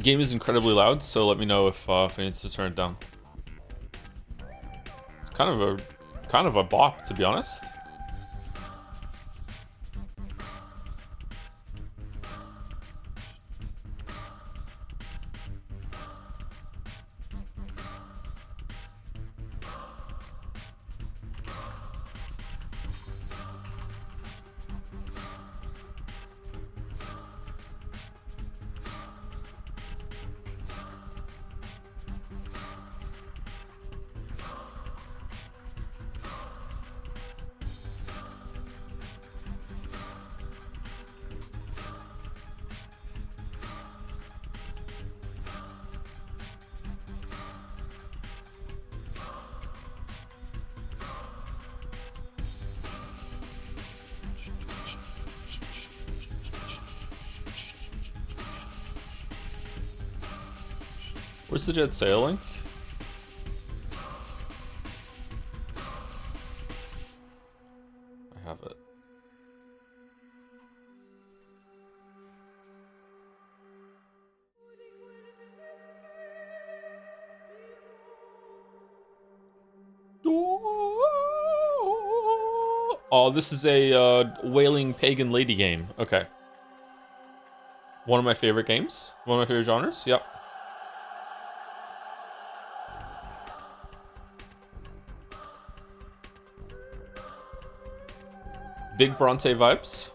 Game is incredibly loud, so let me know if it needs to turn it down. It's kind of a bop, to be honest. Where's the jet sail link? I have it. Oh, this is a wailing pagan lady game. Okay. One of my favorite games. One of my favorite genres. Yep. Big Bronte vibes.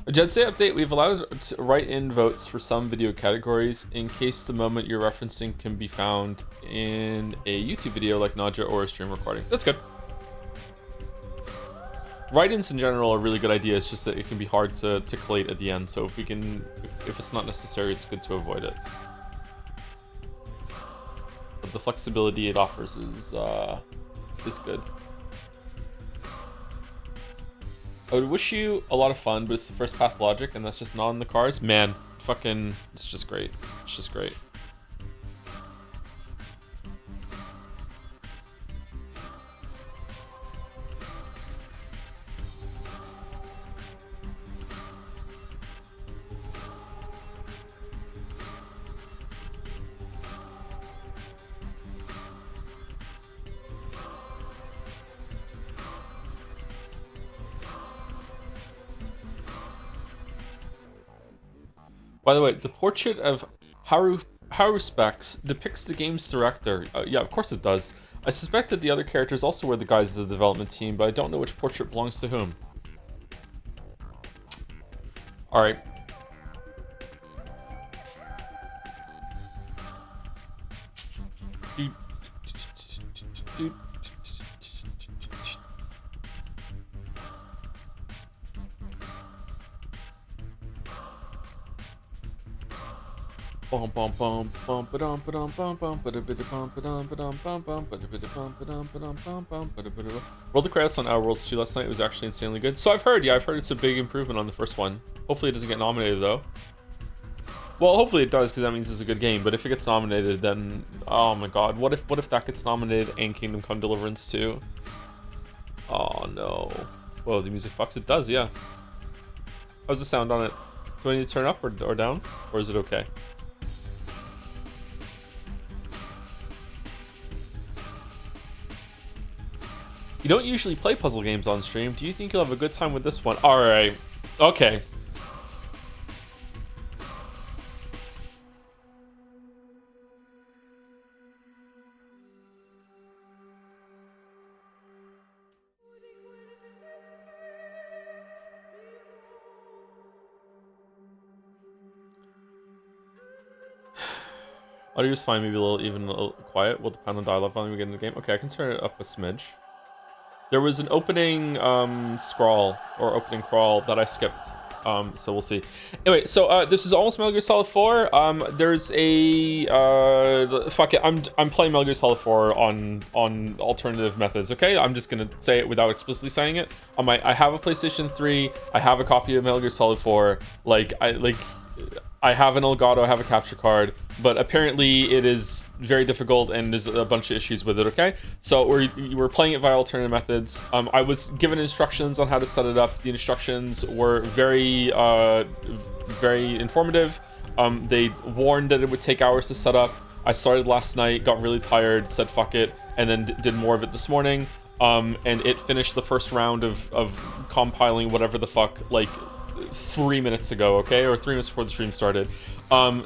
A Jetsay update, we've allowed to write in votes for some video categories in case the moment you're referencing can be found in a YouTube video like Naja or a stream recording. That's good. Write-ins in general are a really good idea. It's just that it can be hard to collate at the end. So if we can, if it's not necessary, it's good to avoid it. But the flexibility it offers is good. I would wish you a lot of fun, but it's the first Pathologic, and that's just not in the cars. Man, fucking, it's just great. It's just great. By the way, the portrait of Haruspex depicts the game's director. Yeah, of course it does. I suspect that the other characters also wear the guise of the development team, but I don't know which portrait belongs to whom. Alright. Roll the credits on Outer Worlds 2 last night. It was actually insanely good. So I've heard, yeah, I've heard it's a big improvement on the first one. Hopefully it doesn't get nominated though. Well, hopefully it does, because that means it's a good game. But if it gets nominated, then oh my god, what if that gets nominated and Kingdom Come Deliverance 2? Oh no. Whoa, the music fucks. It does, yeah. How's the sound on it? Do I need to turn up or down? Or is it okay? You don't usually play puzzle games on stream. Do you think you'll have a good time with this one? Alright. Okay. Audio's fine, maybe a little quiet. Will depend on dialogue volume we get in the game. Okay, I can turn it up a smidge. There was an opening scroll or opening crawl that I skipped. So we'll see. Anyway, so this is almost Metal Gear Solid 4. There's a fuck it. I'm playing Metal Gear Solid 4 on alternative methods. Okay, I'm just gonna say it without explicitly saying it. I have a PlayStation 3. I have a copy of Metal Gear Solid 4. I have an Elgato, I have a capture card, but apparently it is very difficult and there's a bunch of issues with it, okay? So we're playing it via alternative methods. I was given instructions on how to set it up. The instructions were very informative. They warned that it would take hours to set up. I started last night, got really tired, said fuck it, and then did more of it this morning. And it finished the first round of compiling whatever the fuck, like 3 minutes ago, okay, or 3 minutes before the stream started. And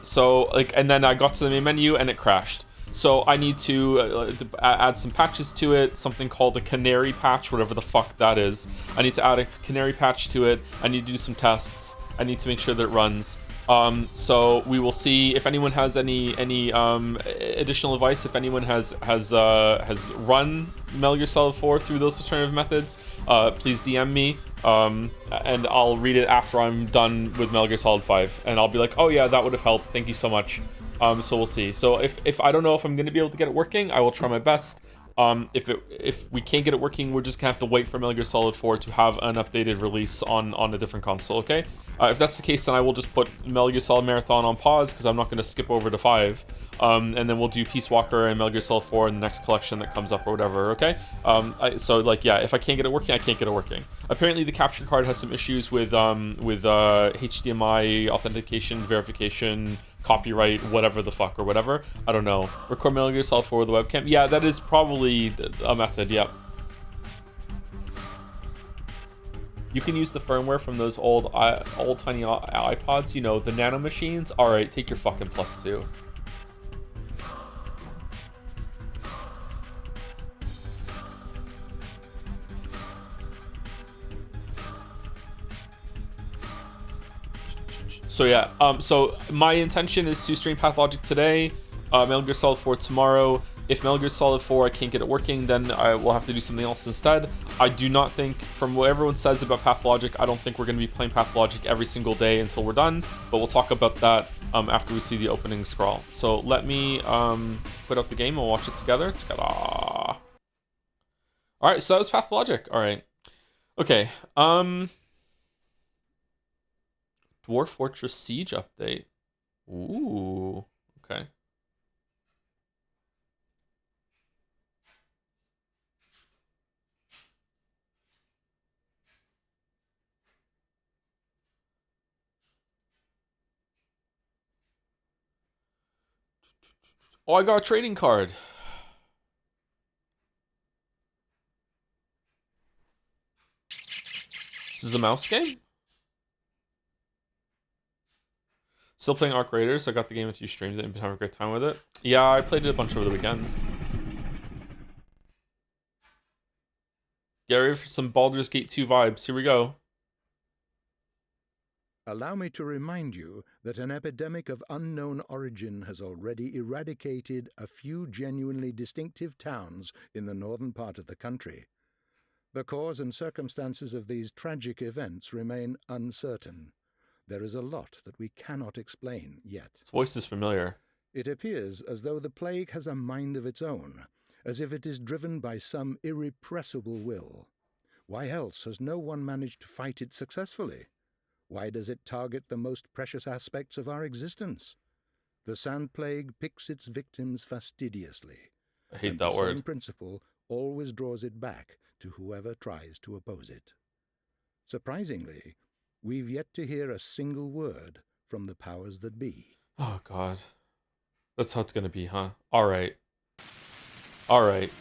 then I got to the main menu and it crashed. So I need to add some patches to it, something called a canary patch, whatever the fuck that is. I need to add a canary patch to it. I need to do some tests. I need to make sure that it runs. So we will see if anyone has any additional advice. If anyone has run Metal Gear Solid 4 through those alternative methods, please DM me, and I'll read it after I'm done with Metal Gear Solid 5, and I'll be like, oh yeah, that would have helped. Thank you so much. So we'll see. So if I don't know if I'm going to be able to get it working, I will try my best. If we can't get it working, we're just gonna have to wait for Metal Gear Solid 4 to have an updated release on a different console, okay? If that's the case, then I will just put Metal Gear Solid Marathon on pause, because I'm not going to skip over to 5. And then we'll do Peace Walker and Metal Gear Solid 4 in the next collection that comes up or whatever, okay? If I can't get it working, I can't get it working. Apparently the capture card has some issues with HDMI authentication, verification, copyright, whatever the fuck, or whatever. I don't know. Record Metal Gear Solid 4 with the webcam. Yeah, that is probably a method, yep. You can use the firmware from those old tiny iPods, you know, the nano machines. Alright, take your fucking +2. So yeah, so my intention is to stream Pathologic today, Metal Gear Solid 4 tomorrow. If Metal Gear Solid 4 I can't get it working, then I will have to do something else instead. I do not think, from what everyone says about Pathologic, I don't think we're going to be playing Pathologic every single day until we're done, but we'll talk about that after we see the opening scroll. So let me put up the game and we'll watch it together. Ta-da! Alright, so that was Pathologic. Alright. Okay. Dwarf Fortress Siege update. Ooh. Okay. Oh, I got a trading card. This is a mouse game? Still playing Arc Raiders. I got the game with you streams and been having a great time with it. Yeah, I played it a bunch over the weekend. Get ready for some Baldur's Gate 2 vibes. Here we go. Allow me to remind you that an epidemic of unknown origin has already eradicated a few genuinely distinctive towns in the northern part of the country. The cause and circumstances of these tragic events remain uncertain. There is a lot that we cannot explain yet. His voice is familiar. It appears as though the plague has a mind of its own, as if it is driven by some irrepressible will. Why else has no one managed to fight it successfully? Why does it target the most precious aspects of our existence? The sand plague picks its victims fastidiously. I hate and that the word. same principle always draws it back to whoever tries to oppose it. Surprisingly, we've yet to hear a single word from the powers that be. Oh, God. That's how it's gonna be, huh? Alright. Alright.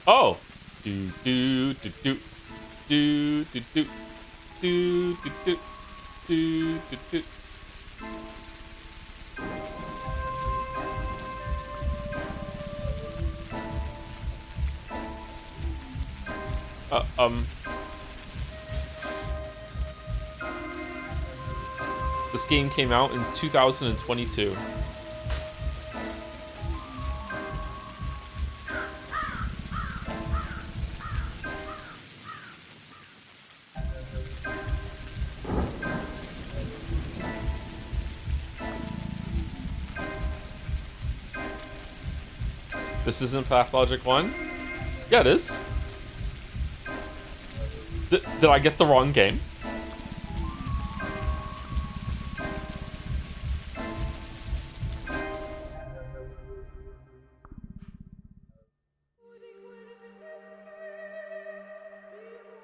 Oh! Do do do do do do do do do do do do do. This game came out in 2022. This isn't Pathologic 1? Yeah, it is. Did I get the wrong game?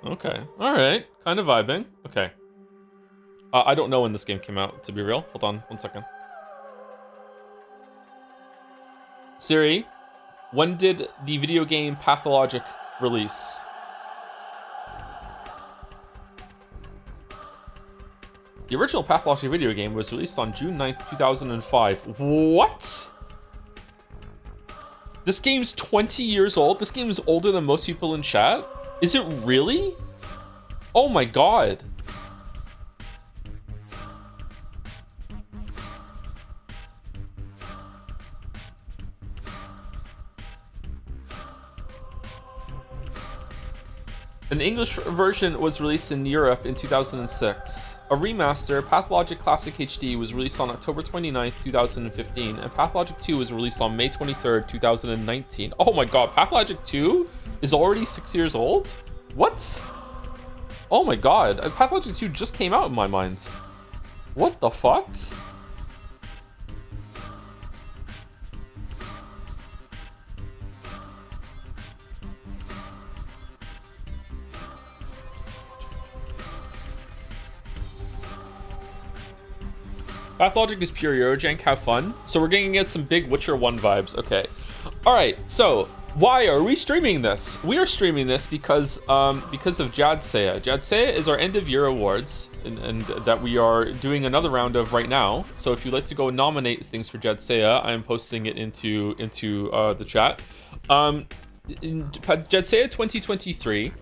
Okay, alright. Kind of vibing. Okay. I don't know when this game came out, to be real. Hold on, 1 second. Siri, when did the video game Pathologic release? The original Pathologic video game was released on June 9th, 2005. What? This game's 20 years old? This game is older than most people in chat? Is it really? Oh my god. An English version was released in Europe in 2006. A remaster, Pathologic Classic HD, was released on October 29th, 2015, and Pathologic 2 was released on May 23rd, 2019. Oh my god, Pathologic 2 is already 6 years old? What? Oh my god, Pathologic 2 just came out in my mind. What the fuck? Pathologic is pure Eurojank, have fun. So we're gonna get some big Witcher 1 vibes, okay. All right, so why are we streaming this? We are streaming this because of Jadsea. Jadsea is our end of year awards and that we are doing another round of right now. So if you'd like to go nominate things for Jadsea, I am posting it into the chat. In Jadsea 2023,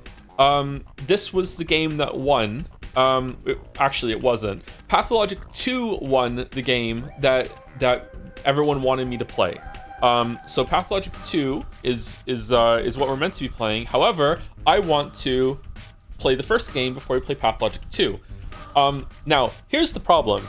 this was the game that won. Actually, it wasn't. Pathologic 2 won the game that everyone wanted me to play. So Pathologic 2 is what we're meant to be playing. However, I want to play the first game before we play Pathologic 2. Now, here's the problem.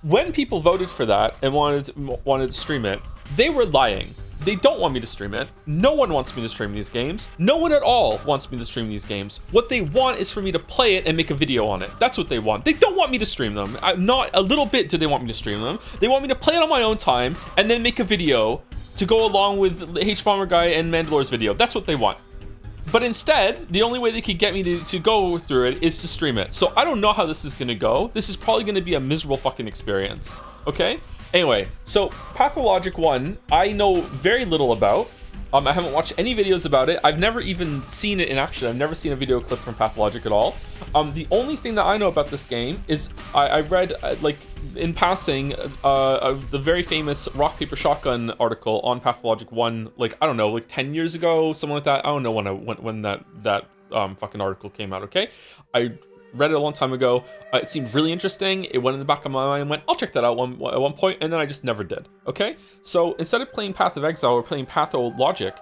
When people voted for that and wanted to stream it, they were lying. They don't want me to stream it. No one wants me to stream these games. No one at all wants me to stream these games. What they want is for me to play it and make a video on it. That's what they want. They don't want me to stream them. Not a little bit do they want me to stream them. They want me to play it on my own time and then make a video to go along with the H-Bomber guy and Mandalore's video. That's what they want. But instead, the only way they could get me to go through it is to stream it. So I don't know how this is going to go. This is probably going to be a miserable fucking experience. Okay? Anyway, so Pathologic 1, I know very little about. I haven't watched any videos about it. I've never even seen it in action. I've never seen a video clip from Pathologic at all. The only thing that I know about this game is I read, like, in passing, the very famous Rock, Paper, Shotgun article on Pathologic 1, like, I don't know, like 10 years ago, something like that. I don't know when that fucking article came out, okay? I read it a long time ago. It seemed really interesting. It went in the back of my mind and went, I'll check that out at one point, and then I just never did. Okay, so instead of playing Path of Exile, we're playing Pathologic.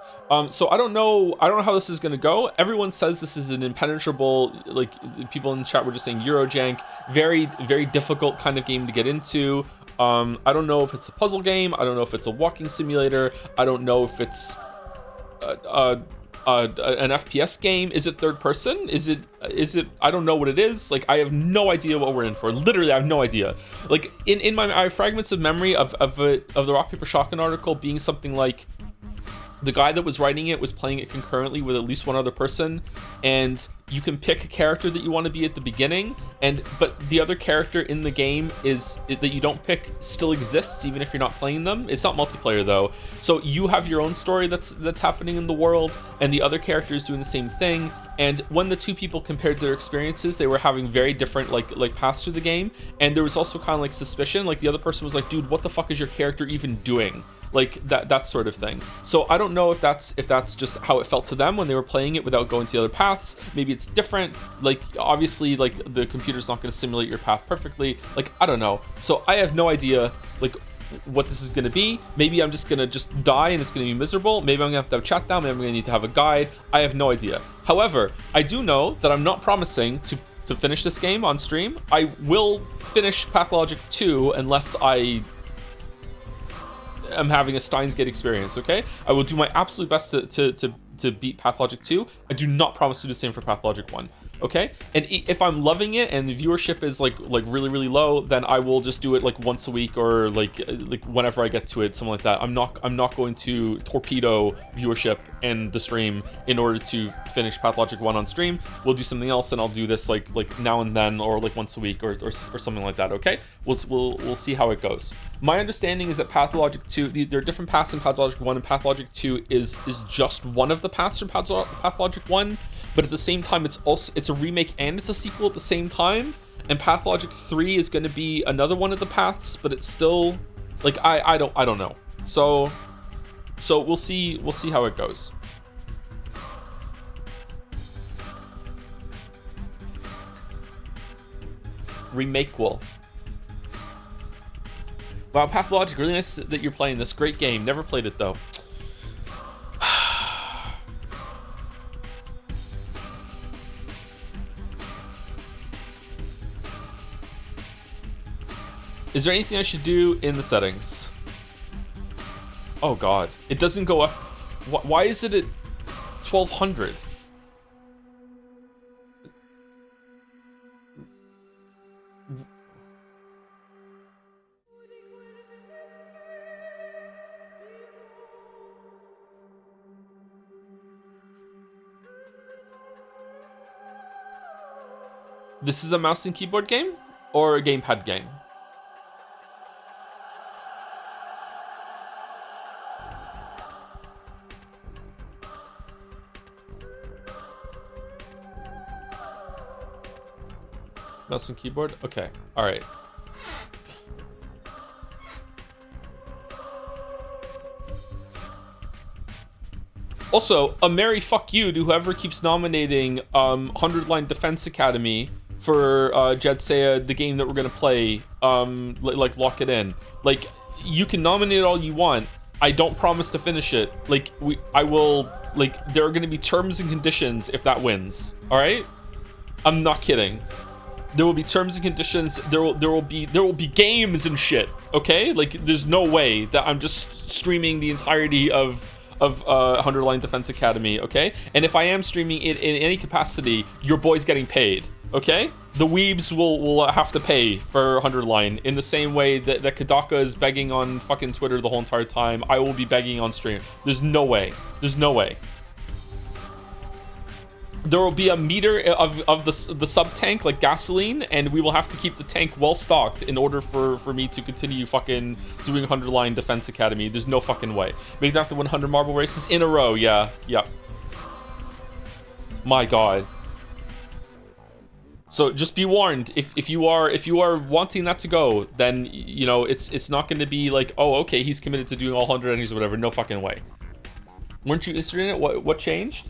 So I don't know how this is gonna go. Everyone says this is an impenetrable, like, people in the chat were just saying Eurojank, very, very difficult kind of game to get into. I don't know if it's a puzzle game. I don't know if it's a walking simulator. I don't know if it's an FPS game. Is it third person? Is it I don't know what it is. Like, I have no idea what we're in for. Literally, I have no idea. Like, in my I have fragments of memory of the Rock Paper Shotgun article being something like the guy that was writing it was playing it concurrently with at least one other person, and you can pick a character that you want to be at the beginning, but the other character in the game that you don't pick still exists even if you're not playing them. It's not multiplayer though, so you have your own story that's happening in the world, and the other character is doing the same thing. And when the two people compared their experiences, they were having very different like paths through the game, and there was also kind of like suspicion. Like, the other person was like, dude, what the fuck is your character even doing? Like that sort of thing. So I don't know if that's just how it felt to them when they were playing it without going to the other paths. Maybe it's different. Like, obviously, like, the computer's not going to simulate your path perfectly. Like, I don't know. So I have no idea like what this is going to be. Maybe I'm just going to die and it's going to be miserable. Maybe I'm going to have chat down. Maybe I'm going to need to have a guide. I have no idea. However, I do know that I'm not promising to finish this game on stream. I will finish Pathologic 2 unless I am having a Steins Gate experience, okay? I will do my absolute best to beat Pathologic 2. I do not promise to do the same for Pathologic 1. Okay, and if I'm loving it and the viewership is like really low, then I will just do it like once a week or like whenever I get to it, something like that. I'm not going to torpedo viewership and the stream in order to finish Pathologic 1 on stream. We'll do something else, and I'll do this like now and then, or like once a week, or something like that. Okay, we'll see how it goes. My understanding is that Pathologic 2, there are different paths in Pathologic 1, and Pathologic 2 is just one of the paths from Pathologic 1. But at the same time, it's a remake and it's a sequel at the same time. And Pathologic 3 is going to be another one of the paths, but it's still like I don't know. So we'll see how it goes. Remakequel. Wow, Pathologic, really nice that you're playing this great game. Never played it though. Is there anything I should do in the settings? Oh god, it doesn't go up. Why is it at 1200? This is a mouse and keyboard game or a gamepad game? Mouse and keyboard? Okay. All right. Also, a merry fuck you to whoever keeps nominating 100 Line Defense Academy for Jedsea, the game that we're gonna play. Like lock it in. Like, you can nominate it all you want. I don't promise to finish it. Like, I will. Like, there are gonna be terms and conditions if that wins. All right. I'm not kidding. There will be terms and conditions. There will be games and shit. Okay, like there's no way that I'm just streaming the entirety of 100 Line Defense Academy. Okay, and if I am streaming it in any capacity, your boy's getting paid. Okay, the weebs will have to pay for 100 Line in the same way that Kadaka is begging on fucking Twitter the whole entire time. I will be begging on stream. There's no way. There's no way. There will be a meter of the sub tank, like gasoline, and we will have to keep the tank well stocked in order for me to continue fucking doing 100 Line Defense Academy. There's no fucking way. Make that the 100 marble races in a row. Yeah, yeah. My god. So just be warned. If you are wanting that to go, then you know it's not going to be like, oh okay, he's committed to doing all 100 enemies or whatever. No fucking way. Weren't you interested in it? What changed?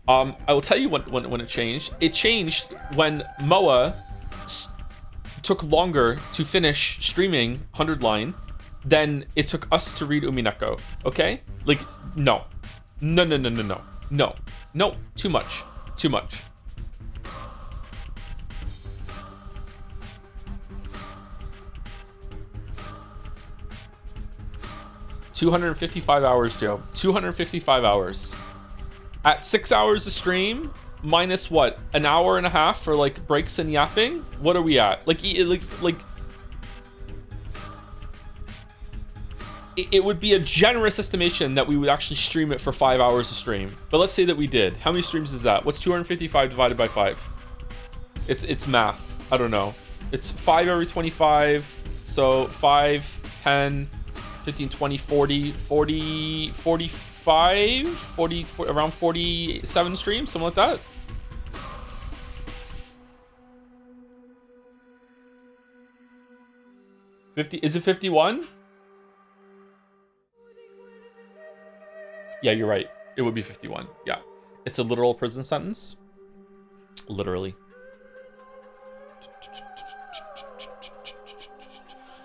I will tell you when it changed. It changed when Moa took longer to finish streaming 100 Line than it took us to read Umineko. Okay? Like, no. No. Too much. Too much. $255 hours, Joe. 255 hours. At 6 hours a stream, minus what? An hour and a half for like breaks and yapping? What are we at? It would be a generous estimation that we would actually stream it for 5 hours a stream. But let's say that we did. How many streams is that? What's 255 divided by 5? It's math. I don't know. It's 5 every 25. So 5, 10, 15, 20, 40, 40, around 47 streams, something like that. Is it 51? Yeah, you're right. It would be 51. Yeah. It's a literal prison sentence. Literally.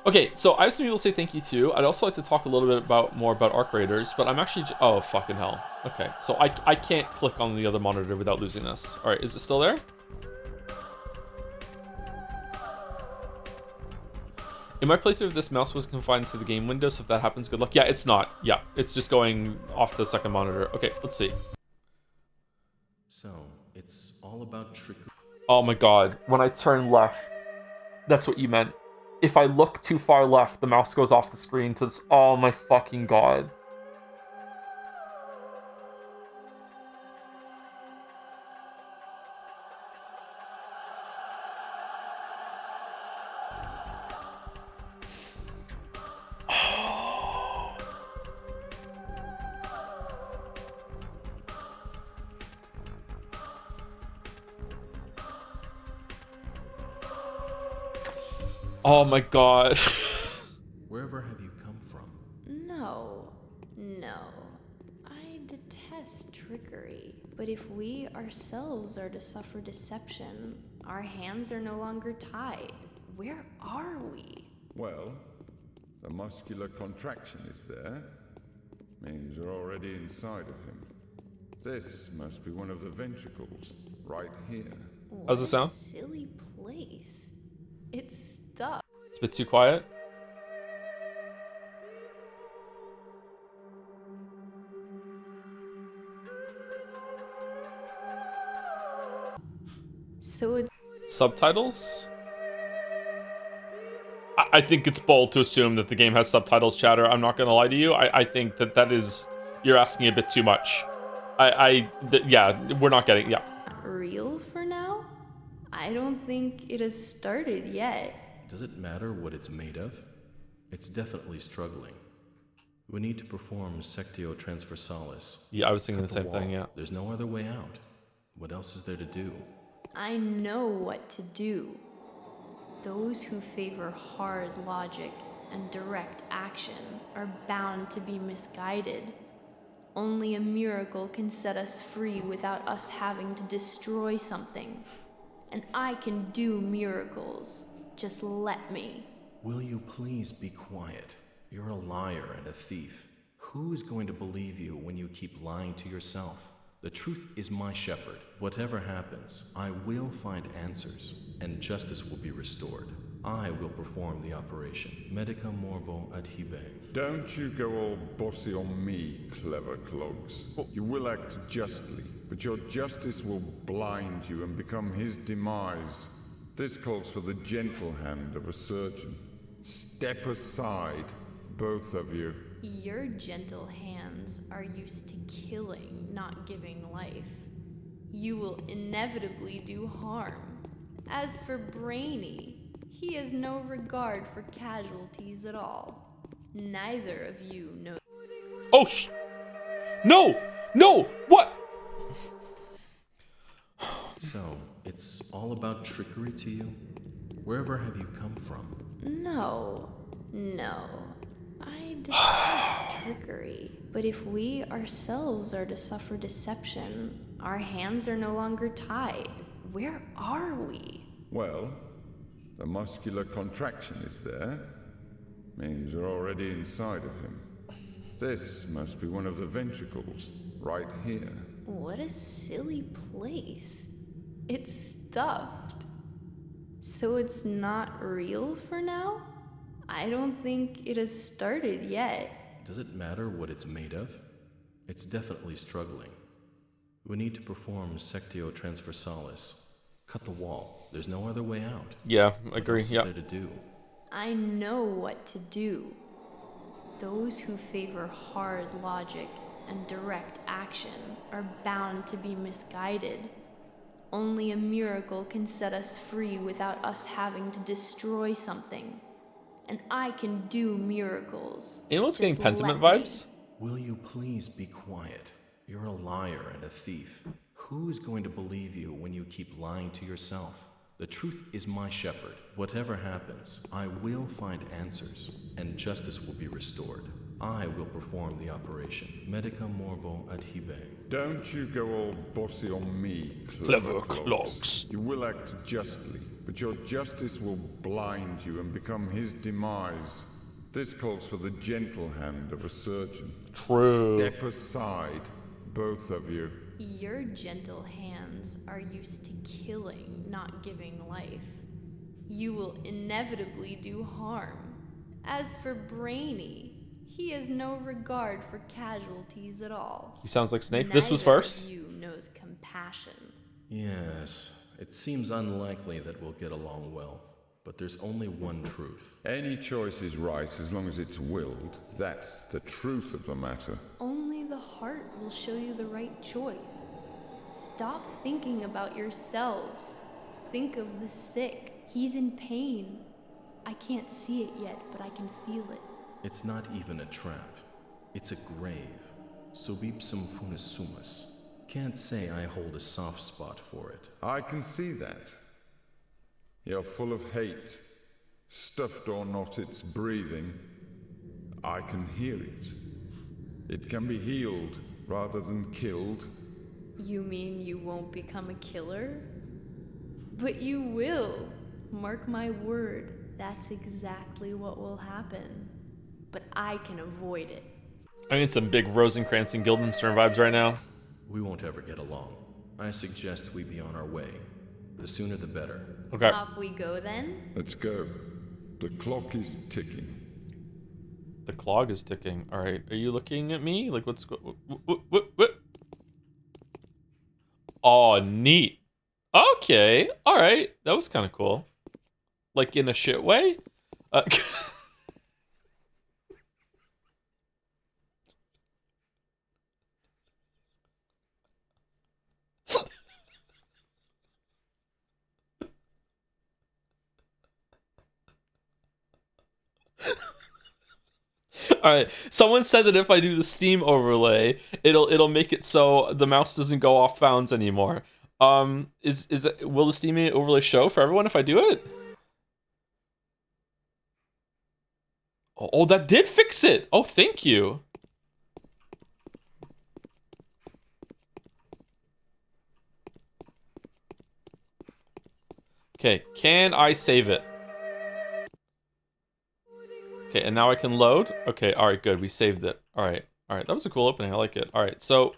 Okay, so I have some people say thank you too. I'd also like to talk a little bit more about Arc Raiders, but I'm actually... Oh, fucking hell. Okay, so I can't click on the other monitor without losing this. All right, is it still there? In my playthrough, this mouse was confined to the game window, so if that happens, good luck. Yeah, it's not. Yeah, it's just going off the second monitor. Okay, let's see. So, it's all about trickery. Oh my god, when I turn left, that's what you meant. If I look too far left, the mouse goes off the screen to this. Oh my fucking god. Oh my god. Wherever have you come from? No, no. I detest trickery. But if we ourselves are to suffer deception, our hands are no longer tied. Where are we? Well, the muscular contraction is there. Means you're already inside of him. This must be one of the ventricles, right here. How's it sound? What a silly place. It's stuck. It's a bit too quiet. So it's Subtitles? I think it's bold to assume that the game has subtitles, chatter. I'm not gonna lie to you. I think that is... You're asking a bit too much. Yeah, we're not getting... Yeah. real for now? I don't think it has started yet. Does it matter what it's made of? It's definitely struggling. We need to perform sectio transversalis. Yeah, I was thinking Cut the same wall. thing, yeah. There's no other way out. What else is there to do? I know what to do. Those who favor hard logic and direct action are bound to be misguided. Only a miracle can set us free without us having to destroy something. And I can do miracles. Just let me. Will you please be quiet? You're a liar and a thief. Who is going to believe you when you keep lying to yourself? The truth is my shepherd. Whatever happens, I will find answers, and justice will be restored. I will perform the operation. Medica morbo adhibe. Don't you go all bossy on me, clever clogs. You will act justly, but your justice will blind you and become his demise. This calls for the gentle hand of a surgeon. Step aside, both of you. Your gentle hands are used to killing, not giving life. You will inevitably do harm. As for Brainy, he has no regard for casualties at all. Neither of you know. Oh, No! No! What? So, it's all about trickery to you? Wherever have you come from? No, no. I detest trickery. But if we ourselves are to suffer deception, our hands are no longer tied. Where are we? Well, the muscular contraction is there. Means you're already inside of him. This must be one of the ventricles, right here. What a silly place. It's stuffed. So it's not real for now? I don't think it has started yet. Does it matter what it's made of? It's definitely struggling. We need to perform sectio transversalis. Cut the wall. There's no other way out. Yeah, I What agree. else is Yeah. there to do? I know what to do. Those who favor hard logic and direct action are bound to be misguided. Only a miracle can set us free without us having to destroy something. And I can do miracles. Anyone's getting Just let Pentiment me. vibes? Will you please be quiet? You're a liar and a thief. Who is going to believe you when you keep lying to yourself? The truth is my shepherd. Whatever happens, I will find answers, and justice will be restored. I will perform the operation. Medica morbo adhibe. Don't you go all bossy on me, Clever clogs. clogs. You will act justly, but your justice will blind you and become his demise. This calls for the gentle hand of a surgeon. True. Step aside, both of you. Your gentle hands are used to killing, not giving life. You will inevitably do harm. As for Brainy, he has no regard for casualties at all. He sounds like Snape. This was Neither first. of you knows compassion. Yes, it seems unlikely that we'll get along well, but there's only one truth. Any choice is right as long as it's willed. That's the truth of the matter. Only the heart will show you the right choice. Stop thinking about yourselves. Think of the sick. He's in pain. I can't see it yet, but I can feel it. It's not even a trap. It's a grave. Subipsum funis sumus. Can't say I hold a soft spot for it. I can see that. You're full of hate. Stuffed or not, it's breathing. I can hear it. It can be healed rather than killed. You mean you won't become a killer? But you will. Mark my word, that's exactly what will happen. But I can avoid it. I need some big Rosencrantz and Guildenstern vibes right now. We won't ever get along. I suggest we be on our way. The sooner the better. Okay. Off we go then? Let's go. The clock is ticking. The clock is ticking. All right. Are you looking at me? Like, what's what? Oh, neat. Okay. All right. That was kind of cool. Like in a shit way. All right. Someone said that if I do the Steam overlay, it'll make it so the mouse doesn't go off bounds anymore. Will the Steam overlay show for everyone if I do it? Oh, that did fix it. Oh, thank you. Okay, can I save it? Okay, and now I can load. Okay, all right, good. We saved it. All right, that was a cool opening. I like it. All right, so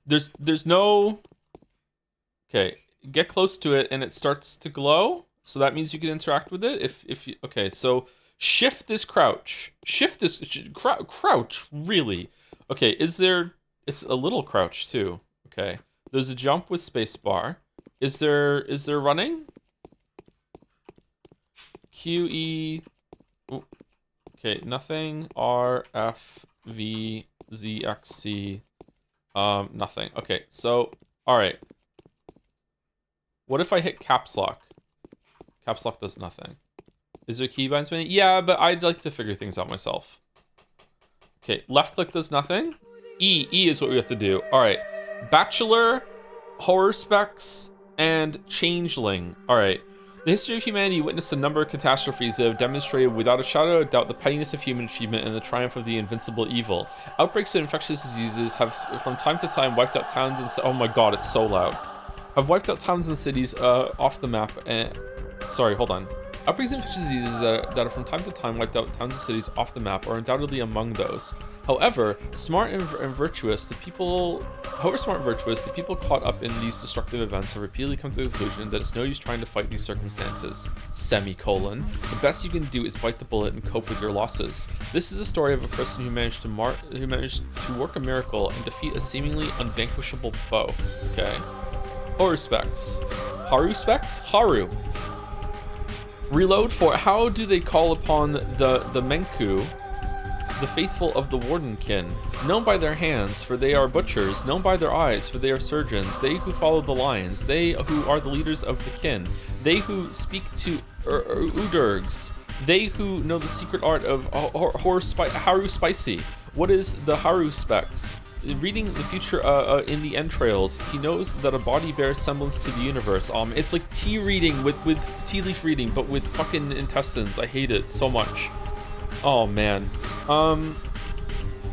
there's no. Okay, get close to it and it starts to glow. So that means you can interact with it. If you okay, so shift this crouch. Shift this crouch. Really? Okay, is there? It's a little crouch too. Okay, there's a jump with spacebar. Is there running? Q E. Ooh. Okay, nothing. R F V Z X C. Nothing. Okay, so all right. What if I hit caps lock? Caps lock does nothing. Is there keybind spinning? Yeah, but I'd like to figure things out myself. Okay, left click does nothing. E is what we have to do. All right, Bachelor, Horror Specs, and Changeling. All right. The history of humanity witnessed a number of catastrophes that have demonstrated without a shadow of doubt the pettiness of human achievement and the triumph of the invincible evil. Outbreaks of infectious diseases have from time to time wiped out towns and oh my god, it's so loud. Have wiped out towns and cities off the map and sorry, hold on. Outbreaks of infectious diseases that have from time to time wiped out towns and cities off the map are undoubtedly among those. However, smart and virtuous, the people caught up in these destructive events have repeatedly come to the conclusion that it's no use trying to fight these circumstances. Semicolon. The best you can do is bite the bullet and cope with your losses. This is a story of a person who managed to work a miracle and defeat a seemingly unvanquishable foe. Okay. Horror specs. Haru specs? Haru. Reload for how do they call upon the Menku, the faithful of the Wardenkin, known by their hands, for they are butchers, known by their eyes, for they are surgeons, they who follow the lions, they who are the leaders of the kin, they who speak to Udurgs, they who know the secret art of Haru Spicy. What is the Haru specs? Reading the future in the entrails, he knows that a body bears semblance to the universe. It's like tea reading with tea leaf reading, but with fucking intestines. I hate it so much. Oh man.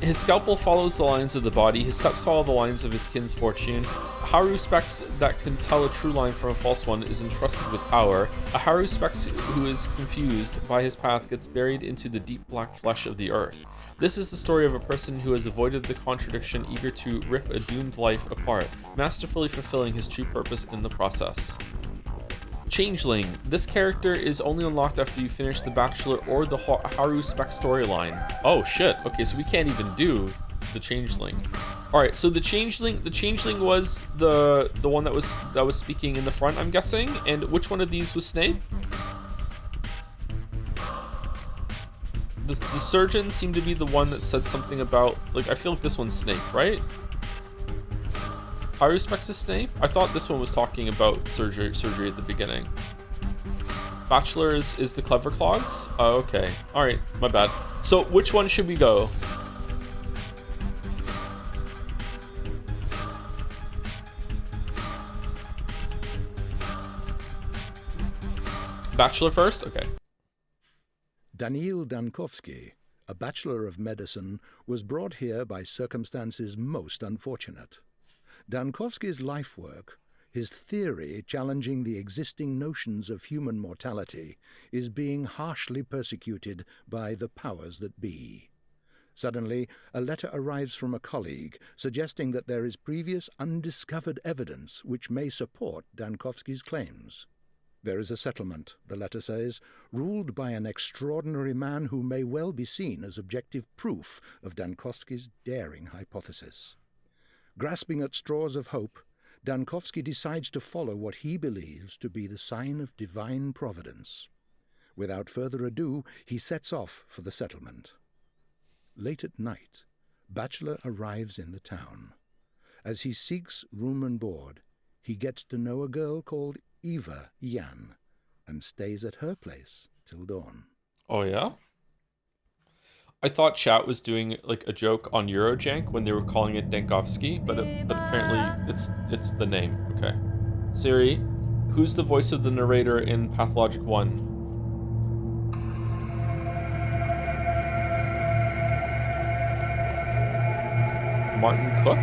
His scalpel follows the lines of the body. His steps follow the lines of his kin's fortune. Haru specs that can tell a true line from a false one is entrusted with power. A Haru specs who is confused by his path gets buried into the deep black flesh of the earth. This is the story of a person who has avoided the contradiction, eager to rip a doomed life apart, masterfully fulfilling his true purpose in the process. Changeling. This character is only unlocked after you finish the Bachelor or the Haru Spec storyline. Oh shit. Okay, so we can't even do the Changeling. All right, so the Changeling was the one that was speaking in the front, I'm guessing. And which one of these was Snape? The surgeon seemed to be the one that said something about, like, I feel like this one's Snape, right? Haru Specs is Snape? I thought this one was talking about surgery at the beginning. Bachelor is the Clever Clogs? Oh, okay. Alright, my bad. So which one should we go? Bachelor first? Okay. Daniil Dankovsky, a Bachelor of Medicine, was brought here by circumstances most unfortunate. Dankovsky's life work, his theory challenging the existing notions of human mortality, is being harshly persecuted by the powers that be. Suddenly, a letter arrives from a colleague suggesting that there is previous undiscovered evidence which may support Dankovsky's claims. There is a settlement, the letter says, ruled by an extraordinary man who may well be seen as objective proof of Dankovsky's daring hypothesis. Grasping at straws of hope, Dankovsky decides to follow what he believes to be the sign of divine providence. Without further ado, he sets off for the settlement. Late at night, Bachelor arrives in the town. As he seeks room and board, he gets to know a girl called Eva Yan and stays at her place till dawn. Oh yeah? I thought chat was doing like a joke on Eurojank when they were calling it Dankovsky, but apparently it's the name. Okay. Siri, who's the voice of the narrator in Pathologic 1? Martin Cook?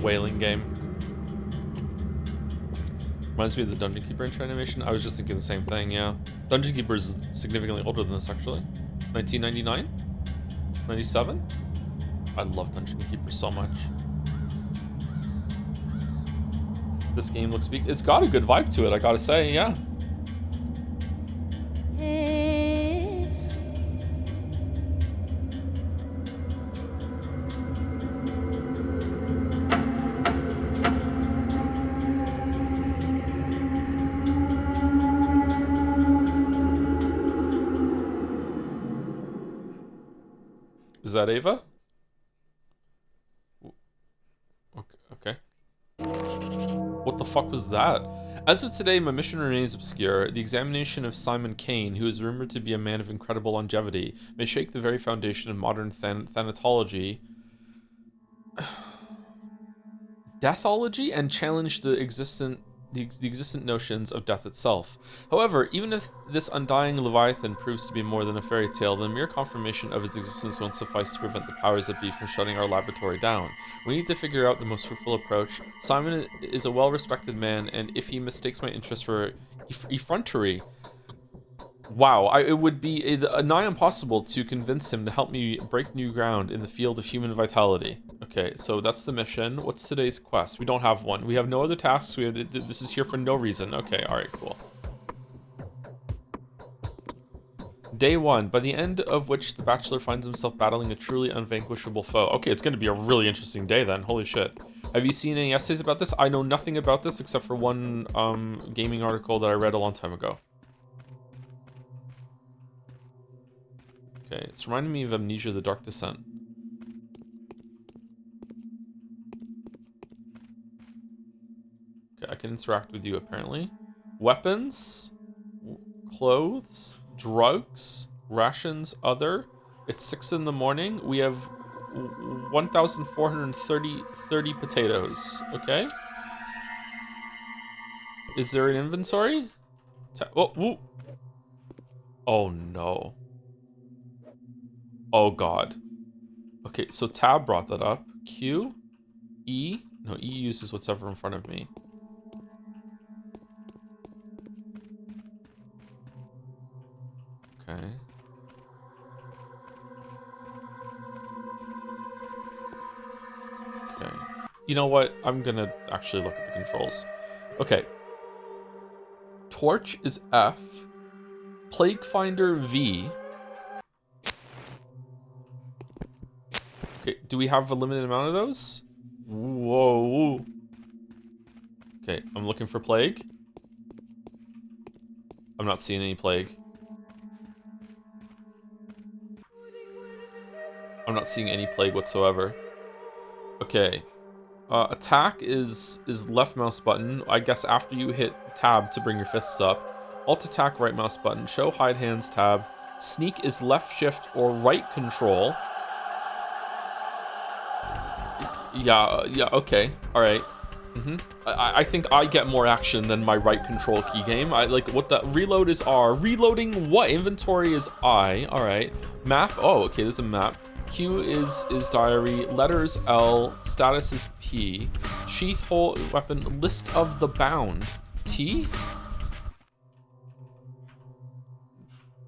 Whaling game. Reminds me of the Dungeon Keeper intro animation. I was just thinking the same thing, yeah. Dungeon Keeper is significantly older than this, actually. 1999? 97? I love Dungeon Keeper so much. This game looks big. It's got a good vibe to it, I gotta say, yeah. Is that Ava? Okay. What the fuck was that? As of today, my mission remains obscure. The examination of Simon Kane, who is rumored to be a man of incredible longevity, may shake the very foundation of modern thanatology, deathology, and challenge the existent notions of death itself. However, even if this undying Leviathan proves to be more than a fairy tale, the mere confirmation of its existence won't suffice to prevent the powers that be from shutting our laboratory down. We need to figure out the most fruitful approach. Simon is a well-respected man, and if he mistakes my interest for effrontery, wow, it would be a nigh impossible to convince him to help me break new ground in the field of human vitality. Okay, so that's the mission. What's today's quest? We don't have one. We have no other tasks. This is here for no reason. Okay, alright, cool. Day 1, by the end of which the Bachelor finds himself battling a truly unvanquishable foe. Okay, it's going to be a really interesting day then. Holy shit. Have you seen any essays about this? I know nothing about this except for one gaming article that I read a long time ago. Okay, it's reminding me of Amnesia: The Dark Descent. Okay, I can interact with you apparently. Weapons, clothes, drugs, rations, other. It's 6 in the morning. We have 1,430 potatoes. Okay. Is there an inventory? Oh, woo. Oh no. Oh god. Okay, so Tab brought that up. Q, E. No, E uses what's ever in front of me. Okay. Okay. You know what? I'm gonna actually look at the controls. Okay. Torch is F. Plague Finder V. Okay, do we have a limited amount of those? Whoa. Okay, I'm looking for plague. I'm not seeing any plague. I'm not seeing any plague whatsoever. Okay. Attack is left mouse button. I guess after you hit tab to bring your fists up. Alt attack right mouse button. Show hide hands tab. Sneak is left shift or right control. Yeah, okay. Alright. I think I get more action than my right control key game. I like what the reload is R. Reloading what? Inventory is I. Alright. Map. Oh, okay, there's a map. Q is diary. Letters L. Status is P. Sheath hole weapon. List of the bound. T?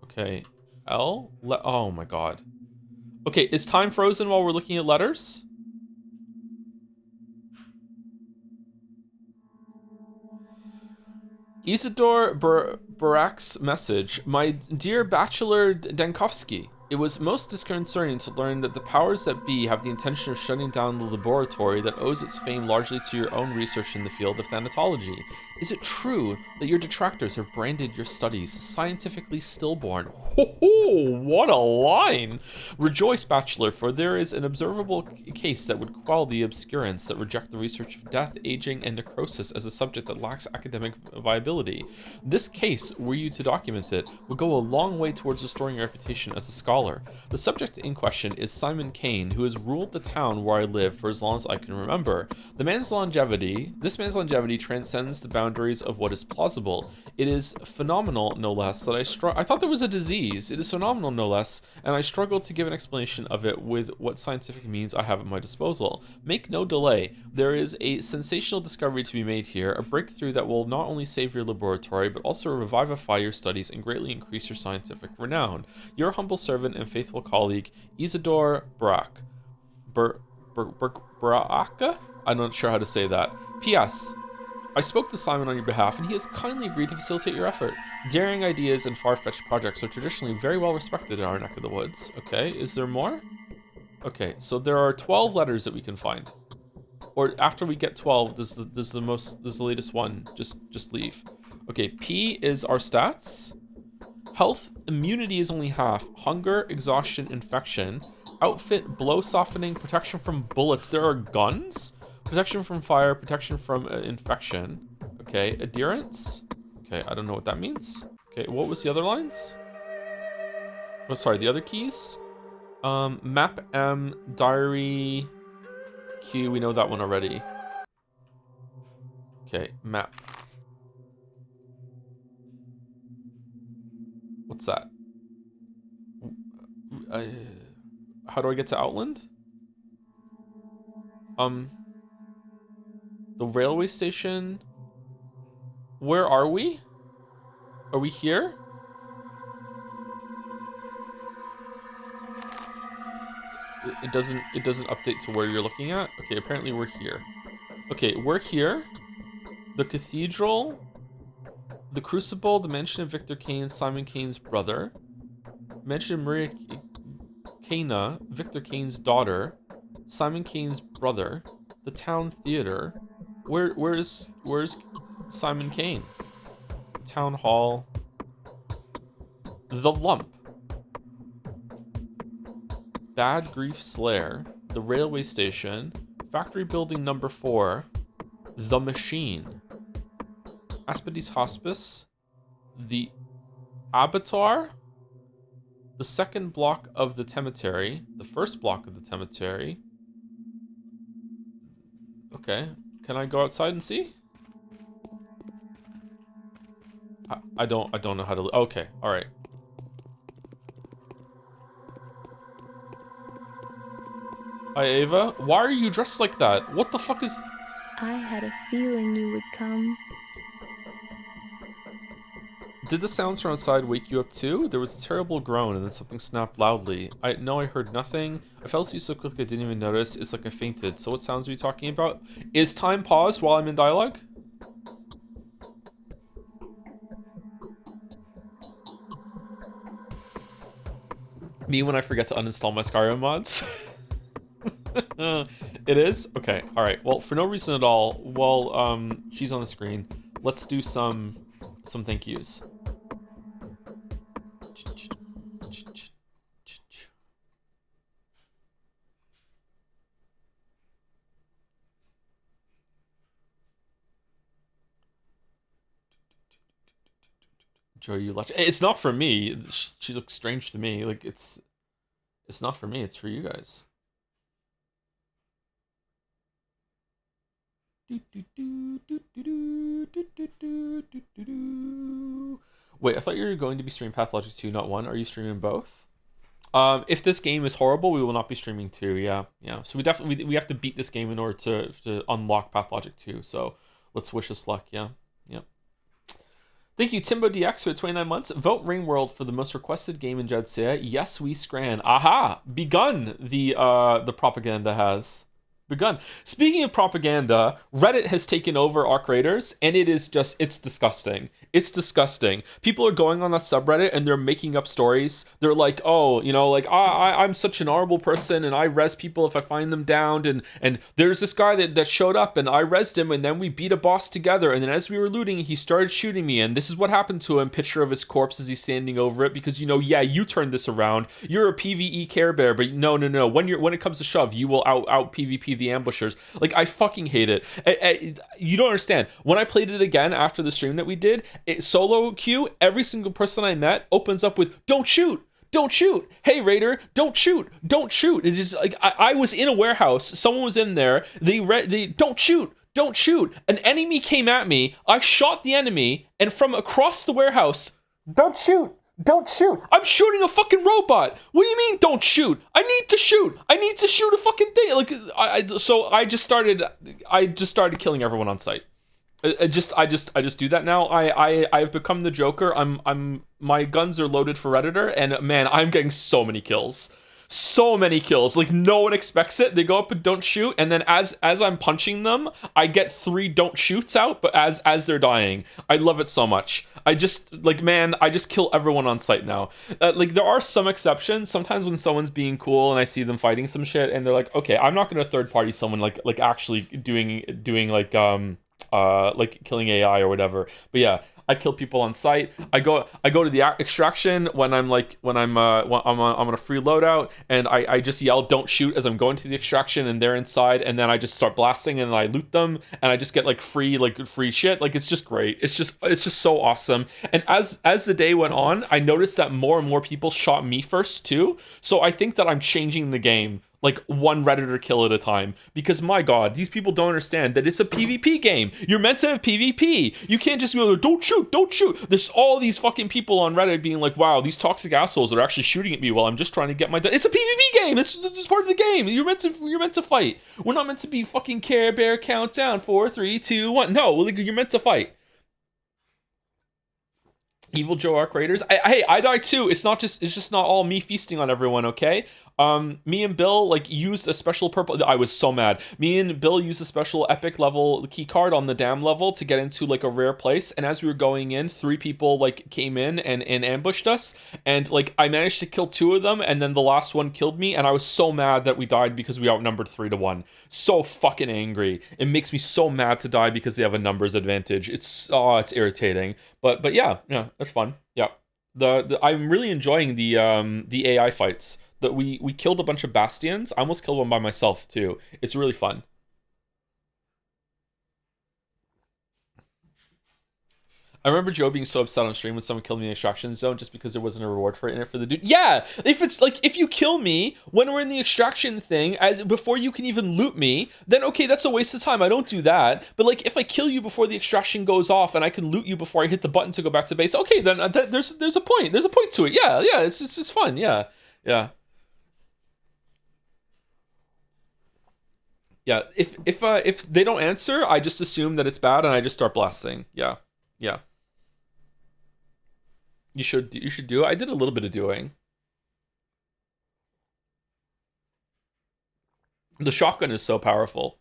Okay. L? Oh my god. Okay, is time frozen while we're looking at letters? Isidore Barak's message. My dear Bachelor Dankovsky, it was most disconcerting to learn that the powers that be have the intention of shutting down the laboratory that owes its fame largely to your own research in the field of thanatology. Is it true that your detractors have branded your studies scientifically stillborn? Ho ho! What a line! Rejoice, Bachelor, for there is an observable case that would quell the obscurants that reject the research of death, aging, and necrosis as a subject that lacks academic viability. This case, were you to document it, would go a long way towards restoring your reputation as a scholar. The subject in question is Simon Kane, who has ruled the town where I live for as long as I can remember. This man's longevity transcends the boundaries of what is plausible. It is phenomenal, no less, that I thought there was a disease. It is phenomenal, no less, and I struggle to give an explanation of it with what scientific means I have at my disposal. Make no delay. There is a sensational discovery to be made here, a breakthrough that will not only save your laboratory, but also revivify your studies and greatly increase your scientific renown. Your humble servant and faithful colleague, Isidore Barak. Baraka? I'm not sure how to say that. P.S. I spoke to Simon on your behalf, and he has kindly agreed to facilitate your effort. Daring ideas and far-fetched projects are traditionally very well respected in our neck of the woods. Okay, is there more? Okay, so there are 12 letters that we can find. Or after we get 12, does the latest one just leave? Okay, P is our stats. Health, immunity is only half. Hunger, exhaustion, infection. Outfit, blow softening, protection from bullets. There are guns? Protection from fire, protection from infection. Okay, adherence. Okay, I don't know what that means. Okay, what was the other lines? Oh, sorry, the other keys? Map M, diary Q, we know that one already. Okay, map. What's that? How do I get to Outland? The railway station. Where are we? Are we here? It doesn't update to where you're looking at. Okay, apparently we're here. Okay, we're here. The cathedral, the crucible, the mansion of Victor Kane, Simon Kane's brother. Mansion of Maria Kana, Victor Kane's daughter. Simon Kane's brother. The town theater. Where's Simon Kane? Town hall. The lump. Bad Grief's Lair. The railway station. Factory building number 4. The machine. Aspides Hospice. The abattoir. the second block of the cemetery, the first block of the cemetery. Okay, can I go outside and see? I don't know how to. Okay, all right. Hi Ava, why are you dressed like that? What the fuck is? I had a feeling you would come. Did the sounds from outside wake you up too? There was a terrible groan and then something snapped loudly. I heard nothing. I fell asleep so quickly I didn't even notice. It's like I fainted. So what sounds are you talking about? Is time paused while I'm in dialogue? Me when I forget to uninstall my Skyrim mods. It is? Okay, alright. Well, for no reason at all, while she's on the screen, let's do some thank yous. Joy, you watch. It's not for me. She looks strange to me. Like it's not for me. It's for you guys. Wait, I thought you were going to be streaming Pathologic 2, not 1. Are you streaming both? If this game is horrible, we will not be streaming 2. Yeah. So we definitely we have to beat this game in order to unlock Pathologic 2. So let's wish us luck. Yeah. Thank you, Timbo DX, for 29 months. Vote Ringworld for the most requested game in Jedzia. Yes, we scran. Aha! Begun. The propaganda has begun. Speaking of propaganda, Reddit has taken over our creators, and it's disgusting. It's disgusting. People are going on that subreddit and they're making up stories. They're like, oh, like I'm such an honorable person and I res people if I find them downed, and there's this guy that showed up and I resed him and then we beat a boss together, and then as we were looting he started shooting me and this is what happened to him. Picture of his corpse as he's standing over it because you turned this around. You're a PvE Care Bear, but no. When it comes to shove, you will out PvP the ambushers. Like, I fucking hate it. You don't understand. When I played it again after the stream that we did, solo queue, every single person I met opens up with don't shoot, hey Raider, don't shoot. It is like I was in a warehouse, someone was in there, they don't shoot. An enemy came at me, I shot the enemy, and from across the warehouse, don't shoot. I'm shooting a fucking robot. What do you mean don't shoot? I need to shoot a fucking thing. Like I just started killing everyone on site. I just do that now. I've become the Joker. My guns are loaded for Redditor, and man, I'm getting so many kills. Like no one expects it. They go up and don't shoot, and then as I'm punching them, I get 3 don't shoots out, but as they're dying. I love it so much. I just kill everyone on site now. Like there are some exceptions. Sometimes when someone's being cool and I see them fighting some shit and they're like, okay, I'm not gonna third party someone like actually doing like killing AI or whatever. But yeah, I kill people on site. I go to the extraction when I'm on a free loadout, and I just yell don't shoot as I'm going to the extraction and they're inside, and then I just start blasting and I loot them and I just get like free shit. Like it's just great. It's just so awesome. And as the day went on, I noticed that more and more people shot me first too. So I think that I'm changing the game like one Redditor kill at a time, because my god, these people don't understand that it's a PvP game. You're meant to have PvP. You can't just be like, don't shoot. There's all these fucking people on Reddit being like, wow, these toxic assholes are actually shooting at me while I'm just trying to get my... It's a PvP game. It's part of the game. You're meant to fight. We're not meant to be fucking Care Bear countdown 4, 3, 2, 1. No, like, you're meant to fight. Evil Joe Arc Raiders. I die too. It's just not all me feasting on everyone, okay? Me and Bill used a special purple. I was so mad. Me and Bill used a special epic level key card on the dam level to get into a rare place. And as we were going in, 3 people came in and ambushed us. And I managed to kill 2 of them, and then the last one killed me. And I was so mad that we died because we outnumbered 3-1. So fucking angry. It makes me so mad to die because they have a numbers advantage. It's irritating. But yeah, that's fun. Yeah. I'm really enjoying the AI fights. That we killed a bunch of bastions. I almost killed one by myself too. It's really fun. I remember Joe being so upset on stream when someone killed me in the extraction zone just because there wasn't a reward for it in it for the dude. Yeah, if it's like, if you kill me when we're in the extraction thing, as before you can even loot me, then okay, that's a waste of time. I don't do that. But like, if I kill you before the extraction goes off and I can loot you before I hit the button to go back to base, okay, then there's a point. There's a point to it. Yeah, it's fun. Yeah. Yeah, if they don't answer, I just assume that it's bad and I just start blasting. Yeah. You should do it. I did a little bit of doing. The shotgun is so powerful.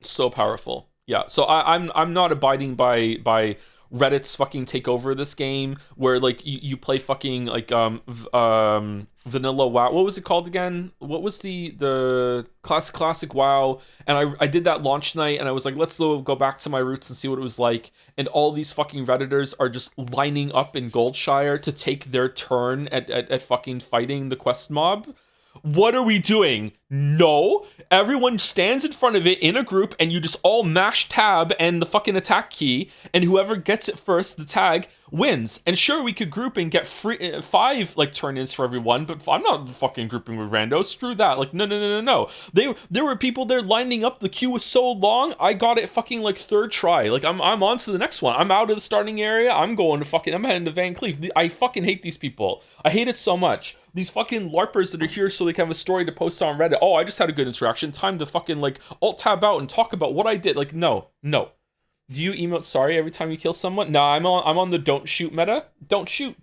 So powerful. Yeah. So I'm not abiding by Reddit's fucking take over this game where like you play fucking like vanilla WoW. What was it called again? What was the classic WoW? And I did that launch night and I was like, let's go back to my roots and see what it was like. And all these fucking Redditors are just lining up in Goldshire to take their turn at fucking fighting the quest mob. What are we doing? No. Everyone stands in front of it in a group and you just all mash tab and the fucking attack key, and whoever gets it first, the tag, wins. And sure, we could group and get 5 like turn-ins for everyone, but I'm not fucking grouping with randos. Screw that. Like, no. There were people there lining up. The queue was so long. I got it fucking like third try. Like I'm on to the next one. I'm out of the starting area. I'm heading to Van Cleef. I fucking hate these people. I hate it so much. These fucking LARPers that are here so they can have a story to post on Reddit. Oh, I just had a good interaction. Time to fucking like alt tab out and talk about what I did. Like, no. Do you emote sorry every time you kill someone? No, I'm on the don't shoot meta. Don't shoot.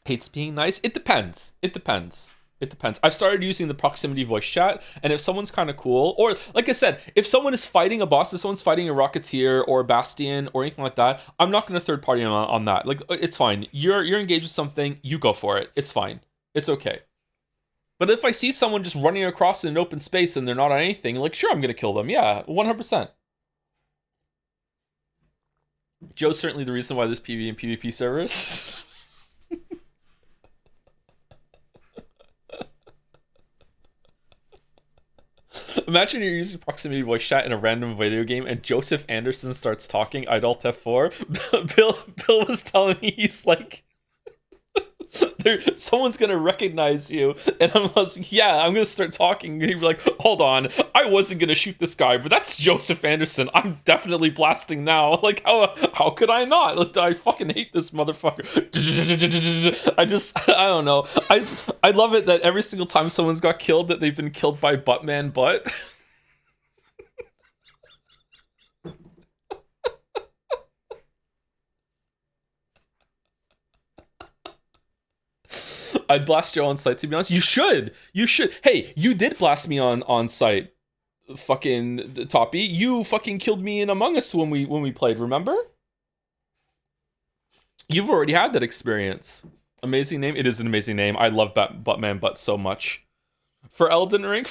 Hates being nice. It depends. I've started using the proximity voice chat, and if someone's kind of cool, or like I said, if someone is fighting a boss, if someone's fighting a Rocketeer or a Bastion or anything like that, I'm not going to third party on that. Like, it's fine. You're engaged with something, you go for it. It's fine. It's okay. But if I see someone just running across in an open space and they're not on anything, like, sure, I'm going to kill them. Yeah, 100%. Joe's certainly the reason why there's PvE and PvP servers. Imagine you're using proximity voice chat in a random video game and Joseph Anderson starts talking. I'd Alt F4. Bill was telling me, he's like, someone's gonna recognize you, and I'm like, yeah, I'm gonna start talking, and he'd be like, hold on, I wasn't gonna shoot this guy, but that's Joseph Anderson, I'm definitely blasting now. Like, how could I not? Like, I fucking hate this motherfucker. I don't know. I love it that every single time someone's got killed, that they've been killed by Buttman Butt. I'd blast you on site, to be honest. You should. Hey, you did blast me on site. Fucking Toppy. You fucking killed me in Among Us when we played, remember? You've already had that experience. Amazing name. It is an amazing name. I love Buttman Butt so much. For Elden Ring.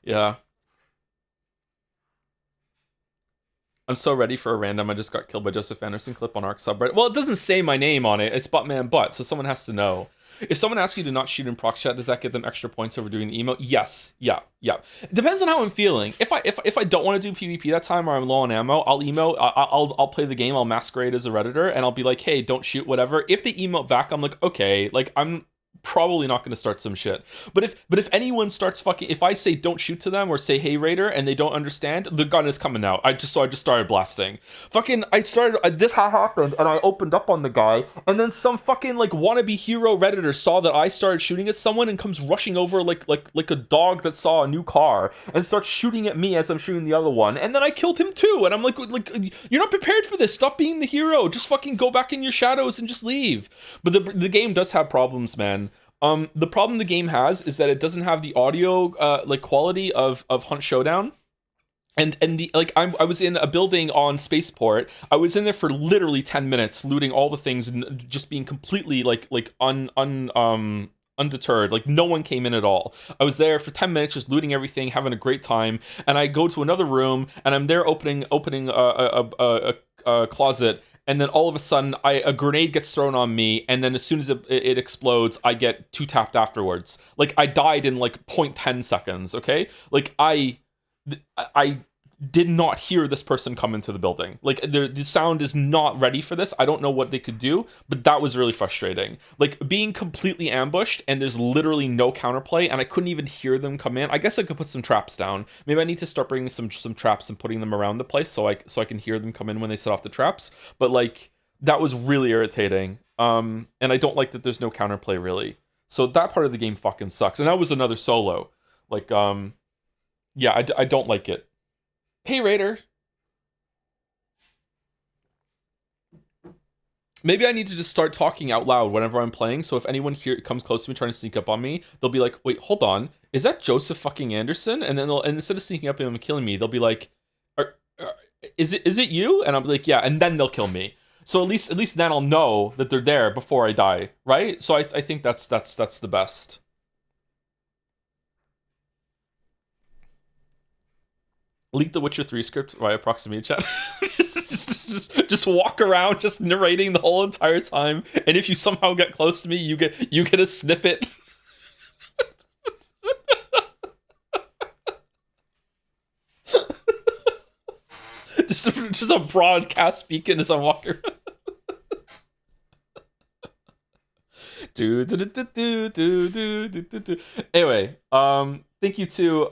Yeah. I'm so ready for a random I just got killed by Joseph Anderson clip on Arc subreddit. Well, it doesn't say my name on it. It's Buttman Butt, so someone has to know. If someone asks you to not shoot in proc chat, does that give them extra points over doing the emote? Yes. Yeah. It depends on how I'm feeling. If I don't want to do PvP that time or I'm low on ammo, I'll emote. I'll play the game. I'll masquerade as a Redditor and I'll be like, hey, don't shoot, whatever. If they emote back, I'm like, okay, like I'm probably not going to start some shit. But if anyone starts fucking, if I say don't shoot to them or say hey Raider and they don't understand, the gun is coming out. I just started blasting. Fucking this happened and I opened up on the guy and then some fucking like wannabe hero Redditor saw that I started shooting at someone and comes rushing over like a dog that saw a new car and starts shooting at me as I'm shooting the other one, and then I killed him too, and I'm like you're not prepared for this. Stop being the hero. Just fucking go back in your shadows and just leave. But the game does have problems, man. The problem the game has is that it doesn't have the audio like quality of Hunt Showdown. And the like I was in a building on Spaceport. I was in there for literally 10 minutes looting all the things and just being completely undeterred. Like no one came in at all. I was there for 10 minutes just looting everything, having a great time, and I go to another room and I'm there opening a closet, and then all of a sudden a grenade gets thrown on me, and then as soon as it explodes, I get 2 tapped afterwards. Like, I died in like 0.10 seconds, okay? Like, I did not hear this person come into the building. Like, the sound is not ready for this. I don't know what they could do, but that was really frustrating. Like, being completely ambushed and there's literally no counterplay, and I couldn't even hear them come in. I guess I could put some traps down. Maybe I need to start bringing some traps and putting them around the place so I can hear them come in when they set off the traps. But like, that was really irritating. And I don't like that there's no counterplay really. So that part of the game fucking sucks. And that was another solo. Like, yeah, I don't like it. Hey, Raider. Maybe I need to just start talking out loud whenever I'm playing, so if anyone here comes close to me trying to sneak up on me, they'll be like, wait, hold on, is that Joseph fucking Anderson? And then instead of sneaking up on him and killing me, they'll be like, is it you? And I'll be like, yeah, and then they'll kill me. So at least then I'll know that they're there before I die, right? So I think that's the best. Leak the Witcher 3 script via proximity chat. just walk around just narrating the whole entire time, and if you somehow get close to me, you get a snippet. just a broadcast beacon as I'm walking around. Anyway, thank you to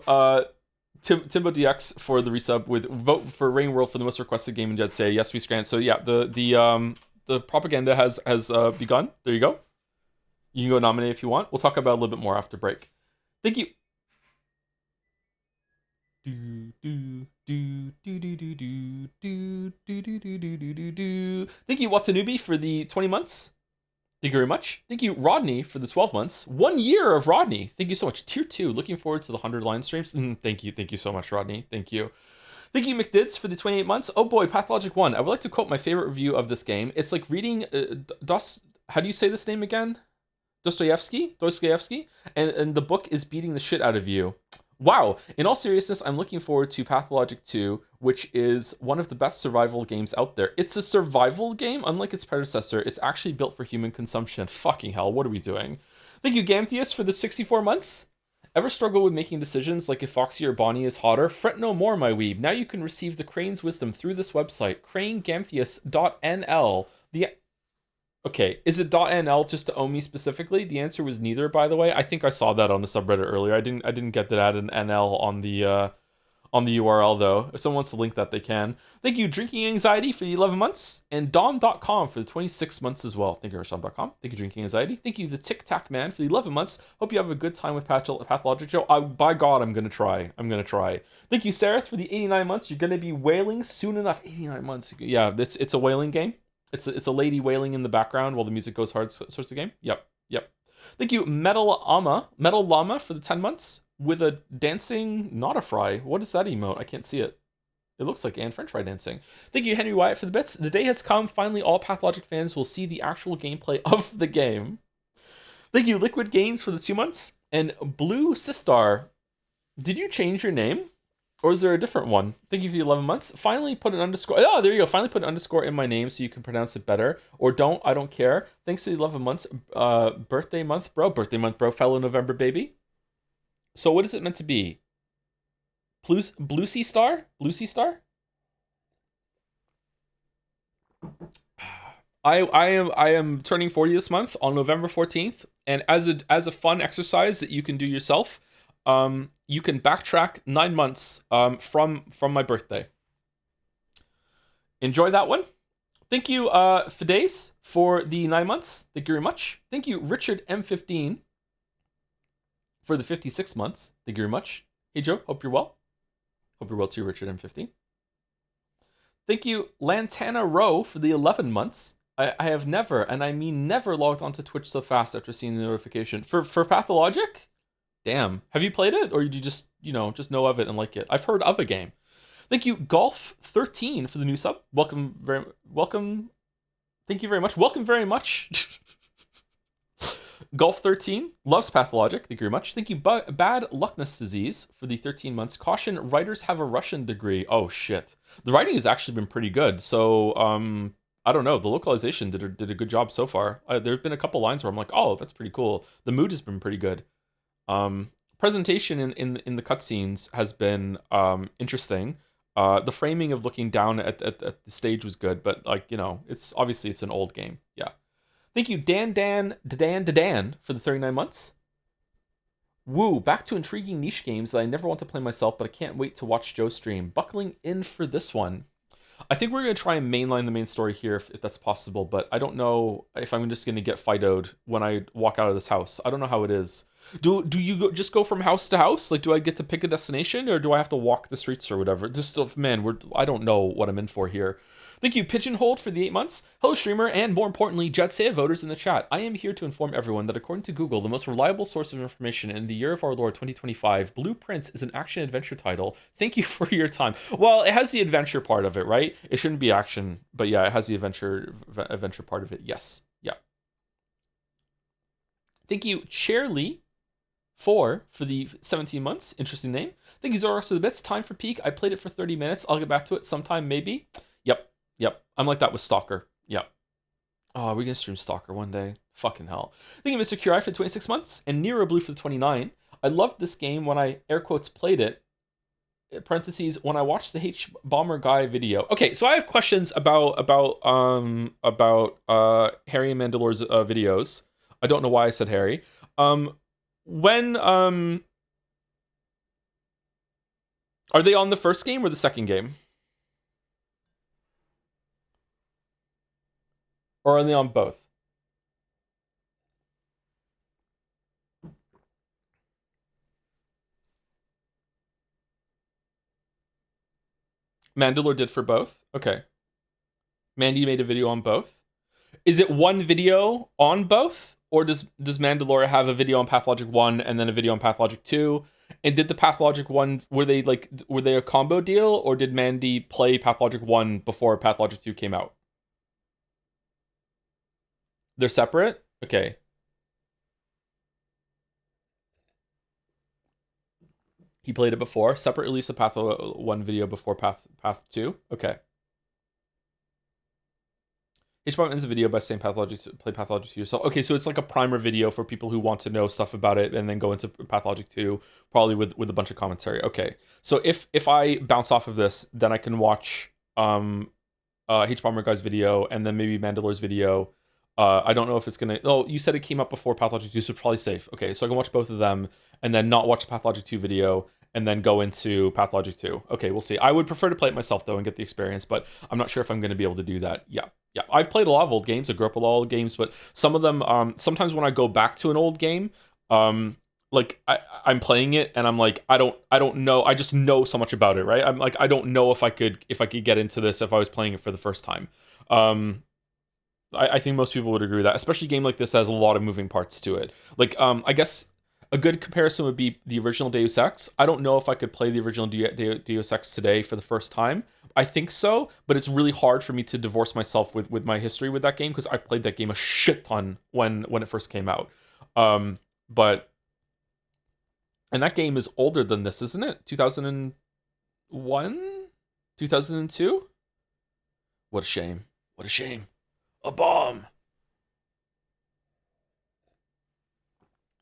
Timbo DX for the resub with vote for Rain World for the most requested game in Dead Say. Yes, we grant. So yeah, the propaganda has begun. There you go. You can go nominate if you want. We'll talk about it a little bit more after break. Thank you. Thank you, Watanabe, for the 20 months. Thank you very much. Thank you, Rodney, for the 12 months. 1 year of Rodney. Thank you so much. Tier 2. Looking forward to the 100 line streams. Thank you. Thank you so much, Rodney. Thank you. Thank you, McDids, for the 28 months. Oh boy, Pathologic 1. I would like to quote my favorite review of this game. It's like reading how do you say this name again? Dostoevsky? And the book is beating the shit out of you. Wow. In all seriousness, I'm looking forward to Pathologic 2, which is one of the best survival games out there. It's a survival game, unlike its predecessor. It's actually built for human consumption. Fucking hell, what are we doing? Thank you, Gamtheus, for the 64 months. Ever struggle with making decisions like if Foxy or Bonnie is hotter? Fret no more, my weeb. Now you can receive the Crane's wisdom through this website, cranegamtheus.nl. Okay, is it .nl just to own me specifically? The answer was neither, by the way. I think I saw that on the subreddit earlier. I didn't get that added an NL on the URL though. If someone wants to link that, they can. Thank you, Drinking Anxiety, for the 11 months, and Dom.com for the 26 months as well. Thank you, Dom.com. Thank you, Drinking Anxiety. Thank you, the Tic Tac Man, for the 11 months. Hope you have a good time with Pathologic Joe. By God, I'm gonna try. Thank you, Sarah, for the 89 months. You're gonna be wailing soon enough. 89 months. Yeah, it's a wailing game. It's a lady wailing in the background while the music goes hard, sorts of game. Yep. Thank you, Metal Llama, for the 10 months with a dancing not a fry. What is that emote? I can't see it. It looks like Anne French fry dancing. Thank you, Henry Wyatt, for the bits. The day has come. Finally, all Pathologic fans will see the actual gameplay of the game. Thank you, Liquid Games, for the 2 months. And Blue Sistar, did you change your name? Or is there a different one? Thank you for the 11 months. Finally put an underscore. Oh, there you go. Finally put an underscore in my name so you can pronounce it better. Or don't. I don't care. Thanks for the 11 months. Birthday month, bro. Fellow November baby. So what is it meant to be? Blue Sea Star? I am turning 40 this month on November 14th. And as a fun exercise that you can do yourself, you can backtrack 9 months from my birthday. Enjoy that one. Thank you, Fides, for the 9 months. Thank you very much. Thank you, Richard M15, for the 56 months. Thank you very much. Hey, Joe, hope you're well. Hope you're well too, Richard M15. Thank you, Lantana Rowe, for the 11 months. I have never, and I mean never, logged onto Twitch so fast after seeing the notification. For Pathologic? Damn. Have you played it, or did you just know of it and like it? I've heard of a game. Thank you, Golf13, for the new sub. Welcome. Thank you very much. Welcome very much. Golf13 loves Pathologic. Thank you very much. Thank you, Bad Luckness Disease, for the 13 months. Caution, writers have a Russian degree. Oh shit. The writing has actually been pretty good. So I don't know. The localization did a good job so far. There's been a couple lines where I'm like, oh, that's pretty cool. The mood has been pretty good. Presentation in the cutscenes has been interesting. The framing of looking down at the stage was good, but like, it's obviously it's an old game. Yeah. Thank you, Dan for the 39 months. Woo, back to intriguing niche games that I never want to play myself, but I can't wait to watch Joe stream. Buckling in for this one. I think we're going to try and mainline the main story here if that's possible, but I don't know if I'm just going to get Fido'd when I walk out of this house. I don't know how it is. Do you just go from house to house? Like, do I get to pick a destination, or do I have to walk the streets or whatever? Just stuff, man, I don't know what I'm in for here. Thank you, Pigeonholed, for the 8 months. Hello, streamer, and more importantly, JetSea voters in the chat. I am here to inform everyone that according to Google, the most reliable source of information in the year of our Lord 2025, Blue Prince is an action-adventure title. Thank you for your time. Well, it has the adventure part of it, right? It shouldn't be action, but yeah, it has the adventure part of it. Yes. Yeah. Thank you, Chairly, for the 17 months. Interesting name. Thank you, Zoros, for the bits. Time for peak. I played it for 30 minutes. I'll get back to it sometime, maybe. Yep. I'm like that with Stalker. Yep. Oh, we're gonna stream Stalker one day. Fucking hell. Thank you, Mr. Curie, for the 26 months, and Nero Blue for the 29. I loved this game when I, air quotes, played it. Parentheses, when I watched the H Bomber Guy video. Okay, so I have questions about Harry and Mandalore's videos. I don't know why I said Harry. When are they on the first game or the second game? Or are they on both? Mandalore did for both? Okay. Mandy made a video on both. Is it one video on both? Or does Mandalore have a video on Pathologic 1 and then a video on Pathologic 2? And did the Pathologic 1, were they a combo deal? Or did Mandy play Pathologic 1 before Pathologic 2 came out? They're separate? Okay. He played it before. Separate release of Path 1 video before Path 2? Okay. HBOM ends a video by saying play Pathologic 2 yourself. Okay, so it's like a primer video for people who want to know stuff about it and then go into Pathologic 2, probably with a bunch of commentary. Okay. So if I bounce off of this, then I can watch H-Bomber Guy's video and then maybe Mandalore's video. I don't know if it's gonna. Oh, you said it came up before Pathologic 2, so probably safe. Okay, so I can watch both of them and then not watch the Pathologic 2 video and then go into Pathologic 2. Okay, we'll see. I would prefer to play it myself though and get the experience, but I'm not sure if I'm going to be able to do that. Yeah. I've played a lot of old games. I grew up with all old games, but some of them, sometimes when I go back to an old game, like I'm playing it and I'm like, I don't know. I just know so much about it, right? I'm like, I don't know if I could get into this if I was playing it for the first time. I think most people would agree with that, especially a game like this that has a lot of moving parts to it. Like, I guess a good comparison would be the original Deus Ex. I don't know if I could play the original Deus Ex today for the first time. I think so, but it's really hard for me to divorce myself with my history with that game because I played that game a shit ton when it first came out. And that game is older than this, isn't it? 2001? 2002? What a shame. What a shame. A bomb.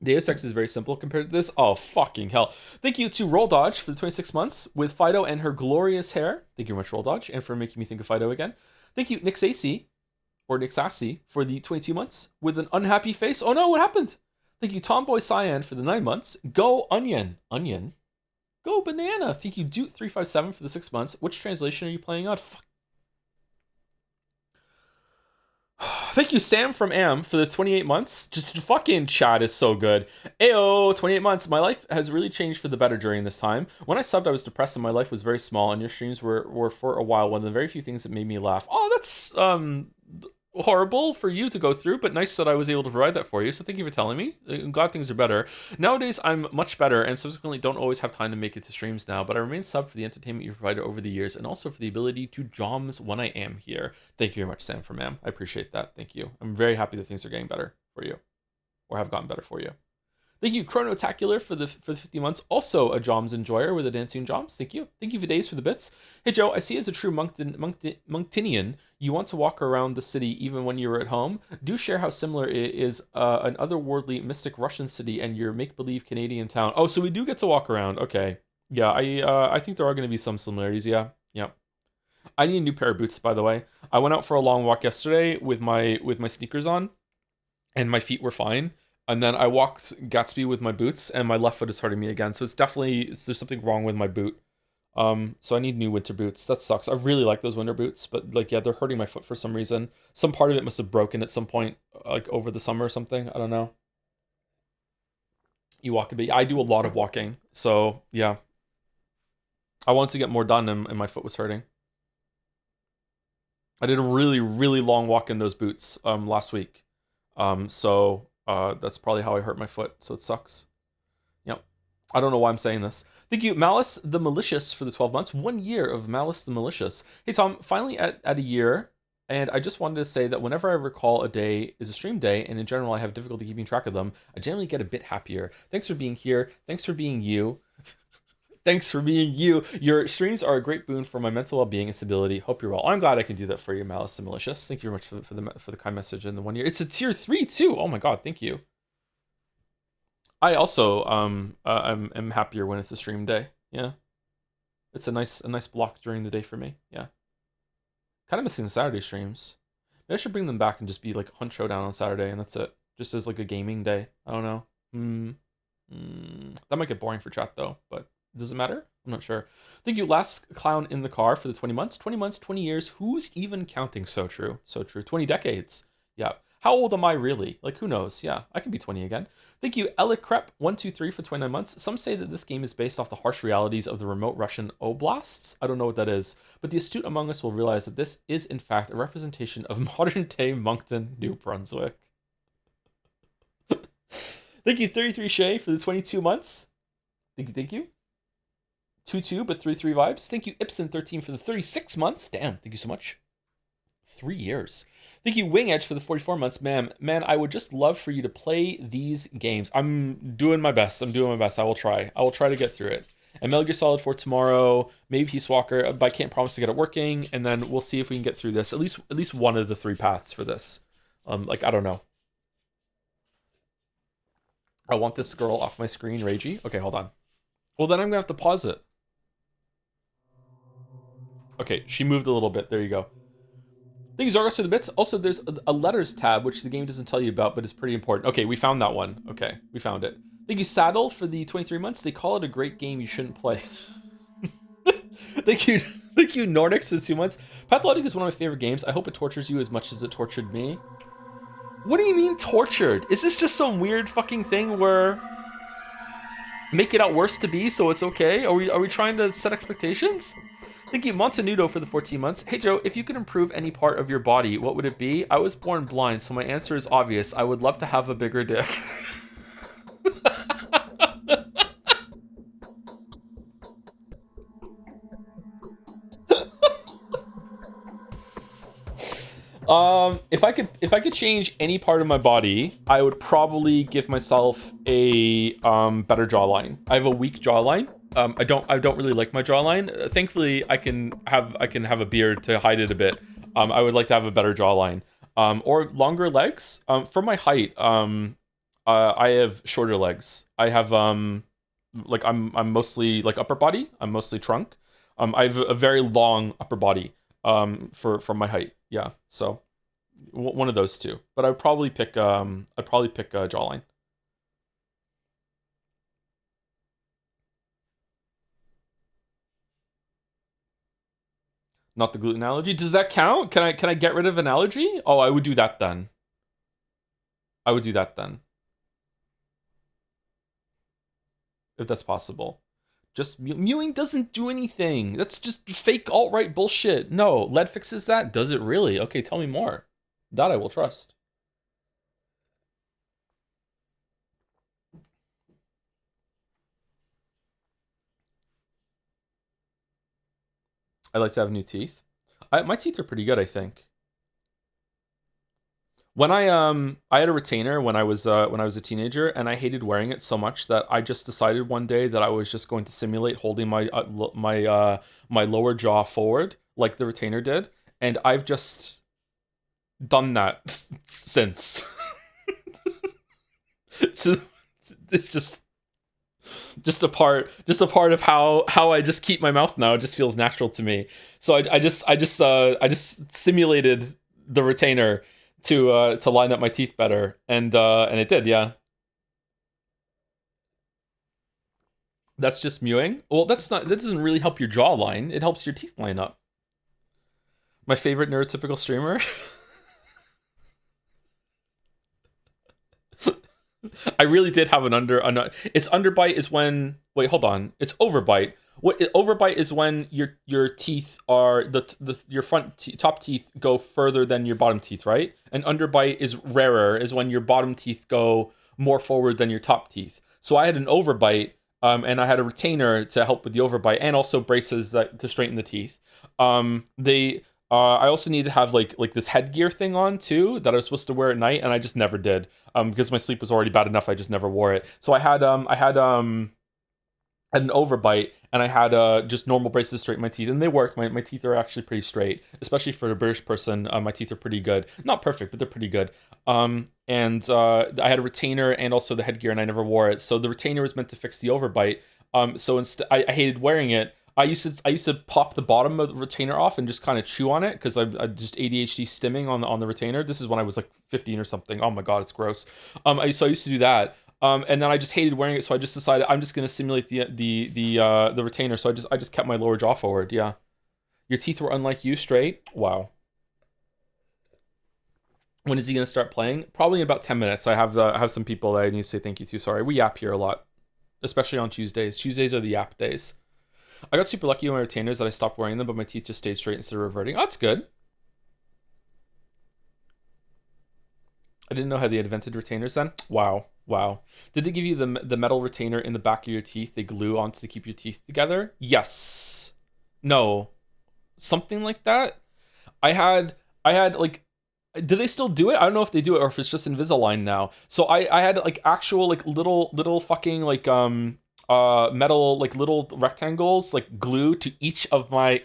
Deus Ex is very simple compared to this. Oh, fucking hell. Thank you to Roll Dodge for the 26 months with Fido and her glorious hair. Thank you very much, Roll Dodge, and for making me think of Fido again. Thank you, Nick Sassy, or Nick Sassy, for the 22 months with an unhappy face. Oh no, what happened? Thank you, Tomboy Cyan, for the 9 months. Go Onion. Onion? Go Banana. Thank you, Duke357, for the 6 months. Which translation are you playing on? Fuck. Thank you, Sam from Am, for the 28 months. Just fucking chat is so good. Ayo, 28 months. My life has really changed for the better during this time. When I subbed, I was depressed and my life was very small, and your streams were for a while one of the very few things that made me laugh. Oh, that's horrible for you to go through, but nice that I was able to provide that for you. So thank you for telling me. I'm glad things are better. Nowadays, I'm much better and subsequently don't always have time to make it to streams now, but I remain sub for the entertainment you provided over the years and also for the ability to joms when I am here. Thank you very much, Sam from Am. I appreciate that. Thank you. I'm very happy that things are getting better for you or have gotten better for you. Thank you, Chronotacular, for the 50 months. Also a Joms enjoyer with a dancing Joms. Thank you. Thank you for Days for the bits. Hey, Joe, I see as a true Monktinian, You want to walk around the city even when you were at home? Do share how similar it is an otherworldly, mystic Russian city and your make-believe Canadian town. Oh, so we do get to walk around. Okay. Yeah, I think there are going to be some similarities. Yeah. Yeah. I need a new pair of boots, by the way. I went out for a long walk yesterday with my sneakers on, and my feet were fine. And then I walked Gatsby with my boots, and my left foot is hurting me again. So there's something wrong with my boot. So I need new winter boots. That sucks. I really like those winter boots, but like, yeah, they're hurting my foot for some reason. Some part of it must have broken at some point, like over the summer or something. I don't know. You walk a bit. I do a lot of walking, so yeah. I wanted to get more done, and my foot was hurting. I did a really, really long walk in those boots last week. So that's probably how I hurt my foot. So it sucks. Yep. I don't know why I'm saying this. Thank you, Malice the Malicious, for the 12 months. 1 year of Malice the Malicious. Hey, Tom, finally at a year, and I just wanted to say that whenever I recall a day is a stream day, and in general I have difficulty keeping track of them, I generally get a bit happier. Thanks for being here. Thanks for being you. Thanks for being you. Your streams are a great boon for my mental well-being and stability. Hope you're well. I'm glad I can do that for you, Malice the Malicious. Thank you very much for the kind message in the 1 year. It's a tier 3 too. Oh my god, thank you. I also am happier when it's a stream day. Yeah, it's a nice block during the day for me. Yeah, kind of missing the Saturday streams. Maybe I should bring them back and just be like Hunt Showdown on Saturday, and that's it. Just as like a gaming day. I don't know. That might get boring for chat though, but does it matter? I'm not sure. Thank you, Last Clown in the Car, for the 20 months. 20 months, 20 years. Who's even counting? So true. So true. 20 decades. Yeah. How old am I really? Like, who knows? Yeah, I can be 20 again. Thank you, Elicrep123, for 29 months. Some say that this game is based off the harsh realities of the remote Russian oblasts. I don't know what that is, but the astute among us will realize that this is, in fact, a representation of modern-day Moncton, New Brunswick. Thank you, 33 Shay, for the 22 months. Thank you. 2-2, but 3-3 vibes. Thank you, Ibsen13, for the 36 months. Damn, thank you so much. 3 years. Thank you, Wing Edge, for the 44 months. Man, I would just love for you to play these games. I'm doing my best. I will try. To get through it. And Metal Gear Solid 4 tomorrow. Maybe Peace Walker, but I can't promise to get it working. And then we'll see if we can get through this. At least one of the 3 paths for this. Like, I don't know. I want this girl off my screen, Ragey. Okay, hold on. Well, then I'm gonna have to pause it. Okay, she moved a little bit. There you go. Thank you, Zorgos, for the bits. Also, there's a letters tab, which the game doesn't tell you about, but is pretty important. Okay, we found that one. Okay, we found it. Thank you, Saddle, for the 23 months. They call it a great game you shouldn't play. Thank you, Nordics, for the 2 months. Pathologic is one of my favorite games. I hope it tortures you as much as it tortured me. What do you mean tortured? Is this just some weird fucking thing where make it out worse to be so it's okay? Are we trying to set expectations? Thank you, Montenudo, for the 14 months. Hey, Joe, if you could improve any part of your body, what would it be? I was born blind, so my answer is obvious. I would love to have a bigger dick. If I could change any part of my body, I would probably give myself a better jawline. I have a weak jawline. I don't really like my jawline. Thankfully, I can have a beard to hide it a bit. I would like to have a better jawline. Or longer legs. For my height, I have shorter legs. I have like I'm mostly like upper body. I'm mostly trunk. I have a very long upper body. For my height. Yeah. So one of those two. But I'd probably pick jawline. Not the gluten allergy. Does that count? Can I get rid of an allergy? Oh, I would do that then. If that's possible. Just mewing doesn't do anything. That's just fake alt-right bullshit. No, lead fixes that? Does it really? Okay, tell me more. That I will trust. I'd like to have new teeth. My teeth are pretty good, I think. When I had a retainer when I was a teenager, and I hated wearing it so much that I just decided one day that I was just going to simulate holding my lower jaw forward like the retainer did, and I've just done that since. So it's just a part of how I just keep my mouth now. It just feels natural to me. So I just simulated the retainer to line up my teeth better, and it did, yeah. That's just mewing. Well, that doesn't really help your jawline. It helps your teeth line up. My favorite neurotypical streamer. I really did have it's underbite is when, wait, hold on. It's overbite. Overbite is when your teeth are your top teeth go further than your bottom teeth, right? And underbite is rarer, is when your bottom teeth go more forward than your top teeth. So I had an overbite, and I had a retainer to help with the overbite, and also braces to straighten the teeth. I also need to have like this headgear thing on too that I was supposed to wear at night, and I just never did. Because my sleep was already bad enough, I just never wore it. So I had an overbite, and I had just normal braces to straighten my teeth, and they worked. My teeth are actually pretty straight, especially for a British person. My teeth are pretty good, not perfect, but they're pretty good. And I had a retainer and also the headgear, and I never wore it. So the retainer was meant to fix the overbite. So instead, I hated wearing it. I used to pop the bottom of the retainer off and just kind of chew on it because I just ADHD stimming on the retainer. This is when I was like 15 or something. Oh my god, it's gross. So I used to do that. And then I just hated wearing it, so I just decided I'm just gonna simulate the retainer. So I just kept my lower jaw forward. Yeah, your teeth were unlike you, straight. Wow. When is he gonna start playing? Probably in about 10 minutes. I have some people that I need to say thank you to. Sorry, we yap here a lot, especially on Tuesdays. Tuesdays are the yap days. I got super lucky with my retainers that I stopped wearing them, but my teeth just stayed straight instead of reverting. Oh, that's good. I didn't know how they invented retainers then. Wow. Did they give you the metal retainer in the back of your teeth they glue onto to keep your teeth together? Yes. No. Something like that? I had like, do they still do it? I don't know if they do it or if it's just Invisalign now. So I had like actual like little fucking like metal like little rectangles like glue to each of my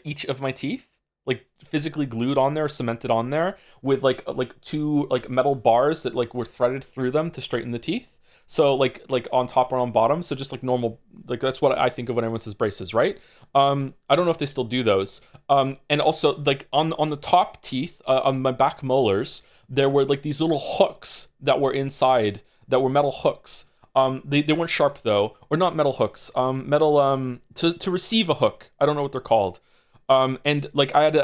teeth, like physically glued on there, cemented on there with like two like metal bars that like were threaded through them to straighten the teeth. So like on top or on bottom, so just like normal, like that's what I think of when everyone says braces, right? I don't know if they still do those. And also like on the top teeth, on my back molars, there were like these little hooks that were inside that were metal hooks. They weren't sharp though, or not metal hooks. Metal to receive a hook. I don't know what they're called. And like I had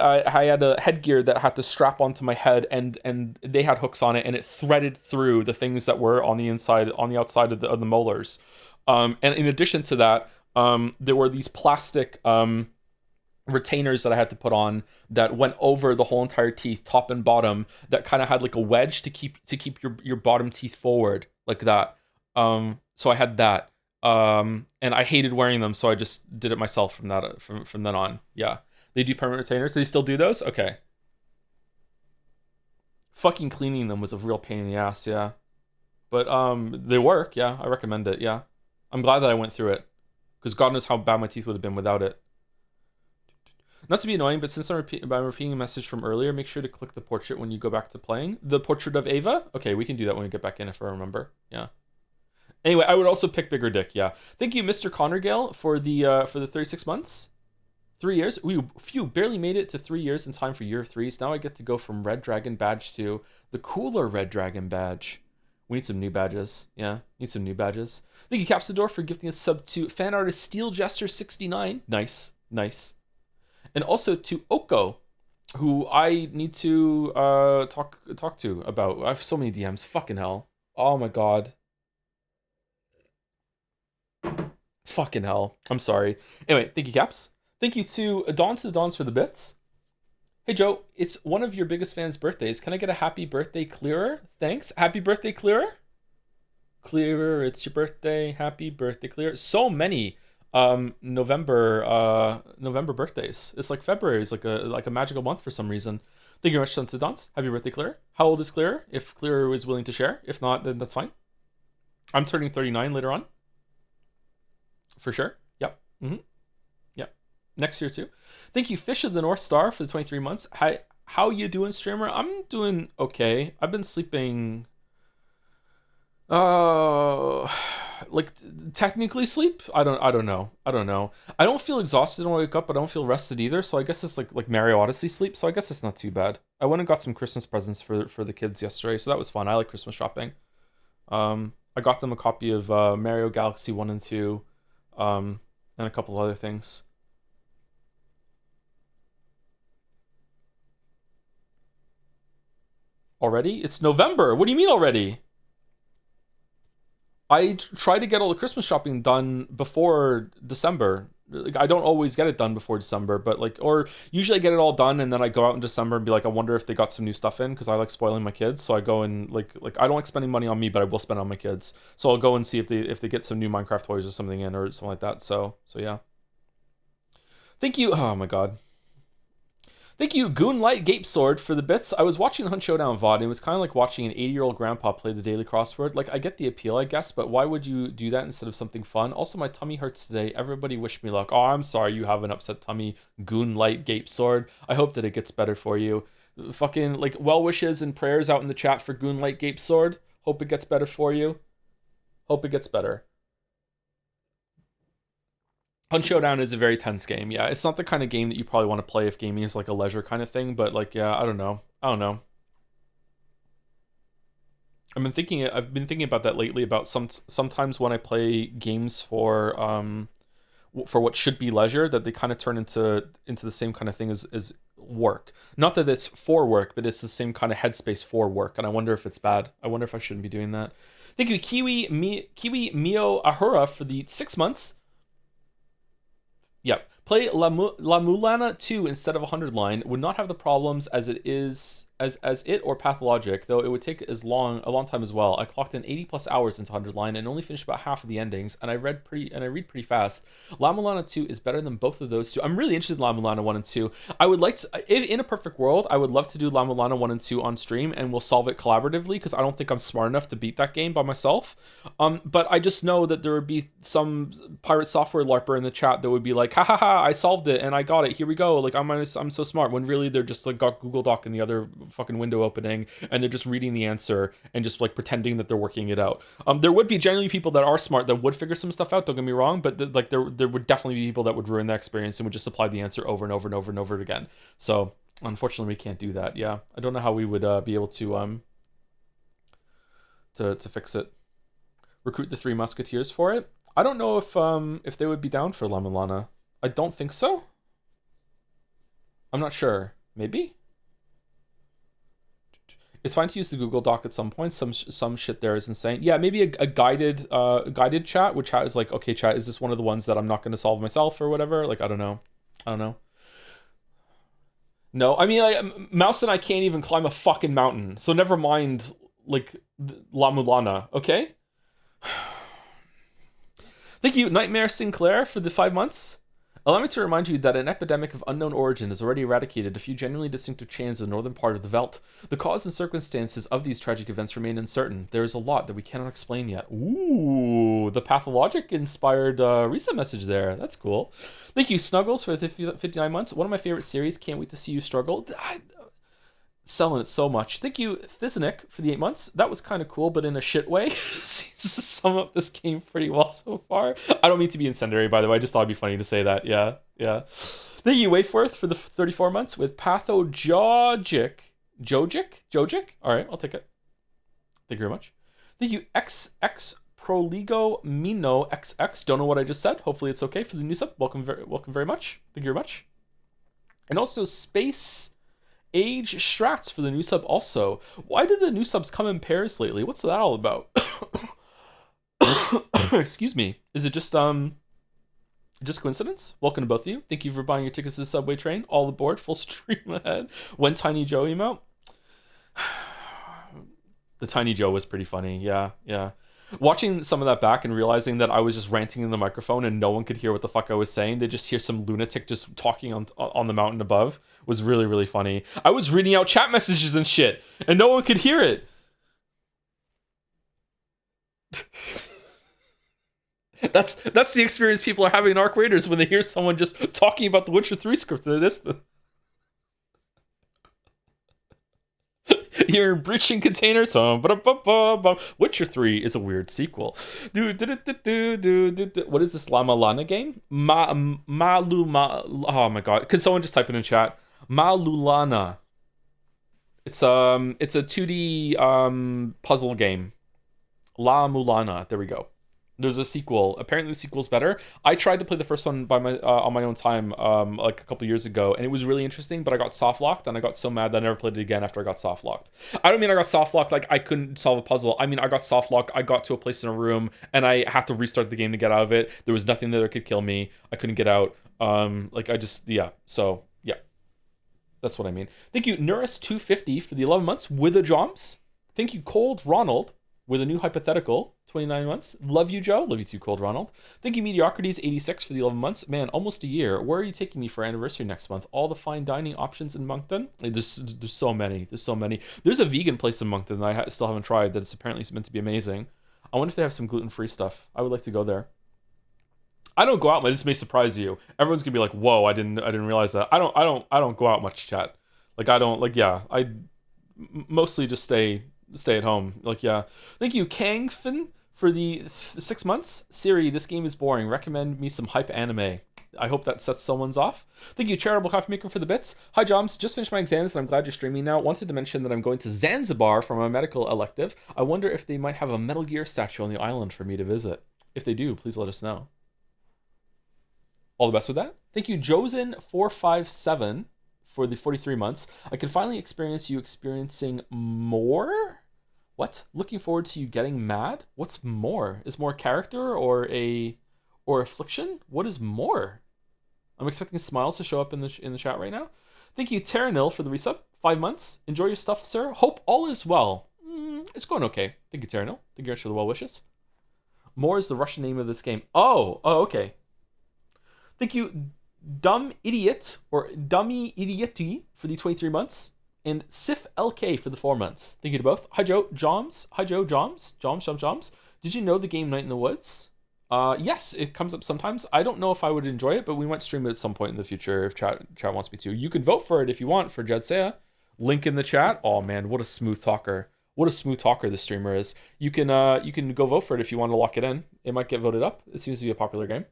a headgear that had to strap onto my head, and they had hooks on it, and it threaded through the things that were on the outside of the molars. And in addition to that, there were these plastic retainers that I had to put on that went over the whole entire teeth, top and bottom, that kind of had like a wedge to keep your bottom teeth forward like that. So I had that. And I hated wearing them, so I just did it myself from then on. Yeah. They do permanent retainers. Do they still do those? Okay. Fucking cleaning them was a real pain in the ass, yeah. But they work, yeah. I recommend it, yeah. I'm glad that I went through it, because God knows how bad my teeth would have been without it. Not to be annoying, but since I'm repeating a message from earlier, make sure to click the portrait when you go back to playing. The portrait of Ava? Okay, we can do that when we get back in if I remember. Yeah. Anyway, I would also pick bigger dick, yeah. Thank you, Mr. Connorgale, for the 36 months. 3 years. We barely made it to 3 years in time for year 3s. Now I get to go from Red Dragon badge to the cooler Red Dragon badge. We need some new badges. Yeah, need some new badges. Thank you, Capsador, for gifting a sub to fan artist Steel Jester 69. Nice. And also to Oko, who I need to talk to about. I have so many DMs. Fucking hell. Oh my god. Fucking hell. I'm sorry. Anyway, thank you, Caps. Thank you to the Dons for the bits. Hey, Joe, it's one of your biggest fans' birthdays. Can I get a happy birthday, Clearer? Thanks. Happy birthday, Clearer? Clearer, it's your birthday. Happy birthday, Clearer. So many November birthdays. It's like February is like a magical month for some reason. Thank you very much, Sons of Dons. Happy birthday, Clearer. How old is Clearer? If Clearer is willing to share. If not, then that's fine. I'm turning 39 later on. For sure. Yep. Yep. Next year too. Thank you, Fish of the North Star, for the 23 months. How you doing, streamer? I'm doing okay. I've been sleeping uh like technically sleep. I don't know. I don't feel exhausted when I wake up, but I don't feel rested either. So I guess it's like Mario Odyssey sleep. So I guess it's not too bad. I went and got some Christmas presents for the kids yesterday, so that was fun. I like Christmas shopping. I got them a copy of Mario Galaxy 1 and 2, and a couple other things. Already? It's November. What do you mean already? I try to get all the Christmas shopping done before December. Like, I don't always get it done before December, but like, or usually I get it all done and then I go out in December and be like, I wonder if they got some new stuff in, because I like spoiling my kids. So I go and like I don't like spending money on me, but I will spend on my kids. So I'll go and see if they get some new Minecraft toys or something in or something like that. So yeah. Thank you. Oh my god. Thank you, Goonlight Gape Sword, for the bits. I was watching Hunt Showdown VOD, and it was kind of like watching an 80-year-old grandpa play the daily crossword. Like, I get the appeal, I guess, but why would you do that instead of something fun? Also, my tummy hurts today. Everybody wish me luck. Oh, I'm sorry you have an upset tummy, Goonlight Gape Sword. I hope that it gets better for you. Fucking, like, well wishes and prayers out in the chat for Goonlight Gape Sword. Hope it gets better for you. Hope it gets better. Hunt Showdown is a very tense game. Yeah, it's not the kind of game that you probably want to play if gaming is like a leisure kind of thing. But like, yeah, I don't know. I've been thinking about that lately. About sometimes when I play games for what should be leisure, that they kind of turn into the same kind of thing as work. Not that it's for work, but it's the same kind of headspace for work. And I wonder if it's bad. I wonder if I shouldn't be doing that. Thank you, Kiwi Mio Ahura, for the 6 months. Yep. Play La Mulana 2 instead of 100 line. Would not have the problems as it is as it or Pathologic, though it would take a long time as well. I clocked in 80 plus hours into 100 line and only finished about half of the endings, and I read pretty fast. La Mulana 2 is better than both of those two. I'm really interested in La Mulana 1 and 2. I would like to, if in a perfect world, I would love to do La Mulana 1 and 2 on stream, and we'll solve it collaboratively, because I don't think I'm smart enough to beat that game by myself. But I just know that there would be some pirate software larper in the chat that would be like, ha ha ha, I solved it and I got it, here we go, like I'm so smart, when really they're just like got Google Doc in the other fucking window opening, and they're just reading the answer and just like pretending that they're working it out. There would be generally people that are smart that would figure some stuff out, don't get me wrong, but there would definitely be people that would ruin the experience and would just apply the answer over and over and over and over again. So unfortunately we can't do that. Yeah, I don't know how we would be able to fix it. Recruit the Three Musketeers for it. I don't know if they would be down for La Mulana. I don't think so. I'm not sure. Maybe. It's fine to use the Google Doc at some point. Some shit there is insane. Yeah, maybe a guided chat, which chat is like, okay, chat, is this one of the ones that I'm not going to solve myself or whatever? Like, I don't know. No, I mean, Mouse and I can't even climb a fucking mountain, so never mind like La Mulana. Okay. Thank you, Nightmare Sinclair, for the 5 months. Allow me to remind you that an epidemic of unknown origin has already eradicated a few genuinely distinctive chains in the northern part of the Veldt. The cause and circumstances of these tragic events remain uncertain. There is a lot that we cannot explain yet. Ooh, the Pathologic inspired reset message there. That's cool. Thank you, Snuggles, for the 59 months. One of my favorite series. Can't wait to see you struggle. Selling it so much. Thank you, Thiznik, for the 8 months. That was kind of cool, but in a shit way. Seems to sum up this game pretty well so far. I don't mean to be incendiary, by the way. I just thought it'd be funny to say that. Yeah. Thank you, Waitforth, for the 34 months with Pathologic. Jojic? All right, I'll take it. Thank you very much. Thank you, XX Proligo Mino XX. Don't know what I just said. Hopefully it's okay for the new sub. Welcome very much. Thank you very much. And also Space Age Strats for the new sub also. Why did the new subs come in pairs lately? What's that all about? Excuse me. Is it just coincidence? Welcome to both of you. Thank you for buying your tickets to the subway train. All aboard. Full stream ahead. When Tiny Joe emote. The Tiny Joe was pretty funny. Yeah. Watching some of that back and realizing that I was just ranting in the microphone and no one could hear what the fuck I was saying. They just hear some lunatic just talking on the mountain above. Was really, really funny. I was reading out chat messages and shit and no one could hear it. That's the experience people are having in Arc Raiders when they hear someone just talking about the Witcher 3 script in the distance. You're breaching containers. Witcher 3 is a weird sequel. What is this Lama Lana game? Oh my god. Can someone just type it in chat? Malulana. It's a 2D puzzle game. La Mulana. There we go. There's a sequel. Apparently the sequel's better. I tried to play the first one by my on my own time like a couple years ago, and it was really interesting, but I got soft locked, and I got so mad that I never played it again after I got soft locked. I don't mean I got soft locked like I couldn't solve a puzzle. I mean I got soft locked. I got to a place in a room and I had to restart the game to get out of it. There was nothing there that could kill me. I couldn't get out. Like I just So yeah. That's what I mean. Thank you, Nuris250 for the 11 months with a Joms. Thank you, Cold Ronald, with a new hypothetical, 29 months. Love you, Joe. Love you too, Cold Ronald. Thank you, Mediocrities86 for the 11 months. Man, almost a year. Where are you taking me for anniversary next month? All the fine dining options in Moncton? There's so many. There's so many. There's a vegan place in Moncton that I still haven't tried that is apparently meant to be amazing. I wonder if they have some gluten-free stuff. I would like to go there. I don't go out much. This may surprise you. Everyone's gonna be like, "Whoa, I didn't realize that." I don't go out much, chat. Like I don't I mostly just stay at home. Like yeah. Thank you, Kangfin, for the 6 months. Siri, this game is boring. Recommend me some hype anime. I hope that sets someone's off. Thank you, Charitable Coffee Maker, for the bits. Hi, Joms. Just finished my exams and I'm glad you're streaming now. Wanted to mention that I'm going to Zanzibar for my medical elective. I wonder if they might have a Metal Gear statue on the island for me to visit. If they do, please let us know. All the best with that. Thank you, Josen457, for the 43 months. I can finally experience you experiencing more? What? Looking forward to you getting mad? What's more? Is more character or affliction? What is more? I'm expecting smiles to show up in the chat right now. Thank you, Terranil, for the resub. 5 months. Enjoy your stuff, sir. Hope all is well. It's going okay. Thank you, Terranil. Thank you very much for the well wishes. More is the Russian name of this game. Oh, okay. Thank you, Dumb Idiot, or Dummy Idioti, for the 23 months. And Sif LK for the 4 months. Thank you to both. Hi, Joe. Joms. Hi, Joe. Joms. Did you know the game Night in the Woods? Yes, it comes up sometimes. I don't know if I would enjoy it, but we might stream it at some point in the future if chat wants me to. You can vote for it if you want for Jedsea. Link in the chat. Oh, man, what a smooth talker. What a smooth talker this streamer is. You can go vote for it if you want to lock it in. It might get voted up. It seems to be a popular game.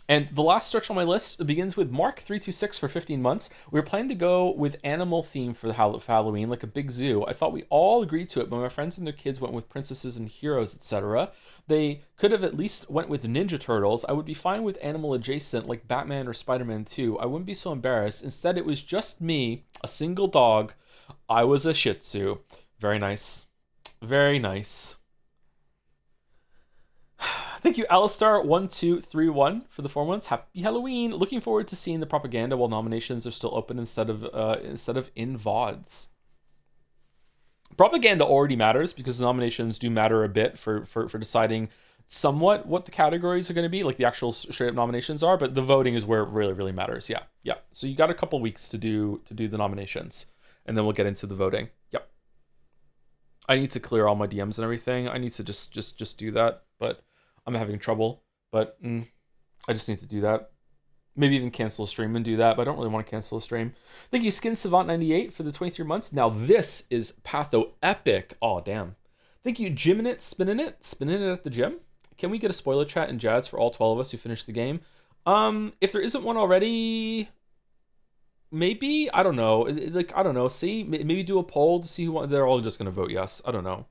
And the last stretch on my list begins with Mark326 for 15 months. We were planning to go with animal theme for Halloween, like a big zoo. I thought we all agreed to it, but my friends and their kids went with princesses and heroes, etc. They could have at least went with Ninja Turtles. I would be fine with animal adjacent, like Batman or Spider-Man 2. I wouldn't be so embarrassed. Instead, it was just me, a single dog. I was a Shih Tzu. Very nice. Very nice. Thank you, Alistar1231, for the 4 months. Happy Halloween. Looking forward to seeing the propaganda while nominations are still open instead of in VODs. Propaganda already matters because the nominations do matter a bit for deciding somewhat what the categories are going to be, like the actual straight up nominations are, but the voting is where it really, really matters. Yeah. So you got a couple weeks to do the nominations, and then we'll get into the voting. Yep. I need to clear all my DMs and everything. I need to just do that, but I'm having trouble, but I just need to do that. Maybe even cancel a stream and do that, but I don't really want to cancel a stream. Thank you, Skin Savant 98, for the 23 months. Now this is Patho Epic. Oh, damn. Thank you, Spinning it at the gym. Can we get a spoiler chat in Jads for all 12 of us who finished the game? If there isn't one already, maybe, I don't know. I don't know. See, maybe do a poll to see who. They're all just gonna vote yes. I don't know.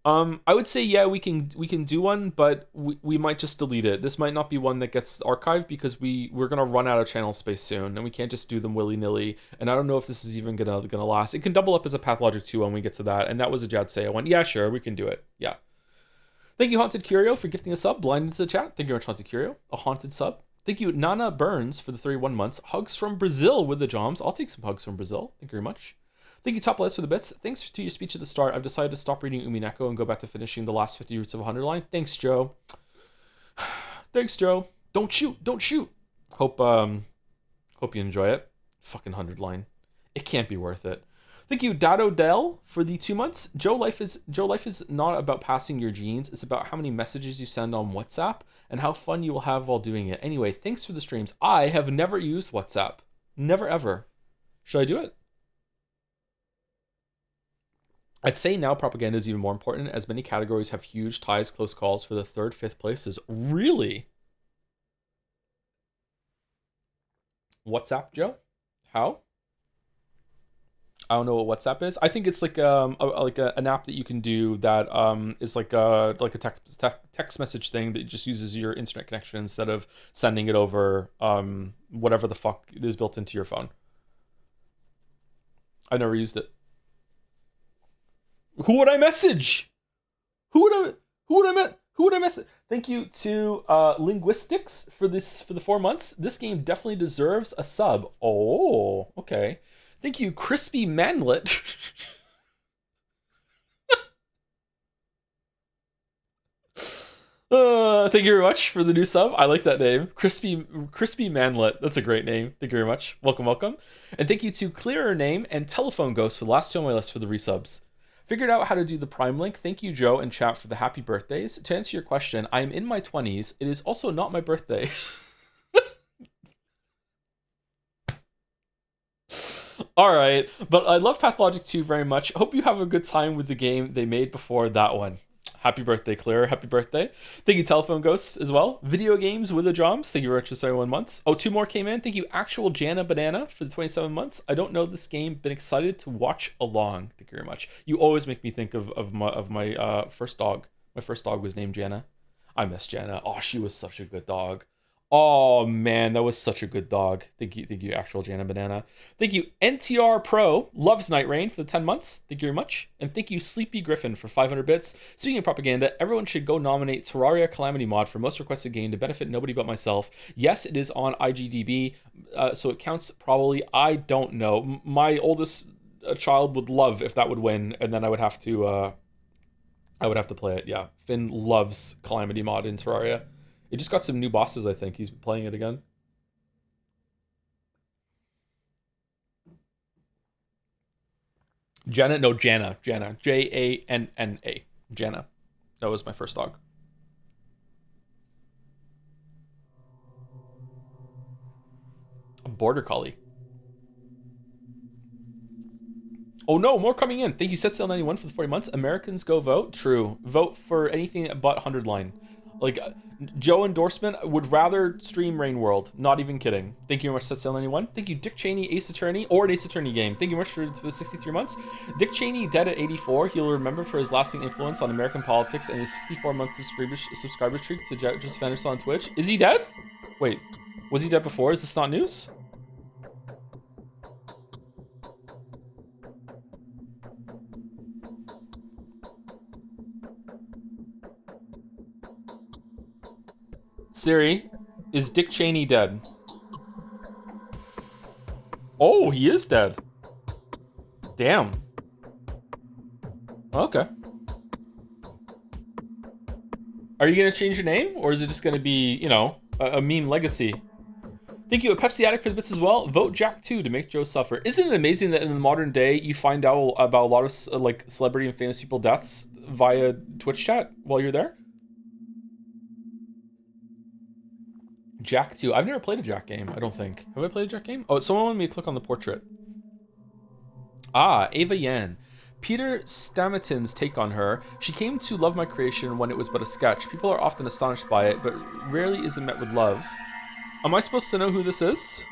I would say, yeah, we can do one, but we might just delete it. This might not be one that gets archived because we're gonna run out of channel space soon, and we can't just do them willy-nilly. And I don't know if this is even gonna last. It can double up as a Pathologic 2 when we get to that, and that was a Jadsea one. Yeah, sure, we can do it. Yeah. Thank you, Haunted Curio, for gifting a sub. Blind into the chat. Thank you very much, Haunted Curio. A haunted sub. Thank you, Nana Burns, for the 31 months. Hugs from Brazil with the Joms. I'll take some hugs from Brazil. Thank you very much. Thank you, Top Lights, for the bits. Thanks to your speech at the start. I've decided to stop reading Umineko and go back to finishing the last 50 Roots of 100 line. Thanks, Joe. Thanks, Joe. Don't shoot. Hope you enjoy it. Fucking 100 line. It can't be worth it. Thank you, Dado Dell, for the 2 months. Joe life is not about passing your genes. It's about how many messages you send on WhatsApp and how fun you will have while doing it. Anyway, thanks for the streams. I have never used WhatsApp. Never ever. Should I do it? I'd say now propaganda is even more important, as many categories have huge ties, close calls for the 3rd, 5th places. Really? WhatsApp, Joe? How? I don't know what WhatsApp is. I think it's like an app that you can do that is like a text message thing that just uses your internet connection instead of sending it over whatever the fuck is built into your phone. I've never used it. Who would I message? Who would I message? Thank you to Linguistics for the 4 months. This game definitely deserves a sub. Oh, okay. Thank you, Crispy Manlet. Thank you very much for the new sub. I like that name. Crispy Manlet. That's a great name. Thank you very much. Welcome. And thank you to Clearer Name and Telephone Ghost for the last 2 on my list for the resubs. Figured out how to do the Prime link. Thank you, Joe and chat, for the happy birthdays. To answer your question, I am in my 20s. It is also not my birthday. All right, but I love Pathologic 2 very much. Hope you have a good time with the game they made before that one. Happy birthday, Claire. Happy birthday. Thank you, Telephone Ghost, as well. Video Games with the Drums. Thank you very much for 71 months. Oh, 2 more came in. Thank you, Actual Jana Banana, for the 27 months. I don't know this game. Been excited to watch along. Thank you very much. You always make me think of my first dog. My first dog was named Jana. I miss Jana. Oh, she was such a good dog. Oh man, that was such a good dog. Thank you, Actual Jana Banana. Thank you, NTR Pro, loves Night Rain for the 10 months. Thank you very much. And thank you, Sleepy Griffin, for 500 bits. Speaking of propaganda, everyone should go nominate Terraria Calamity Mod for most requested game to benefit nobody but myself. Yes, it is on IGDB, so it counts probably. I don't know. My oldest child would love if that would win, and then I would have to play it. Yeah, Finn loves Calamity Mod in Terraria. It just got some new bosses, I think. He's playing it again. Jana. Janna. Jana. That was my first dog. A border collie. Oh no, more coming in. Thank you, SetSail91 for the 40 months. Americans go vote. True. Vote for anything but 100 line. Like, Joe endorsement would rather stream Rain World. Not even kidding. Thank you very much, SetSail91. Thank you, Dick Cheney, Ace Attorney, or an Ace Attorney game. Thank you very much for the 63 months. Dick Cheney, dead at 84. He'll remember for his lasting influence on American politics and his 64 months of subscriber streak to just finish on Twitch. Is he dead? Wait, was he dead before? Is this not news? Siri, is Dick Cheney dead? Oh, he is dead. Damn. Okay. Are you gonna change your name, or is it just gonna be, you know, a meme legacy? Thank you, a Pepsi addict, for the bits as well. Vote Jack 2 to make Joe suffer. Isn't it amazing that in the modern day you find out about a lot of like celebrity and famous people deaths via Twitch chat while you're there? Jack 2. I've never played a Jack game, I don't think. Have I played a Jack game? Oh, someone wanted me to click on the portrait. Ah, Ava Yan. Peter Stamatin's take on her. She came to love my creation when it was but a sketch. People are often astonished by it, but rarely is it met with love. Am I supposed to know who this is?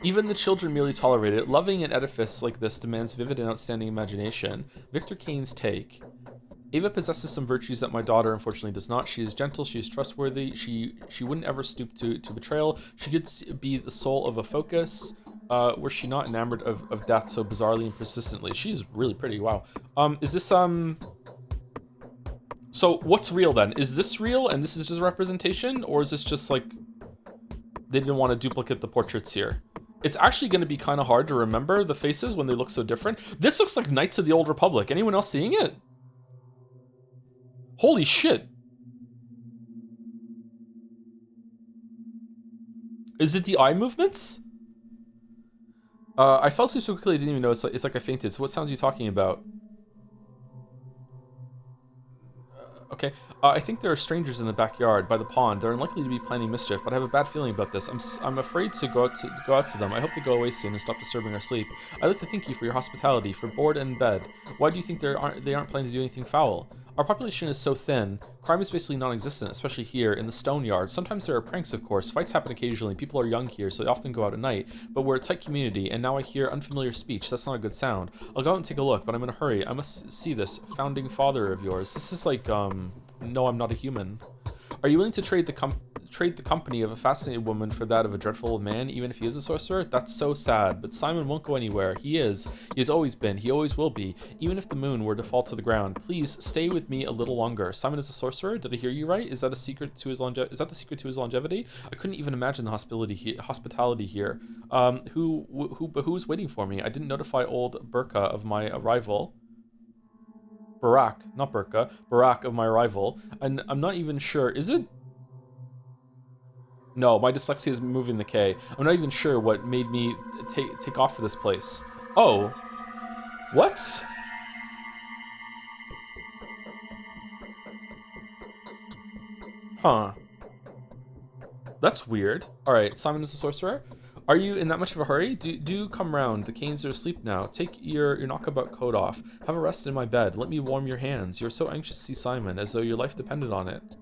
Even the children merely tolerate it. Loving an edifice like this demands vivid and outstanding imagination. Victor Kane's take. Ava possesses some virtues that my daughter unfortunately does not. She is gentle, she is trustworthy, she wouldn't ever stoop to betrayal. She could be the soul of a focus. Were she not enamored of death so bizarrely and persistently? She's really pretty, wow. Is this, so what's real then? Is this real and this is just a representation? Or is this just like, they didn't want to duplicate the portraits here? It's actually going to be kind of hard to remember the faces when they look so different. This looks like Knights of the Old Republic. Anyone else seeing it? Holy shit. Is it the eye movements? I fell asleep so quickly I didn't even know. It's like I fainted. So what sounds are you talking about? Okay. I think there are strangers in the backyard by the pond. They're unlikely to be planning mischief, but I have a bad feeling about this. I'm afraid to go out to them. I hope they go away soon and stop disturbing our sleep. I'd like to thank you for your hospitality, for board and bed. Why do you think they aren't planning to do anything foul? Our population is so thin. Crime is basically non-existent, especially here in the stone yard. Sometimes there are pranks, of course. Fights happen occasionally. People are young here, so they often go out at night. But we're a tight community, and now I hear unfamiliar speech. That's not a good sound. I'll go out and take a look, but I'm in a hurry. I must see this founding father of yours. This is like, no, I'm not a human. Are you willing to trade the company of a fascinating woman for that of a dreadful old man, even if he is a sorcerer? That's so sad. But Simon won't go anywhere. He is. He has always been. He always will be. Even if the moon were to fall to the ground, please stay with me a little longer. Simon is a sorcerer. Did I hear you right? Is that a secret to his Is that the secret to his longevity? I couldn't even imagine the hospitality here. Who's waiting for me? I didn't notify old Burka of my arrival. Barak, not Burka, Barak of my arrival, and I'm not even sure, is it? No, my dyslexia is moving the K. I'm not even sure what made me take off for this place. Oh. What? Huh. That's weird. Alright, Simon is a sorcerer. Are you in that much of a hurry? Do come round. The canes are asleep now. Take your knockabout coat off. Have a rest in my bed. Let me warm your hands. You're so anxious to see Simon, as though your life depended on it.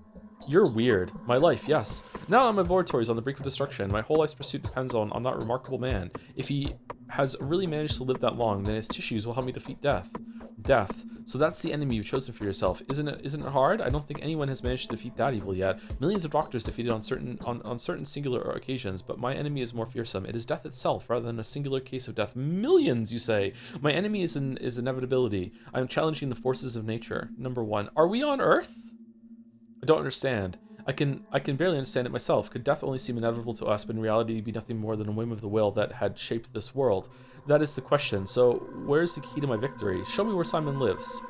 You're weird. My life, yes. Now that my laboratory is on the brink of destruction, my whole life's pursuit depends on that remarkable man. If he has really managed to live that long, then his tissues will help me defeat death. Death. So that's the enemy you've chosen for yourself. Isn't it hard? I don't think anyone has managed to defeat that evil yet. Millions of doctors defeated on certain singular occasions, but my enemy is more fearsome. It is death itself rather than a singular case of death. Millions, you say. My enemy is inevitability. I am challenging the forces of nature. Number 1. Are we on Earth? I don't understand. I can barely understand it myself. Could death only seem inevitable to us, but in reality be nothing more than a whim of the will that had shaped this world? That is the question. So, where's the key to my victory? Show me where Simon lives.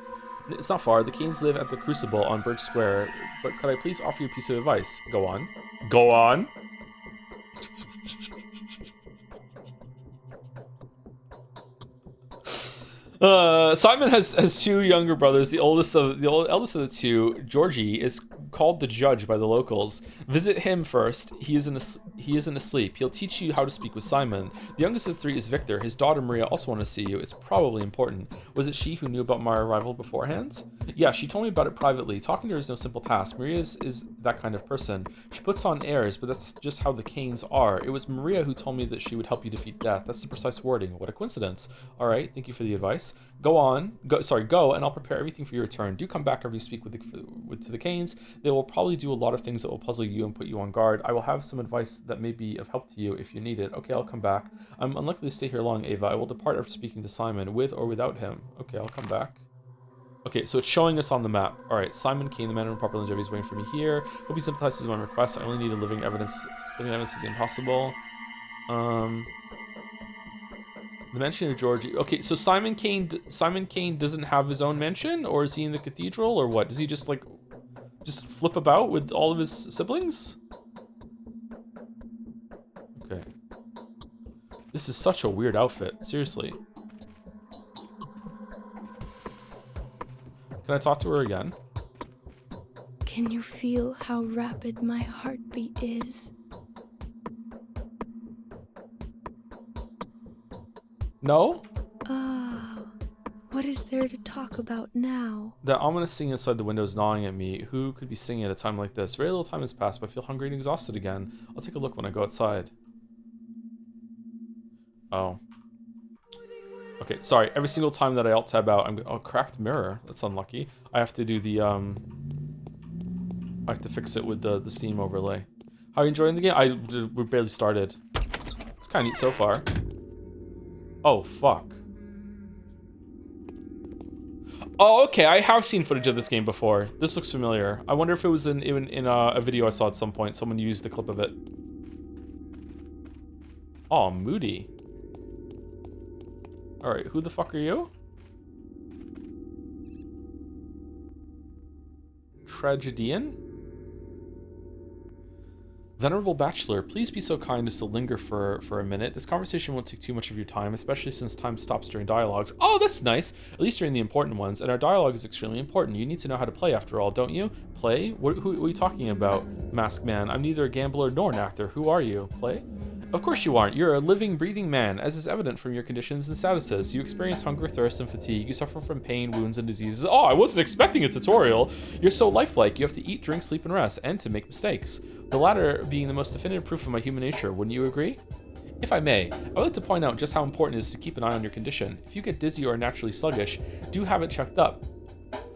It's not far. The Canes live at the Crucible on Birch Square. But could I please offer you a piece of advice? Go on. Go on. Simon has two younger brothers. The eldest of the two, Georgie, is called the judge by the locals. Visit him first. He isn't asleep. He'll teach you how to speak with Simon. The youngest of the three is Victor. His daughter Maria also wants to see you. It's probably important. Was it she who knew about my arrival beforehand? Yeah, she told me about it privately. Talking to her is no simple task. Maria is that kind of person. She puts on airs, but that's just how the Canes are. It was Maria who told me that she would help you defeat death. That's the precise wording. What a coincidence. All right, thank you for the advice. Go, and I'll prepare everything for your return. Do come back after you speak to the Canes. They will probably do a lot of things that will puzzle you and put you on guard. I will have some advice that may be of help to you if you need it. Okay, I'll come back. I'm unlikely to stay here long, Ava. I will depart after speaking to Simon, with or without him. Okay, I'll come back. Okay, so it's showing us on the map. All right, Simon Kane, the man in proper longevity, is waiting for me here. Hope he sympathizes with my request. I only need a living evidence of the impossible. The mansion of Georgie. Okay, so Simon Kane doesn't have his own mansion, or is he in the cathedral, or what? Does he just flip about with all of his siblings? Okay. This is such a weird outfit. Seriously. Can I talk to her again? Can you feel how rapid my heartbeat is? No? What is there to talk about now? That ominous singing inside the window is gnawing at me. Who could be singing at a time like this? Very little time has passed, but I feel hungry and exhausted again. I'll take a look when I go outside. Oh. Okay, sorry. Every single time that I alt tab out, cracked mirror. That's unlucky. I have to do the I have to fix it with the Steam overlay. How are you enjoying the game? We barely started. It's kind of neat so far. Oh fuck. Oh, okay. I have seen footage of this game before. This looks familiar. I wonder if it was in a video I saw at some point. Someone used a clip of it. Oh, Moody. All right, who the fuck are you? Tragedian? Venerable Bachelor, please be so kind as to linger for a minute. This conversation won't take too much of your time, especially since time stops during dialogues. Oh, that's nice! At least during the important ones, and our dialogue is extremely important. You need to know how to play after all, don't you? Play? Who are you talking about, Masked Man? I'm neither a gambler nor an actor. Who are you? Play? Of course you aren't. You're a living, breathing man, as is evident from your conditions and statuses. You experience hunger, thirst, and fatigue. You suffer from pain, wounds, and diseases. Oh, I wasn't expecting a tutorial. You're so lifelike. You have to eat, drink, sleep, and rest, and to make mistakes. The latter being the most definitive proof of my human nature. Wouldn't you agree? If I may, I would like to point out just how important it is to keep an eye on your condition. If you get dizzy or are naturally sluggish, do have it checked up.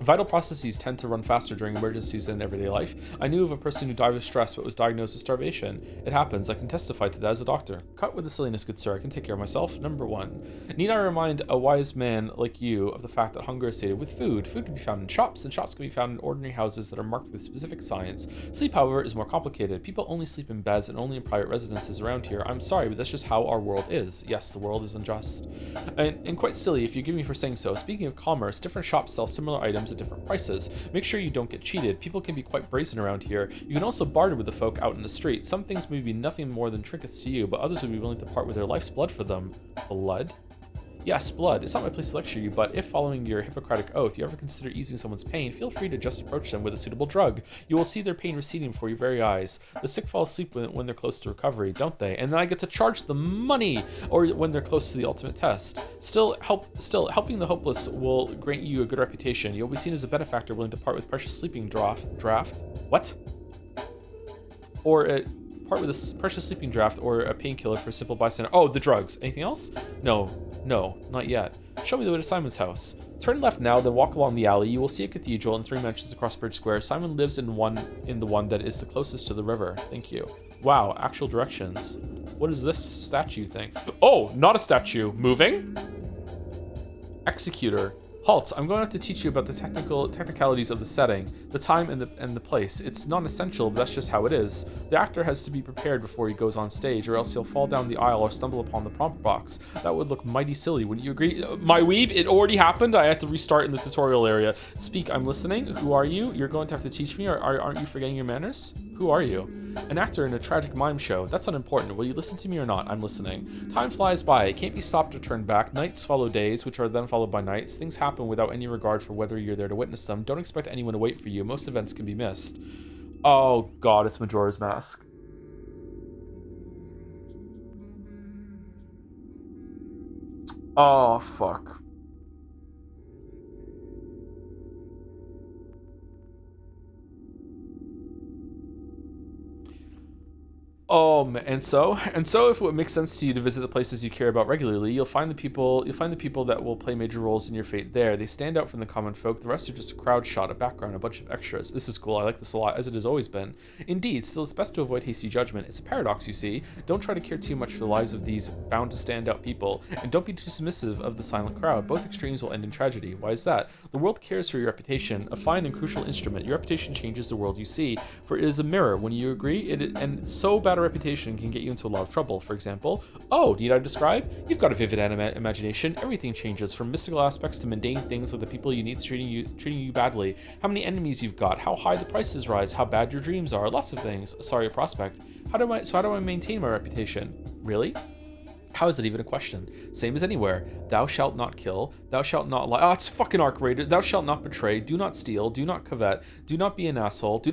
Vital processes tend to run faster during emergencies than in everyday life. I knew of a person who died of stress but was diagnosed with starvation. It happens. I can testify to that as a doctor. Cut with the silliness, good sir. I can take care of myself. Number 1. Need I remind a wise man like you of the fact that hunger is sated with food? Food can be found in shops, and shops can be found in ordinary houses that are marked with specific signs. Sleep, however, is more complicated. People only sleep in beds and only in private residences around here. I'm sorry, but that's just how our world is. Yes, the world is unjust. And quite silly if you give me for saying so. Speaking of commerce, different shops sell similar items at different prices. Make sure you don't get cheated. People can be quite brazen around here. You can also barter with the folk out in the street. Some things may be nothing more than trinkets to you, but others would be willing to part with their life's blood for them. Blood? Yes, blood. It's not my place to lecture you, but if following your Hippocratic oath you ever consider easing someone's pain, feel free to just approach them with a suitable drug. You will see their pain receding before your very eyes. The sick fall asleep when they're close to recovery, don't they? And then I get to charge them money, or when they're close to the ultimate test. Still, helping the hopeless will grant you a good reputation. You'll be seen as a benefactor willing to part with precious sleeping draft. What? Or part with a precious sleeping draft or a painkiller for a simple bystander. Oh, the drugs. Anything else? No, not yet. Show me the way to Simon's house. Turn left now, then walk along the alley. You will see a cathedral and 3 mansions across Bridge Square. Simon lives in the one that is the closest to the river. Thank you. Wow, actual directions. What is this statue thing? Oh, not a statue. Moving? Executor. Halt, I'm going to have to teach you about the technicalities of the setting, the time and the place. It's non-essential, but that's just how it is. The actor has to be prepared before he goes on stage, or else he'll fall down the aisle or stumble upon the prompt box. That would look mighty silly, wouldn't you agree? My weeb, it already happened. I have to restart in the tutorial area. Speak, I'm listening. Who are you? You're going to have to teach me, or aren't you forgetting your manners? Who are you? An actor in a tragic mime show. That's unimportant. Will you listen to me or not? I'm listening. Time flies by. It can't be stopped or turned back. Nights follow days, which are then followed by nights. Things happen without any regard for whether you're there to witness them. Don't expect anyone to wait for you. Most events can be missed. Oh god, it's Majora's Mask. Oh fuck. And so if it makes sense to you to visit the places you care about regularly, you'll find the people that will play major roles in your fate there. They stand out from the common folk. The rest are just a crowd shot, a background, a bunch of extras. This is cool. I like this a lot, as it has always been. Indeed, still it's best to avoid hasty judgment. It's a paradox, you see. Don't try to care too much for the lives of these bound to stand out people, and don't be too submissive of the silent crowd. Both extremes will end in tragedy. Why is that? The world cares for your reputation, a fine and crucial instrument. Your reputation changes the world you see, for it is a mirror. When you agree, and so bad a reputation can get you into a lot of trouble. For example, oh, need I describe? You've got a vivid imagination. Everything changes, from mystical aspects to mundane things like the people you need treating you badly, how many enemies you've got, how high the prices rise, how bad your dreams are, lots of things. Sorry, a prospect. How do I maintain my reputation? Really? How is it even a question? Same as anywhere. Thou shalt not kill. Thou shalt not lie. Oh, it's fucking arc-rated. Thou shalt not betray. Do not steal. Do not covet. Do not be an asshole. Do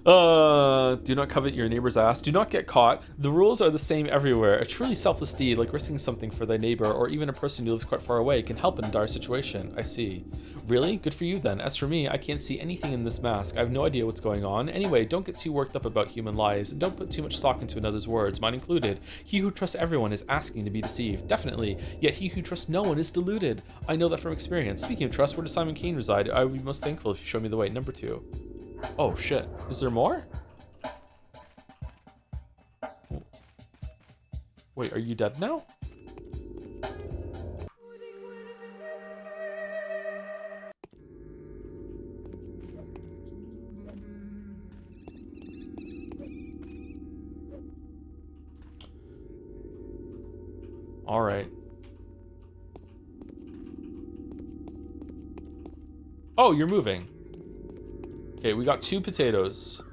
not covet your neighbor's ass. Do not get caught. The rules are the same everywhere. A truly selfless deed, like risking something for thy neighbor, or even a person who lives quite far away, can help in a dire situation. I see. Really? Good for you then. As for me, I can't see anything in this mask. I have no idea what's going on. Anyway, don't get too worked up about human lives, and don't put too much stock into another's words, mine included. He who trusts everyone is asking to be deceived. Definitely. Yet he who trusts no one is deluded. I know that from experience. Speaking of trust, where does Simon Kane reside? I would be most thankful if you show me the way. Number 2. Oh shit. Is there more? Wait, are you dead now? All right. Oh, you're moving. Okay, we got 2 potatoes.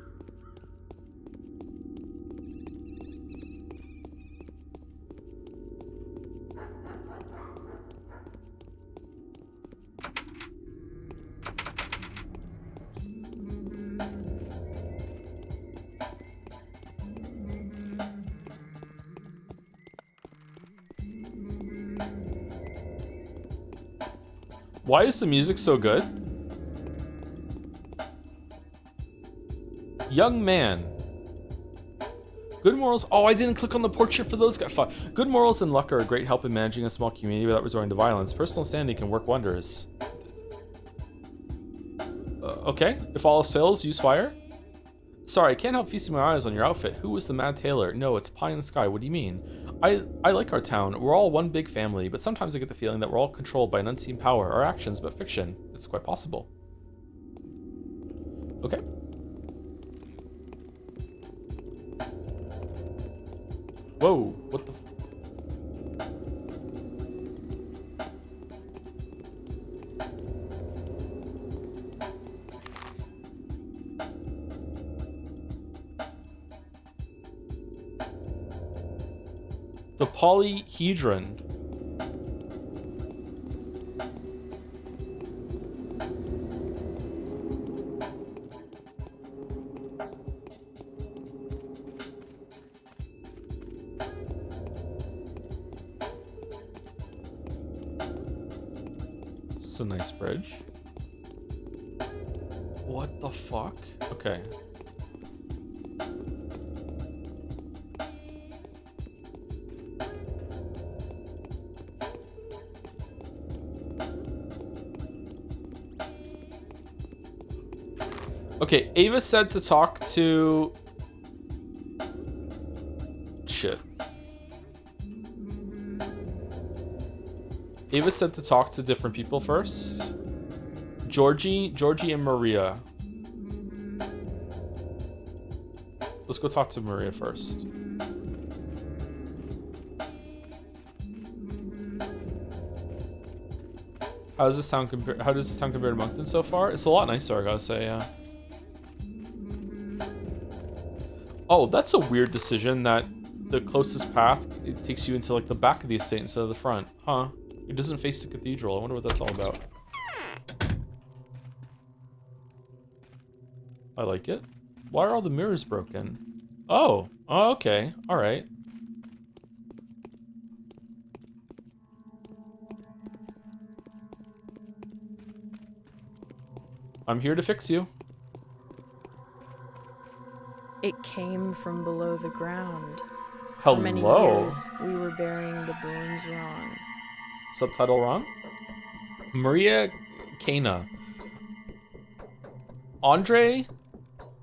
Why is the music so good? Young man. Good morals. Oh, I didn't click on the portrait for those guys. Fuck. Good morals and luck are a great help in managing a small community without resorting to violence. Personal standing can work wonders. Okay. If all else fails, use fire. Sorry, I can't help feasting my eyes on your outfit. Who was the mad tailor? No, it's pie in the sky. What do you mean? I like our town. We're all one big family, but sometimes I get the feeling that we're all controlled by an unseen power. Our actions, but fiction. It's quite possible. Okay. Whoa, what the... The polyhedron. This is a nice bridge. What the fuck? Okay. Okay, Ava said to talk to... Shit. Ava said to talk to different people first. Georgie, and Maria. Let's go talk to Maria first. How does this town compare to Moncton so far? It's a lot nicer, I gotta say, yeah. Oh, that's a weird decision that the closest path, it takes you into like the back of the estate instead of the front. Huh. It doesn't face the cathedral. I wonder what that's all about. I like it. Why are all the mirrors broken? Oh, okay. All right. I'm here to fix you. It came from below the ground. Hello. For many years, we were burying the bones wrong. Subtitle wrong? Maria Kana. Andre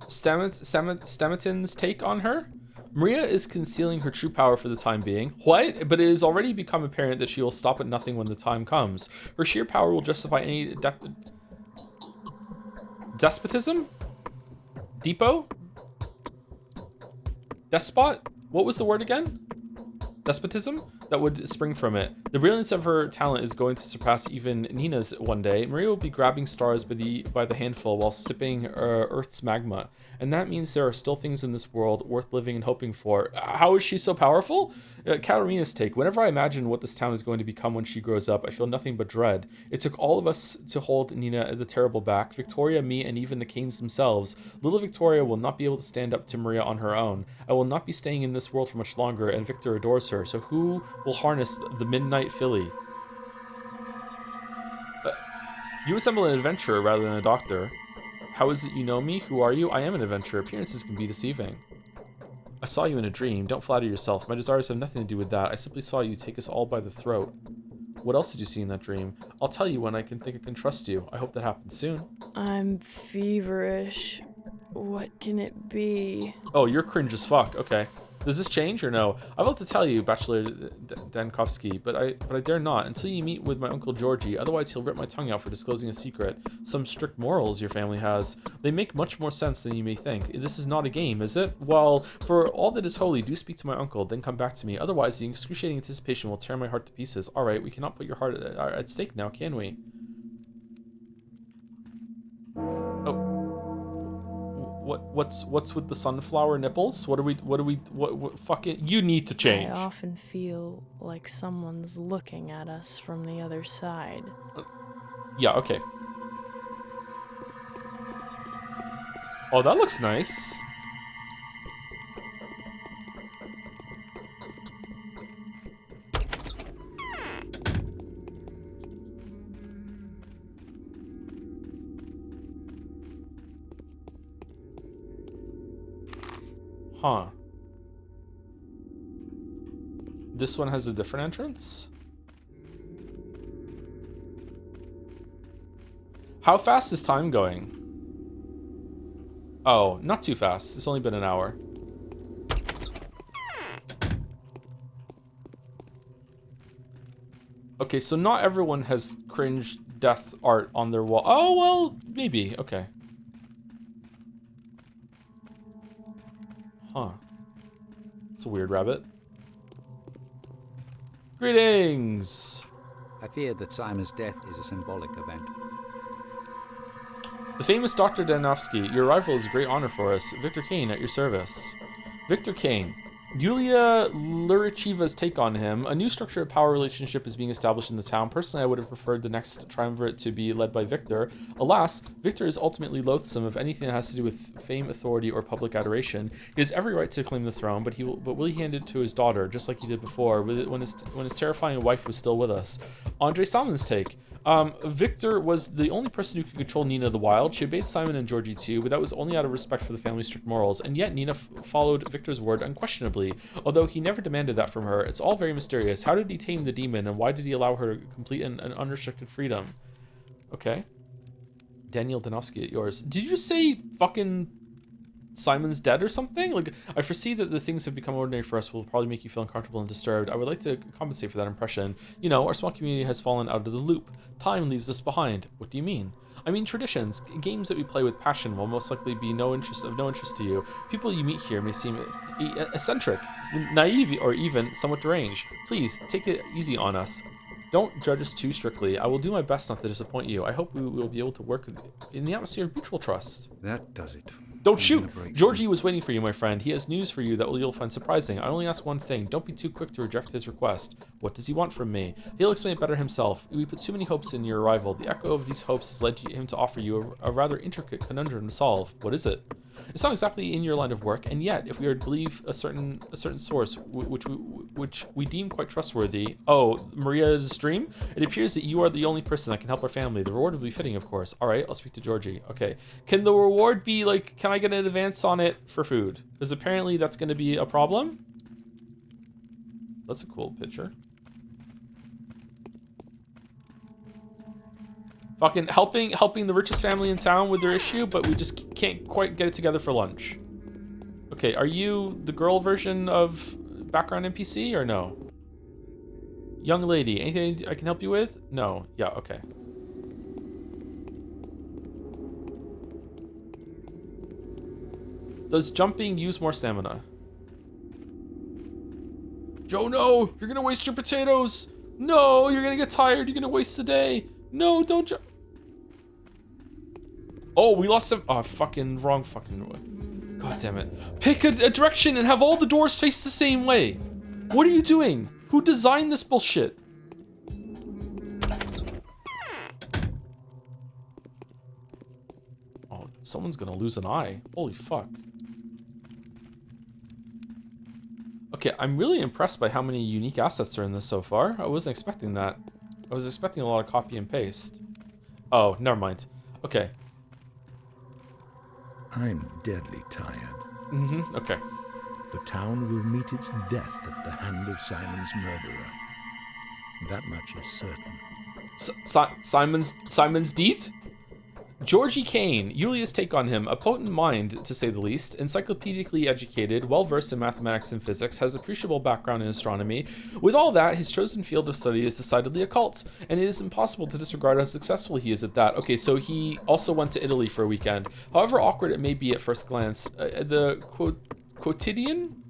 Stamatin's take on her? Maria is concealing her true power for the time being. What? But it has already become apparent that she will stop at nothing when the time comes. Her sheer power will justify any despotism? Depot? Despot? What was the word again? Despotism? That would spring from it. The brilliance of her talent is going to surpass even Nina's one day. Maria will be grabbing stars by the handful while sipping Earth's magma. And that means there are still things in this world worth living and hoping for. How is she so powerful? Katarina's take. Whenever I imagine what this town is going to become when she grows up, I feel nothing but dread. It took all of us to hold Nina the Terrible back. Victoria, me, and even the Canes themselves. Little Victoria will not be able to stand up to Maria on her own. I will not be staying in this world for much longer, and Victor adores her. So who will harness the midnight filly? You resemble an adventurer rather than a doctor. How is it you know me? Who are you? I am an adventurer. Appearances can be deceiving. I saw you in a dream. Don't flatter yourself. My desires have nothing to do with that. I simply saw you take us all by the throat. What else did you see in that dream? I'll tell you when I can think I can trust you. I hope that happens soon. I'm feverish. What can it be? Oh, you're cringe as fuck. Okay. Does this change or no? I want to tell you, Bachelor Dankovsky, but I dare not until you meet with my Uncle Georgie. Otherwise, he'll rip my tongue out for disclosing a secret. Some strict morals your family has. They make much more sense than you may think. This is not a game, is it? Well, for all that is holy, do speak to my uncle, then come back to me. Otherwise, the excruciating anticipation will tear my heart to pieces. All right, we cannot put your heart at stake now, can we? Oh. What's with the sunflower nipples? What fucking, you need to change. I often feel like someone's looking at us from the other side. Yeah, okay. Oh, that looks nice. Huh. This one has a different entrance? How fast is time going? Oh, not too fast. It's only been an hour. Okay, so not everyone has cringe death art on their wall. Oh, well, maybe. Okay. Huh. It's a weird rabbit. Greetings! I fear that Simon's death is a symbolic event. The famous Dr. Danovsky, your arrival is a great honor for us. Victor Kane at your service. Victor Kane. Yulia Lurichiva's take on him. A new structure of power relationship is being established in the town. Personally, I would have preferred the next triumvirate to be led by Victor. Alas, Victor is ultimately loathsome of anything that has to do with fame, authority, or public adoration. He has every right to claim the throne, but will he hand it to his daughter, just like he did before, when his terrifying wife was still with us? Andre Salmon's take. Victor was the only person who could control Nina the Wild. She obeyed Simon and Georgie too, but that was only out of respect for the family's strict morals, and yet Nina followed Victor's word unquestionably, although he never demanded that from her. It's all very mysterious. How did he tame the demon, and why did he allow her complete and unrestricted freedom? Okay. Daniel Danovsky at yours. Did you just say fucking Simon's dead or something? Like, I foresee that the things have become ordinary for us will probably make you feel uncomfortable and disturbed. I would like to compensate for that impression. You know, our small community has fallen out of the loop. Time leaves us behind. What do you mean? I mean traditions, games that we play with passion will most likely be of no interest to you. People you meet here may seem eccentric, naive, or even somewhat deranged. Please, take it easy on us. Don't judge us too strictly. I will do my best not to disappoint you. I hope we will be able to work in the atmosphere of mutual trust. That does it. Don't shoot! Georgie was waiting for you, my friend. He has news for you that you'll find surprising. I only ask one thing. Don't be too quick to reject his request. What does he want from me? He'll explain it better himself. We put too many hopes in your arrival. The echo of these hopes has led him to offer you a rather intricate conundrum to solve. What is it? It's not exactly in your line of work, and yet, if we are to believe a certain source, which we deem quite trustworthy, oh, Maria's dream, it appears that you are the only person that can help our family. The reward will be fitting, of course. All right, I'll speak to Georgie. Okay, can the reward be like? Can I get an advance on it for food? Because apparently that's going to be a problem. That's a cool picture. Fucking helping the richest family in town with their issue, but we just can't quite get it together for lunch. Okay, are you the girl version of background NPC or no? Young lady, anything I can help you with? No. Yeah, okay. Does jumping use more stamina? Joe, no! You're gonna waste your potatoes! No, you're gonna get tired, you're gonna waste the day! No, don't jump. Oh, we lost some. Oh, fucking wrong fucking. God damn it. Pick a direction and have all the doors face the same way. What are you doing? Who designed this bullshit? Oh, someone's gonna lose an eye. Holy fuck. Okay, I'm really impressed by how many unique assets are in this so far. I wasn't expecting that. I was expecting a lot of copy and paste. Oh, never mind. Okay. I'm deadly tired. Mm-hmm, okay. The town will meet its death at the hand of Simon's murderer. That much is certain. Simon's deed? Georgie Kane, Yulia's take on him, a potent mind, to say the least, encyclopedically educated, well-versed in mathematics and physics, has appreciable background in astronomy. With all that, his chosen field of study is decidedly occult, and it is impossible to disregard how successful he is at that. Okay, so he also went to Italy for a weekend. However awkward it may be at first glance, the quotidian?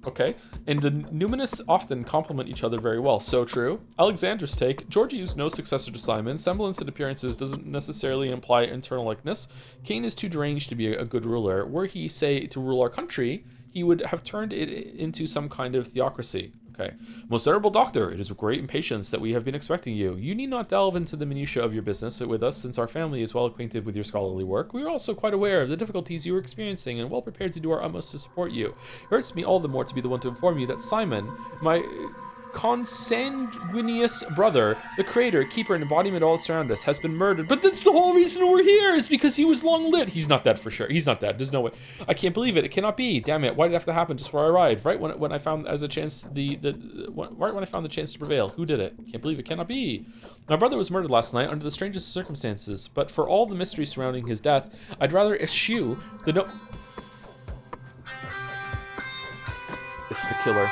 Okay. And the numinous often complement each other very well. So true. Alexander's take. Georgie is no successor to Simon. Semblance and appearances doesn't necessarily imply internal likeness. Cain is too deranged to be a good ruler. Were he, say, to rule our country, he would have turned it into some kind of theocracy. Okay. Most honorable doctor, it is with great impatience that we have been expecting you. You need not delve into the minutiae of your business with us, since our family is well acquainted with your scholarly work. We are also quite aware of the difficulties you are experiencing and well prepared to do our utmost to support you. It hurts me all the more to be the one to inform you that Simon, my consanguineous brother, the creator, keeper, and embodiment of all that surround us, has been murdered. But that's the whole reason we're here, is because he was long-lived. He's not dead for sure. He's not dead. There's no way. I can't believe it. It cannot be. Damn it. Why did it have to happen just before I arrived? Right when I found as a chance right when I found the chance to prevail. Who did it? Can't believe it. Cannot be. My brother was murdered last night under the strangest of circumstances, but for all the mystery surrounding his death, I'd rather eschew the no... It's the killer.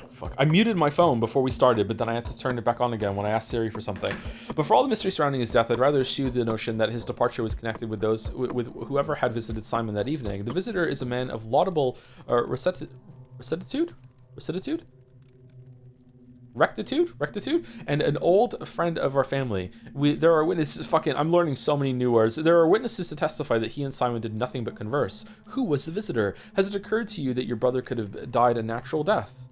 Fuck. I muted my phone before we started, but then I had to turn it back on again when I asked Siri for something. But for all the mystery surrounding his death, I'd rather eschew the notion that his departure was connected with with whoever had visited Simon that evening. The visitor is a man of laudable rectitude, and an old friend of our family. There are witnesses. I'm learning so many new words. There are witnesses to testify that he and Simon did nothing but converse. Who was the visitor? Has it occurred to you that your brother could have died a natural death?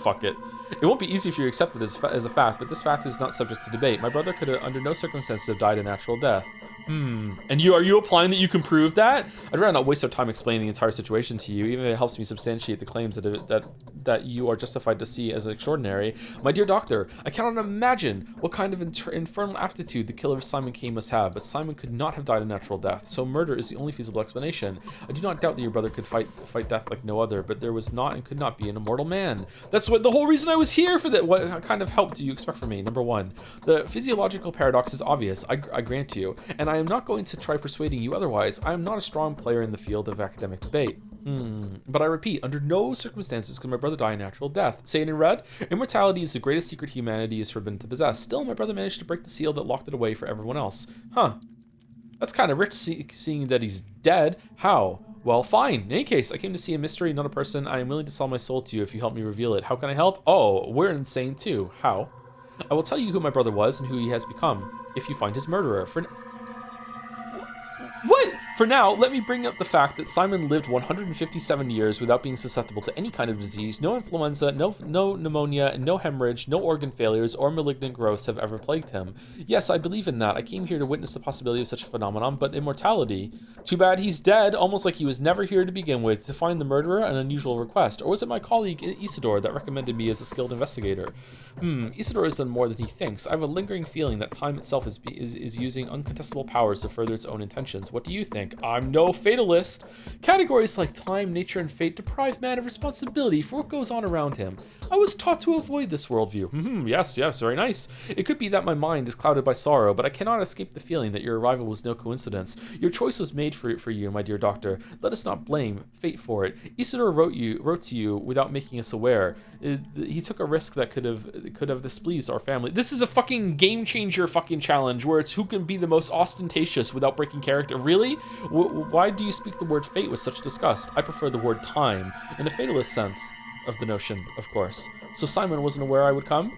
Fuck it. It won't be easy for you to accept it as a fact, but this fact is not subject to debate. My brother could have, under no circumstances, have died a natural death. And are you applying that you can prove that? I'd rather not waste our time explaining the entire situation to you, even if it helps me substantiate the claims that you are justified to see as extraordinary. My dear doctor, I cannot imagine what kind of infernal aptitude the killer of Simon Cain must have, but Simon could not have died a natural death, so murder is the only feasible explanation. I do not doubt that your brother could fight death like no other, but there was not and could not be an immortal man. That's what the whole reason I was here for that. What kind of help do you expect from me? Number one, the physiological paradox is obvious, I grant you, and I am not going to try persuading you otherwise. I am not a strong player in the field of academic debate. But I repeat, under no circumstances could my brother die a natural death. Say it in red. Immortality is the greatest secret humanity is forbidden to possess. Still, my brother managed to break the seal that locked it away for everyone else. That's kind of rich, seeing that he's dead. How? Well, fine. In any case, I came to see a mystery, not a person. I am willing to sell my soul to you if you help me reveal it. How can I help? Oh, we're insane too. How? I will tell you who my brother was and who he has become, if you find his murderer. What? For now, let me bring up the fact that Simon lived 157 years without being susceptible to any kind of disease. No influenza, no pneumonia, no hemorrhage, no organ failures, or malignant growths have ever plagued him. Yes, I believe in that. I came here to witness the possibility of such a phenomenon, but immortality. Too bad he's dead, almost like he was never here to begin with. To find the murderer, an unusual request. Or was it my colleague Isidore that recommended me as a skilled investigator? Isidore has done more than he thinks. I have a lingering feeling that time itself is using uncontestable powers to further its own intentions. What do you think? I'm no fatalist. Categories like time, nature, and fate deprive man of responsibility for what goes on around him. I was taught to avoid this worldview. Yes, very nice. It could be that my mind is clouded by sorrow, but I cannot escape the feeling that your arrival was no coincidence. Your choice was made for you, my dear doctor. Let us not blame fate for it. Isidore wrote to you without making us aware. He took a risk that could have displeased our family. This is a fucking game changer fucking challenge where it's who can be the most ostentatious without breaking character. Really? Why do you speak the word fate with such disgust? I prefer the word time, in a fatalist sense of the notion, of course. So Simon wasn't aware I would come?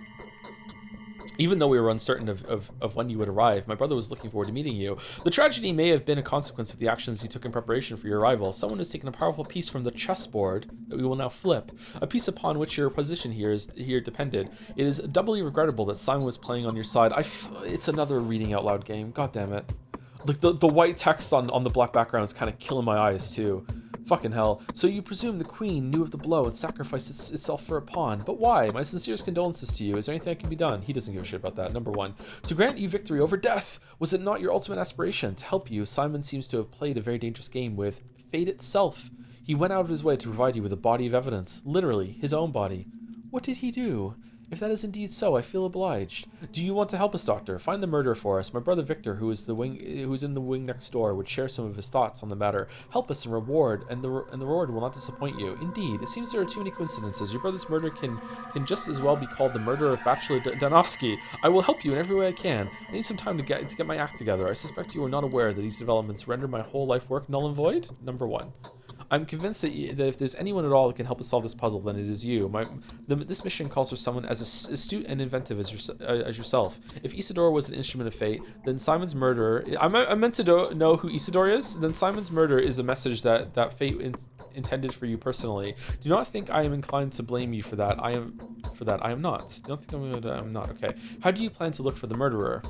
Even though we were uncertain of when you would arrive, my brother was looking forward to meeting you. The tragedy may have been a consequence of the actions he took in preparation for your arrival. Someone has taken a powerful piece from the chessboard that we will now flip, a piece upon which your position here depended. It is doubly regrettable that Simon was playing on your side. It's another reading out loud game. God damn it. Like the white text on the black background is kind of killing my eyes too. Fucking hell. So you presume the queen knew of the blow and sacrificed itself for a pawn. But why? My sincerest condolences to you. Is there anything that can be done? He doesn't give a shit about that. Number one. To grant you victory over death. Was it not your ultimate aspiration? To help you, Simon seems to have played a very dangerous game with fate itself. He went out of his way to provide you with a body of evidence. Literally, his own body. What did he do? If that is indeed so, I feel obliged. Do you want to help us, Doctor? Find the murderer for us. My brother Victor, who is in the wing next door, would share some of his thoughts on the matter. Help us and the reward will not disappoint you. Indeed, it seems there are too many coincidences. Your brother's murder can just as well be called the murder of Bachelor Danovsky. I will help you in every way I can. I need some time to get my act together. I suspect you are not aware that these developments render my whole life work null and void. Number 1. I'm convinced that if there's anyone at all that can help us solve this puzzle, then it is you. This mission calls for someone as astute and inventive as yourself. If Isidore was an instrument of fate, then Simon's murder... I'm meant to know who Isidore is? Then Simon's murder is a message that fate intended for you personally. Do not think I am inclined to blame you for that. I am not. Don't think I'm not. Okay. How do you plan to look for the murderer?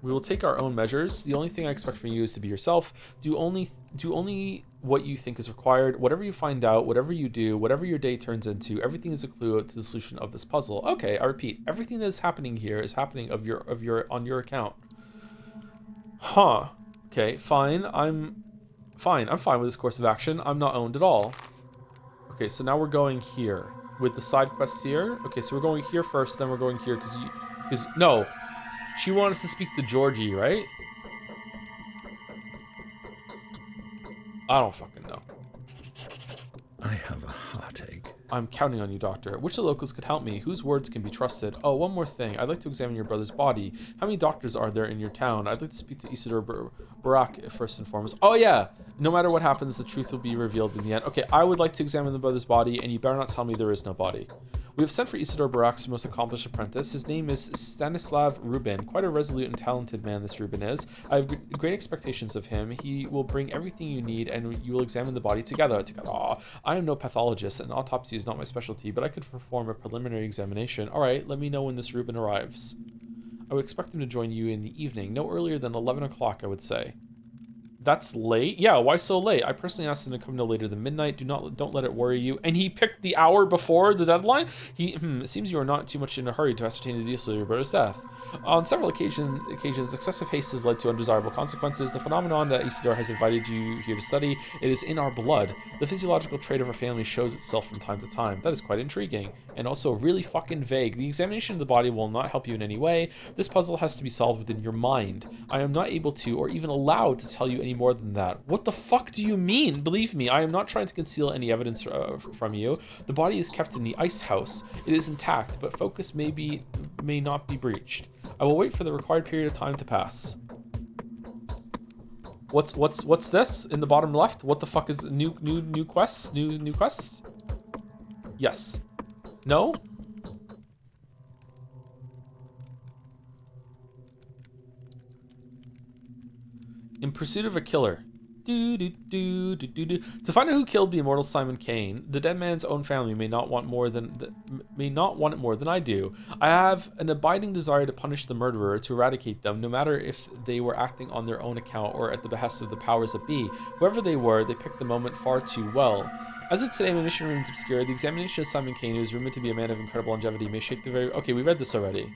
We will take our own measures. The only thing I expect from you is to be yourself. Do only what you think is required. Whatever you find out, whatever you do, whatever your day turns into, everything is a clue to the solution of this puzzle. Okay, I repeat, everything that is happening here is happening on your account. Huh. Okay, fine. I'm fine with this course of action. I'm not owned at all. Okay, so now we're going here with the side quest here. Okay, so we're going here first, then we're going here because no. She wanted us to speak to Georgie, right? I don't fucking know. I have a heartache. I'm counting on you, Doctor. Which of the locals could help me? Whose words can be trusted? Oh, one more thing. I'd like to examine your brother's body. How many doctors are there in your town? I'd like to speak to Isidore Barak first and foremost. Oh, yeah. No matter what happens, the truth will be revealed in the end. Okay, I would like to examine the brother's body, and you better not tell me there is no body. We have sent for Isidore Barak's most accomplished apprentice. His name is Stanislav Rubin. Quite a resolute and talented man, this Rubin is. I have great expectations of him. He will bring everything you need, and you will examine the body together. Aw, I am no pathologist, and autopsy is not my specialty, but I could perform a preliminary examination. All right, let me know when this Rubin arrives. I would expect him to join you in the evening, no earlier than 11 o'clock, I would say. That's late? Yeah, why so late? I personally asked him to come no later than midnight. Don't let it worry you. And he picked the hour before the deadline? It seems you are not too much in a hurry to ascertain the details of your brother's death. On several occasions, excessive haste has led to undesirable consequences. The phenomenon that Isidore has invited you here to study, it is in our blood. The physiological trait of our family shows itself from time to time. That is quite intriguing, and also really fucking vague. The examination of the body will not help you in any way. This puzzle has to be solved within your mind. I am not able to, or even allowed to tell you any more than that. What the fuck do you mean? Believe me, I am not trying to conceal any evidence from you. The body is kept in the ice house. It is intact, but focus may not be breached. I will wait for the required period of time to pass. What's this in the bottom left? What the fuck is new quest? New quest? Yes. No? In pursuit of a killer. To find out who killed the immortal Simon Kane, the dead man's own family may not want it more than I do. I have an abiding desire to punish the murderer, to eradicate them, no matter if they were acting on their own account or at the behest of the powers that be. Whoever they were, they picked the moment far too well. As of today, my mission remains obscure. The examination of Simon Kane, who is rumored to be a man of incredible longevity, may shake the very... Okay, we read this already.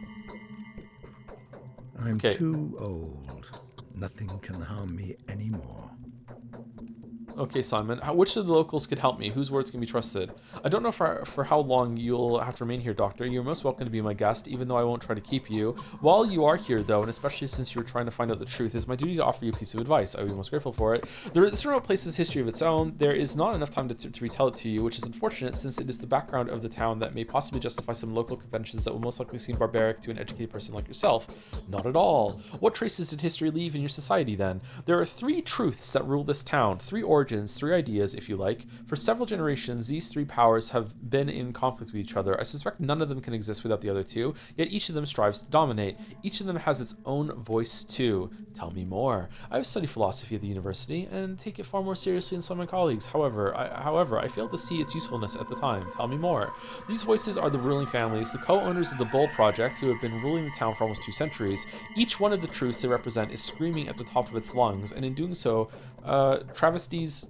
I'm too old. Nothing can harm me anymore. Okay, Simon, which of the locals could help me? Whose words can be trusted? I don't know for how long you'll have to remain here, Doctor. You're most welcome to be my guest, even though I won't try to keep you. While you are here, though, and especially since you're trying to find out the truth, it is my duty to offer you a piece of advice. I would be most grateful for it. This remote place has history of its own. There is not enough time to retell it to you, which is unfortunate, since it is the background of the town that may possibly justify some local conventions that will most likely seem barbaric to an educated person like yourself. Not at all. What traces did history leave in your society, then? There are 3 truths that rule this town, 3 origins, 3 ideas, if you like. For several generations, these 3 powers have been in conflict with each other. I suspect none of them can exist without the other 2, yet each of them strives to dominate. Each of them has its own voice, too. Tell me more. I have studied philosophy at the university, and take it far more seriously than some of my colleagues. However, I failed to see its usefulness at the time. Tell me more. These voices are the ruling families, the co-owners of the Bull Project, who have been ruling the town for almost 2 centuries. Each one of the truths they represent is screaming at the top of its lungs, and in doing so, travesties,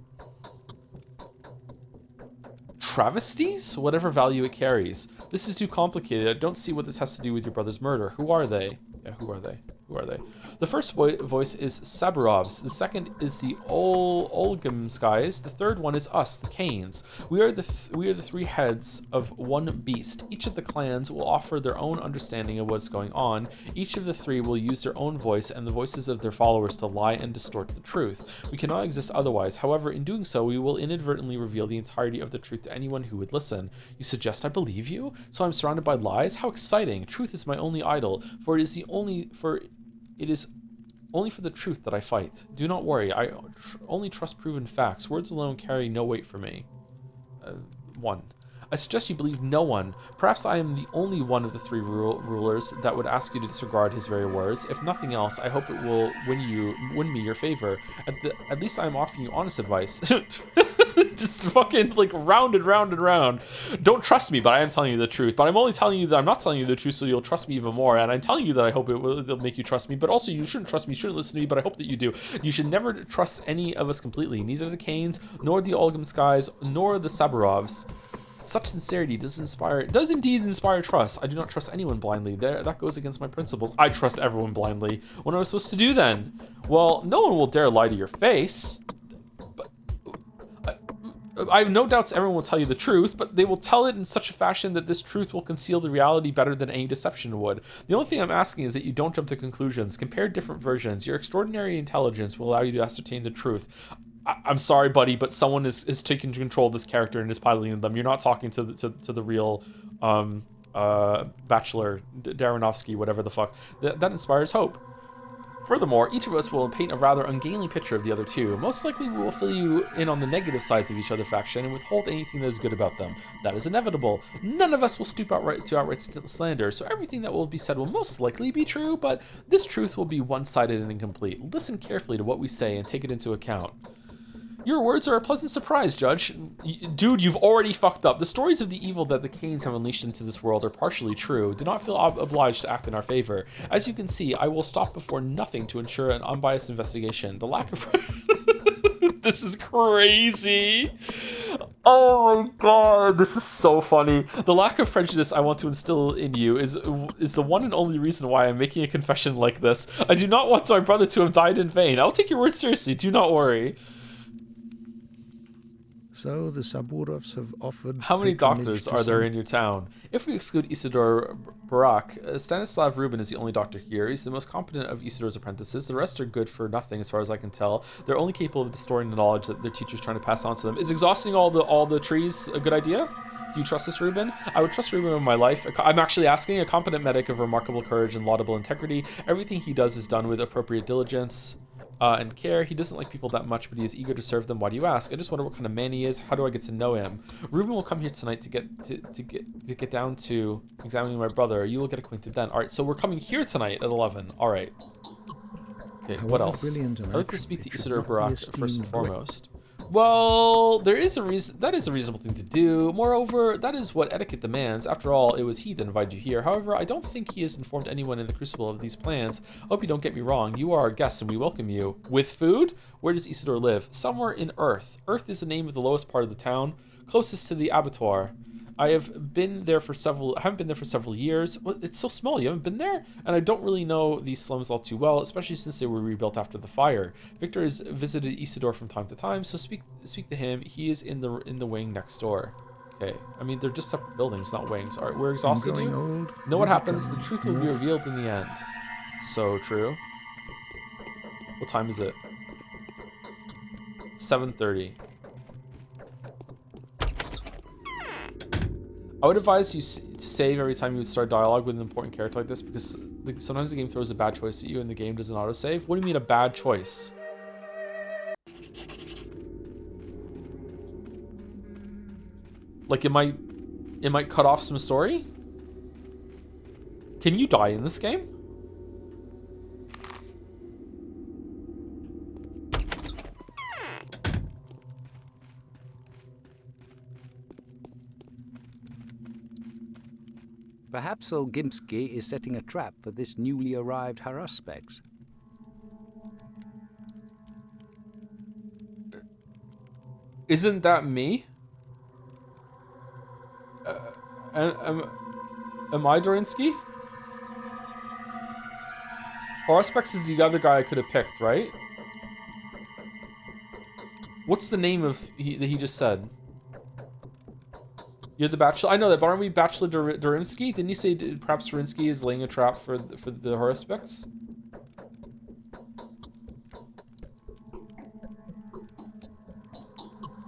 whatever value it carries. This is too complicated. I don't see what this has to do with your brother's murder. Who are they? Yeah, who are they? Who are they? The first voice is Saburov's. The second is the Olgimskys. The third one is us, the Canes. We are the three heads of one beast. Each of the clans will offer their own understanding of what's going on. Each of the three will use their own voice and the voices of their followers to lie and distort the truth. We cannot exist otherwise. However, in doing so, we will inadvertently reveal the entirety of the truth to anyone who would listen. You suggest I believe you? So I'm surrounded by lies? How exciting! Truth is my only idol, for it is only for the truth that I fight. Do not worry, I only trust proven facts. Words alone carry no weight for me. 1. I suggest you believe no one. Perhaps I am the only one of the three rulers that would ask you to disregard his very words. If nothing else, I hope it will win me your favor. At least I am offering you honest advice. Just fucking like round and round and round. Don't trust me, but I am telling you the truth. But I'm only telling you that I'm not telling you the truth, so you'll trust me even more. And I'm telling you that I hope it'll make you trust me. But also, you shouldn't trust me, you shouldn't listen to me. But I hope that you do. You should never trust any of us completely. Neither the Canes, nor the Olgimskys, nor the Saburovs. Such sincerity does indeed inspire trust. I do not trust anyone blindly. That goes against my principles. I trust everyone blindly. What am I supposed to do then? Well, no one will dare lie to your face. But I have no doubts everyone will tell you the truth, but they will tell it in such a fashion that this truth will conceal the reality better than any deception would. The only thing I'm asking is that you don't jump to conclusions. Compare different versions. Your extraordinary intelligence will allow you to ascertain the truth. I'm sorry, buddy, but someone is taking control of this character and is piloting them. You're not talking to the real Bachelor Darrenovsky, whatever the fuck. That inspires hope. Furthermore, each of us will paint a rather ungainly picture of the other two. Most likely, we will fill you in on the negative sides of each other faction and withhold anything that is good about them. That is inevitable. None of us will stoop to outright slander, so everything that will be said will most likely be true, but this truth will be one-sided and incomplete. Listen carefully to what we say and take it into account. Your words are a pleasant surprise, Judge. Dude, you've already fucked up. The stories of the evil that the Canes have unleashed into this world are partially true. Do not feel obliged to act in our favor. As you can see, I will stop before nothing to ensure an unbiased investigation. The lack of... This is crazy. Oh my god, this is so funny. The lack of prejudice I want to instill in you is the one and only reason why I'm making a confession like this. I do not want my brother to have died in vain. I'll take your word seriously. Do not worry. So the Saburovs have offered... How many doctors are there in your town? If we exclude Isidore Barak, Stanislav Rubin is the only doctor here. He's the most competent of Isidore's apprentices. The rest are good for nothing as far as I can tell. They're only capable of distorting the knowledge that their teacher's trying to pass on to them. Is exhausting all the trees a good idea? Do you trust this Rubin? I would trust Rubin with my life. I'm actually asking. A competent medic of remarkable courage and laudable integrity. Everything he does is done with appropriate diligence and care. He doesn't like people that much, but he is eager to serve them. Why do you ask? I just wonder what kind of man he is. How do I get to know him? Reuben will come here tonight to get down to examining my brother. You will get acquainted then. All right, so we're coming here tonight at 11. All right. Okay, what else? I'd like to speak to Isidore Barak first and foremost. Well, there is a reason. That is a reasonable thing to do. Moreover, that is what etiquette demands. After all, it was he that invited you here. However, I don't think he has informed anyone in the Crucible of these plans. I hope you don't get me wrong. You are our guest, and we welcome you. With food? Where does Isidore live? Somewhere in Earth. Earth is the name of the lowest part of the town, closest to the abattoir. I haven't been there for several years. Well, it's so small. You haven't been there? And I don't really know these slums all too well, especially since they were rebuilt after the fire. Victor has visited Isidore from time to time, so speak to him. He is in the wing next door. Okay. I mean, they're just separate buildings, not wings. All right, we're exhausted. Know what happens? The truth will be revealed in the end. So true. What time is it? 7:30. I would advise you to save every time you would start dialogue with an important character like this, because sometimes the game throws a bad choice at you and the game doesn't autosave. What do you mean a bad choice? Like it might cut off some story? Can you die in this game? Perhaps Olgimsky is setting a trap for this newly arrived Haruspex. Isn't that me? Am I Dorinsky? Horspex is the other guy I could have picked, right? What's the name of that he just said? You're the Bachelor. I know that, but aren't we Bachelor Durinsky? Didn't you say perhaps Durinsky is laying a trap for the Horspex?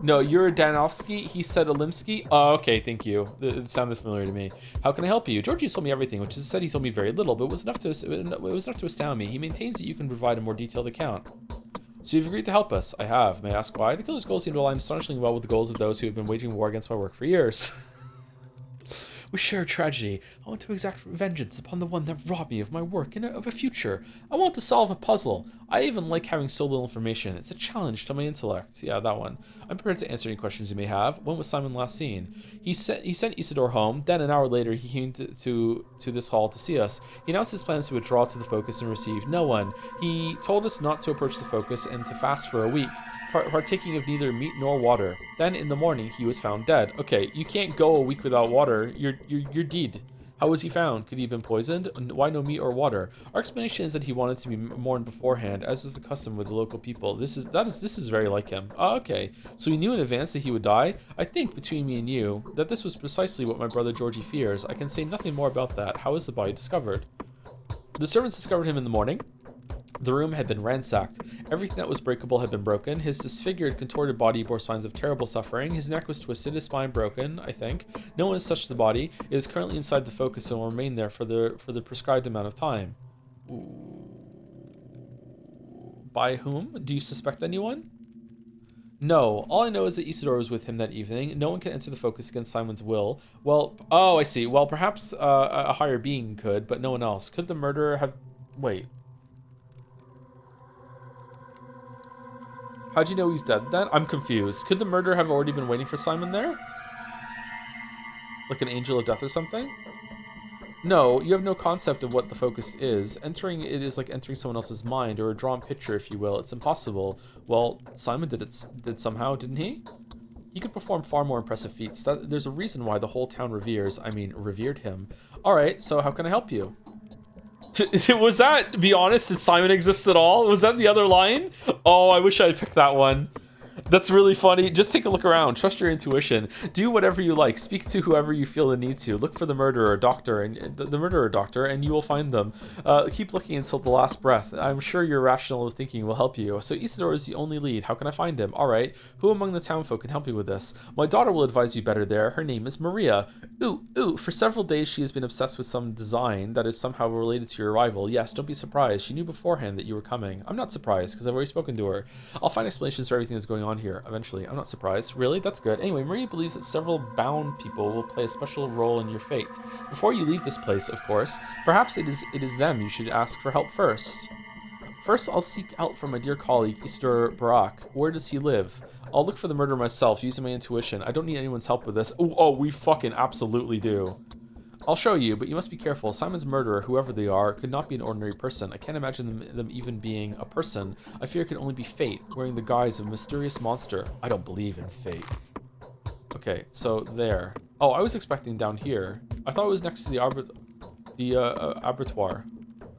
No, you're Danovsky. He said Olimsky. Oh, okay, thank you. It sounded familiar to me. How can I help you? Georgie told me everything, which is said he told me very little, but it was enough to astound me. He maintains that you can provide a more detailed account. So you've agreed to help us. I have. May I ask why? The killer's goals seem to align astonishingly well with the goals of those who have been waging war against my work for years. We share a tragedy. I want to exact vengeance upon the one that robbed me of my work and of a future. I want to solve a puzzle. I even like having so little information. It's a challenge to my intellect. Yeah, that one. I'm prepared to answer any questions you may have. When was Simon last seen? He sent Isidore home. Then an hour later, he came to this hall to see us. He announced his plans to withdraw to the Focus and receive no one. He told us not to approach the Focus and to fast for a week, partaking of neither meat nor water. Then in the morning, he was found dead. Okay, you can't go a week without water. You're dead. How was he found? Could he have been poisoned? Why no meat or water? Our explanation is that he wanted to be mourned beforehand, as is the custom with the local people. This is very like him. Oh, okay. So he knew in advance that he would die? I think, between me and you, that this was precisely what my brother Georgie fears. I can say nothing more about that. How was the body discovered? The servants discovered him in the morning. The room had been ransacked. Everything that was breakable had been broken. His disfigured, contorted body bore signs of terrible suffering. His neck was twisted, his spine broken, I think. No one has touched the body. It is currently inside the Focus and will remain there for the prescribed amount of time. By whom? Do you suspect anyone? No. All I know is that Isidore was with him that evening. No one can enter the Focus against Simon's will. Well, oh, I see. Well, perhaps a higher being could, but no one else. Could the murderer have... Wait. How'd you know he's dead then? I'm confused. Could the murderer have already been waiting for Simon there? Like an angel of death or something? No, you have no concept of what the Focus is. Entering it is like entering someone else's mind, or a drawn picture, if you will. It's impossible. Well, Simon did somehow, didn't he? He could perform far more impressive feats. There's a reason why the whole town revered him. Alright, so how can I help you? Was that, be honest, did Simon exist at all? Was that the other line? Oh, I wish I had picked that one. That's really funny. Just take a look around. Trust your intuition. Do whatever you like. Speak to whoever you feel the need to. Look for the murderer, doctor, and the murderer, doctor, and you will find them. Keep looking until the last breath. I'm sure your rational thinking will help you. So Isidore is the only lead. How can I find him? All right. Who among the townfolk can help me with this? My daughter will advise you better there. Her name is Maria. Ooh. For several days she has been obsessed with some design that is somehow related to your arrival. Yes, don't be surprised. She knew beforehand that you were coming. I'm not surprised because I've already spoken to her. I'll find explanations for everything that's going on here eventually. I'm not surprised. Really? That's good. Anyway, Maria believes that several bound people will play a special role in your fate. Before you leave this place, of course, perhaps it is them you should ask for help first. First, I'll seek help from my dear colleague, Isidore Barak. Where does he live? I'll look for the murderer myself, using my intuition. I don't need anyone's help with this. Oh, we fucking absolutely do. I'll show you, but you must be careful. Simon's murderer, whoever they are, could not be an ordinary person. I can't imagine them even being a person. I fear it could only be fate, wearing the guise of a mysterious monster. I don't believe in fate. Okay, so there. Oh, I was expecting down here. I thought it was next to the abattoir.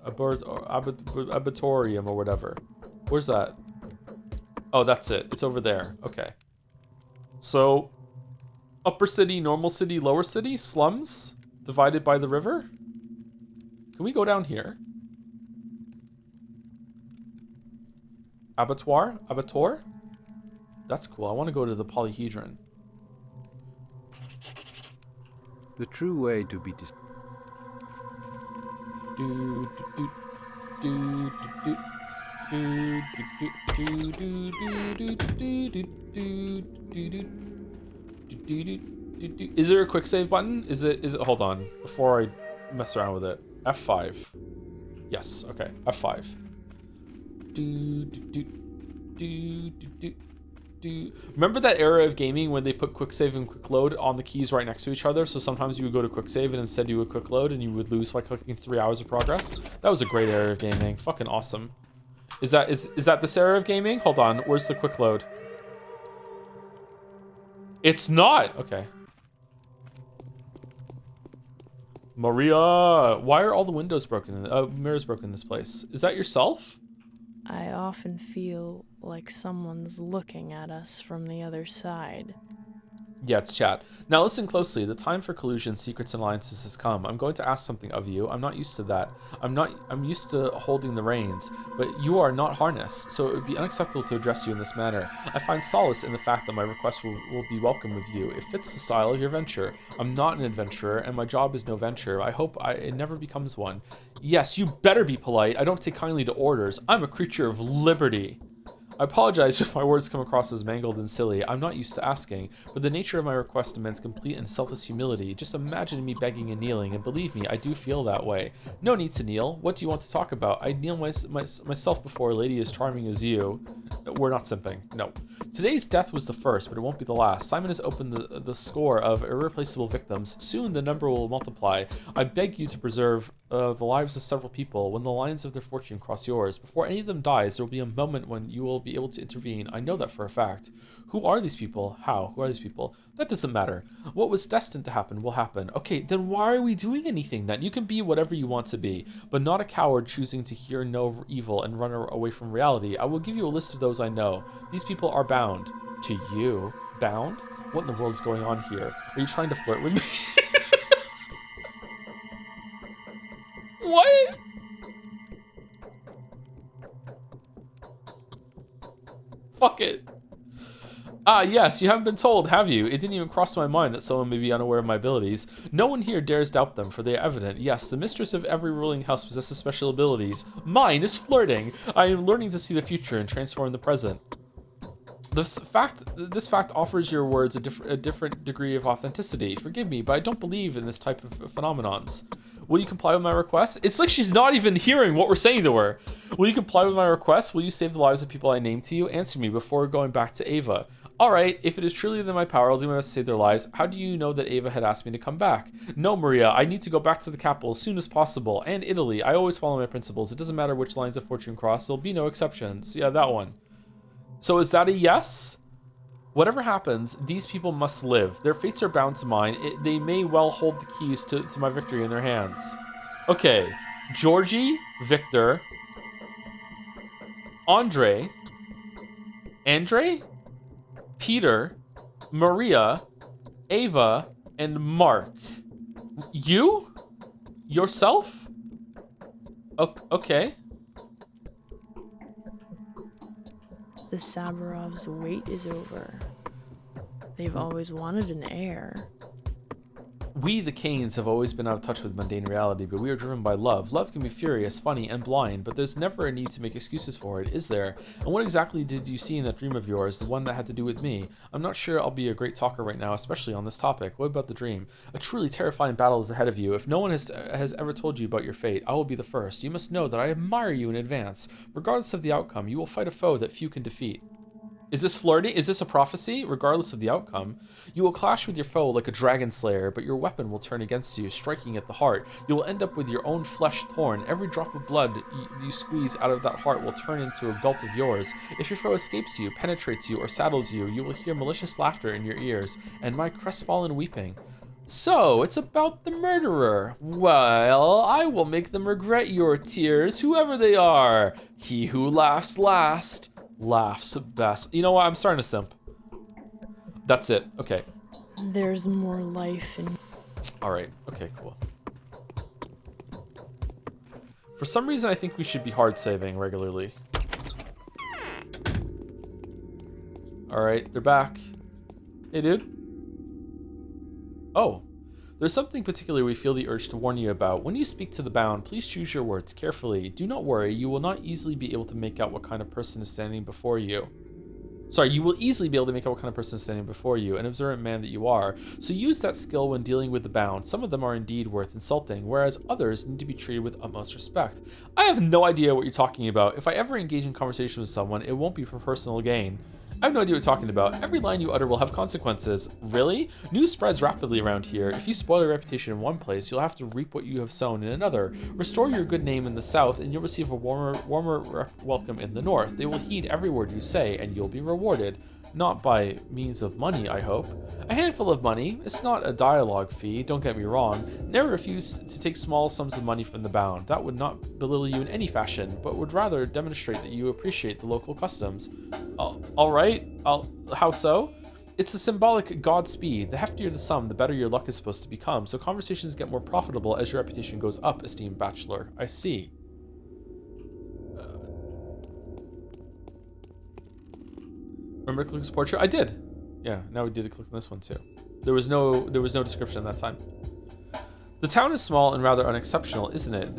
Abattorium or whatever. Where's that? Oh, that's it. It's over there. Okay. So, upper city, normal city, lower city, slums? Divided by the river? Can we go down here? Abattoir? Abattoir? That's cool. I want to go to the polyhedron. The true way to be Is there a quick save button? Is it hold on before I mess around with it. F5. Yes, okay. F5. Remember that era of gaming when they put quick save and quick load on the keys right next to each other? So sometimes you would go to quick save and instead do a quick load and you would lose by clicking 3 hours of progress. That was a great era of gaming. Fucking awesome. Is that this era of gaming? Hold on. Where's the quick load? It's not. Okay. Maria, why are all the windows broken? Mirrors broken in this place? Is that yourself? I often feel like someone's looking at us from the other side. Yeah, it's chat. Now listen closely. The time for collusion, secrets, and alliances has come. I'm going to ask something of you. I'm not used to that. I'm used to holding the reins, but you are not harnessed, so it would be unacceptable to address you in this manner. I find solace in the fact that my request will be welcome with you. It fits the style of your venture. I'm not an adventurer, and my job is no venture. I hope it never becomes one. Yes, you better be polite. I don't take kindly to orders. I'm a creature of liberty. I apologize if my words come across as mangled and silly. I'm not used to asking, but the nature of my request demands complete and selfless humility. Just imagine me begging and kneeling, and believe me, I do feel that way. No need to kneel. What do you want to talk about? I'd kneel myself before a lady as charming as you. We're not simping. No. Today's death was the first, but it won't be the last. Simon has opened the score of irreplaceable victims. Soon the number will multiply. I beg you to preserve the lives of several people when the lines of their fortune cross yours. Before any of them dies, there will be a moment when you will be able to intervene. I know that for a fact. Who are these people? How? Who are these people? That doesn't matter. What was destined to happen will happen. Okay, then why are we doing anything then? You can be whatever you want to be, but not a coward choosing to hear no evil and run away from reality. I will give you a list of those I know. These people are bound. To you? Bound? What in the world is going on here? Are you trying to flirt with me? What? Fuck it. Ah, yes, you haven't been told, have you? It didn't even cross my mind that someone may be unaware of my abilities. No one here dares doubt them, for they are evident. Yes, the mistress of every ruling house possesses special abilities. Mine is flirting. I am learning to see the future and transform the present. This fact offers your words a different degree of authenticity. Forgive me, but I don't believe in this type of phenomenons. Will you comply with my request? It's like she's not even hearing what we're saying to her. Will you comply with my request? Will you save the lives of people I named to you? Answer me before going back to Ava. All right, if it is truly within my power, I'll do my best to save their lives. How do you know that Ava had asked me to come back? No, Maria, I need to go back to the capital as soon as possible. And Italy. I always follow my principles. It doesn't matter which lines of fortune cross. There'll be no exceptions. Yeah, that one. So is that a yes? Whatever happens, these people must live. Their fates are bound to mine. They may well hold the keys to my victory in their hands. Okay. Georgie, Victor, Andre, Peter, Maria, Ava, and Mark. You? Yourself? Okay. The Saburovs' wait is over. They've always wanted an heir. We, the Canes, have always been out of touch with mundane reality, but we are driven by love. Love can be furious, funny, and blind, but there's never a need to make excuses for it, is there? And what exactly did you see in that dream of yours, the one that had to do with me? I'm not sure I'll be a great talker right now, especially on this topic. What about the dream? A truly terrifying battle is ahead of you. If no one has ever told you about your fate, I will be the first. You must know that I admire you in advance. Regardless of the outcome, you will fight a foe that few can defeat. Is this flirting? Is this a prophecy? Regardless of the outcome, you will clash with your foe like a dragon slayer, but your weapon will turn against you, striking at the heart. You will end up with your own flesh torn. Every drop of blood you squeeze out of that heart will turn into a gulp of yours. If your foe escapes you, penetrates you, or saddles you, you will hear malicious laughter in your ears, and my crestfallen weeping. So, it's about the murderer. Well, I will make them regret your tears, whoever they are. He who laughs last laughs best. You know what? I'm starting to simp. That's it. Okay. There's more life in... Alright. Okay, cool. For some reason, I think we should be hard saving regularly. Alright, they're back. Hey, dude. Oh. There's something particular we feel the urge to warn you about. When you speak to the bound, please choose your words carefully. Do not worry, you will not easily be able to make out what kind of person is standing before you. You will easily be able to make out what kind of person is standing before you, an observant man that you are. So use that skill when dealing with the bound. Some of them are indeed worth insulting, whereas others need to be treated with utmost respect. I have no idea what you're talking about. If I ever engage in conversation with someone, it won't be for personal gain. I have no idea what you're talking about. Every line you utter will have consequences. Really? News spreads rapidly around here. If you spoil your reputation in one place, you'll have to reap what you have sown in another. Restore your good name in the south, and you'll receive a warmer welcome in the north. They will heed every word you say, and you'll be rewarded. Not by means of money, I hope. A handful of money. It's not a dialogue fee, don't get me wrong. Never refuse to take small sums of money from the bound. That would not belittle you in any fashion, but would rather demonstrate that you appreciate the local customs. Alright, how so? It's a symbolic Godspeed. The heftier the sum, the better your luck is supposed to become, so conversations get more profitable as your reputation goes up, esteemed bachelor. I see. Remember to click this portrait? I did. Yeah, now we did click on this one too. There was no description that time. The town is small and rather unexceptional, isn't it?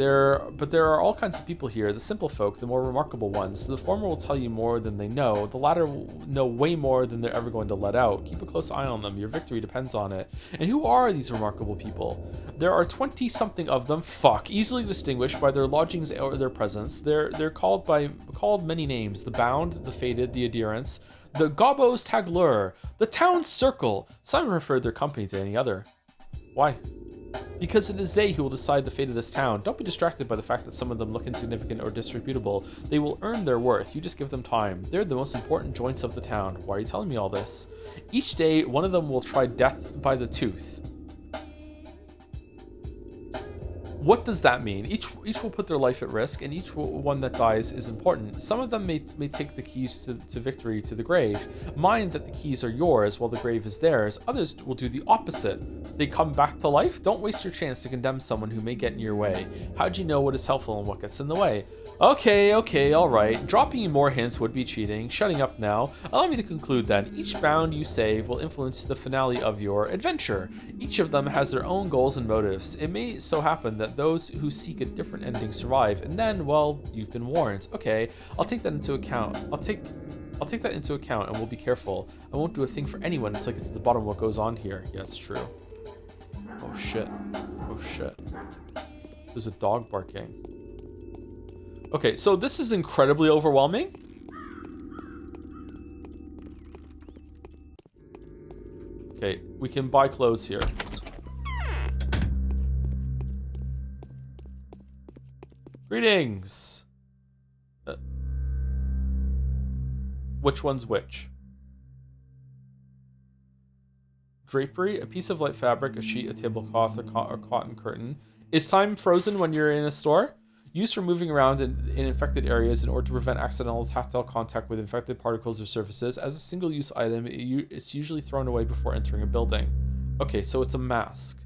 But there are all kinds of people here, the simple folk, the more remarkable ones. The former will tell you more than they know. The latter will know way more than they're ever going to let out. Keep a close eye on them. Your victory depends on it. And who are these remarkable people? There are 20-something of them. Easily distinguished by their lodgings or their presence. They're called many names. The Bound, the Fated, the Adherents, the Gobos Taglur, the Town Circle. Some referred their company to any other. Why? Because it is they who will decide the fate of this town. Don't be distracted by the fact that some of them look insignificant or disreputable. They will earn their worth. You just give them time. They're the most important joints of the town. Why are you telling me all this? Each day, one of them will try death by the tooth. What does that mean? Each will put their life at risk, and each one that dies is important. Some of them may take the keys to victory to the grave. Mind that the keys are yours while the grave is theirs. Others will do the opposite. They come back to life? Don't waste your chance to condemn someone who may get in your way. How'd you know what is helpful and what gets in the way? Okay, alright. Dropping you more hints would be cheating. Shutting up now. Allow me to conclude then. Each bound you save will influence the finale of your adventure. Each of them has their own goals and motives. It may so happen that those who seek a different ending survive, and then, well, you've been warned. Okay, I'll take that into account. I'll take that into account, and we'll be careful. I won't do a thing for anyone until I get to the bottom of what goes on here. Yeah, it's true. Oh shit. There's a dog barking. Okay, so this is incredibly overwhelming. Okay, we can buy clothes here. Greetings. Which one's which? Drapery, a piece of light fabric, a sheet, a tablecloth, or cotton curtain. Is time frozen when you're in a store? Used for moving around in infected areas in order to prevent accidental tactile contact with infected particles or surfaces. As a single-use item, it's usually thrown away before entering a building. Okay, so it's a mask.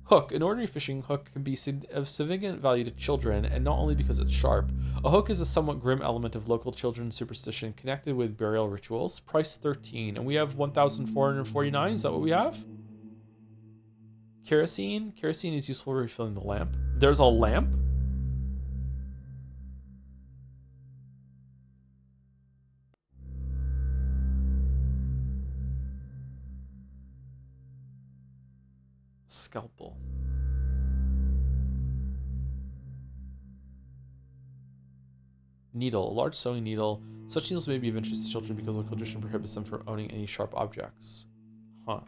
Hook. An ordinary fishing hook can be of significant value to children, and not only because it's sharp. A hook is a somewhat grim element of local children's superstition connected with burial rituals. Price 13, and we have 1,449. Is that what we have? Kerosene. Kerosene is useful for refilling the lamp. There's a lamp? Scalpel. Needle. A large sewing needle. Such needles may be of interest to children because local tradition prohibits them from owning any sharp objects. Huh.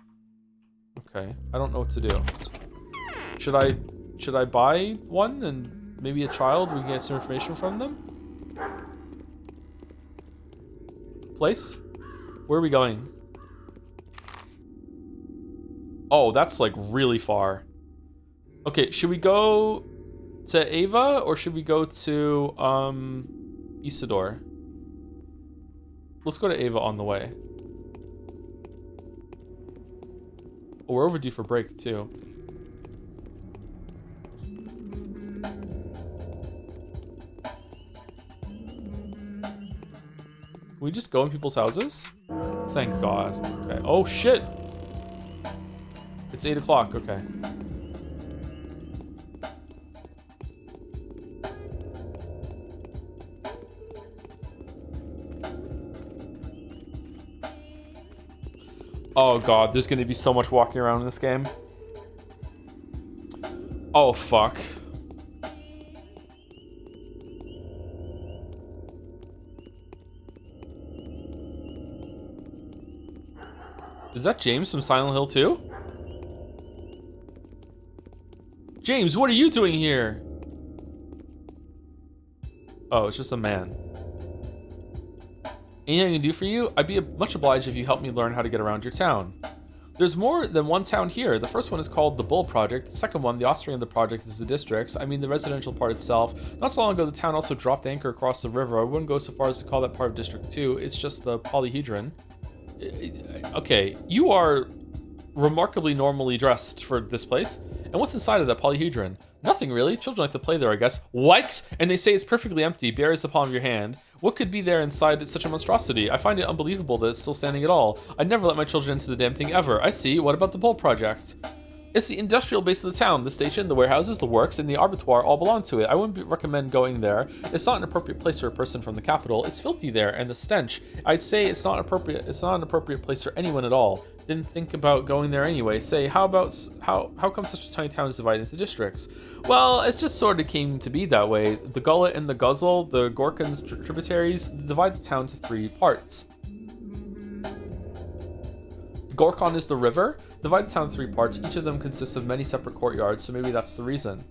Okay. I don't know what to do. Should I buy one and maybe a child? We can get some information from them? Place? Where are we going? Oh, that's like really far. Okay, should we go to Ava or should we go to Isidore? Let's go to Ava on the way. Oh, we're overdue for break too. Can we just go in people's houses? Thank God. Okay. Oh shit. It's 8 o'clock, okay. Oh God, there's gonna be so much walking around in this game. Oh fuck. Is that James from Silent Hill 2? James, what are you doing here? Oh, it's just a man. Anything I can do for you? I'd be much obliged if you helped me learn how to get around your town. There's more than one town here. The first one is called the Bull Project. The second one, the offspring of the project, is the districts. I mean the residential part itself. Not so long ago, the town also dropped anchor across the river. I wouldn't go so far as to call that part of District 2. It's just the polyhedron. Okay, you are remarkably normally dressed for this place. And what's inside of that polyhedron? Nothing really. Children like to play there, I guess. What? And they say it's perfectly empty, bare as the palm of your hand. What could be there inside such a monstrosity? I find it unbelievable that it's still standing at all. I'd never let my children into the damn thing ever. I see. What about the Bull Project? It's the industrial base of the town. The station, the warehouses, the works, and the abattoir all belong to it. I wouldn't recommend going there. It's not an appropriate place for a person from the capital. It's filthy there, and the stench. I'd say it's not appropriate. It's not an appropriate place for anyone at all. Didn't think about going there anyway. Say, how come such a tiny town is divided into districts? Well, it just sort of came to be that way. The Gullet and the Guzzle, the Gorkon's tributaries, divide the town to 3 parts. Gorkon is the river. Divide the town into 3 parts. Each of them consists of many separate courtyards, so maybe that's the reason.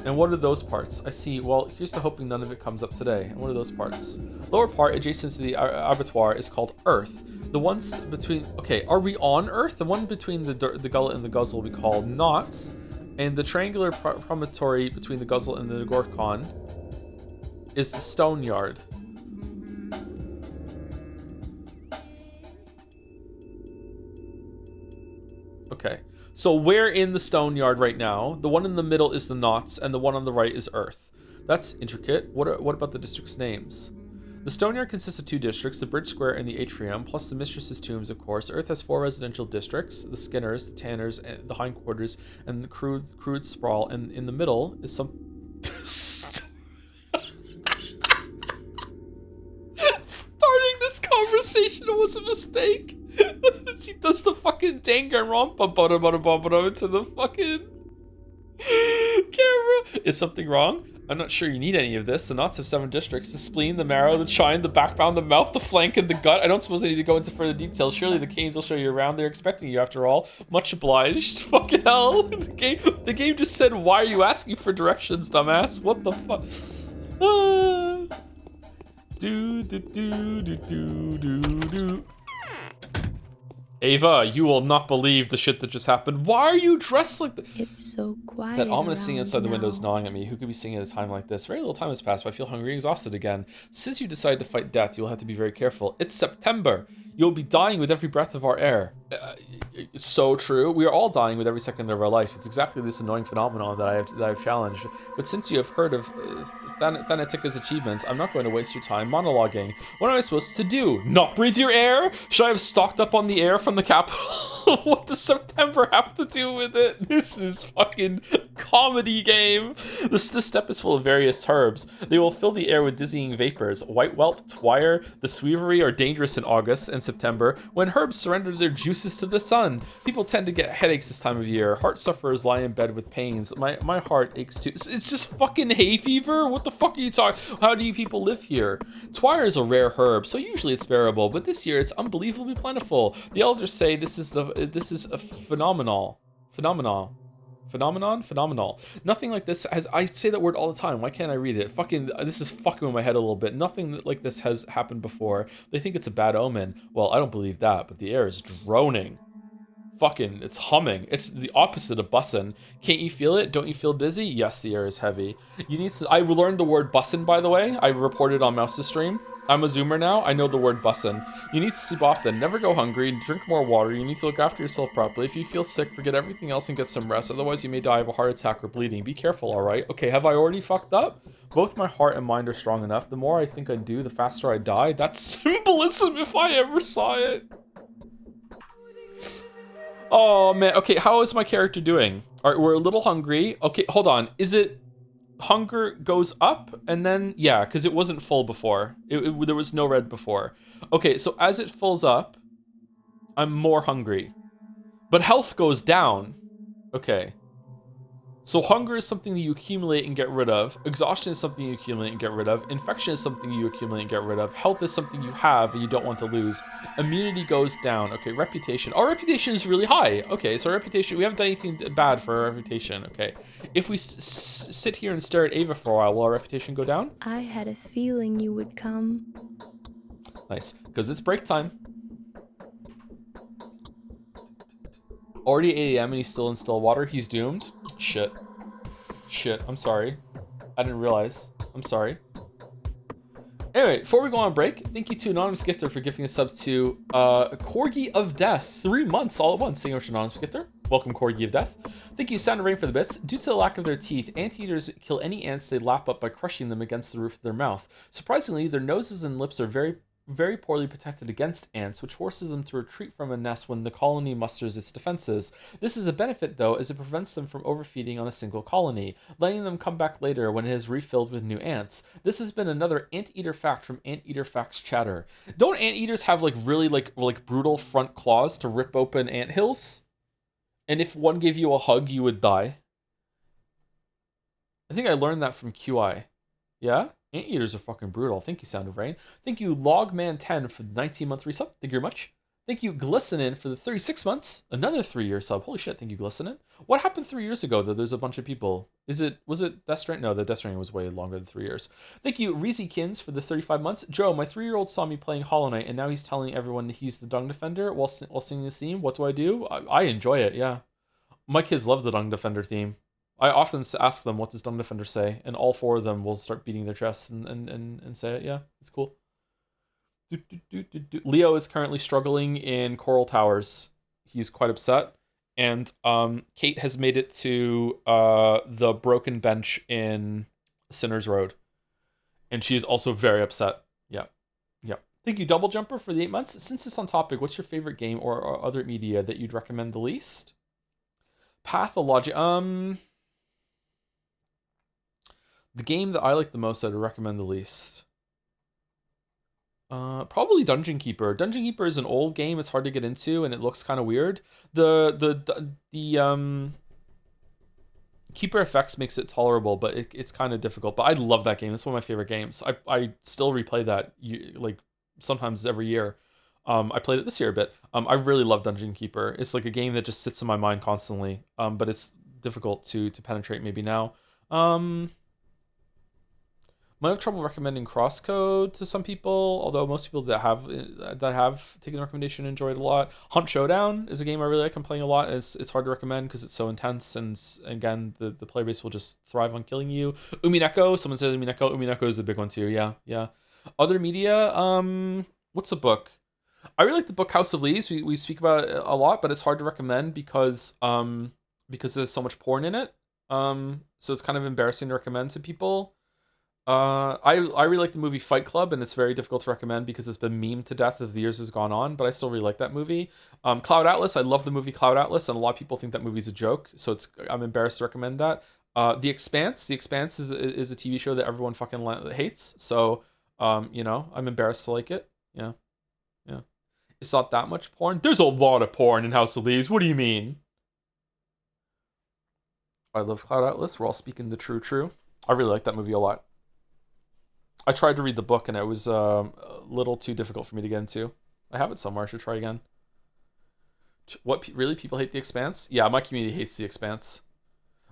And what are those parts? I see. Well, here's to hoping none of it comes up today. And what are those parts? Lower part, adjacent to the abattoir, is called Earth. The ones between... Okay, are we on Earth? The one between the Gullet and the Guzzle we call Knots. And the triangular promontory between the Guzzle and the Gorkon is the Stone Yard. Okay, so we're in the Stone Yard right now. The one in the middle is the Knots, and the one on the right is Earth. That's intricate. What about the districts' names? The Stone Yard consists of 2 districts, the Bridge Square and the Atrium, plus the Mistress's Tombs, of course. Earth has 4 residential districts, the Skinners, the Tanners, and the Hindquarters, and the crude sprawl, and in the middle is some... Starting this conversation was a mistake. He does the fucking Danganronpa into the fucking camera. Is something wrong? I'm not sure you need any of this. The knots have 7 districts: the spleen, the marrow, the chine, the backbone, the mouth, the flank, and the gut. I don't suppose I need to go into further details. Surely the canes will show you around. They're expecting you after all. Much obliged. Fucking hell. The game just said, why are you asking for directions, dumbass? What the fuck? Do. Ava, you will not believe the shit that just happened. Why are you dressed like that? It's so quiet. That ominous singing inside the window is now. gnawing at me. Who could be singing at a time like this? Very little time has passed, but I feel hungry and exhausted again. Since you decided to fight death, you'll have to be very careful. It's September. You'll be dying with every breath of our air. It's so true. We are all dying with every second of our life. It's exactly this annoying phenomenon that I've challenged. But since you have heard of Thanatika's achievements, I'm not going to waste your time monologuing. What am I supposed to do? Not breathe your air? Should I have stocked up on the air from the capital? What does September have to do with it? This is fucking comedy game. This step is full of various herbs. They will fill the air with dizzying vapors. White whelp, twire, the sweevery are dangerous in August and September when herbs surrender their juices to the sun. People tend to get headaches this time of year. Heart sufferers lie in bed with pains. My heart aches too. It's just fucking hay fever? What the fuck are you talking? How do you people live here? Twire is a rare herb, so usually it's bearable, but this year it's unbelievably plentiful. The elders say this is a phenomenal. Nothing like this has... I say that word all the time. Why can't I read it? This is fucking with my head a little bit. Nothing like this has happened before. They think it's a bad omen. Well, I don't believe that, but the air is droning. Fucking, it's humming. It's the opposite of bussin'. Can't you feel it? Don't you feel dizzy? Yes, the air is heavy. You need to... I learned the word bussin', by the way. I reported on Mouse's stream. I'm a zoomer now. I know the word bussin'. You need to sleep often. Never go hungry. Drink more water. You need to look after yourself properly. If you feel sick, forget everything else and get some rest. Otherwise, you may die of a heart attack or bleeding. Be careful, all right? Okay, have I already fucked up? Both my heart and mind are strong enough. The more I think I do, the faster I die. That's symbolism if I ever saw it. Oh, man. Okay, how is my character doing? All right, we're a little hungry. Okay, hold on. Is it... Hunger goes up and then yeah, because it wasn't full before. There was no red before. Okay, so as it fills up, I'm more hungry, but health goes down. Okay, so hunger is something that you accumulate and get rid of. Exhaustion is something you accumulate and get rid of. Infection is something you accumulate and get rid of. Health is something you have and you don't want to lose. Immunity goes down. Okay, reputation. Our reputation is really high. Okay, so reputation, we haven't done anything bad for our reputation. Okay, if we sit here and stare at Ava for a while, will our reputation go down? I had a feeling you would come. Nice, because it's break time. Already 8 a.m. and he's still in Stillwater. He's doomed. Shit. Shit, I'm sorry. I didn't realize. I'm sorry. Anyway, before we go on break, thank you to Anonymous Gifter for gifting a sub to Corgi of Death. 3 months all at once. Thank you much, Anonymous Gifter. Welcome, Corgi of Death. Thank you, Sound of Rain, for the bits. Due to the lack of their teeth, anteaters kill any ants they lap up by crushing them against the roof of their mouth. Surprisingly, their noses and lips are very poorly protected against ants, which forces them to retreat from a nest when the colony musters its defenses. This is a benefit, though, as it prevents them from overfeeding on a single colony, letting them come back later when it is refilled with new ants. This has been another anteater fact from Anteater Facts Chatter. Don't anteaters have like really like brutal front claws to rip open anthills? And if one gave you a hug, you would die? I think I learned that from QI. Yeah? Anteaters are fucking brutal. Thank you, Sound of Rain. Thank you, Logman10 for the 19-month resub. Thank you very much. Thank you, Glistenin, for the 36 months. Another 3-year sub. Holy shit, thank you, Glistenin. What happened 3 years ago that there's a bunch of people? Was it Death Stranding? No, the Death Stranding was way longer than 3 years. Thank you, Reezykins, for the 35 months. Joe, my 3-year-old saw me playing Hollow Knight, and now he's telling everyone that he's the Dung Defender while singing his theme. What do? I enjoy it, yeah. My kids love the Dung Defender theme. I often ask them, what does Dung Defender say? And all 4 of them will start beating their chests and say it. Yeah, it's cool. Leo is currently struggling in Coral Towers. He's quite upset. And Kate has made it to the broken bench in Sinner's Road. And she is also very upset. Yeah. Yeah. Thank you, Double Jumper, for the 8 months. Since it's on topic, what's your favorite game or other media that you'd recommend the least? Pathologic. The game that I like the most, I'd recommend the least. Probably Dungeon Keeper. Dungeon Keeper is an old game. It's hard to get into, and it looks kind of weird. The Keeper effects makes it tolerable, but it's kind of difficult. But I love that game. It's one of my favorite games. I still replay that like sometimes every year. I played it this year a bit. I really love Dungeon Keeper. It's like a game that just sits in my mind constantly. But it's difficult to penetrate maybe now. Might have trouble recommending Crosscode to some people, although most people that have taken the recommendation enjoy it a lot. Hunt Showdown is a game I really like. I'm playing a lot. It's hard to recommend because it's so intense, and again, the player base will just thrive on killing you. Umineko, someone says Umineko. Umineko is a big one too. Yeah. Other media, what's a book? I really like the book House of Leaves. We speak about it a lot, but it's hard to recommend because there's so much porn in it. So it's kind of embarrassing to recommend to people. I really like the movie Fight Club, and it's very difficult to recommend because it's been memed to death as the years has gone on, but I still really like that movie. Cloud Atlas, I love the movie Cloud Atlas, and a lot of people think that movie's a joke, so I'm embarrassed to recommend that. The Expanse is a TV show that everyone fucking hates, so I'm embarrassed to like it. Yeah. It's not that much porn. There's a lot of porn in House of Leaves. What do you mean? I love Cloud Atlas. We're all speaking the true. I really like that movie a lot. I tried to read the book, and it was a little too difficult for me to get into. I have it somewhere. I should try again. What, really? People hate The Expanse? Yeah, my community hates The Expanse.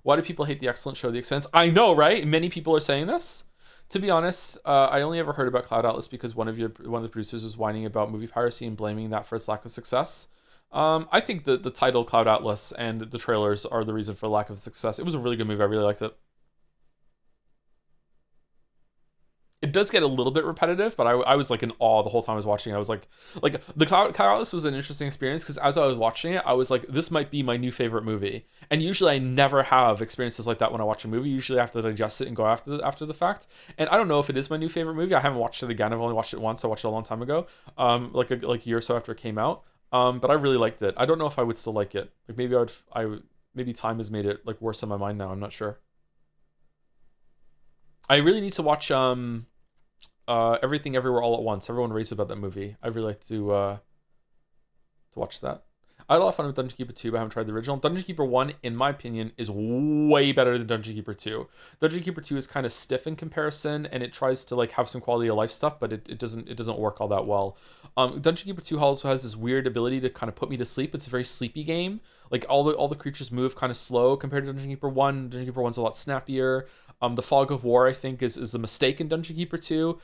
Why do people hate the excellent show The Expanse? I know, right? Many people are saying this. To be honest, I only ever heard about Cloud Atlas because one of the producers was whining about movie piracy and blaming that for its lack of success. I think the title Cloud Atlas and the trailers are the reason for lack of success. It was a really good movie. I really liked it. It does get a little bit repetitive, but I was like in awe the whole time I was watching it. I was like the Cloud Atlas was an interesting experience because as I was watching it, I was like, this might be my new favorite movie. And usually I never have experiences like that when I watch a movie. Usually I have to digest it and go after the fact. And I don't know if it is my new favorite movie. I haven't watched it again. I've only watched it once. I watched it a long time ago, like a year or so after it came out. But I really liked it. I don't know if I would still like it. Like maybe time has made it like worse in my mind now. I'm not sure. I really need to watch Everything Everywhere All at Once. Everyone raves about that movie. I'd really like to watch that. I had a lot of fun with Dungeon Keeper 2, but I haven't tried the original. Dungeon Keeper 1, in my opinion, is way better than Dungeon Keeper 2. Dungeon Keeper 2 is kind of stiff in comparison, and it tries to like have some quality of life stuff, but it doesn't work all that well. Dungeon Keeper 2 also has this weird ability to kind of put me to sleep. It's a very sleepy game. Like all the creatures move kind of slow compared to Dungeon Keeper 1. Dungeon Keeper 1's a lot snappier. The Fog of War, I think, is a mistake in Dungeon Keeper 2.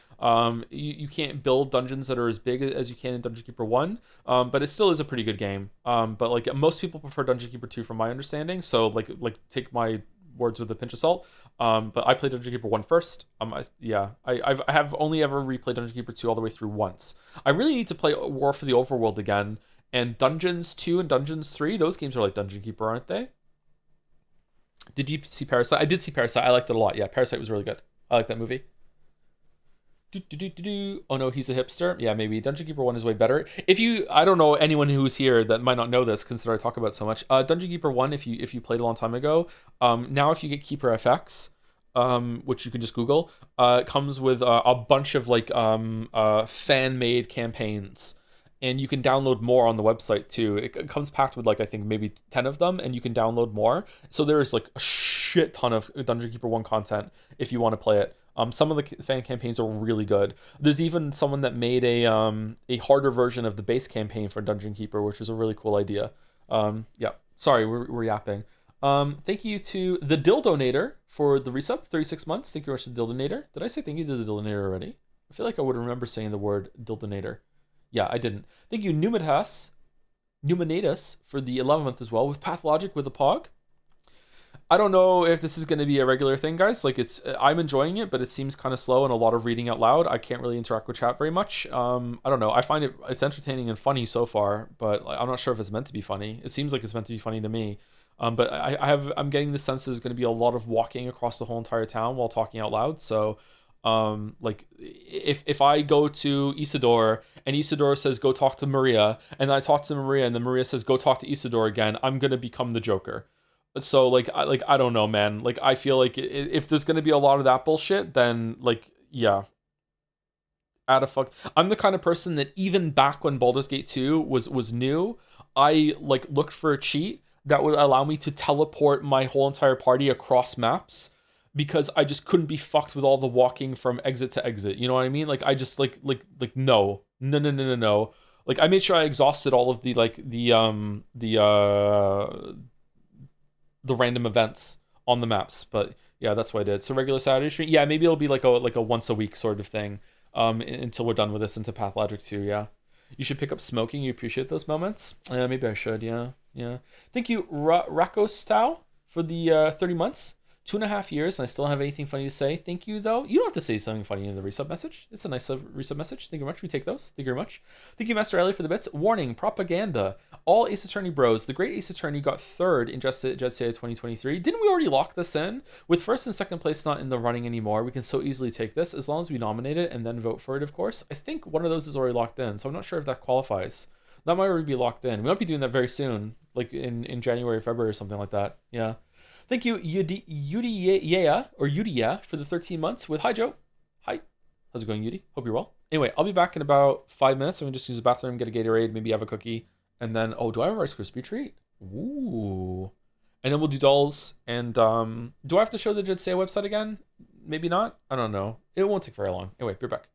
You can't build dungeons that are as big as you can in Dungeon Keeper 1, but it still is a pretty good game. But like most people prefer Dungeon Keeper 2 from my understanding, so like take my words with a pinch of salt. But I played Dungeon Keeper 1 first. I have only ever replayed Dungeon Keeper 2 all the way through once. I really need to play War for the Overworld again. And Dungeons 2 and Dungeons 3, those games are like Dungeon Keeper, aren't they? Did you see Parasite? I did see Parasite. I liked it a lot. Yeah, Parasite was really good. I like that movie. Oh no, he's a hipster. Yeah, maybe Dungeon Keeper 1 is way better. I don't know anyone who's here that might not know this, consider I talk about it so much. Dungeon Keeper 1, if you played a long time ago, now if you get Keeper FX, which you can just Google, it comes with a bunch of like fan-made campaigns. And you can download more on the website too. It comes packed with like I think maybe 10 of them, and you can download more. So there's like a shit ton of Dungeon Keeper 1 content if you want to play it. Some of the fan campaigns are really good. There's even someone that made a harder version of the base campaign for Dungeon Keeper, which is a really cool idea. Yeah. Sorry, we're yapping. Thank you to the Dildonator for the resub, 36 months. Thank you very much to the Dildonator. Did I say thank you to the Dildonator already? I feel like I would remember saying the word Dildonator. Yeah, I didn't. Thank you, Numinatus, for the 11th month as well, with Pathologic with a Pog. I don't know if this is going to be a regular thing, guys. Like, I'm enjoying it, but it seems kind of slow and a lot of reading out loud. I can't really interact with chat very much. I don't know. I find it's entertaining and funny so far, but I'm not sure if it's meant to be funny. It seems like it's meant to be funny to me. But I'm getting the sense there's going to be a lot of walking across the whole entire town while talking out loud. So like if I go to Isidore and Isidore says go talk to Maria, and I talk to Maria and then Maria says go talk to Isidore again, I'm gonna become the Joker. So I don't know, man. Like I feel like if there's gonna be a lot of that bullshit, then like yeah, add a fuck. I'm the kind of person that even back when Baldur's Gate 2 was new, I like looked for a cheat that would allow me to teleport my whole entire party across maps, because I just couldn't be fucked with all the walking from exit to exit. You know what I mean? Like I just like no. Like I made sure I exhausted all of the the random events on the maps. But yeah, that's what I did. So regular Saturday stream. Yeah, maybe it'll be like a once a week sort of thing. Until we're done with this into Pathologic 2, yeah. You should pick up smoking. You appreciate those moments. Maybe I should, yeah. Thank you, Rakostau, for the 30 months. 2.5 years, and I still don't have anything funny to say. Thank you, though. You don't have to say something funny in the resub message. It's a nice resub message. Thank you very much. We take those. Thank you very much. Thank you, Master Ellie, for the bits. Warning, propaganda. All Ace Attorney bros. The Great Ace Attorney got third in Jet Set 2023. Didn't we already lock this in? With first and second place not in the running anymore, we can so easily take this, as long as we nominate it and then vote for it, of course. I think one of those is already locked in, so I'm not sure if that qualifies. That might already be locked in. We might be doing that very soon, like in January, February, or something like that. Yeah. Thank you, Yudia, for the 13 months with Hi, Joe. Hi. How's it going, Yudi? Hope you're well. Anyway, I'll be back in about 5 minutes. I'm going to just use the bathroom, get a Gatorade, maybe have a cookie. And then, do I have a Rice Krispie treat? Ooh. And then we'll do dolls. And do I have to show the Jitsea website again? Maybe not. I don't know. It won't take very long. Anyway, be back.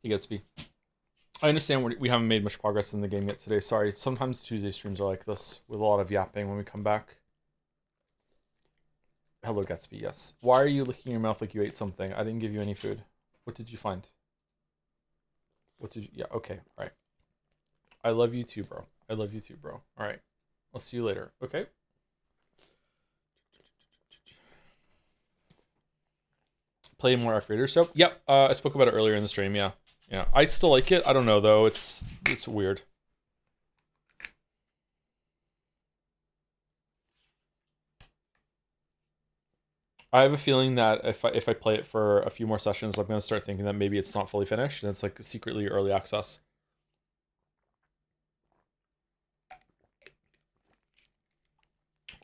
He gets me. I understand we haven't made much progress in the game yet today. Sorry, sometimes Tuesday streams are like this with a lot of yapping when we come back. Hello, Gatsby, yes. Why are you licking your mouth like you ate something? I didn't give you any food. What did you find? What did you... Yeah, okay, alright. I love you too, bro. I love you too, bro. Alright. I'll see you later, okay? Play more Activator Soap? Yep, I spoke about it earlier in the stream, yeah. Yeah, I still like it. I don't know, though. It's weird. I have a feeling that if I play it for a few more sessions, I'm going to start thinking that maybe it's not fully finished, and it's like secretly early access.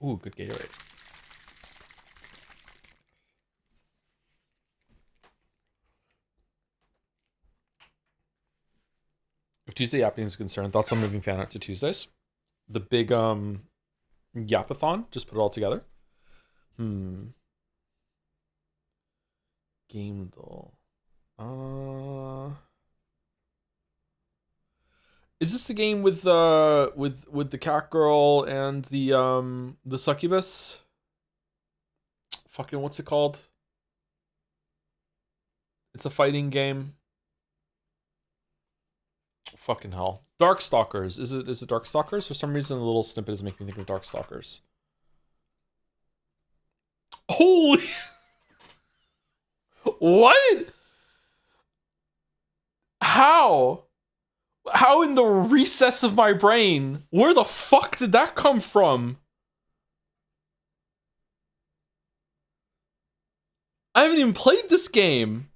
Ooh, good Gatorade. If Tuesday yapping is concerned, thoughts on moving fan art to Tuesdays? The big yapathon, just put it all together. Game doll. Is this the game with the cat girl and the succubus? Fucking what's it called? It's a fighting game. Fucking hell. Darkstalkers. Is it Darkstalkers? For some reason the little snippet is making me think of Darkstalkers. Holy what? How? How in the recess of my brain? Where the fuck did that come from? I haven't even played this game.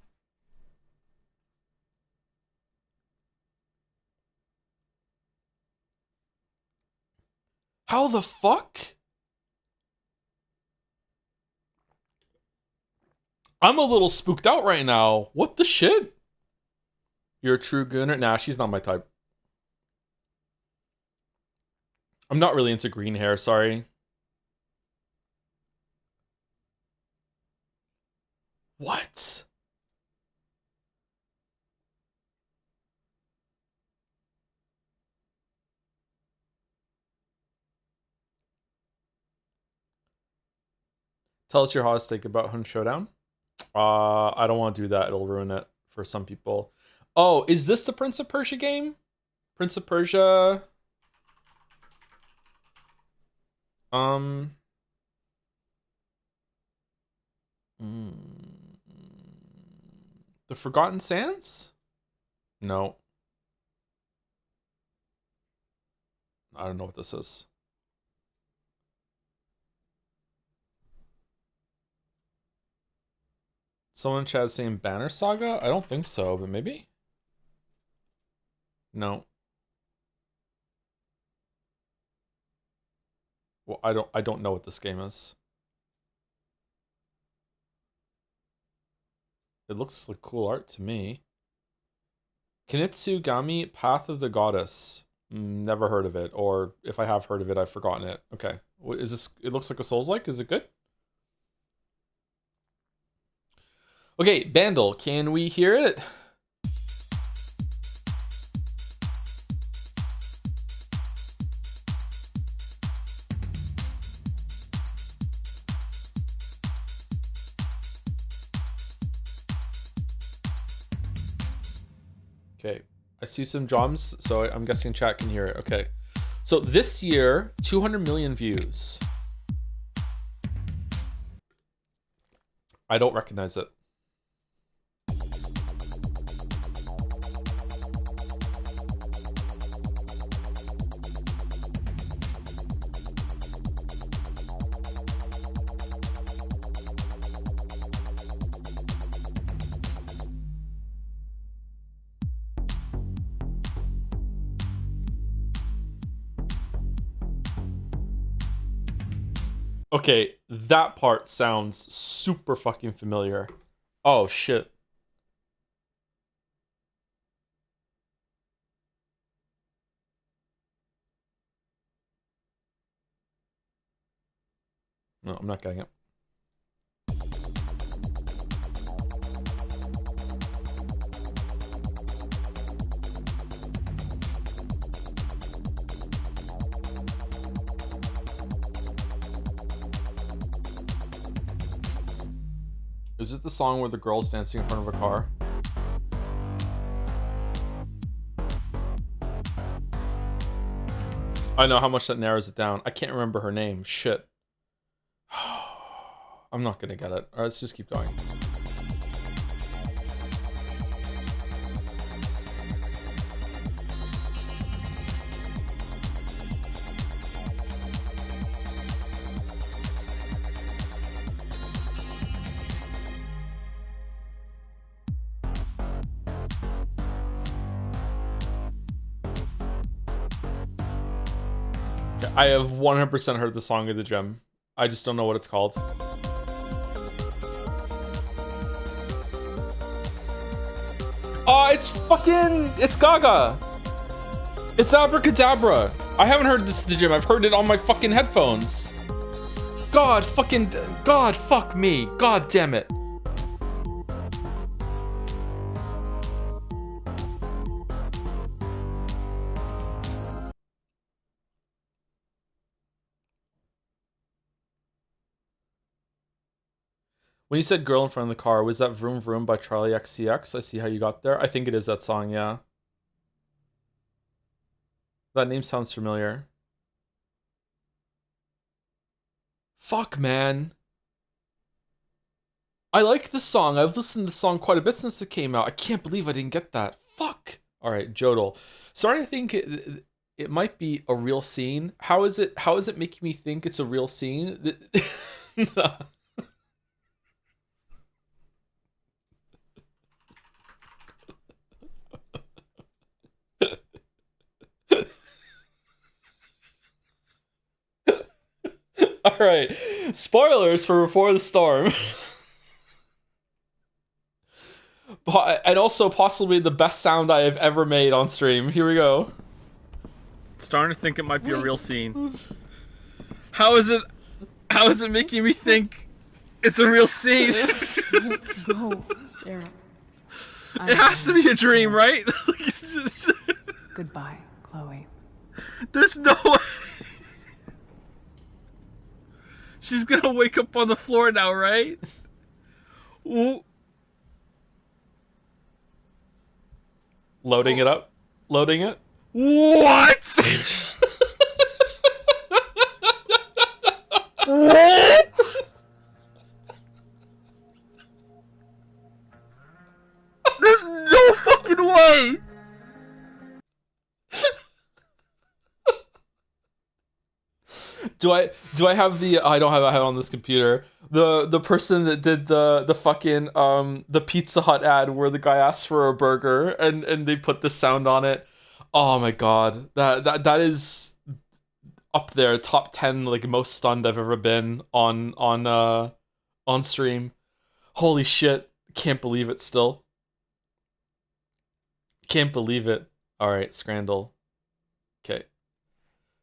How the fuck? I'm a little spooked out right now. What the shit? You're a true gooner? Nah, she's not my type. I'm not really into green hair, sorry. What? Tell us your hottest take about Hunt Showdown. I don't want to do that. It'll ruin it for some people. Oh, is this the Prince of Persia game? Prince of Persia. The Forgotten Sands? No. I don't know what this is. Someone in chat saying Banner Saga? I don't think so, but maybe? No. Well, I don't know what this game is. It looks like cool art to me. Kinitsugami Path of the Goddess. Never heard of it, or if I have heard of it, I've forgotten it. Okay. What is this? It looks like a Souls-like. Is it good? Okay, Bandle, can we hear it? Okay, I see some drums, so I'm guessing chat can hear it. Okay, so this year, 200 million views. I don't recognize it. Okay, that part sounds super fucking familiar. Oh, shit. No, I'm not getting it. Is it the song where the girl's dancing in front of a car? I know how much that narrows it down. I can't remember her name. Shit. I'm not gonna get it. All right, let's just keep going. I have 100% heard the song of the gym. I just don't know what it's called. Oh, it's Gaga. It's Abracadabra. I haven't heard this at the gym. I've heard it on my fucking headphones. God fuck me. God damn it. When you said Girl in Front of the Car, was that Vroom Vroom by Charlie XCX? I see how you got there. I think it is that song, yeah. That name sounds familiar. Fuck, man. I like this song. I've listened to the song quite a bit since it came out. I can't believe I didn't get that. Fuck. All right, Jodel. Starting to think it might be a real scene. How is it making me think it's a real scene? All right, spoilers for Before the Storm. And also possibly the best sound I have ever made on stream. Here we go. Starting to think it might be a real scene. How is it making me think it's a real scene? Let's go, Sarah. It has to be a dream, right? Like, it's just... Goodbye, Chloe. There's no way. She's gonna wake up on the floor now, right? Ooh. Loading it up. Loading it. What? What? There's no fucking way. Do I have the I don't have it on this computer. The person that did the fucking the Pizza Hut ad where the guy asks for a burger and they put the sound on it. Oh my god. That is up there, top 10 like most stunned I've ever been on stream. Holy shit. Can't believe it still. Can't believe it. All right, Scrandle. Okay.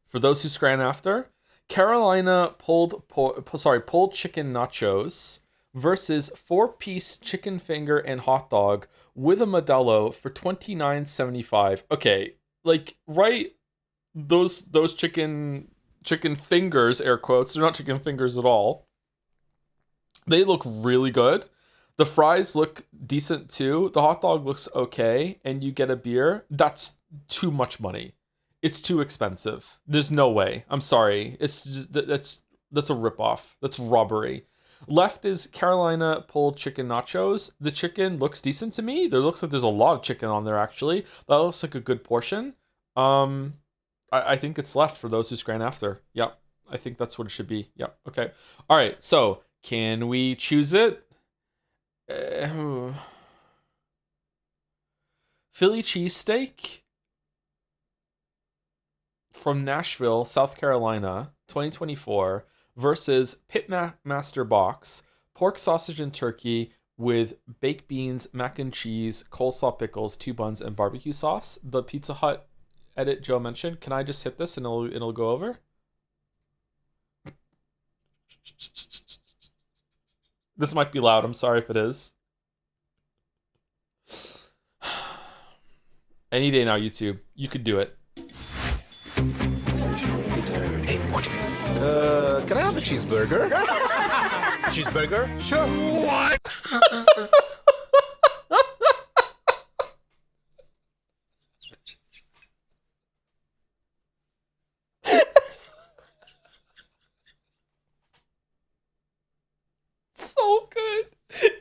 For those who scran after, Carolina pulled chicken nachos versus 4-piece chicken finger and hot dog with a Modelo for $29.75. Okay, like right, those chicken fingers, air quotes, they're not chicken fingers at all. They look really good. The fries look decent too. The hot dog looks okay, and you get a beer. That's too much money. It's too expensive. There's no way. I'm sorry. It's just, that's a ripoff. That's robbery. Left is Carolina pulled chicken nachos. The chicken looks decent to me. There looks like there's a lot of chicken on there actually. That looks like a good portion. I think it's left for those who scran after. Yep. I think that's what it should be. Yep. Okay. All right. So can we choose it? Philly cheesesteak from Nashville, South Carolina, 2024 versus Pitmaster Box, pork sausage and turkey with baked beans, mac and cheese, coleslaw pickles, 2 buns, and barbecue sauce. The Pizza Hut edit Joe mentioned. Can I just hit this and it'll go over? This might be loud. I'm sorry if it is. Any day now, YouTube. You could do it. Hey, watch me. Can I have a cheeseburger? Cheeseburger? Sure. What? So good.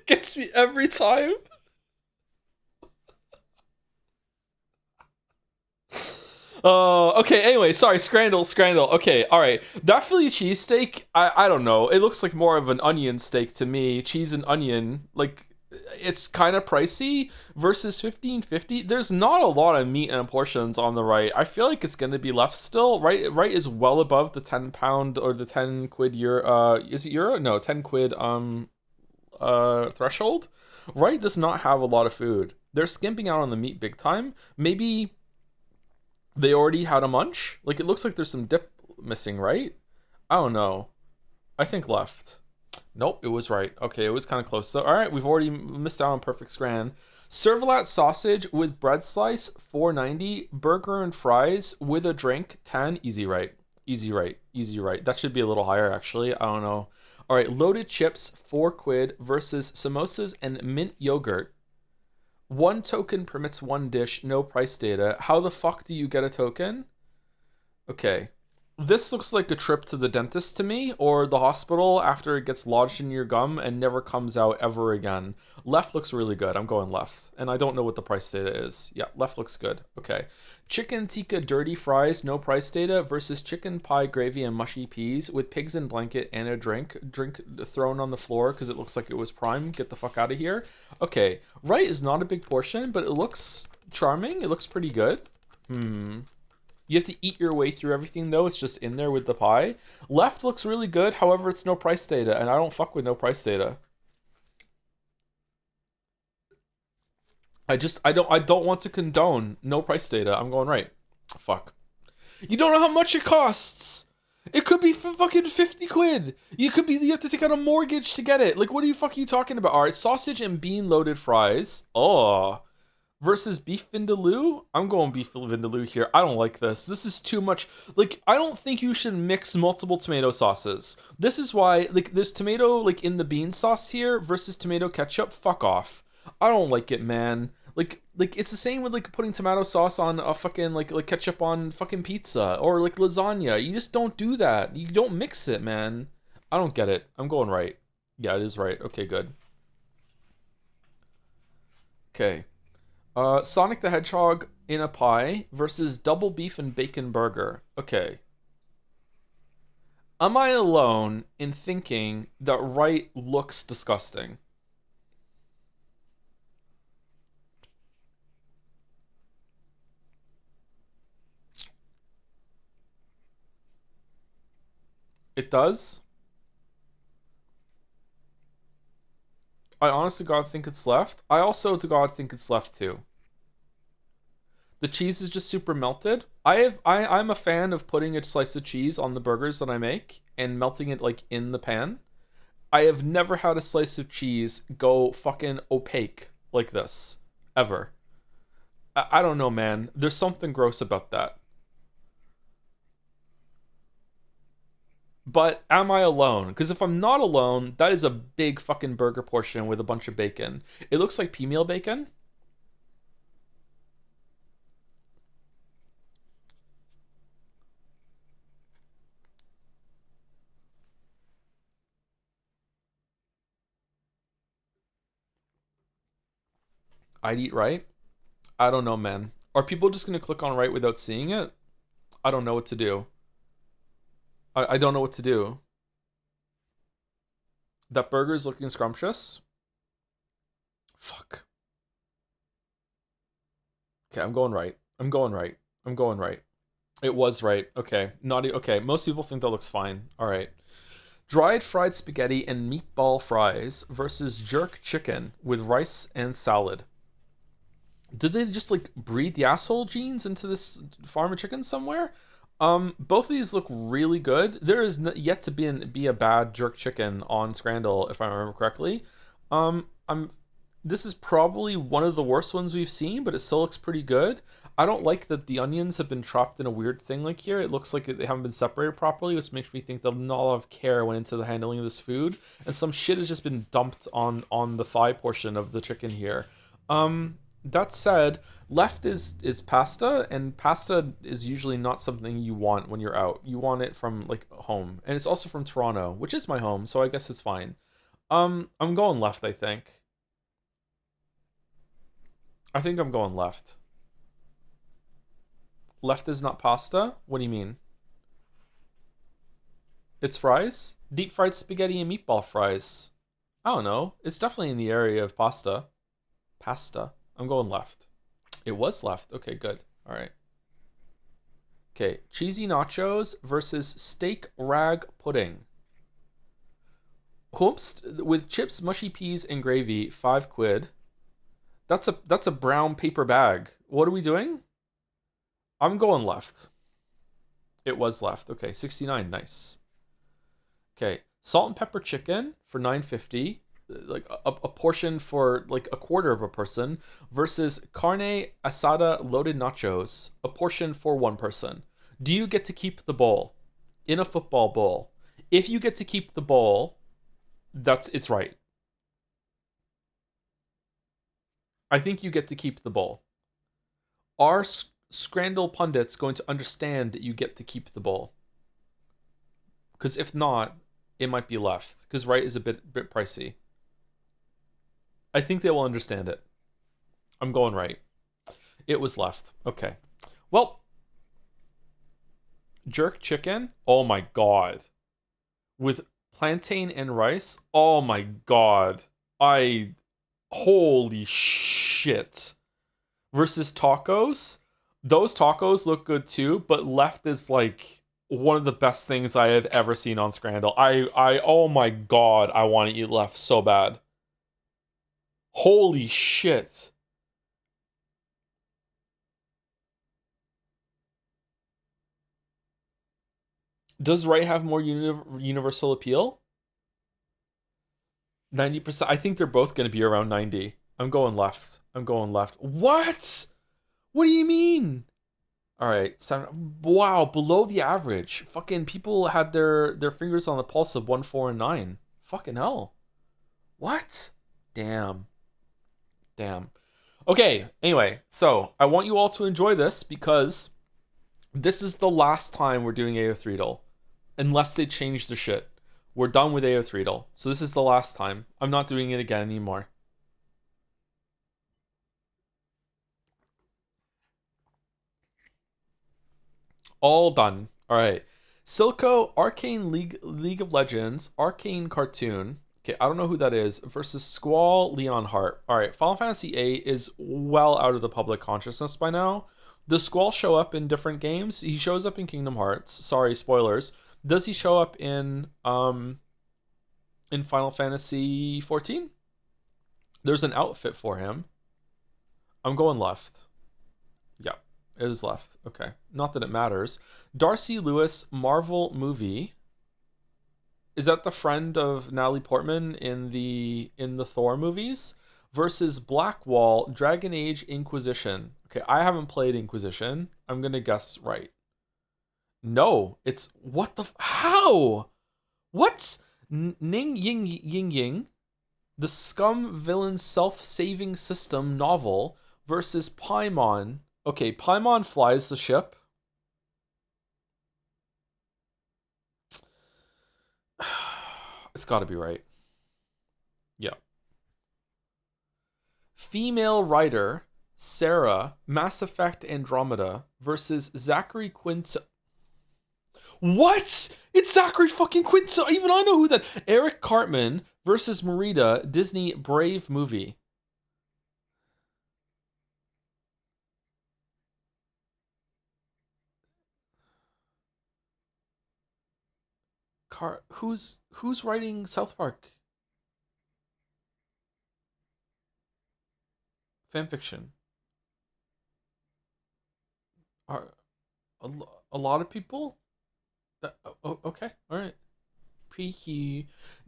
Gets me every time. Okay, anyway, sorry, Scrandle. Okay, alright. That Philly cheesesteak, I don't know. It looks like more of an onion steak to me. Cheese and onion. Like, it's kind of pricey versus 15.50. There's not a lot of meat and portions on the right. I feel like it's gonna be left still. Right is well above the 10 pound or the 10 quid euro. Is it euro? No, 10 quid threshold. Right does not have a lot of food. They're skimping out on the meat big time. Maybe they already had a munch? Like, it looks like there's some dip missing, right? I don't know. I think left. Nope, it was right. Okay, it was kind of close. So, all right, we've already missed out on perfect scran. Servalat sausage with bread slice, $4.90. Burger and fries with a drink, 10. Easy right. Easy right. Easy right. That should be a little higher, actually. I don't know. All right, loaded chips, 4 quid versus samosas and mint yogurt. 1 token permits 1 dish, no price data. How the fuck do you get a token? Okay. This looks like a trip to the dentist to me, or the hospital after it gets lodged in your gum and never comes out ever again. Left looks really good. I'm going left. And I don't know what the price data is. Yeah, left looks good. Okay. Chicken tikka dirty fries, no price data, versus chicken pie gravy and mushy peas with pigs in blanket and a drink. Drink thrown on the floor because it looks like it was prime. Get the fuck out of here. Okay. Right is not a big portion, but it looks charming. It looks pretty good. You have to eat your way through everything, though. It's just in there with the pie. Left looks really good. However, it's no price data, and I don't fuck with no price data. I don't want to condone no price data. I'm going right. Fuck. You don't know how much it costs. It could be fucking 50 quid. You have to take out a mortgage to get it. Like, what are you talking about? All right, sausage and bean loaded fries. Oh. Versus beef vindaloo. I'm going beef vindaloo here. I don't like this. This is too much. Like, I don't think you should mix multiple tomato sauces. This is why, like, there's tomato, like, in the bean sauce here versus tomato ketchup. Fuck off. I don't like it, man. Like it's the same with, like, putting tomato sauce on a fucking, like ketchup on fucking pizza or, like, lasagna. You just don't do that. You don't mix it, man. I don't get it. I'm going right. Yeah, it is right. Okay, good. Okay. Sonic the Hedgehog in a pie versus double beef and bacon burger. Okay. Am I alone in thinking that right looks disgusting? It does? I honest to God think it's left. I also to God think it's left too. The cheese is just super melted. I'm a fan of putting a slice of cheese on the burgers that I make and melting it, like, in the pan. I have never had a slice of cheese go fucking opaque like this. Ever. I don't know, man. There's something gross about that. But am I alone? Because if I'm not alone, that is a big fucking burger portion with a bunch of bacon. It looks like pea meal bacon. I'd eat right. I don't know, man. Are people just going to click on right without seeing it? I don't know what to do. I don't know what to do. That burger's looking scrumptious. Fuck. Okay, I'm going right. I'm going right. I'm going right. It was right. Okay. Okay, most people think that looks fine. All right. Dried fried spaghetti and meatball fries versus jerk chicken with rice and salad. Did they just, like, breed the asshole genes into this farm of chickens somewhere? Both of these look really good. There is yet to be a bad jerk chicken on Scrandle, if I remember correctly. This is probably one of the worst ones we've seen, but it still looks pretty good. I don't like that the onions have been trapped in a weird thing like here. It looks like they haven't been separated properly, which makes me think that not a lot of care went into the handling of this food, and some shit has just been dumped on the thigh portion of the chicken here. That said, left is pasta, and pasta is usually not something you want when you're out. You want it from like home, and it's also from Toronto, which is my home, so I guess it's fine. I'm going left, I think. I think I'm going left. Left is not pasta? What do you mean? It's fries? Deep fried spaghetti and meatball fries. I don't know. It's definitely in the area of pasta. Pasta. I'm going left. It was left. Okay, good. All right. Okay, cheesy nachos versus steak rag pudding. Whoops, with chips, mushy peas, and gravy, £5. That's a brown paper bag. What are we doing? I'm going left. It was left. Okay, 69. Nice. Okay, salt and pepper chicken for $9.50, like a portion for like a quarter of a person, versus carne asada loaded nachos, a portion for one person. Do you get to keep the bowl in a football bowl? If you get to keep the bowl, it's right. I think you get to keep the bowl. Are Scrandal pundits going to understand that you get to keep the bowl? Because if not, it might be left. Because right is a bit pricey. I think they will understand it. I'm going right. It was left. Okay. Well, jerk chicken. Oh my god. With plantain and rice. Oh my god. Holy shit. Versus tacos. Those tacos look good too, but left is like one of the best things I have ever seen on Scrandal. Oh my god, I want to eat left so bad. Holy shit. Does right have more universal appeal? 90%. I think they're both going to be around 90. I'm going left. I'm going left. What? What do you mean? All right. Wow, below the average. Fucking people had their fingers on the pulse of 1, 4, and 9. Fucking hell. What? Damn. Okay, anyway, so I want you all to enjoy this because this is the last time we're doing AO3DL. Unless they change the shit. We're done with AO3DL. So this is the last time. I'm not doing it again anymore. All done. All right. Silco, Arcane League of Legends, Arcane Cartoon. Okay, I don't know who that is. Versus Squall, Leon Hart. All right, Final Fantasy VIII is well out of the public consciousness by now. Does Squall show up in different games? He shows up in Kingdom Hearts. Sorry, spoilers. Does he show up in Final Fantasy 14? There's an outfit for him. I'm going left. Yeah, it is left. Okay, not that it matters. Darcy Lewis Marvel movie. Is that the friend of Natalie Portman in the Thor movies? Versus Blackwall Dragon Age Inquisition. Okay, I haven't played Inquisition. I'm gonna guess right. No, it's what the how? What's Ning Ying Ying Ying? The Scum Villain Self-Saving System novel versus Paimon. Okay, Paimon flies the ship. It's got to be right. Yeah. Female writer Sarah, Mass Effect Andromeda versus Zachary Quinto. What? It's Zachary fucking Quinto. Even I know who that. Eric Cartman versus Merida, Disney Brave movie. Who's writing South Park fanfiction? Are a lot of people? Okay, all right. PQ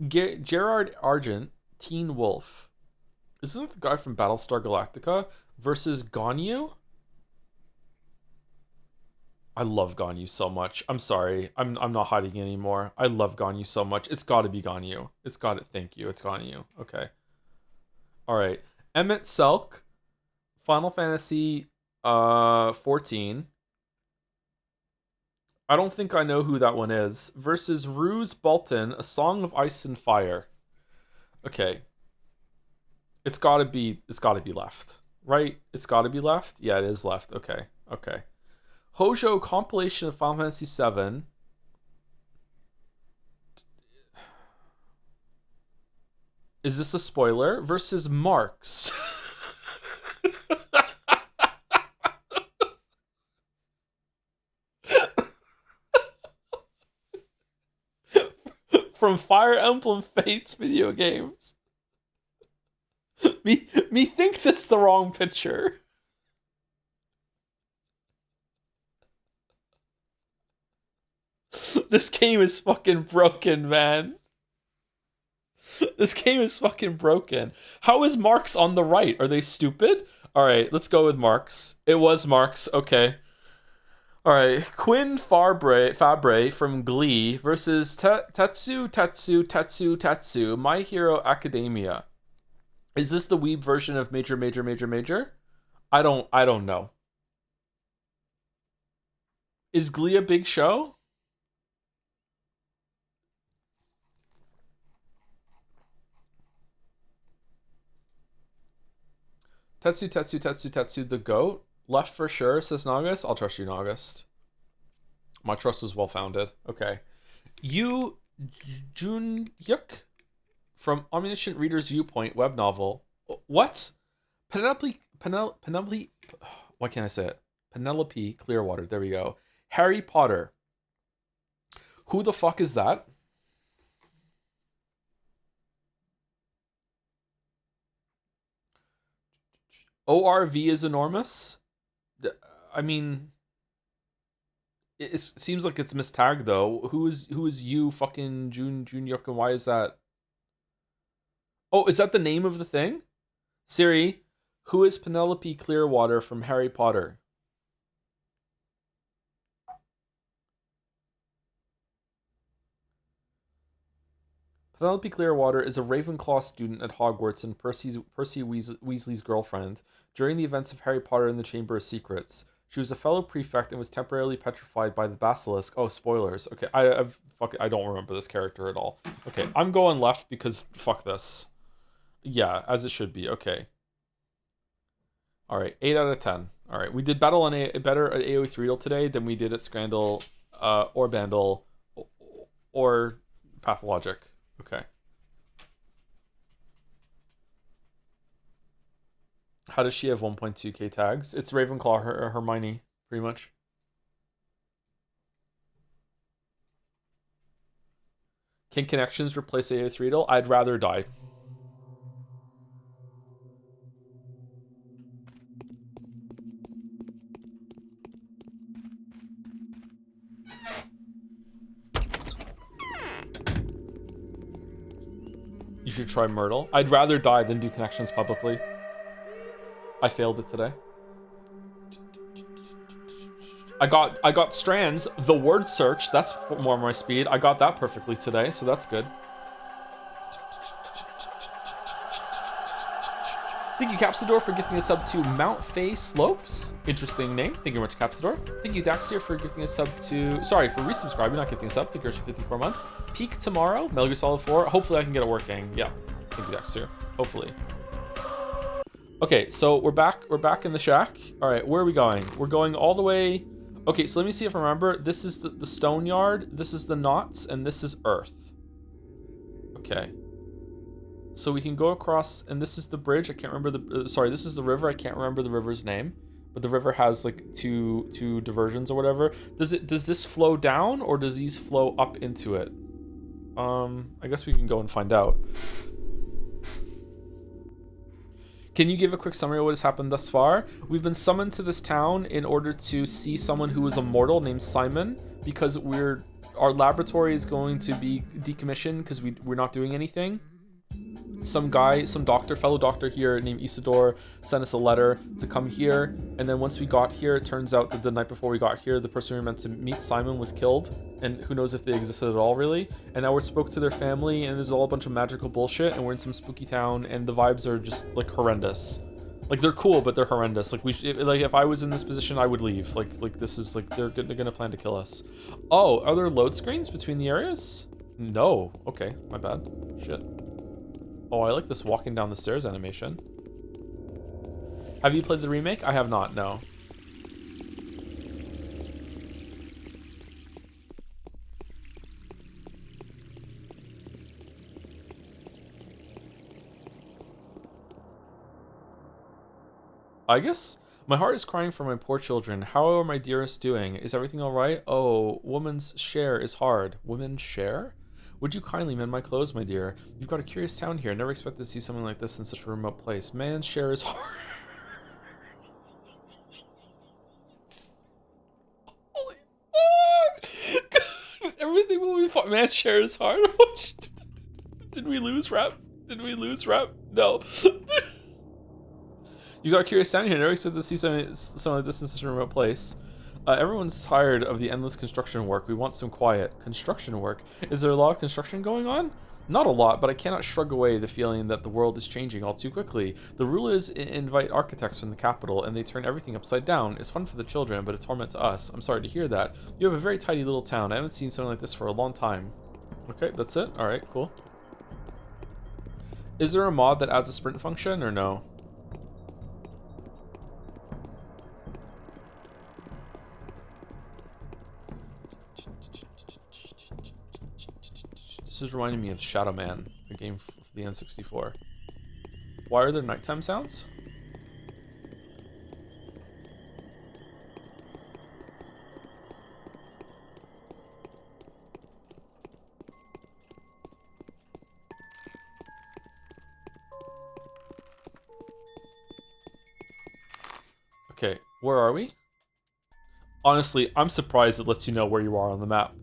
Gerard Argent, Teen Wolf. Isn't it the guy from Battlestar Galactica versus Ganyu? I love Ganyu so much. I'm sorry. I'm not hiding anymore. I love Ganyu so much. It's got to be Ganyu. It's got it. Thank you. It's Ganyu. Okay. All right. Emmett Selk, Final Fantasy 14. I don't think I know who that one is. Versus Ruse Bolton, A Song of Ice and Fire. Okay. It's got to be left. Right? It's got to be left? Yeah, it is left. Okay. Okay. Hojo compilation of Final Fantasy VII. Is this a spoiler? Versus Marks. From Fire Emblem Fates video games. Me thinks it's the wrong picture. This game is fucking broken, man. This game is fucking broken. How is Marks on the right? Are they stupid? All right, let's go with Marks. It was Marks. Okay. All right, Quinn Fabre from Glee versus Tetsu, My Hero Academia. Is this the weeb version of Major? I don't know. Is Glee a big show? Tetsu, the goat. Left for sure, says Naugust. I'll trust you, August. My trust was well founded. Okay. Yu Junyuk from Omniscient Reader's Viewpoint web novel. What? Penelope. Why can't I say it? Penelope Clearwater. There we go. Harry Potter. Who the fuck is that? ORV is enormous. I mean, it seems like it's mistagged though. Who is you fucking Junyuk, and why is that? Oh, is that the name of the thing? Siri, who is Penelope Clearwater from Harry Potter? Penelope Clearwater is a Ravenclaw student at Hogwarts and Percy Weasley's girlfriend during the events of Harry Potter and the Chamber of Secrets. She was a fellow prefect and was temporarily petrified by the basilisk. Oh, spoilers. Okay, I don't remember this character at all. Okay, I'm going left because fuck this. Yeah, as it should be. Okay. All right, 8 out of 10. All right, we did better at AoE 3 today than we did at Scrandal, or Bandle, or Pathologic. Okay. How does she have 1.2k tags? It's Ravenclaw, Hermione, pretty much. Can connections replace AO3? I'd rather die. You should try Myrtle. I'd rather die than do connections publicly. I failed it today. I got strands, the word search, that's more my speed. I got that perfectly today, so that's good. Thank you, Capsador, for gifting a sub to Mount Fay Slopes. Interesting name. Thank you very much, Capsador. Thank you, Daxier, for gifting a sub to... Sorry, for resubscribing, not gifting a sub. Thank you for 54 months. Peak tomorrow. Metal Gear Solid 4. Hopefully I can get it working. Yeah. Thank you, Daxier. Hopefully. Okay, so we're back in the shack. All right, where are we going? We're going all the way... Okay, so let me see if I remember. This is the stone yard. This is the knots, and this is earth. Okay. So we can go across, and this is the bridge. I can't remember the... sorry, this is the river. I can't remember the river's name. But the river has like two diversions or whatever. Does this flow down, or does these flow up into it? I guess we can go and find out. Can you give a quick summary of what has happened thus far? We've been summoned to this town in order to see someone who is immortal named Simon, because our laboratory is going to be decommissioned because we're not doing anything. some fellow doctor here named Isidore sent us a letter to come here, and then once we got here, it turns out that the night before we got here, the person we were meant to meet, Simon, was killed, and who knows if they existed at all, really. And now we spoke to their family, and there's all a bunch of magical bullshit, and we're in some spooky town, and the vibes are just like horrendous. Like, they're cool, but they're horrendous. Like, if I was in this position, I would leave. Like this is like they're gonna plan to kill us. Oh, are there load screens between the areas? No. Okay, my bad. Shit. Oh, I like this walking down the stairs animation. Have you played the remake? I have not, no. I guess my heart is crying for my poor children. How are my dearest doing? Is everything all right? Oh, woman's share is hard. Woman's share? Would you kindly mend my clothes, my dear? You've got a curious town here. Never expected to see something like this in such a remote place. Man's share is hard. Holy fuck! Everything will be fine. Man's share is hard. Did we lose rep? Did we lose rep? No. You got a curious town here. Never expected to see something like this in such a remote place. Everyone's tired of the endless construction work. We want some quiet. Construction work? Is there a lot of construction going on? Not a lot, but I cannot shrug away the feeling that the world is changing all too quickly. The rulers invite architects from the capital, and they turn everything upside down. It's fun for the children, but a torment to us. I'm sorry to hear that. You have a very tidy little town. I haven't seen something like this for a long time. Okay, that's it? Alright, cool. Is there a mod that adds a sprint function, or no? This is reminding me of Shadow Man, a game for the N64. Why are there nighttime sounds? Okay, where are we? Honestly, I'm surprised it lets you know where you are on the map.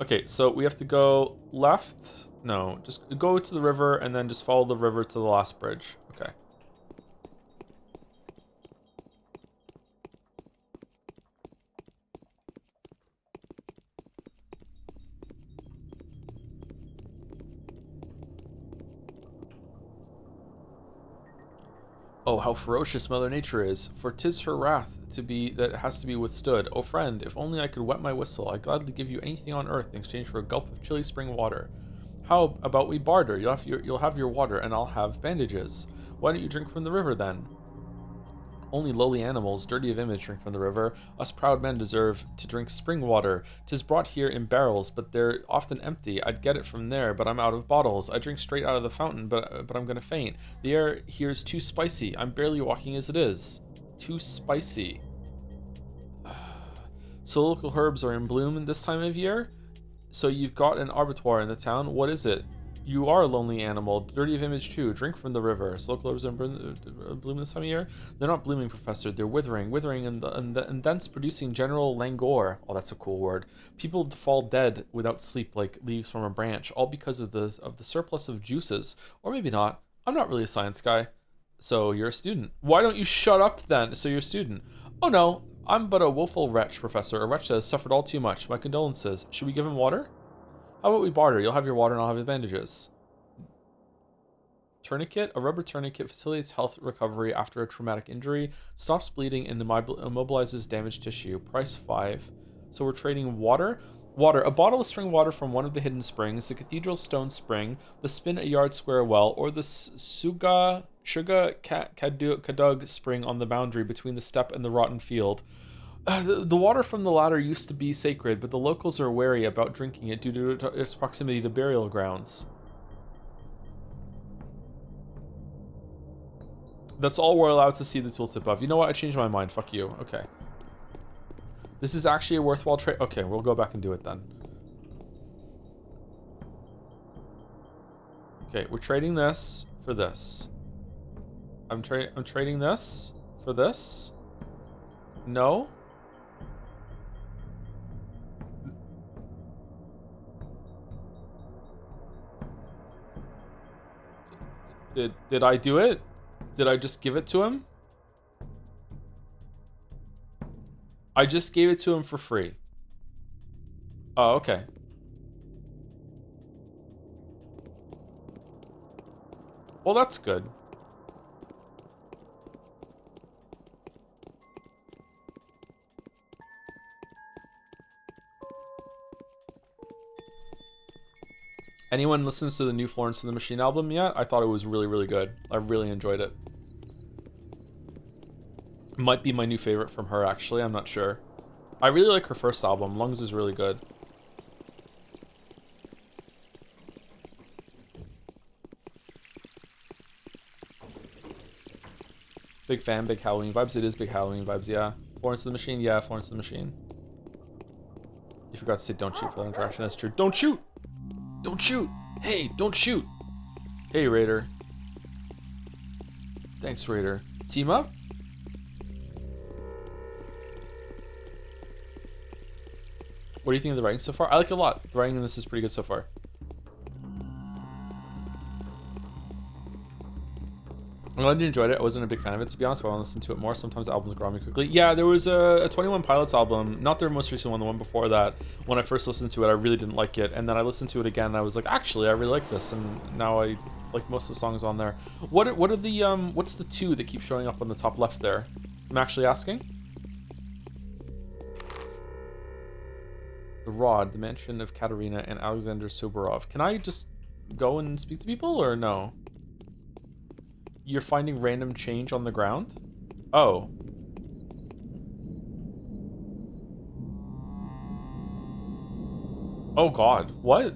Okay, so we have to go left. No, just go to the river and then just follow the river to the last bridge. Okay. Oh, how ferocious Mother Nature is, for 'tis her wrath to be that has to be withstood. Oh friend, if only I could wet my whistle, I'd gladly give you anything on earth in exchange for a gulp of chilly spring water. How about we barter? You'll have your water and I'll have bandages. Why don't you drink from the river then? Only lowly animals, dirty of image, drink from the river. Us proud men deserve to drink spring water. 'Tis brought here in barrels, but they're often empty. I'd get it from there, but I'm out of bottles. I drink straight out of the fountain, but I'm gonna faint. The air here's too spicy. I'm barely walking as it is. Too spicy. So local herbs are in bloom in this time of year? So you've got an abattoir in the town. What is it? You are a lonely animal, dirty of image too. Drink from the river. So local herbs are in bloom this time of year? They're not blooming, Professor. They're withering, and thence producing general languor. Oh, that's a cool word. People fall dead without sleep, like leaves from a branch, all because of the surplus of juices. Or maybe not. I'm not really a science guy. So you're a student. Why don't you shut up then? So you're a student. Oh no, I'm but a woeful wretch, Professor. A wretch that has suffered all too much. My condolences. Should we give him water? How about we barter? You'll have your water and I'll have the bandages. Tourniquet. A rubber tourniquet facilitates health recovery after a traumatic injury, stops bleeding, and immobilizes damaged tissue. Price 5. So we're trading water. Water. A bottle of spring water from one of the hidden springs, the cathedral stone spring, the spin a yard square well, or the Shuga Kadug spring on the boundary between the steppe and the rotten field. The water from the latter used to be sacred, but the locals are wary about drinking it due to its proximity to burial grounds. That's all we're allowed to see the tooltip of. You know what? I changed my mind. Fuck you. Okay. This is actually a worthwhile trade. Okay, we'll go back and do it then. Okay, we're trading this for this. I'm trading this for this. No. Did I do it? Did I just give it to him? I just gave it to him for free. Oh, okay. Well, that's good. Anyone listens to the new Florence and the Machine album yet? I thought it was really, really good. I really enjoyed it. Might be my new favorite from her, actually. I'm not sure. I really like her first album. Lungs is really good. Big fan, big Halloween vibes. It is big Halloween vibes, yeah. Florence and the Machine, yeah, Florence and the Machine. You forgot to say don't shoot for that interaction. That's true. Don't shoot! Don't shoot! Hey, don't shoot! Hey, Raider. Thanks, Raider. Team up? What do you think of the writing so far? I like it a lot. The writing in this is pretty good so far. I'm glad you enjoyed it. I wasn't a big fan of it, to be honest, but I want to listen to it more. Sometimes albums grow on me quickly. Yeah, there was a 21 Pilots album, not their most recent one, the one before that. When I first listened to it, I really didn't like it. And then I listened to it again, and I was like, actually, I really like this. And now I like most of the songs on there. What are the, what's the two that keep showing up on the top left there? I'm actually asking. The Rod, the mansion of Katerina and Alexander Suborov. Can I just go and speak to people, or no? You're finding random change on the ground? Oh. Oh god, what?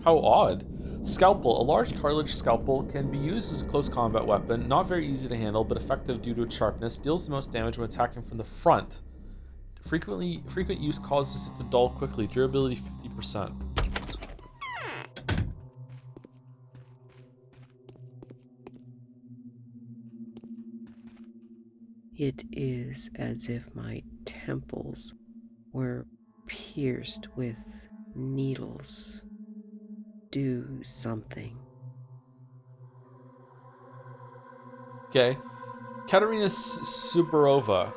How odd. Scalpel. A large cartilage scalpel can be used as a close combat weapon. Not very easy to handle, but effective due to its sharpness. Deals the most damage when attacking from the front. Frequent use causes it to dull quickly. Durability 50%. It is as if my temples were pierced with needles. Do something. Okay. Katerina Suborova.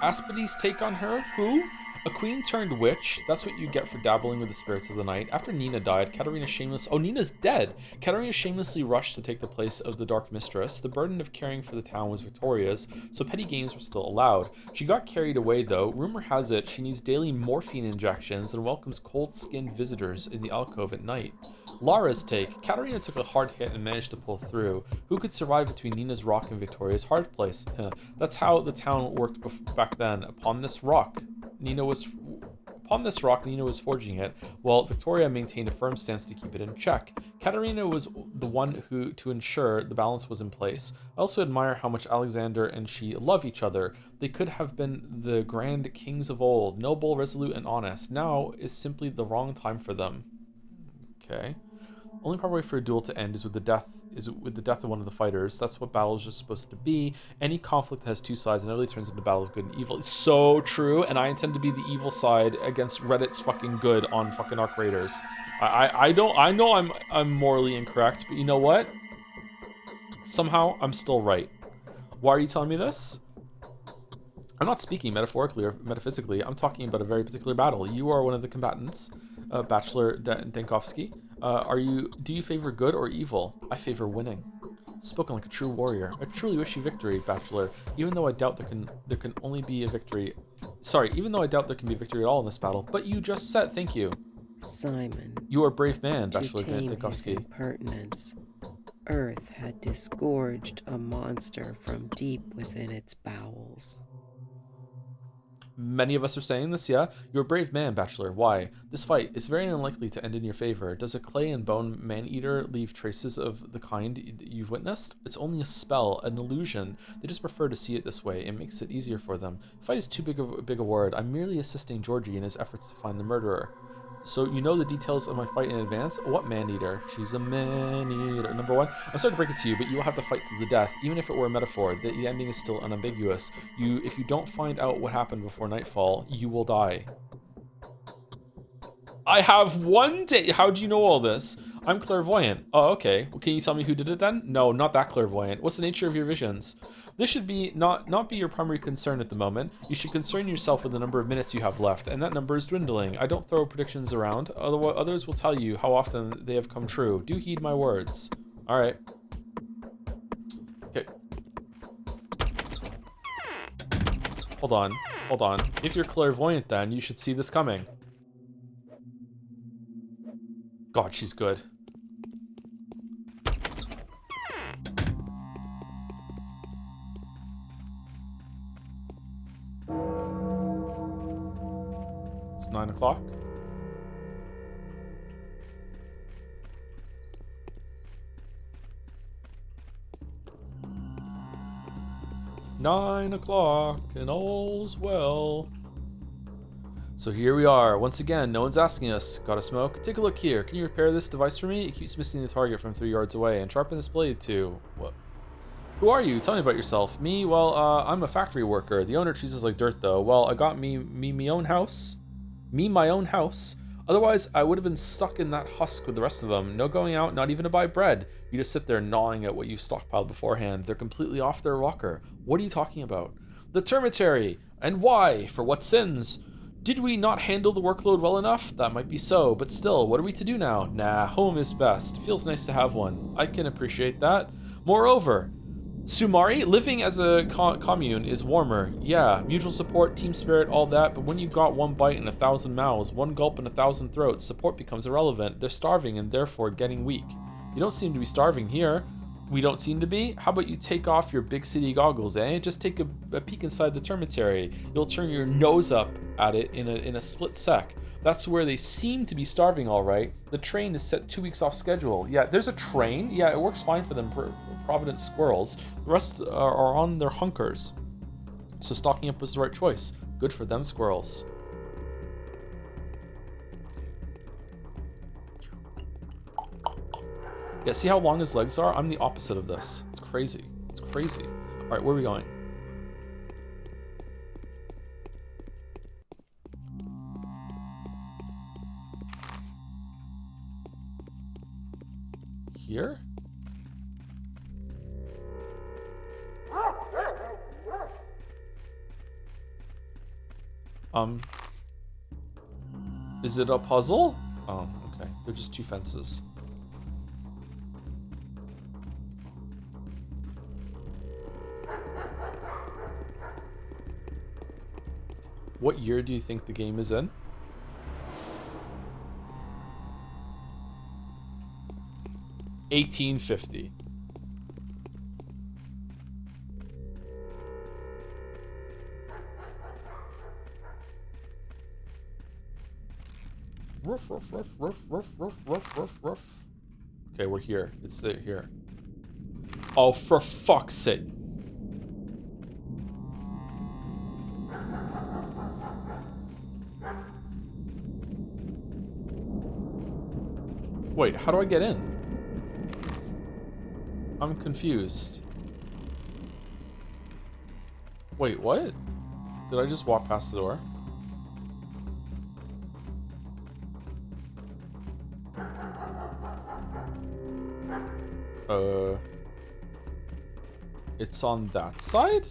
Aspides' take on her? Who? A queen turned witch. That's what you get for dabbling with the spirits of the night. After Nina died, Katerina oh, Nina's dead. Katerina shamelessly rushed to take the place of the Dark Mistress. The burden of caring for the town was Victoria's, so petty games were still allowed. She got carried away, though. Rumor has it she needs daily morphine injections and welcomes cold-skinned visitors in the alcove at night. Lara's take. Katerina took a hard hit and managed to pull through. Who could survive between Nina's rock and Victoria's hard place? That's how the town worked back then. Upon this rock, Nina was forging it, while Victoria maintained a firm stance to keep it in check. Katerina was the one to ensure the balance was in place. I also admire how much Alexander and she love each other. They could have been the grand kings of old, noble, resolute, and honest. Now is simply the wrong time for them. Okay. Only proper way for a duel to end is with the death of one of the fighters. That's what battles are supposed to be. Any conflict has two sides and it really turns into a battle of good and evil. It's so true, and I intend to be the evil side against Reddit's fucking good on fucking Arc Raiders. I know I'm morally incorrect, but you know what? Somehow I'm still right. Why are you telling me this? I'm not speaking metaphorically or metaphysically. I'm talking about a very particular battle. You are one of the combatants, Bachelor Dankovsky. Do you favor good or evil? I favor winning. Spoken like a true warrior. I truly wish you victory, Bachelor. Even though I doubt there can only be a victory. Sorry, even though I doubt there can be a victory at all in this battle. But you just said thank you. Simon. You are a brave man, To Bachelor tame his Dankovsky. impertinence, Earth had disgorged a monster from deep within its bowels. Many of us are saying this, yeah? You're a brave man, Bachelor. Why? This fight is very unlikely to end in your favor. Does a clay and bone man-eater leave traces of the kind you've witnessed? It's only a spell, an illusion. They just prefer to see it this way. It makes it easier for them. Fight is too big a word. I'm merely assisting Georgie in his efforts to find the murderer. So you know the details of my fight in advance? What man-eater? She's a man-eater. Number one, I'm sorry to break it to you, but you will have to fight to the death. Even if it were a metaphor, the ending is still unambiguous. If you don't find out what happened before nightfall, you will die. I have one day. How do you know all this? I'm clairvoyant. Oh, okay. Well, can you tell me who did it then? No, not that clairvoyant. What's the nature of your visions? This should be not be your primary concern at the moment. You should concern yourself with the number of minutes you have left, and that number is dwindling. I don't throw predictions around. Otherwise, others will tell you how often they have come true. Do heed my words. All right. Okay. Hold on. Hold on. If you're clairvoyant, then you should see this coming. God, she's good. It's 9 o'clock. Nine o'clock and all's well. So here we are. Once again, no one's asking us. Got a smoke? Take a look here. Can you repair this device for me? It keeps missing the target from 3 yards away, and sharpen this blade too. What? Who are you? Tell me about yourself. Me? Well, I'm a factory worker. The owner treats us like dirt, though. Well, I got me own house. Me my own house. Otherwise, I would have been stuck in that husk with the rest of them. No going out, not even to buy bread. You just sit there gnawing at what you stockpiled beforehand. They're completely off their rocker. What are you talking about? The termitary. And why? For what sins? Did we not handle the workload well enough? That might be so, but still, what are we to do now? Nah, home is best. Feels nice to have one. I can appreciate that. Moreover, Sumari, living as a commune is warmer. Yeah, mutual support, team spirit, all that, but when you got one bite in 1,000 mouths, one gulp in 1,000 throats, support becomes irrelevant. They're starving and therefore getting weak. You don't seem to be starving here. We don't seem to be? How about you take off your big city goggles, eh? Just take a peek inside the termitary. You'll turn your nose up at it in a split sec. That's where they seem to be starving, all right. The train is set 2 weeks off schedule. Yeah, there's a train. Yeah, it works fine for them, Providence squirrels. The rest are on their hunkers. So stocking up was the right choice. Good for them squirrels. Yeah, see how long his legs are? I'm the opposite of this. It's crazy. It's crazy. All right, where are we going? Here? Is it a puzzle? Oh, okay. They're just two fences. What year do you think the game is in? $1850. Ruff, ruff, ruff, ruff, ruff, ruff, ruff, ruff, ruff. Okay, we're here. It's here. Oh, for fuck's sake. Wait, how do I get in? I'm confused. Wait, what? Did I just walk past the door? It's on that side?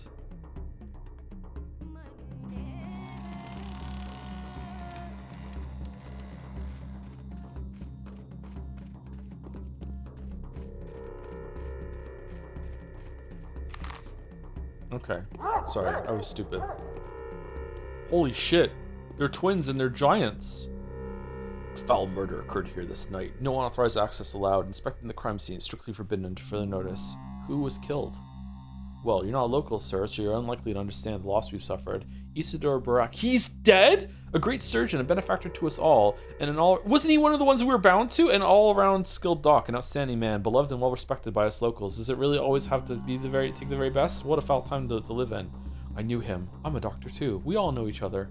Okay. Sorry, I was stupid. Holy shit. They're twins and they're giants. Foul murder occurred here this night. No unauthorized access allowed. Inspecting the crime scene is strictly forbidden until further notice. Who was killed? Well, you're not a local, sir, so you're unlikely to understand the loss we've suffered. Isidore Barak. He's dead? A great surgeon, a benefactor to us all, and wasn't he one of the ones we were bound to? An all-around skilled doc, an outstanding man, beloved and well-respected by us locals. Does it really always have to be take the very best? What a foul time to live in. I knew him. I'm a doctor too. We all know each other.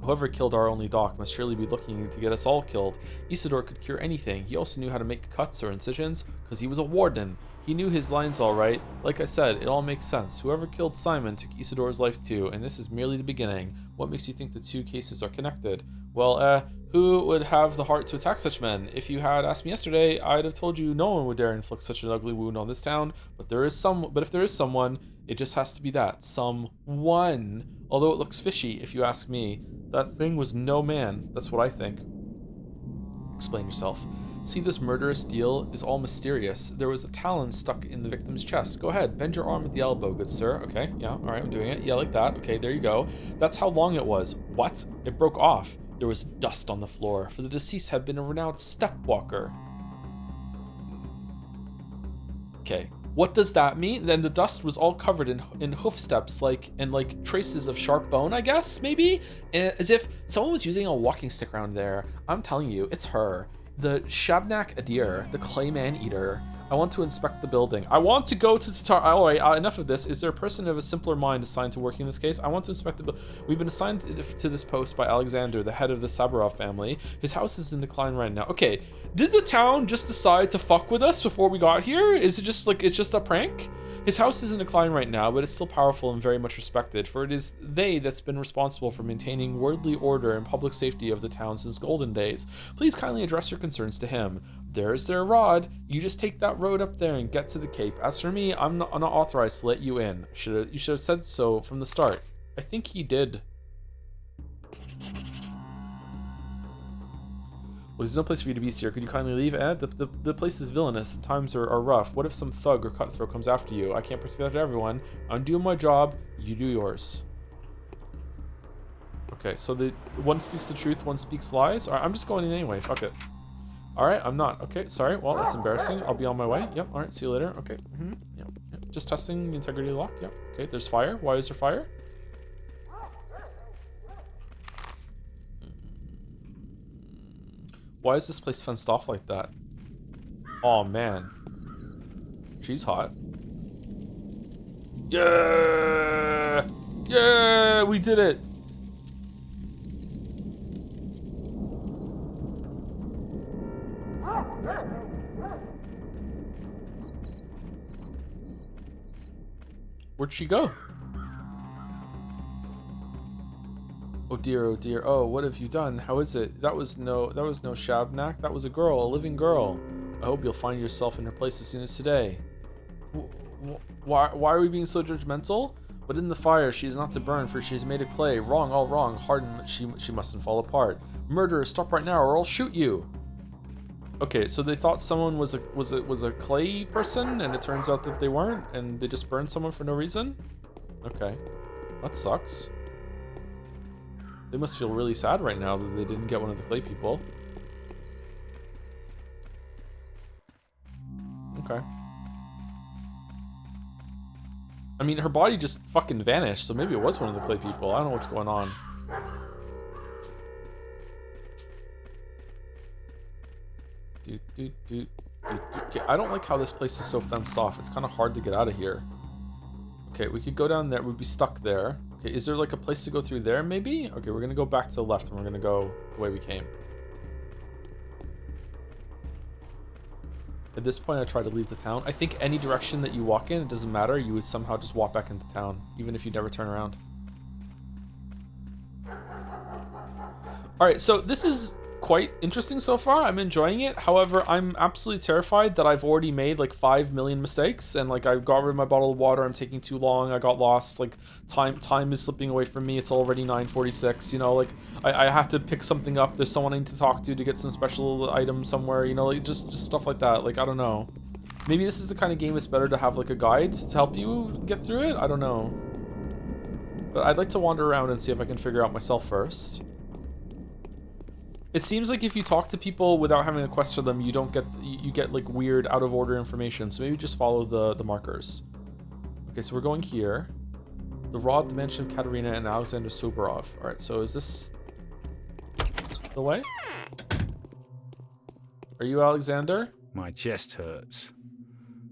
Whoever killed our only doc must surely be looking to get us all killed. Isidore could cure anything. He also knew how to make cuts or incisions, because he was a warden. He knew his lines all right. Like I said, it all makes sense. Whoever killed Simon took Isidore's life too, and this is merely the beginning. What makes you think the two cases are connected? Well, Who would have the heart to attack such men? If you had asked me yesterday, I'd have told you no one would dare inflict such an ugly wound on this town. But if there is someone, it just has to be that someone. Although it looks fishy, if you ask me. That thing was no man. That's what I think. Explain yourself. See, this murderous deal is all mysterious. There was a talon stuck in the victim's chest. Go ahead, bend your arm at the elbow, good sir. Okay, yeah, all right, I'm doing it. Yeah, like that. Okay, there you go. That's how long it was. What? It broke off. There was dust on the floor, for the deceased had been a renowned stepwalker. Okay, what does that mean? Then the dust was all covered in hoof steps, like traces of sharp bone, I guess, maybe? As if someone was using a walking stick around there. I'm telling you, it's her. The Shabnak Adir, the Clayman Eater. I want to inspect the building. I want to go to Tatar. Oh, wait, enough of this. Is there a person of a simpler mind assigned to working this case? I want to inspect the building. We've been assigned to this post by Alexander, the head of the Saburov family. His house is in decline right now. Okay, did the town just decide to fuck with us before we got here? Is it just like, it's just a prank? His house is in decline right now, but it's still powerful and very much respected, for it is they that's been responsible for maintaining worldly order and public safety of the town since golden days. Please kindly address your concerns to him. There's their rod. You just take that road up there and get to the Cape. As for me, I'm not authorized to let you in. You should have said so from the start. I think he did. Well, there's no place for you to be, sir. Could you kindly leave, Ed? The place is villainous. Times are rough. What if some thug or cutthroat comes after you? I can't protect everyone. I'm doing my job. You do yours. Okay, so one speaks the truth, one speaks lies. All right, I'm just going in anyway. Fuck it. All right, I'm not. Okay, sorry. Well, that's embarrassing. I'll be on my way. Yep. All right, see you later. Okay. Yep. Just testing the integrity of the lock. Yep. Okay, there's fire. Why is there fire? Why is this place fenced off like that? Oh man. She's hot. Yeah! Yeah! We did it! Where'd she go? Oh dear, oh dear. Oh, what have you done? How is it? That was no Shabnak. That was a girl, a living girl. I hope you'll find yourself in her place as soon as today. Why are we being so judgmental? But in the fire she is not to burn, for she is made of clay. Wrong, all wrong. Hardened, she mustn't fall apart. Murderer, stop right now, or I'll shoot you. Okay, so they thought someone was a clay person, and it turns out that they weren't, and they just burned someone for no reason. Okay, that sucks. They must feel really sad right now that they didn't get one of the clay people. Okay. I mean, her body just fucking vanished, so maybe it was one of the clay people. I don't know what's going on. Okay, I don't like how this place is so fenced off. It's kind of hard to get out of here. Okay, we could go down there. We'd be stuck there. Okay, is there like a place to go through there maybe? Okay, we're gonna go back to the left and we're gonna go the way we came. At this point, I try to leave the town. I think any direction that you walk in, it doesn't matter. You would somehow just walk back into town, even if you never turn around. All right, so this is quite interesting so far. I'm enjoying it. However, I'm absolutely terrified that I've already made like 5 million mistakes, and like I got rid of my bottle of water. I'm taking too long. I got lost. Like time is slipping away from me. It's already 9:46. You know, like I have to pick something up. There's someone I need to talk to get some special item somewhere. You know, like just stuff like that. Like I don't know. Maybe this is the kind of game it's better to have like a guide to help you get through it. I don't know. But I'd like to wander around and see if I can figure out myself first. It seems like if you talk to people without having a quest for them, you don't get you get like weird out of order information. So maybe just follow the markers. Okay, so we're going here. The rod, the mansion of Katerina and Alexander Suborov. All right, so is this the way? Are you Alexander? My chest hurts.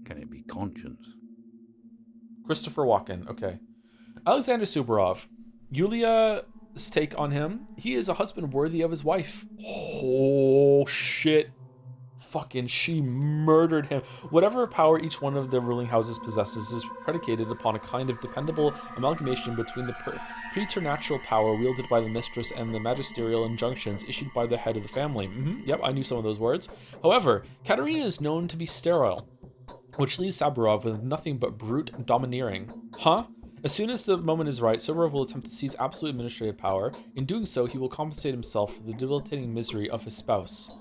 Can it be conscience? Christopher Walken. Okay. Alexander Suborov. Yulia's take on him. He is a husband worthy of his wife. Oh, shit. she murdered him. Whatever power each one of the ruling houses possesses is predicated upon a kind of dependable amalgamation between the preternatural power wielded by the mistress and the magisterial injunctions issued by the head of the family. Yep, I knew some of those words. However, Katerina is known to be sterile, which leaves Saburov with nothing but brute domineering. Huh? As soon as the moment is right, Saburov will attempt to seize absolute administrative power. In doing so, he will compensate himself for the debilitating misery of his spouse.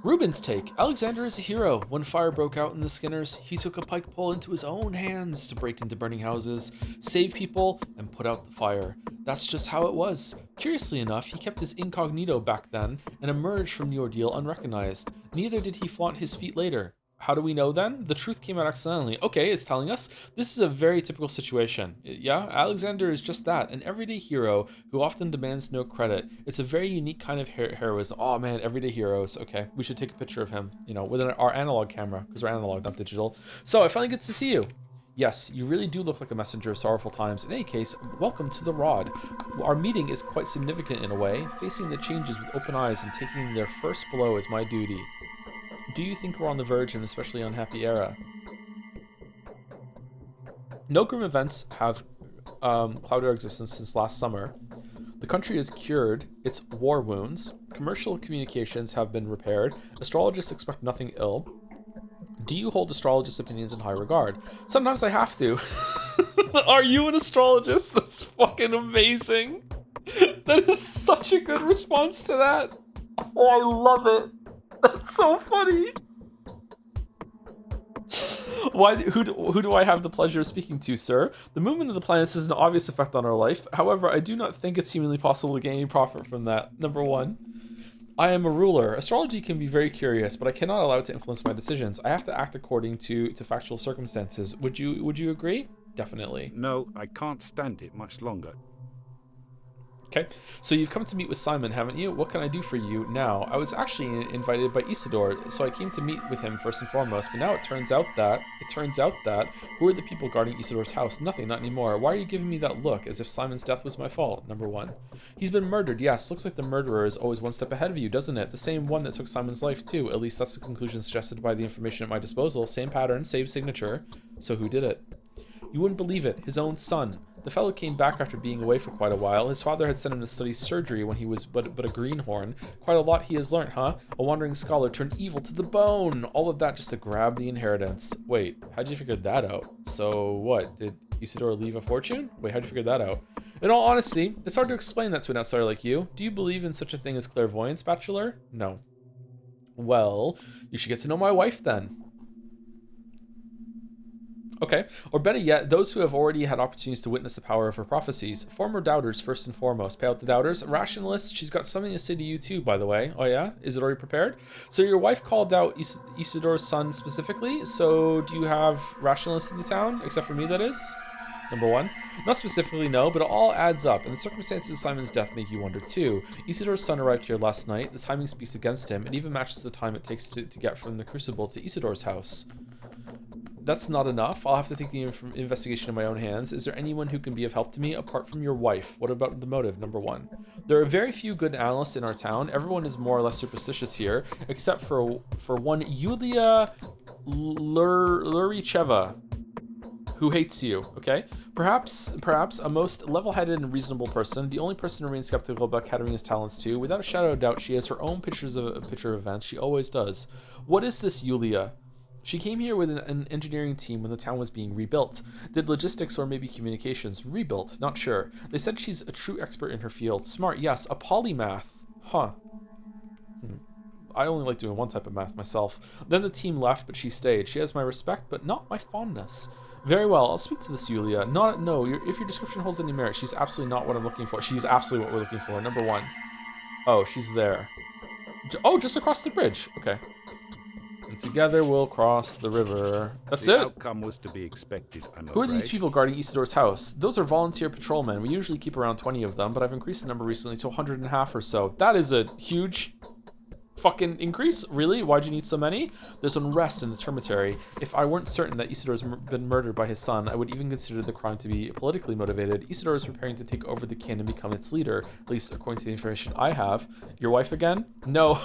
Rubin's take. Alexander is a hero. When fire broke out in the Skinners, he took a pike pole into his own hands to break into burning houses, save people, and put out the fire. That's just how it was. Curiously enough, he kept his incognito back then and emerged from the ordeal unrecognized. Neither did he flaunt his feat later. How do we know then? The truth came out accidentally. Okay, it's telling us this is a very typical situation. Yeah, Alexander is just that, an everyday hero who often demands no credit. It's a very unique kind of heroism. Oh man, everyday heroes. Okay, we should take a picture of him, with our analog camera, because we're analog, not digital. So I finally get to see you. Yes, you really do look like a messenger of sorrowful times. In any case, welcome to the Rod. Our meeting is quite significant in a way. Facing the changes with open eyes and taking their first blow is my duty. Do you think we're on the verge of an especially unhappy era? No grim events have clouded our existence since last summer. The country has cured its war wounds. Commercial communications have been repaired. Astrologists expect nothing ill. Do you hold astrologist opinions in high regard? Sometimes I have to. Are you an astrologist? That's fucking amazing. That is such a good response to that. Oh, I love it. That's so funny. Who do I have the pleasure of speaking to, sir? The movement of the planets has an obvious effect on our life. However, I do not think it's humanly possible to gain any profit from that. Number one, I am a ruler. Astrology can be very curious, but I cannot allow it to influence my decisions. I have to act according to factual circumstances. Would you agree? Definitely. No, I can't stand it much longer. Okay, so you've come to meet with Simon, haven't you? What can I do for you now? I was actually invited by Isidore, so I came to meet with him first and foremost, but now it turns out that, who are the people guarding Isidore's house? Nothing, not anymore. Why are you giving me that look, as if Simon's death was my fault? Number one. He's been murdered, yes. Looks like the murderer is always one step ahead of you, doesn't it? The same one that took Simon's life, too. At least that's the conclusion suggested by the information at my disposal. Same pattern, same signature. So who did it? You wouldn't believe it. His own son. The fellow came back after being away for quite a while. His father had sent him to study surgery when he was but a greenhorn. Quite a lot he has learnt, huh? A wandering scholar turned evil to the bone. All of that just to grab the inheritance. Wait, how'd you figure that out? So what? Did Isidore leave a fortune? Wait, how'd you figure that out? In all honesty, it's hard to explain that to an outsider like you. Do you believe in such a thing as clairvoyance, bachelor? No. Well, you should get to know my wife then. Okay, or better yet, those who have already had opportunities to witness the power of her prophecies. Former doubters, first and foremost. Pay out the doubters. Rationalists, she's got something to say to you too, by the way. Oh yeah? Is it already prepared? So your wife called out Isidore's son specifically, so do you have rationalists in the town? Except for me, that is? Number one. Not specifically, no, but it all adds up, and the circumstances of Simon's death make you wonder too. Isidore's son arrived here last night. The timing speaks against him. It even matches the time it takes to get from the Crucible to Isidore's house. That's not enough. I'll have to take the investigation in my own hands. Is there anyone who can be of help to me apart from your wife? What about the motive? Number one. There are very few good analysts in our town. Everyone is more or less superstitious here, except for one Yulia Luricheva, who hates you, okay? Perhaps a most level-headed and reasonable person. The only person who remains skeptical about Katerina's talents too. Without a shadow of doubt, she has her own picture of events. She always does. What is this Yulia? She came here with an engineering team when the town was being rebuilt. Did logistics or maybe communications. Rebuilt, not sure. They said she's a true expert in her field. Smart, yes. A polymath. Huh. I only like doing one type of math myself. Then the team left, but she stayed. She has my respect, but not my fondness. Very well, I'll speak to this Yulia. If your description holds any merit, she's absolutely not what I'm looking for. She's absolutely what we're looking for. Number one. Oh, she's there. Oh, just across the bridge. Okay. And together we'll cross the river. That's it. The outcome was to be expected, I'm afraid. Who are these people guarding Isidore's house? Those are volunteer patrolmen. We usually keep around 20 of them, but I've increased the number recently to 150 or so. That is a huge fucking increase. Really? Why'd you need so many? There's unrest in the termitary. If I weren't certain that Isidore's been murdered by his son, I would even consider the crime to be politically motivated. Isidore is preparing to take over the kin and become its leader, at least according to the information I have. Your wife again? No.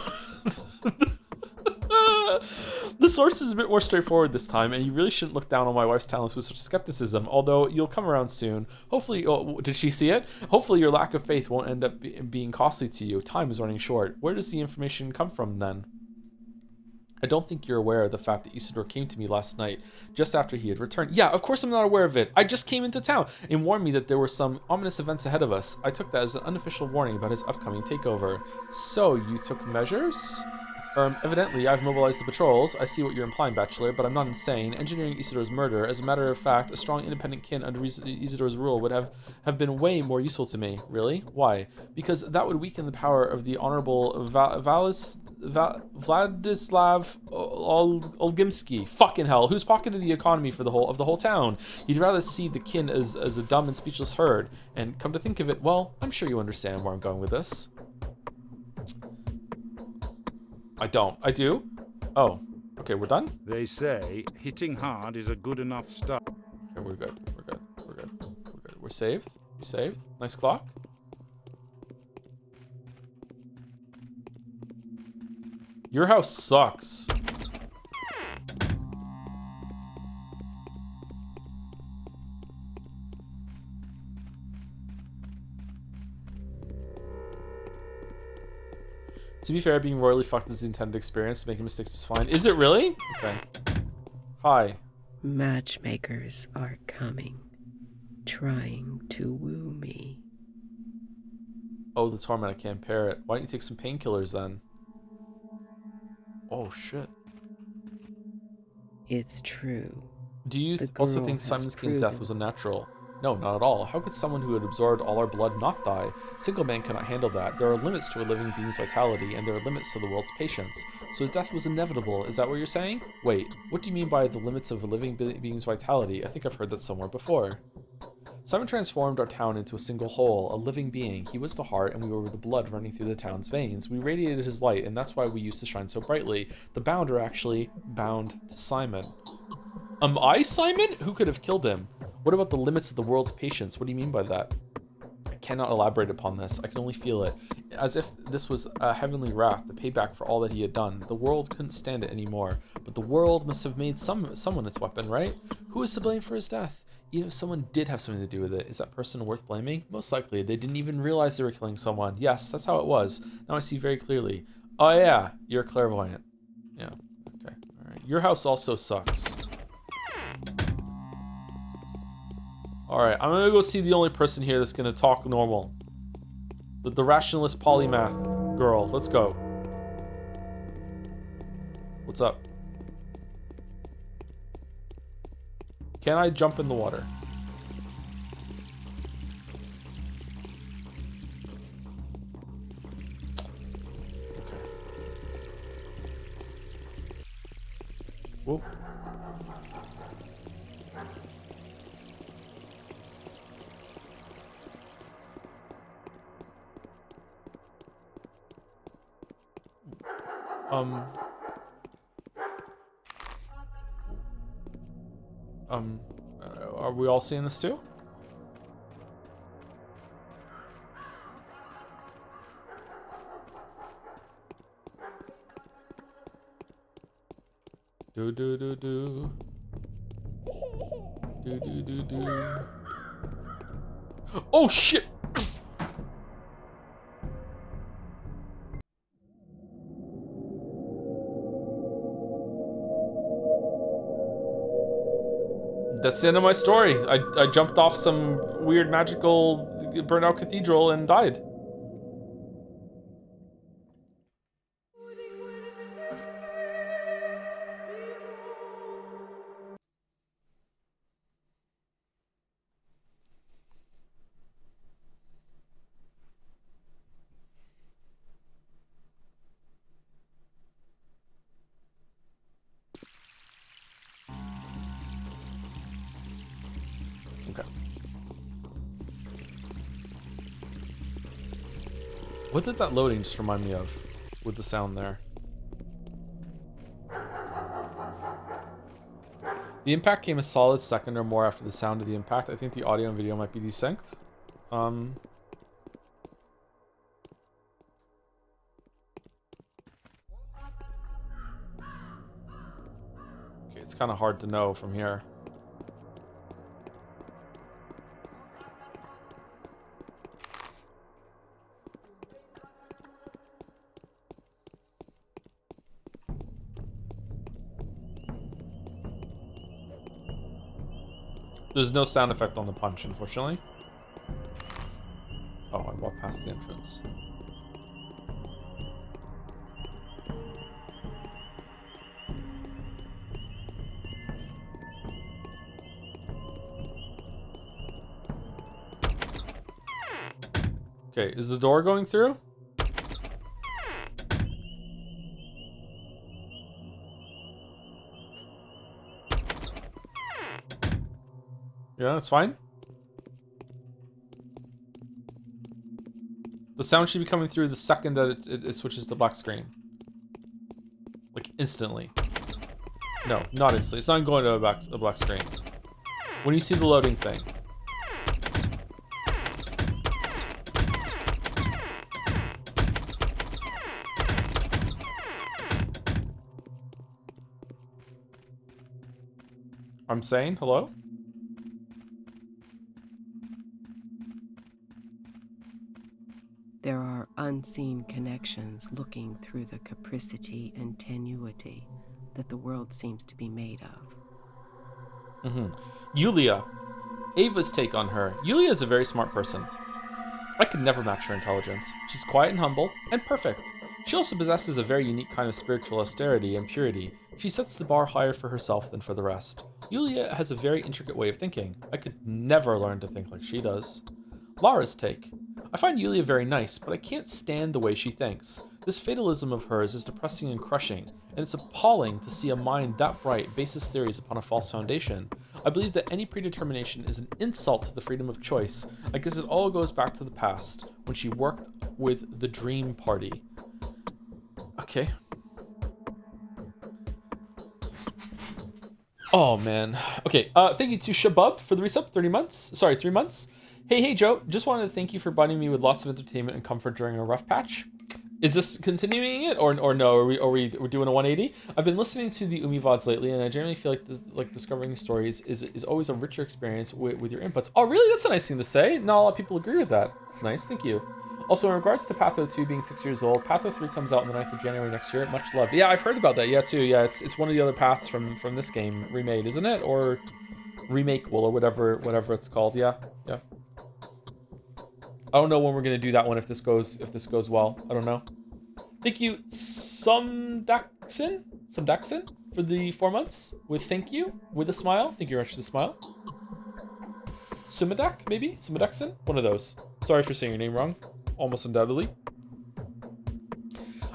The source is a bit more straightforward this time, and you really shouldn't look down on my wife's talents with such skepticism, although you'll come around soon. Hopefully, oh, did she see it? Hopefully your lack of faith won't end up being costly to you. Time is running short. Where does the information come from, then? I don't think you're aware of the fact that Isidore came to me last night, just after he had returned. Yeah, of course I'm not aware of it. I just came into town and warned me that there were some ominous events ahead of us. I took that as an unofficial warning about his upcoming takeover. So, you took measures? Evidently, I've mobilized the patrols. I see what you're implying, Bachelor, but I'm not insane. Engineering Isidore's murder, as a matter of fact, a strong independent kin under Isidore's rule would have been way more useful to me. Really? Why? Because that would weaken the power of the Honorable Vladislav Olgimsky. Fucking hell, who's pocketed the economy for the whole town? He'd rather see the kin as a dumb and speechless herd. And come to think of it, well, I'm sure you understand where I'm going with this. I don't. I do? Oh. Okay, we're done? They say hitting hard is a good enough start. Okay, we're good. We're good. We're good. We're good. We're saved. We saved. Nice clock. Your house sucks. To be fair, being royally fucked is the intended experience. Making mistakes is fine. Is it really? Okay. Hi. Matchmakers are coming, trying to woo me. Oh, the torment. I can't bear it. Why don't you take some painkillers then? Oh, shit. It's true. Do you also think Simon King's death was unnatural? No, not at all. How could someone who had absorbed all our blood not die? Single man cannot handle that. There are limits to a living being's vitality, and there are limits to the world's patience. So his death was inevitable. Is that what you're saying? Wait, what do you mean by the limits of a living being's vitality? I think I've heard that somewhere before. Simon transformed our town into a single whole, a living being. He was the heart, and we were the blood running through the town's veins. We radiated his light, and that's why we used to shine so brightly. The bound are actually bound to Simon. Am I Simon? Who could have killed him? What about the limits of the world's patience? What do you mean by that? I cannot elaborate upon this. I can only feel it. As if this was a heavenly wrath, the payback for all that he had done. The world couldn't stand it anymore. But the world must have made someone its weapon, right? Who is to blame for his death? Even if someone did have something to do with it, is that person worth blaming? Most likely. They didn't even realize they were killing someone. Yes, that's how it was. Now I see very clearly. Oh yeah, you're clairvoyant. Yeah, okay. All right. Your house also sucks. Alright, I'm gonna go see the only person here that's gonna talk normal. The rationalist polymath girl. Let's go. What's up? Can I jump in the water? Okay. Whoa. Are we all seeing this too? Do do do do. Do do do do. Oh shit! That's the end of my story. I jumped off some weird magical burnt out cathedral and died. Okay. What did that loading just remind me of with the sound there? The impact came a solid second or more after the sound of the impact. I think the audio and video might be desynced. it's kind of hard to know from here. There's no sound effect on the punch, unfortunately. Oh, I walked past the entrance. Okay, is the door going through? Yeah, that's fine. The sound should be coming through the second that it switches to black screen. Like, instantly. No, not instantly. It's not going to a black screen. When you see the loading thing. I'm saying hello? There are unseen connections looking through the capricity and tenuity that the world seems to be made of. Yulia. Ava's take on her. Yulia is a very smart person. I could never match her intelligence. She's quiet and humble, and perfect. She also possesses a very unique kind of spiritual austerity and purity. She sets the bar higher for herself than for the rest. Yulia has a very intricate way of thinking. I could never learn to think like she does. Lara's take. I find Yulia very nice, but I can't stand the way she thinks. This fatalism of hers is depressing and crushing, and it's appalling to see a mind that bright base its theories upon a false foundation. I believe that any predetermination is an insult to the freedom of choice. I guess it all goes back to the past, when she worked with the Dream Party. Okay. Oh, man. Okay, thank you to Shabub for the resub, 30 months. Sorry, 3 months. Hey, Joe. Just wanted to thank you for providing me with lots of entertainment and comfort during a rough patch. Is this continuing it, or no? Are we doing a 180? I've been listening to the Umi VODs lately, and I generally feel like discovering stories is always a richer experience with your inputs. Oh, really? That's a nice thing to say. Not a lot of people agree with that. That's nice. Thank you. Also, in regards to Patho 2 being 6 years old, Patho 3 comes out on the 9th of January next year. Much love. Yeah, I've heard about that. Yeah, too. Yeah, it's one of the other paths from this game remade, isn't it? Or remakeable, or whatever it's called. Yeah. I don't know when we're gonna do that one if this goes well. I don't know. Thank you, Sumdaxin, for the 4 months with thank you with a smile. Thank you very much for the smile. Sumadak, maybe Sumadaksin, one of those. Sorry for saying your name wrong, almost undoubtedly.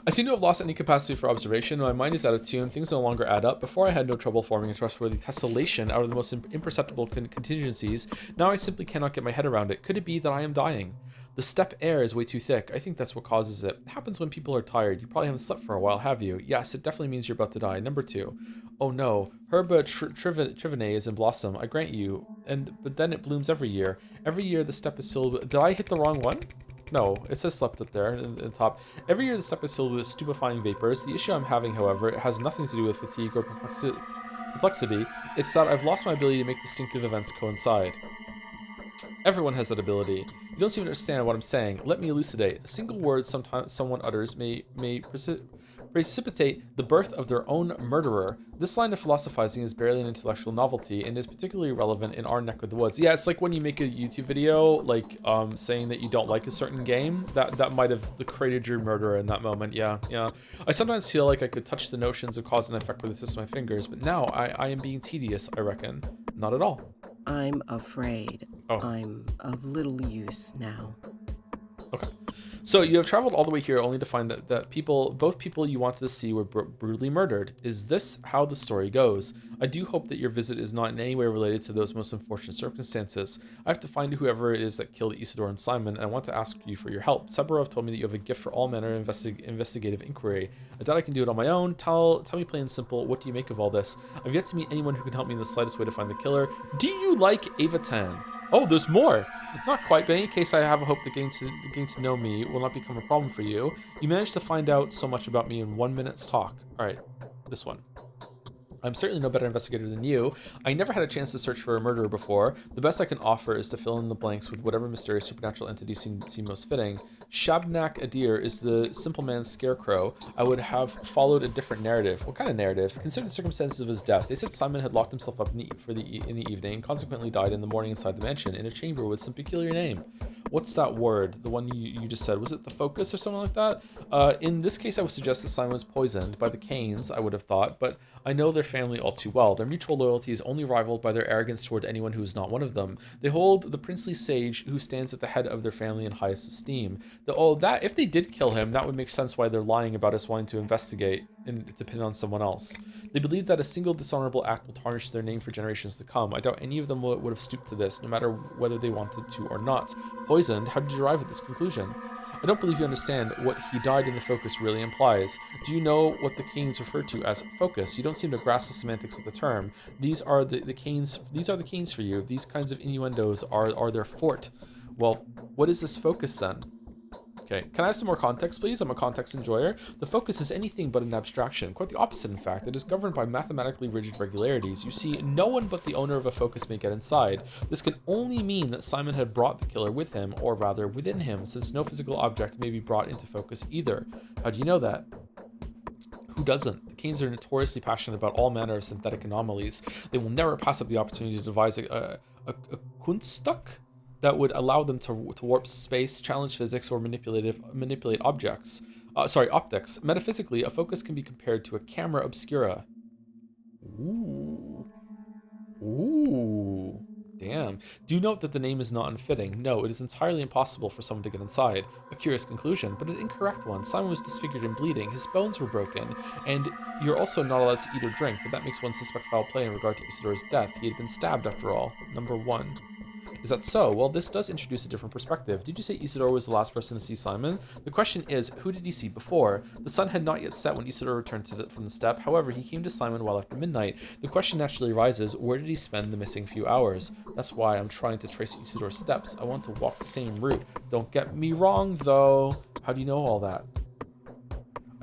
I seem to have lost any capacity for observation. My mind is out of tune. Things no longer add up. Before I had no trouble forming a trustworthy tessellation out of the most imperceptible contingencies. Now I simply cannot get my head around it. Could it be that I am dying? The steppe air is way too thick. I think that's what causes it. It happens when people are tired. You probably haven't slept for a while, have you? Yes, it definitely means you're about to die. Number 2. Oh no. Herba trivinae is in blossom, I grant you. But then it blooms every year. Every year the steppe is filled with... Did I hit the wrong one? No, it says slept up there in the top. Every year the steppe is filled with stupefying vapors. The issue I'm having, however, has nothing to do with fatigue or perplexity. It's that I've lost my ability to make distinctive events coincide. Everyone has that ability. You don't seem to understand what I'm saying. Let me elucidate. A single word sometimes someone utters may precipitate the birth of their own murderer. This line of philosophizing is barely an intellectual novelty and is particularly relevant in our neck of the woods. Yeah, it's like when you make a YouTube video, like saying that you don't like a certain game, that might have created your murderer in that moment. Yeah. I sometimes feel like I could touch the notions of cause and effect with the tips of my fingers, but now I am being tedious, I reckon. Not at all. I'm afraid I'm of little use now. Okay. So you have traveled all the way here only to find that both people you wanted to see were brutally murdered. Is this how the story goes? I do hope that your visit is not in any way related to those most unfortunate circumstances. I have to find whoever it is that killed Isidore and Simon, and I want to ask you for your help. Sebarov told me that you have a gift for all manner of investigative inquiry. I doubt I can do it on my own. Tell me plain and simple, what do you make of all this? I've yet to meet anyone who can help me in the slightest way to find the killer. Do you like Ava Tan? Oh, there's more. Not quite, but in any case, I have a hope that getting to know me will not become a problem for you. You managed to find out so much about me in 1 minute's talk. All right, this one. I'm certainly no better investigator than you. I never had a chance to search for a murderer before. The best I can offer is to fill in the blanks with whatever mysterious supernatural entity seem most fitting. Shabnak Adir is the simple man's scarecrow. I would have followed a different narrative. What kind of narrative? Consider the circumstances of his death. They said Simon had locked himself up in the evening and consequently died in the morning inside the mansion in a chamber with some peculiar name. What's that word? The one you just said. Was it the focus or something like that? In this case, I would suggest that Simon was poisoned by the Canes, I would have thought, but I know their family all too well. Their mutual loyalty is only rivaled by their arrogance toward anyone who is not one of them. They hold the princely sage who stands at the head of their family in highest esteem. That if they did kill him, that would make sense why they're lying about us wanting to investigate and to pin on someone else. They believe that a single dishonorable act will tarnish their name for generations to come. I doubt any of them would have stooped to this, no matter whether they wanted to or not. Poisoned? How did you arrive at this conclusion? I don't believe you understand what he died in the focus really implies. Do you know what the Canes refer to as focus? You don't seem to grasp the semantics of the term. These are the Canes. These are the Canes for you. These kinds of innuendos are their fort. Well, what is this focus then? Okay, can I have some more context, please? I'm a context enjoyer. The focus is anything but an abstraction. Quite the opposite, in fact. It is governed by mathematically rigid regularities. You see, no one but the owner of a focus may get inside. This can only mean that Simon had brought the killer with him, or rather within him, since no physical object may be brought into focus either. How do you know that? Who doesn't? The Canes are notoriously passionate about all manner of synthetic anomalies. They will never pass up the opportunity to devise a Kunststück that would allow them to warp space, challenge physics, or manipulate optics. Metaphysically, a focus can be compared to a camera obscura. Ooh. Damn. Do note that the name is not unfitting. No, it is entirely impossible for someone to get inside. A curious conclusion, but an incorrect one. Simon was disfigured and bleeding. His bones were broken. And you're also not allowed to eat or drink, but that makes one suspect foul play in regard to Isidore's death. He had been stabbed, after all. Number 1. Is that so? Well, this does introduce a different perspective. Did you say Isidore was the last person to see Simon? The question is, who did he see before? The sun had not yet set when Isidore returned from the steppe. However, he came to Simon well after midnight. The question naturally arises, where did he spend the missing few hours? That's why I'm trying to trace Isidore's steps. I want to walk the same route. Don't get me wrong, though. How do you know all that?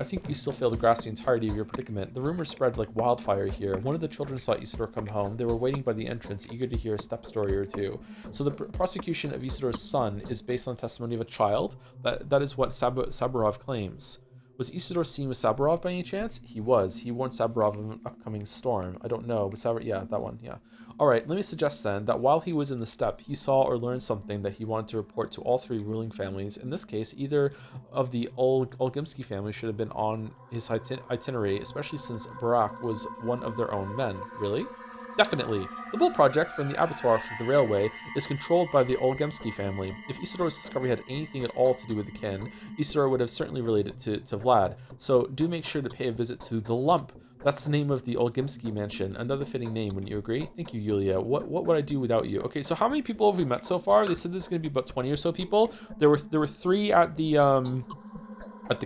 I think you still fail to grasp the entirety of your predicament. The rumors spread like wildfire here. One of the children saw Isidore come home. They were waiting by the entrance, eager to hear a step story or two. So the prosecution of Isidore's son is based on the testimony of a child? That is what Saburov claims. Was Isidore seen with Saburov by any chance? He was. He warned Saburov of an upcoming storm. I don't know, but yeah, that one, yeah. Alright, let me suggest then that while he was in the steppe, he saw or learned something that he wanted to report to all 3 ruling families. In this case, either of the Olgimsky family should have been on his itinerary, especially since Barak was one of their own men. Really? Definitely. The Bull Project, from the abattoir to the railway, is controlled by the Olgemsky family. If Isidore's discovery had anything at all to do with the kin, Isidore would have certainly related to Vlad. So do make sure to pay a visit to the Lump. That's the name of the Olgimsky mansion. Another fitting name, wouldn't you agree? Thank you, Yulia. What would I do without you? Okay, so how many people have we met so far? They said there's going to be about 20 or so people. There were 3 at the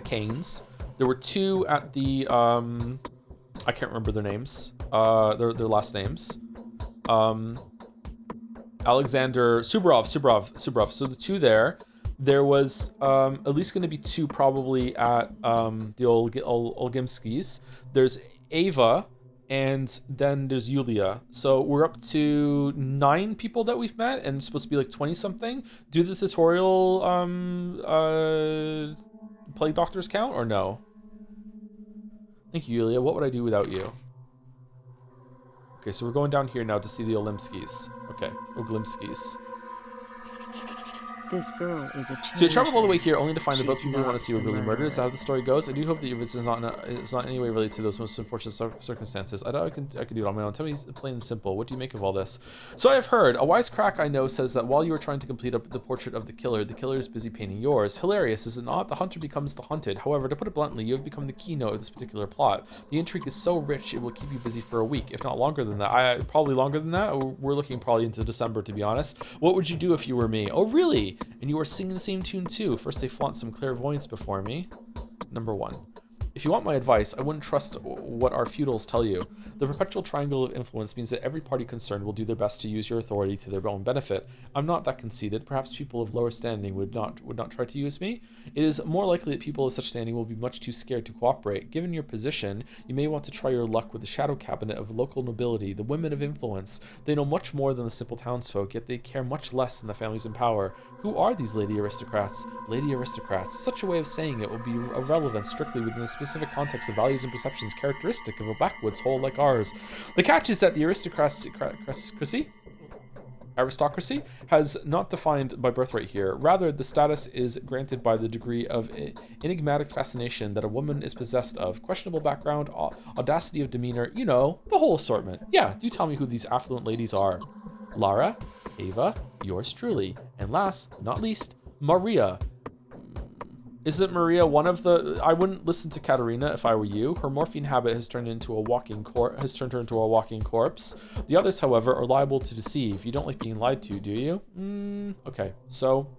Canes. There were 2 at the I can't remember their names. Their last names. Alexander Suborov. So the 2 there. There was at least going to be 2 probably at the Olgimskys. There's Ava, and then there's Yulia. So we're up to 9 people that we've met, and it's supposed to be like 20 something. Do the tutorial plague doctors count or no? Thank you, Yulia. What would I do without you? Okay, so we're going down here now to see the Olimskys. Okay, Oglimskys. This girl is a So you traveled all the way here only to find that both people you want to see were really murdered. Is that how the story goes? I do hope that your visit is not in any way related to those most unfortunate circumstances. I doubt I can do it on my own. Tell me plain and simple. What do you make of all this? So I have heard. A wise crack I know says that while you are trying to complete the portrait of the killer is busy painting yours. Hilarious, is it not? The hunter becomes the hunted. However, to put it bluntly, you have become the keynote of this particular plot. The intrigue is so rich, it will keep you busy for a week, if not longer than that. Probably longer than that. We're looking probably into December, to be honest. What would you do if you were me? Oh, really? And you are singing the same tune too. First they flaunt some clairvoyance before me. Number 1. If you want my advice, I wouldn't trust what our feudals tell you. The perpetual triangle of influence means that every party concerned will do their best to use your authority to their own benefit. I'm not that conceited. Perhaps people of lower standing would not try to use me. It is more likely that people of such standing will be much too scared to cooperate. Given your position, you may want to try your luck with the shadow cabinet of local nobility, the women of influence. They know much more than the simple townsfolk, yet they care much less than the families in power. Who are these lady aristocrats? Lady aristocrats. Such a way of saying it would be irrelevant strictly within the specific context of values and perceptions characteristic of a backwoods hole like ours. The catch is that the aristocracy has not defined by birthright here. Rather, the status is granted by the degree of enigmatic fascination that a woman is possessed of. Questionable background, audacity of demeanor, you know, the whole assortment. Yeah, do tell me who these affluent ladies are. Lara, Ava, yours truly, and last, not least, Maria. Isn't Maria one of the... I wouldn't listen to Katerina if I were you. Her morphine habit has turned her into a walking corpse. The others, however, are liable to deceive. You don't like being lied to, do you? Okay, so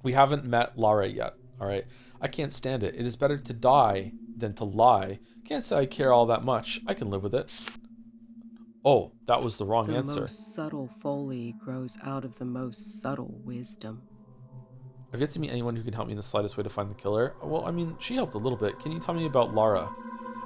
we haven't met Lara yet, all right? I can't stand it. It is better to die than to lie. Can't say I care all that much. I can live with it. Oh, that was the wrong answer. The most subtle folly grows out of the most subtle wisdom. I've yet to meet anyone who can help me in the slightest way to find the killer. Well, I mean, she helped a little bit. Can you tell me about Lara?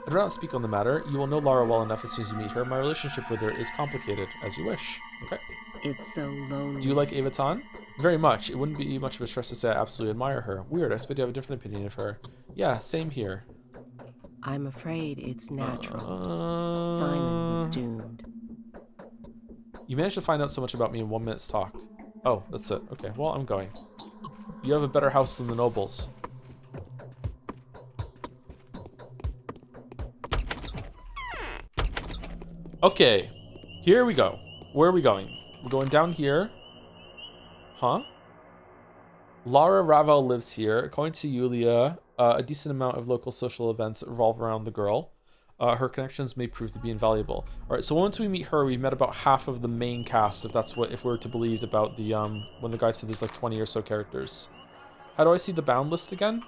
I'd rather not speak on the matter. You will know Lara well enough as soon as you meet her. My relationship with her is complicated, as you wish. Okay. It's so lonely. Do you like Ava Tan? Very much. It wouldn't be much of a stress to say I absolutely admire her. Weird, I expect you have a different opinion of her. Yeah, same here. I'm afraid it's natural. Simon was doomed. You managed to find out so much about me in 1 minute's talk. Oh, that's it. Okay, well, I'm going. You have a better house than the nobles. Okay, here we go. Where are we going? We're going down here. Huh? Lara Ravel lives here. According to Yulia, a decent amount of local social events revolve around the girl. Her connections may prove to be invaluable. All right, so once we meet her, we met about half of the main cast, if we're to believe about the when the guy said there's like 20 or so characters. How do I see the bound list again?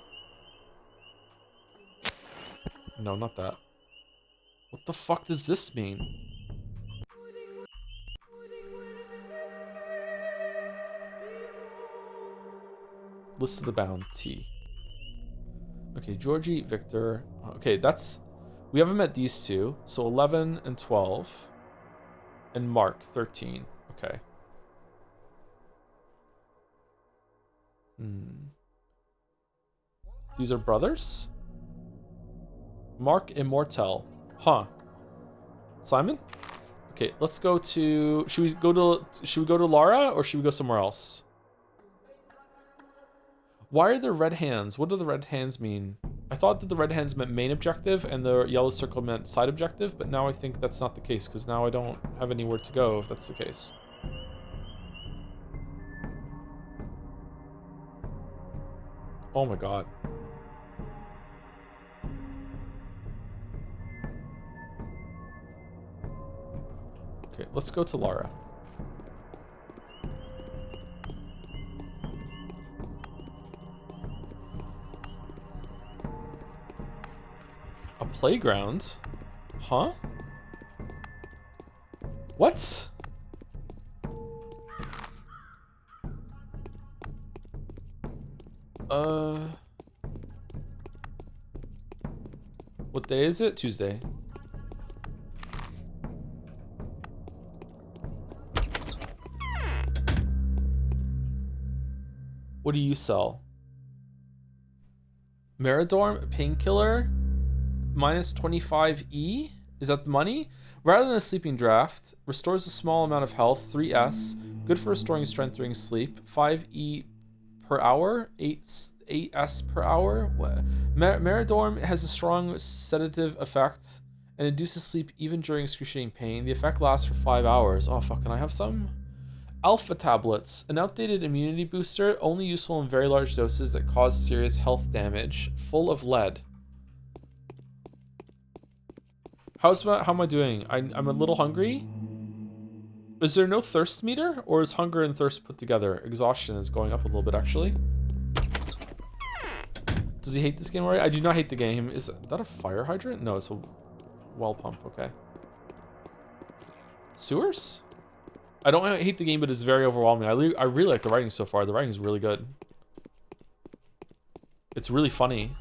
No, not that. What the fuck does this mean? List of the bound, T. Okay, Georgie, Victor. Okay, that's... We haven't met these two. So 11 and 12. And Mark, 13. Okay. These are brothers? Mark Immortel. Huh. Simon? Okay, let's go to... Should we go to Lara or should we go somewhere else? Why are there red hands? What do the red hands mean? I thought that the red hands meant main objective and the yellow circle meant side objective, but now I think that's not the case because now I don't have anywhere to go if that's the case. Oh my god. Okay, let's go to Lara. A playground? Huh? What? What day is it? Tuesday. What do you sell? Meridorm, painkiller, minus 25E? Is that the money? Rather than a sleeping draft, restores a small amount of health, 3S, good for restoring strength during sleep, 5E per hour, 8S per hour. Meridorm has a strong sedative effect and induces sleep even during excruciating pain. The effect lasts for 5 hours. Oh fuck, can I have some? Alpha tablets, an outdated immunity booster, only useful in very large doses that cause serious health damage, full of lead. How am I doing? I'm a little hungry. Is there no thirst meter, or is hunger and thirst put together? Exhaustion is going up a little bit, actually. Does he hate this game already? I do not hate the game. Is that a fire hydrant? No, it's a well pump. Okay. Sewers? I don't hate the game, but it's very overwhelming. I really like the writing so far. The writing is really good. It's really funny.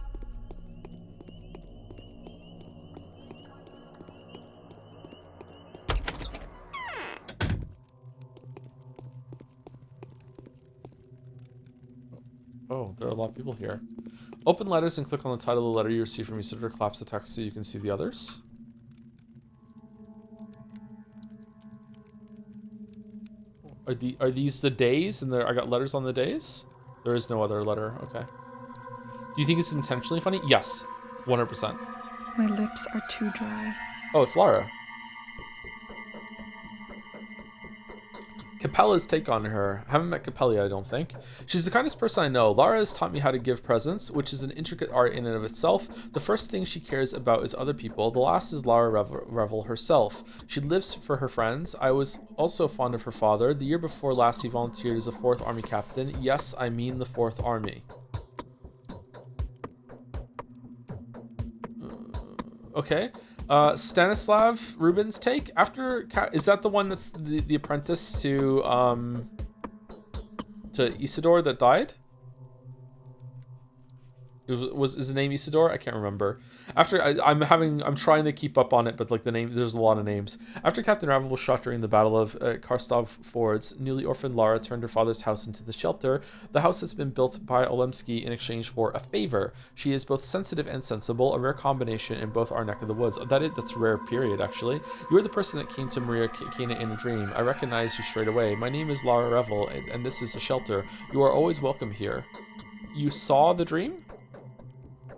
Oh, there are a lot of people here. Open letters and click on the title of the letter you receive from each editor. Collapse the text so you can see the others. Are these the days? And I got letters on the days? There is no other letter. Okay. Do you think it's intentionally funny? Yes. 100%. My lips are too dry. Oh, it's Lara. Capella's take on her. I haven't met Capella, I don't think. She's the kindest person I know. Lara has taught me how to give presents, which is an intricate art in and of itself. The first thing she cares about is other people. The last is Lara Revel herself. She lives for her friends. I was also fond of her father. The year before last, he volunteered as a 4th Army captain. Yes, I mean the 4th Army. Okay. Stanislav Rubin's take after is that the one that's the apprentice to Isidore that died? Was his name Isidore? I can't remember. After I'm trying to keep up on it, but like the name, there's a lot of names. After Captain Ravel was shot during the Battle of Karstov Fords, newly orphaned Lara turned her father's house into the shelter. The house has been built by Olemsky in exchange for a favor. She is both sensitive and sensible, a rare combination in both our neck of the woods. That's rare, period, actually. You are the person that came to Maria Kina in a dream. I recognize you straight away. My name is Lara Revel, and this is a shelter. You are always welcome here. You saw the dream?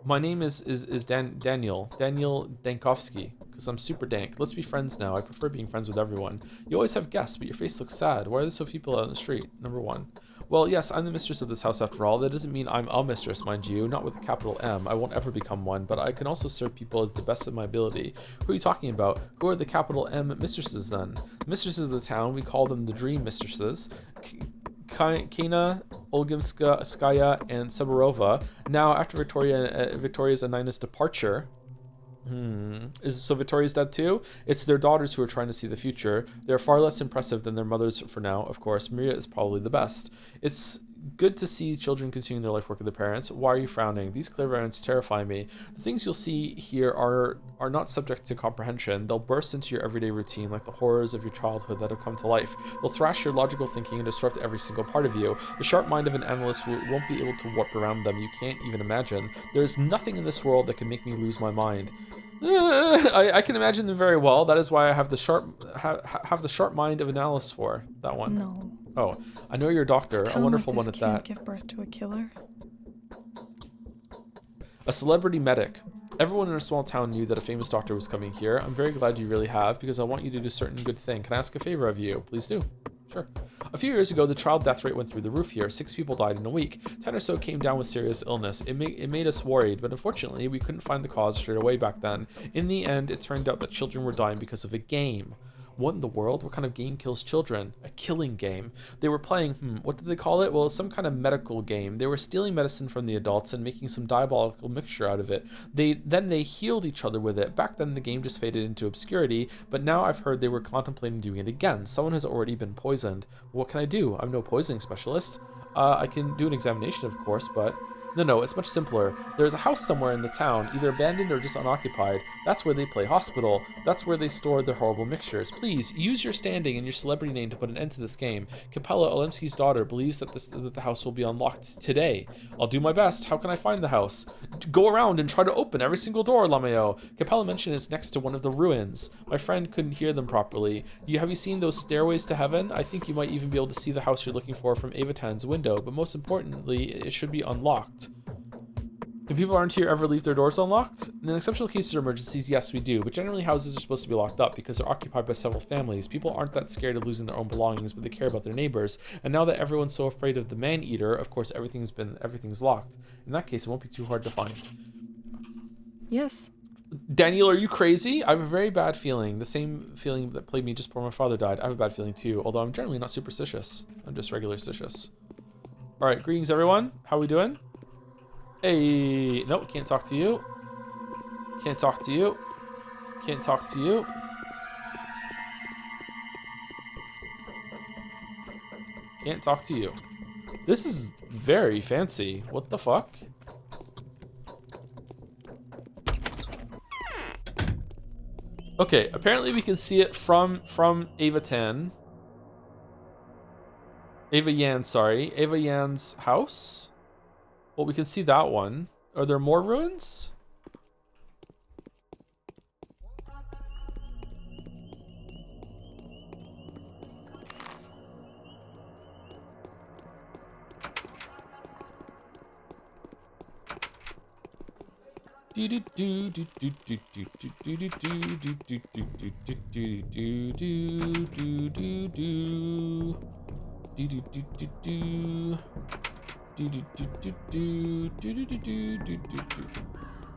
My name is Daniel Dankovsky, because I'm super dank. Let's be friends now. I prefer being friends with everyone. You always have guests, but your face looks sad. Why are there so few people out in the street? Number 1. Well, yes, I'm the mistress of this house after all. That doesn't mean I'm a mistress, mind you, not with a capital M. I won't ever become one, but I can also serve people as the best of my ability. Who are you talking about? Who are the capital M mistresses then? The mistresses of the town, we call them the dream mistresses. Kina, Olgimskaya, and Seborova. Now, after Victoria's and Nina's departure, so Victoria's dead too? It's their daughters who are trying to see the future. They're far less impressive than their mothers for now, of course. Maria is probably the best. It's good to see children continuing their life work of their parents. Why are you frowning? These clairvoyants terrify me. The things you'll see here are not subject to comprehension. They'll burst into your everyday routine like the horrors of your childhood that have come to life. They'll thrash your logical thinking and disrupt every single part of you. The sharp mind of an analyst won't be able to warp around them. You can't even imagine. There's nothing in this world that can make me lose my mind. I can imagine them very well. That is why I have the sharp mind of an analyst for that one. No. Oh, I know you're a doctor, a wonderful one at that. Can't give birth to a killer. A celebrity medic. Everyone in a small town knew that a famous doctor was coming here. I'm very glad you really have, because I want you to do a certain good thing. Can I ask a favor of you? Please do. Sure. A few years ago, the child death rate went through the roof here. 6 people died in a week. 10 or so came down with serious illness. It made us worried, but unfortunately, we couldn't find the cause straight away back then. In the end, it turned out that children were dying because of a game. What in the world? What kind of game kills children? A killing game. They were playing, what did they call it? Well, some kind of medical game. They were stealing medicine from the adults and making some diabolical mixture out of it. Then they healed each other with it. Back then, the game just faded into obscurity, but now I've heard they were contemplating doing it again. Someone has already been poisoned. What can I do? I'm no poisoning specialist. I can do an examination, of course, but... No, it's much simpler. There's a house somewhere in the town, either abandoned or just unoccupied. That's where they play hospital. That's where they store their horrible mixtures. Please, use your standing and your celebrity name to put an end to this game. Capella, Olemsky's daughter, believes that the house will be unlocked today. I'll do my best. How can I find the house? Go around and try to open every single door, Lameo. Capella mentioned it's next to one of the ruins. My friend couldn't hear them properly. Have you seen those stairways to heaven? I think you might even be able to see the house you're looking for from Avatan's window, but most importantly, it should be unlocked. Do people around here ever leave their doors unlocked? In exceptional cases or emergencies, yes, we do, but generally houses are supposed to be locked up because they're occupied by several families. People aren't that scared of losing their own belongings, but they care about their neighbors. And now that everyone's so afraid of the man-eater, of course everything's locked. In that case, it won't be too hard to find. Yes. Daniel, are you crazy? I have a very bad feeling. The same feeling that plagued me just before my father died. I have a bad feeling too, although I'm generally not superstitious. I'm just regular stitious. Alright, greetings everyone. How are we doing? Hey, no, can't talk to you. Can't talk to you. Can't talk to you. Can't talk to you. This is very fancy. What the fuck? Okay, apparently we can see it from Ava Tan. Ava Yan, sorry. Ava Yan's house? Well, we can see that one. Are there more ruins?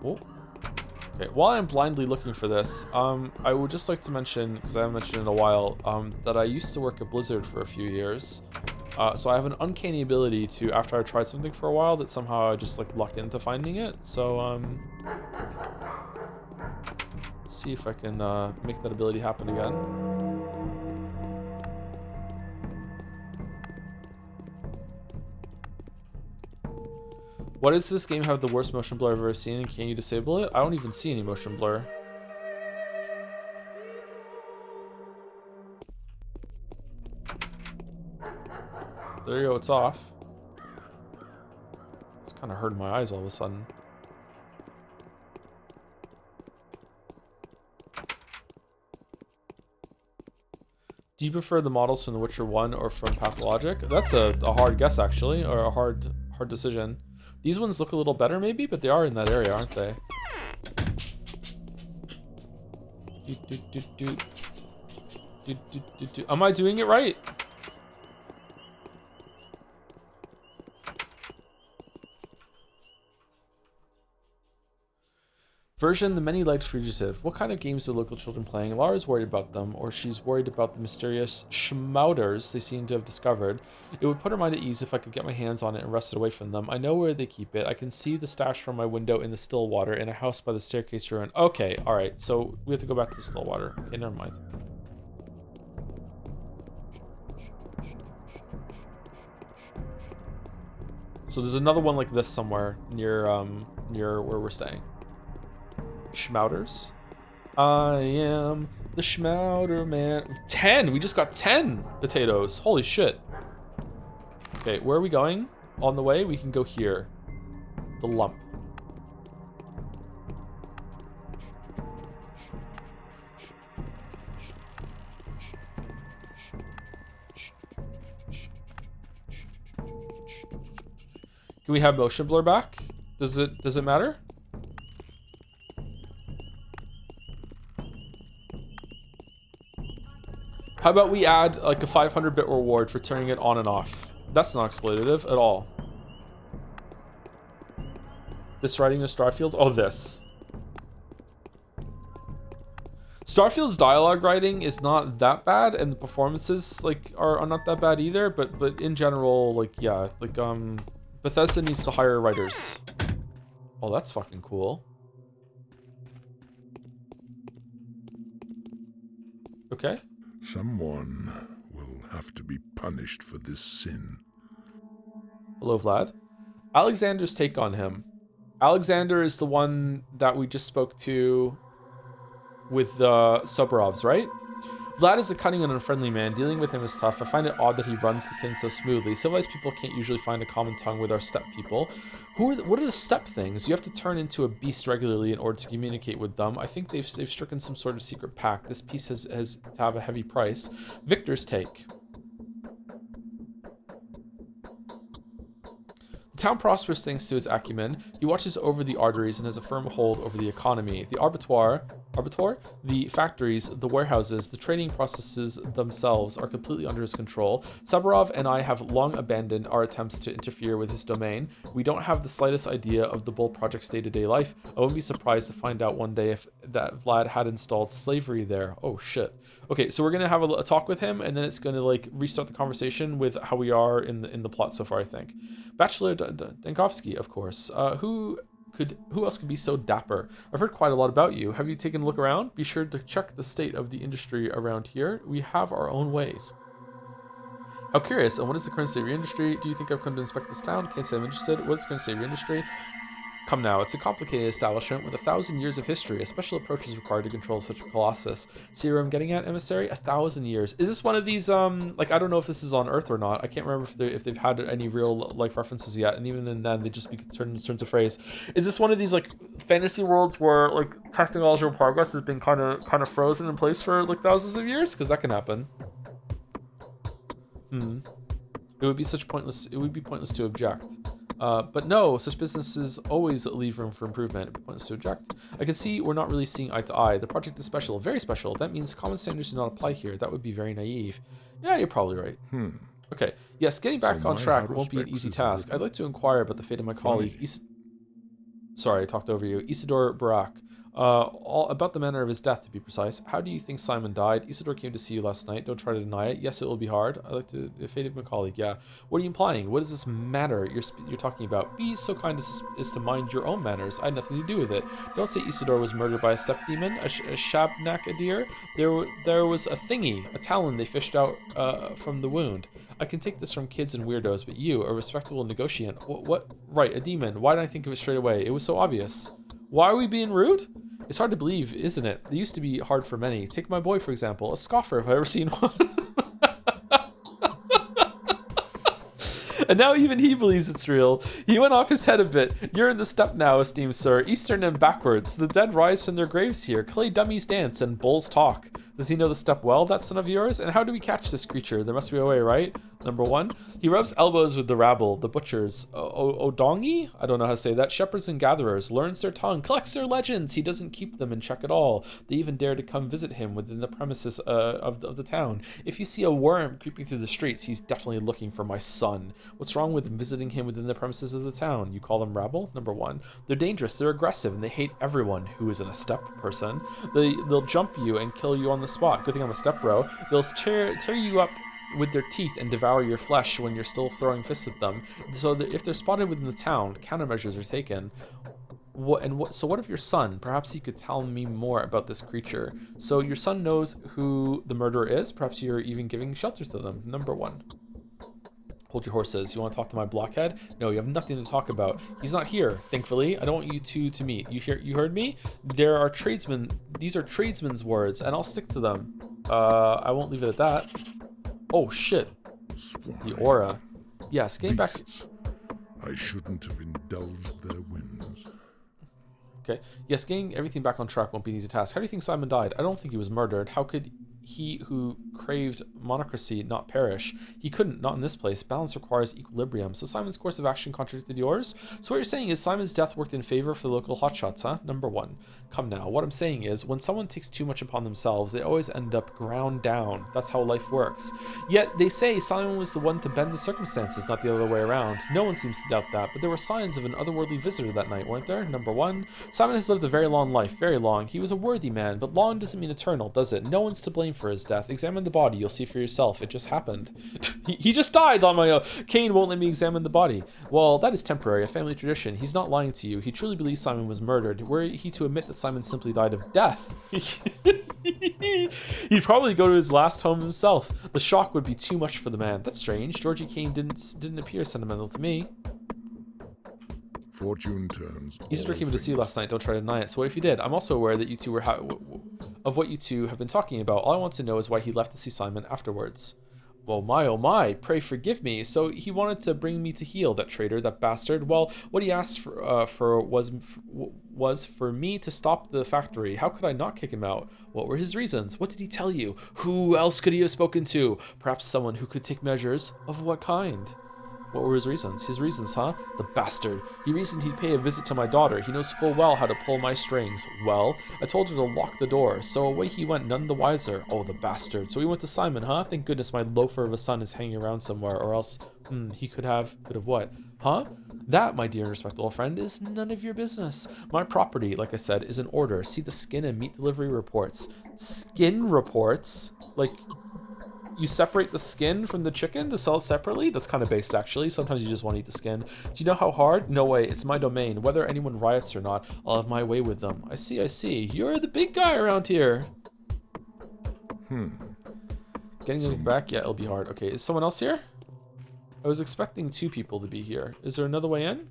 Oh. Okay, while I'm blindly looking for this, I would just like to mention, because I haven't mentioned in a while, that I used to work at Blizzard for a few years. So I have an uncanny ability to, after I tried something for a while, that somehow I just like luck into finding it. So see if I can make that ability happen again. Why does this game have the worst motion blur I've ever seen, and can you disable it? I don't even see any motion blur. There you go, it's off. It's kind of hurting my eyes all of a sudden. Do you prefer the models from The Witcher 1 or from Pathologic? That's a hard guess, actually, or a hard decision. These ones look a little better, maybe, but they are in that area, aren't they? Am I doing it right? Version, the many-legged fugitive. What kind of games are local children playing? Lara's worried about them, or she's worried about the mysterious schmouters they seem to have discovered. It would put her mind at ease if I could get my hands on it and wrest it away from them. I know where they keep it. I can see the stash from my window in the Stillwater, in a house by the staircase ruin. Okay, alright, so we have to go back to the Stillwater. Okay, never mind. So there's another one like this somewhere near where we're staying. Schmouters. I am the Schmouter man. 10! We just got 10 potatoes. Holy shit. Okay, where are we going? On the way, we can go here. The lump. Can we have motion blur back? Does it matter? How about we add like a 500-bit reward for turning it on and off? That's not exploitative at all. This writing of Starfield's? Oh, this. Starfield's dialogue writing is not that bad, and the performances like are not that bad either. But in general, like yeah, like Bethesda needs to hire writers. Oh, that's fucking cool. Okay. Someone will have to be punished for this sin. Hello, Vlad. Alexander's take on him. Alexander is the one that we just spoke to with the Soborovs, right? Vlad is a cunning and unfriendly man. Dealing with him is tough. I find it odd that he runs the kin so smoothly. Civilized people can't usually find a common tongue with our steppe people. What are the steppe things? You have to turn into a beast regularly in order to communicate with them. I think they've stricken some sort of secret pact. This piece has to have a heavy price. Victor's take. The town prospers thanks to his acumen. He watches over the arteries and has a firm hold over the economy. The abattoir Arbiter? The factories, the warehouses, the training processes themselves are completely under his control. Saburov and I have long abandoned our attempts to interfere with his domain. We don't have the slightest idea of the Bull Project's day-to-day life. I wouldn't be surprised to find out one day if that Vlad had installed slavery there. Oh shit. Okay, so we're gonna have a talk with him, and then it's gonna like restart the conversation with how we are in the plot so far, I think. Bachelor Dankovsky, of course. Who else could be so dapper? I've heard quite a lot about you. Have you taken a look around? Be sure to check the state of the industry around here. We have our own ways. How curious. And what is the current state of your industry? Do you think I've come to inspect this town? Can't say I'm interested. What is the current state of your industry? Come now, it's a complicated establishment with 1,000 years of history. A special approach is required to control such a colossus. See where I'm getting at, emissary? 1,000 years. Is this one of these, like, I don't know if this is on Earth or not. I can't remember if they've had any real, like, references yet. And even then, they just be turned to phrase. Is this one of these, like, fantasy worlds where, like, technological progress has been kind of frozen in place for, like, thousands of years? Because that can happen. It would be pointless to object. But no, such businesses always leave room for improvement. It'd be pointless to object. I can see we're not really seeing eye to eye. The project is special, very special. That means common standards do not apply here. That would be very naive. Yeah, you're probably right. Okay. Yes, getting back on track won't be an easy task. I'd like to inquire about the fate of my colleague. Sorry, I talked over you. Isidore Barak. All about the manner of his death, to be precise. How do you think Simon died? Isidore came to see you last night. Don't try to deny it. Yes, it will be hard. I like the fate of my colleague. Yeah. What are you implying? What does this matter you're talking about? Be so kind as to mind your own manners. I had nothing to do with it. Don't say Isidore was murdered by a step demon, a shabnak-adir. There was a thingy, a talon they fished out from the wound. I can take this from kids and weirdos, but you, a respectable negotiant, what? Right, a demon. Why didn't I think of it straight away? It was so obvious. Why are we being rude? It's hard to believe, isn't it? They used to be hard for many. Take my boy, for example. A scoffer, if I've ever seen one. And now even he believes it's real. He went off his head a bit. You're in the steppe now, esteemed sir. Eastern and backwards. The dead rise from their graves here. Clay dummies dance and bulls talk. Does he know the steppe well, that son of yours? And how do we catch this creature? There must be a way, right? Number one, he rubs elbows with the rabble, the butchers. Odongi? I don't know how to say that. Shepherds and gatherers. Learns their tongue. Collects their legends. He doesn't keep them in check at all. They even dare to come visit him within the premises of the town. If you see a worm creeping through the streets, he's definitely looking for my son. What's wrong with visiting him within the premises of the town? You call them rabble? Number one, they're dangerous. They're aggressive, and they hate everyone who isn't a steppe person. They'll jump you and kill you on the spot. Good thing I'm a steppe bro. They'll tear you up with their teeth and devour your flesh when you're still throwing fists at them. So that if they're spotted within the town, countermeasures are taken. So what of your son? Perhaps he could tell me more about this creature. So your son knows who the murderer is. Perhaps you're even giving shelter to them. Number one. Hold your horses. You want to talk to my blockhead? No, you have nothing to talk about. He's not here, thankfully. I don't want you two to meet. You heard me? There are tradesmen. These are tradesmen's words, and I'll stick to them. I won't leave it at that. Oh shit. The aura. Yes, getting back. I shouldn't have indulged their whims. Okay. Yes, getting everything back on track won't be an easy task. How do you think Simon died? I don't think he was murdered. How could he who craved monocracy not perish? He couldn't, not in this place. Balance requires equilibrium. So Simon's course of action contradicted yours? So what you're saying is Simon's death worked in favor for the local hotshots, huh? Number one. Come now, what I'm saying is when someone takes too much upon themselves, they always end up ground down. That's how life works. Yet they say Simon was the one to bend the circumstances, not the other way around. No one seems to doubt that, but there were signs of an otherworldly visitor that night, weren't there? Number one. Simon has lived a very long life, very long. He was a worthy man, but long doesn't mean eternal, does it? No one's to blame for his death. Examine the body, you'll see for yourself. It just happened. he just died on my own. Cain won't let me examine the body. Well, that is temporary, a family tradition. He's not lying to you. He truly believes Simon was murdered. Were he to admit that Simon simply died of death, he'd probably go to his last home himself. The shock would be too much for the man. That's strange. Georgie Cain didn't appear sentimental to me. Fortune turns. Isidore came to see you last night. Don't try to deny it. So what if he did? I'm also aware that you two were of what you two have been talking about. All I want to know is why he left to see Simon afterwards. Well, my, oh my, pray forgive me. So he wanted to bring me to heel, that traitor, that bastard. Well, what he asked for was for me to stop the factory. How could I not kick him out? What were his reasons? What did he tell you? Who else could he have spoken to? Perhaps someone who could take measures. Of what kind? What were his reasons? His reasons, huh? The bastard. He reasoned he'd pay a visit to my daughter. He knows full well how to pull my strings. Well, I told her to lock the door, so away he went, none the wiser. Oh, the bastard. So he went to Simon, huh? Thank goodness my loafer of a son is hanging around somewhere, or else, he could have what? Huh? That, my dear and respectable friend, is none of your business. My property, like I said, is in order. See the skin and meat delivery reports. Skin reports? Like, you separate the skin from the chicken to sell it separately? That's kind of based, actually. Sometimes you just want to eat the skin. Do you know how hard? No way. It's my domain. Whether anyone riots or not, I'll have my way with them. I see, I see. You're the big guy around here. Getting it back? Yeah, it'll be hard. Okay, is someone else here? I was expecting 2 people to be here. Is there another way in?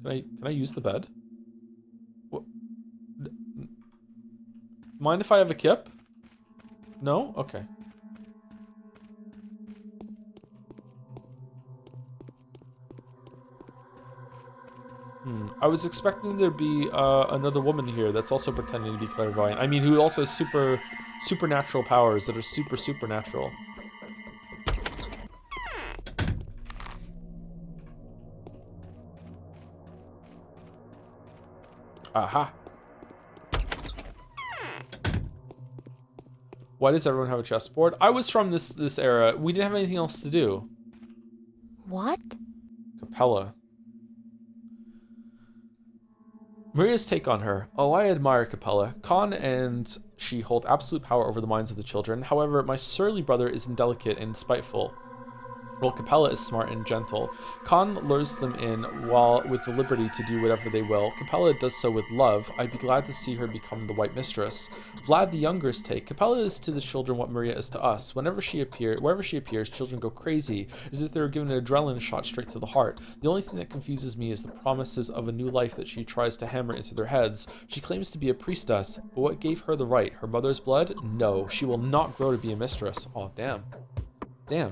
Can I use the bed? What? Mind if I have a kip? No? Okay. I was expecting there'd be another woman here that's also pretending to be clairvoyant. I mean, who also has supernatural powers that are supernatural. Aha. Why does everyone have a chessboard? I was from this era. We didn't have anything else to do. What? Capella. Maria's take on her. Oh, I admire Capella. Con and she hold absolute power over the minds of the children. However, my surly brother is indelicate and spiteful, while Capella is smart and gentle. Con lures them in while with the liberty to do whatever they will. Capella does so with love. I'd be glad to see her become the White Mistress. Vlad the Younger's take. Capella is to the children what Maria is to us. Wherever she appears, children go crazy, as if they were given an adrenaline shot straight to the heart. The only thing that confuses me is the promises of a new life that she tries to hammer into their heads. She claims to be a priestess, but what gave her the right? Her mother's blood? No, she will not grow to be a mistress. Oh, damn. Damn.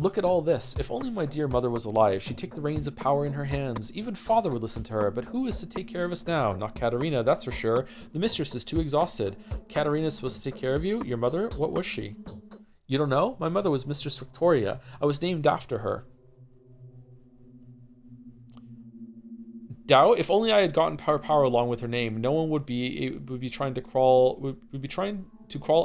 Look at all this. If only my dear mother was alive, she'd take the reins of power in her hands. Even father would listen to her, but who is to take care of us now? Not Katerina, that's for sure. The mistress is too exhausted. Katerina's supposed to take care of you? Your mother? What was she? You don't know? My mother was Mistress Victoria. I was named after her. Doubt? If only I had gotten power along with her name, no one would be trying to crawl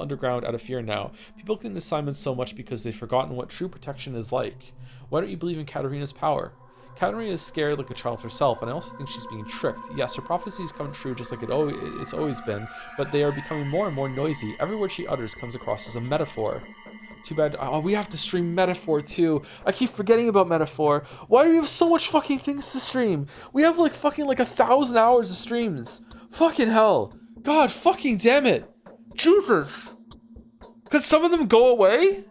underground out of fear now. People cling to Simon so much because they've forgotten what true protection is like. Why don't you believe in Katerina's power? Katerina is scared like a child herself, and I also think she's being tricked. Yes, her prophecies come true just like it's always been, but they are becoming more and more noisy. Every word she utters comes across as a metaphor. Too bad. Oh, we have to stream Metaphor too. I keep forgetting about Metaphor. Why do we have so much fucking things to stream? We have like 1,000 hours of streams. Fucking hell. God fucking damn it. Jesus. Could some of them go away?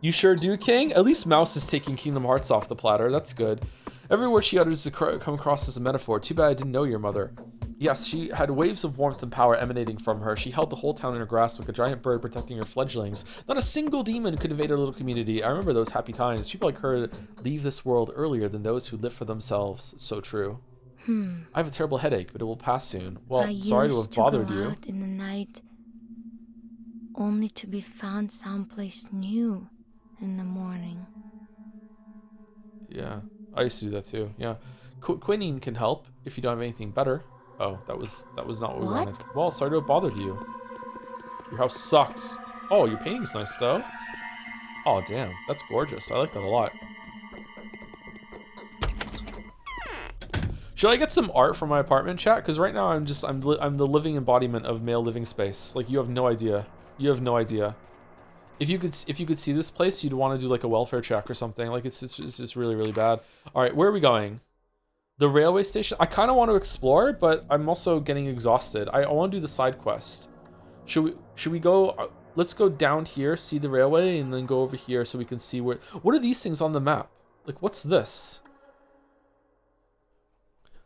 You sure do, King? At least Mouse is taking Kingdom Hearts off the platter. That's good. Every word she utters come across as a metaphor. Too bad I didn't know your mother. Yes, she had waves of warmth and power emanating from her. She held the whole town in her grasp like a giant bird protecting her fledglings. Not a single demon could invade her little community. I remember those happy times. People like her leave this world earlier than those who live for themselves. So true. I have a terrible headache, but it will pass soon. Well, sorry to have bothered you. I used to go out in the night, only to be found someplace new in the morning. Yeah, I used to do that too. Yeah, quinine can help if you don't have anything better. Oh, that was not what we wanted. Well, sorry to have bothered you. Your house sucks. Oh, your painting's nice though. Oh, damn, that's gorgeous. I like that a lot. Should I get some art for my apartment, chat? Because right now I'm the living embodiment of male living space. Like, you have no idea. You have no idea. If you could see this place, you'd want to do like a welfare check or something. Like, it's just really, really bad. All right, where are we going? The railway station. I kind of want to explore, but I'm also getting exhausted. I want to do the side quest. Should we go? Let's go down here, see the railway, and then go over here so we can see where. What are these things on the map? Like, what's this?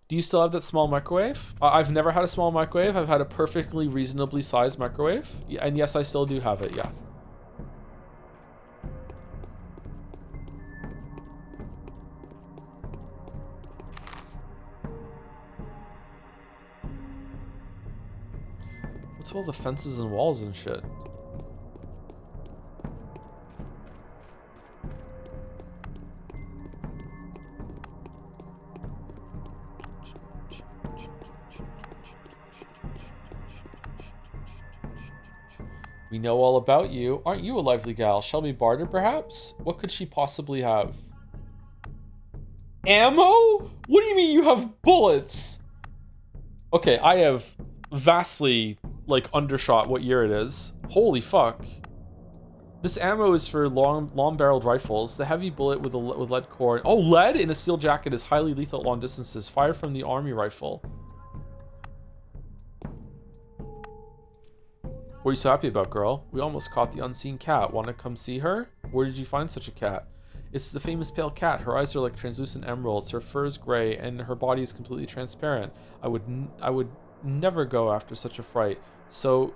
Do you still have that small microwave? I've never had a small microwave. I've had a perfectly reasonably sized microwave. Yeah, and yes, I still do have it, yeah. What's all the fences and walls and shit? We know all about you. Aren't you a lively gal? Shall we barter, perhaps? What could she possibly have? Ammo? What do you mean you have bullets? Okay, I have vastly, like, undershot what year it is. Holy fuck. This ammo is for long-barreled rifles. The heavy bullet with lead core. Oh, lead in a steel jacket is highly lethal at long distances. Fire from the army rifle. What are you so happy about, girl? We almost caught the unseen cat. Want to come see her? Where did you find such a cat? It's the famous pale cat. Her eyes are like translucent emeralds. Her fur is gray, and her body is completely transparent. I would never go after such a fright. So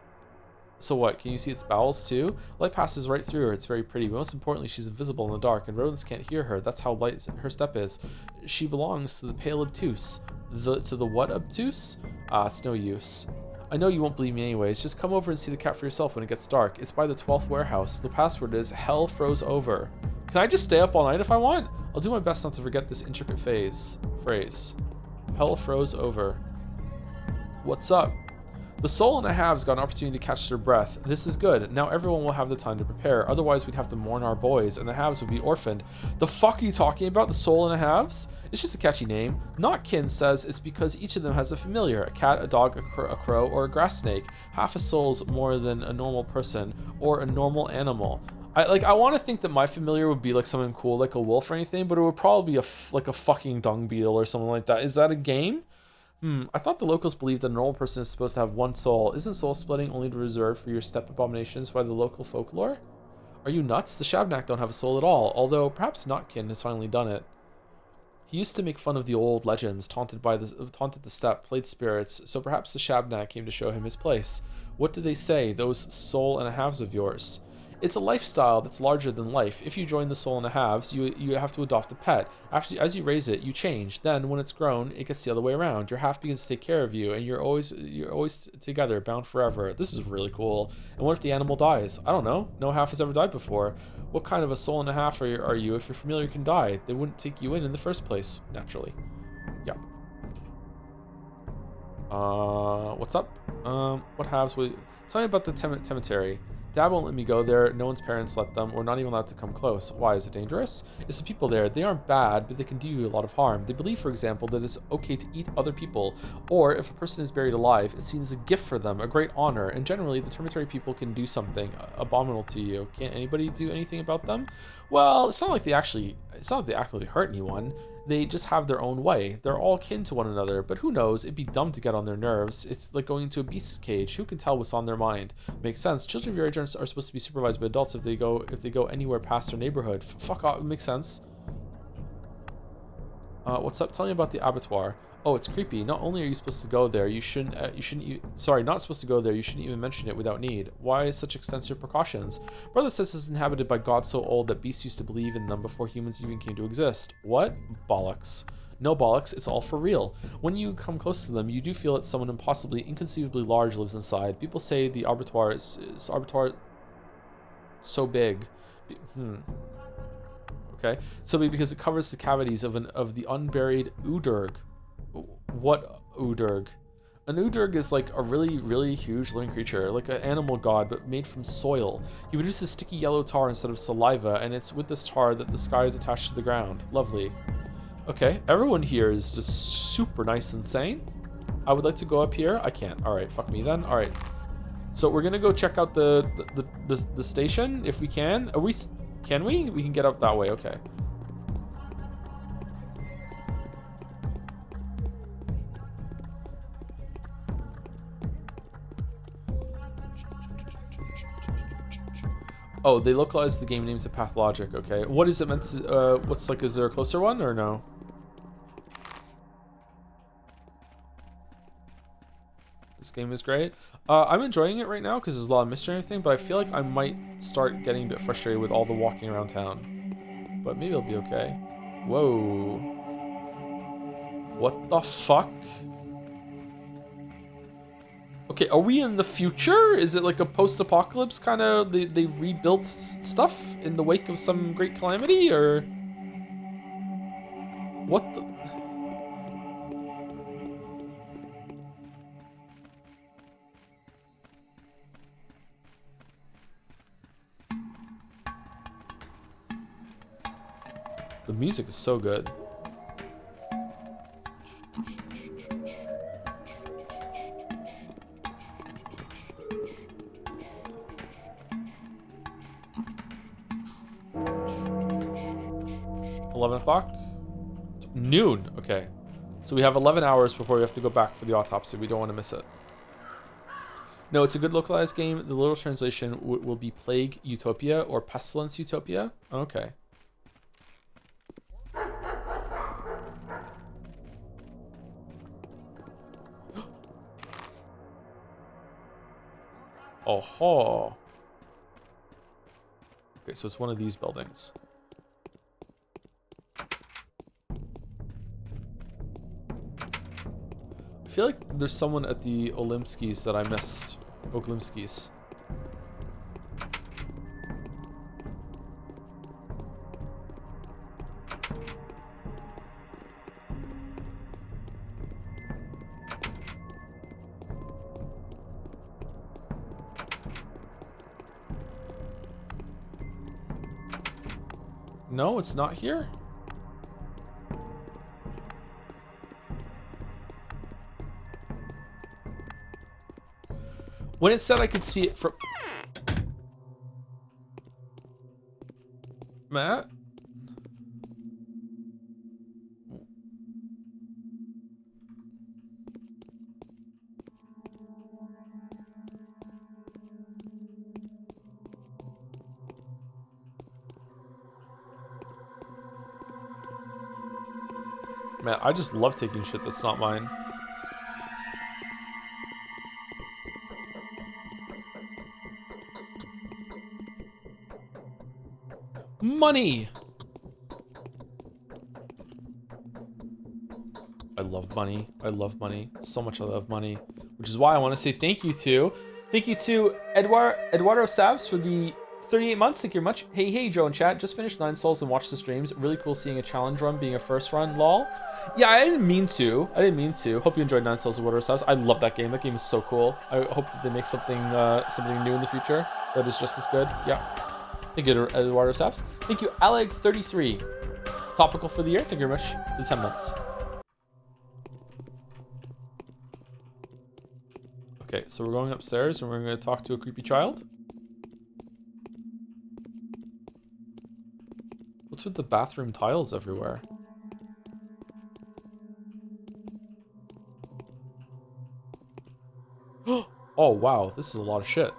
what? Can you see its bowels too? Light passes right through her. It's very pretty. But most importantly, she's invisible in the dark, and rodents can't hear her. That's how light her step is. She belongs to the pale obtuse. To the what obtuse? It's no use. I know you won't believe me anyways. Just come over and see the cat for yourself when it gets dark. It's by the 12th warehouse. The password is hell froze over. Can I just stay up all night if I want? I'll do my best not to forget this intricate phrase. Hell froze over. What's up? The soul and a halves got an opportunity to catch their breath. This is good. Now everyone will have the time to prepare. Otherwise, we'd have to mourn our boys, and the halves would be orphaned. The fuck are you talking about? The soul and a halves? It's just a catchy name. Notkin says it's because each of them has a familiar. A cat, a dog, a crow, or a grass snake. Half a soul's more than a normal person, or a normal animal. I want to think that my familiar would be like something cool, like a wolf or anything, but it would probably be like a fucking dung beetle or something like that. Is that a game? I thought the locals believed that a normal person is supposed to have one soul. Isn't soul splitting only reserved for your step abominations by the local folklore? Are you nuts? The Shabnak don't have a soul at all, although perhaps Notkin has finally done it. He used to make fun of the old legends, taunted the steppe, played spirits, so perhaps the Shabnak came to show him his place. What do they say, those soul and a halves of yours? It's a lifestyle that's larger than life. If you join the soul and a halves, you have to adopt a pet. As you raise it, you change. Then, when it's grown, it gets the other way around. Your half begins to take care of you, and you're always together, bound forever. This is really cool. And what if the animal dies? I don't know. No half has ever died before. What kind of a soul and a half are you if your familiar can die? They wouldn't take you in the first place, naturally. Yeah. What's up? What halves would... Tell me about the cemetery. Dad won't let me go there. No one's parents let them. We're not even allowed to come close. Why? Is it dangerous? It's the people there. They aren't bad, but they can do you a lot of harm. They believe, for example, that it's okay to eat other people, or if a person is buried alive, it's seen as a gift for them, a great honor, and generally the cemetery people can do something abominable to you. Can't anybody do anything about them? Well, it's not like they actually hurt anyone. They just have their own way. They're all kin to one another, but who knows? It'd be dumb to get on their nerves. It's like going into a beast's cage. Who can tell what's on their mind? Makes sense. Children of your age are supposed to be supervised by adults if they go anywhere past their neighborhood. Fuck off. It makes sense. What's up? Tell me about the abattoir. Oh, it's creepy. Not only are you supposed to go there, not supposed to go there, you shouldn't even mention it without need. Why such extensive precautions? Brother says it's inhabited by gods so old that beasts used to believe in them before humans even came to exist. What? Bollocks. No bollocks, it's all for real. When you come close to them, you do feel that someone impossibly, inconceivably large lives inside. People say the abattoir is so big. Okay, so because it covers the cavities of the unburied Udurg. What Udurg? An Udurg is like a really, really huge living creature, like an animal god, but made from soil. He produces sticky yellow tar instead of saliva, and it's with this tar that the sky is attached to the ground. Lovely. Okay, everyone here is just super nice and sane. I would like to go up here. I can't. All right, fuck me then. All right. So we're gonna go check out the station if we can. Can we? We can get up that way. Okay. Oh, they localized the game name to Pathologic. Okay. What is it meant to, what's like, is there a closer one or no? This game is great. I'm enjoying it right now because there's a lot of mystery and everything, but I feel like I might start getting a bit frustrated with all the walking around town. But maybe it'll be okay. Whoa. What the fuck? Okay, are we in the future? Is it like a post-apocalypse kind of, they rebuilt stuff in the wake of some great calamity, or what the... The music is so good. $11 noon. Okay, so we have 11 hours before we have to go back for the autopsy. We don't want to miss it. No, it's a good localized game. The literal translation will be Plague Utopia or Pestilence Utopia. Okay. Oh. Okay, so it's one of these buildings. I feel like there's someone at the Olimskis that I missed. Oglimskis. No, it's not here. When it said I could see it from... Matt? Man, I just love taking shit that's not mine. Money! I love money. I love money. So much I love money. Which is why I want to say thank you to Eduardo Sabs for the 38 months. Thank you very much. Hey, Joe in chat. Just finished 9 Souls and watched the streams. Really cool seeing a challenge run being a first run. Lol. Yeah, I didn't mean to. Hope you enjoyed 9 Souls and Eduardo Sabs. I love that game. That game is so cool. I hope that they make something new in the future that is just as good. Yeah. Thank you, Eduardo Sabs. Thank you, Aleg33. Topical for the year. Thank you very much for the 10 months. Okay, so we're going upstairs and we're going to talk to a creepy child. What's with the bathroom tiles everywhere? Oh, wow, this is a lot of shit.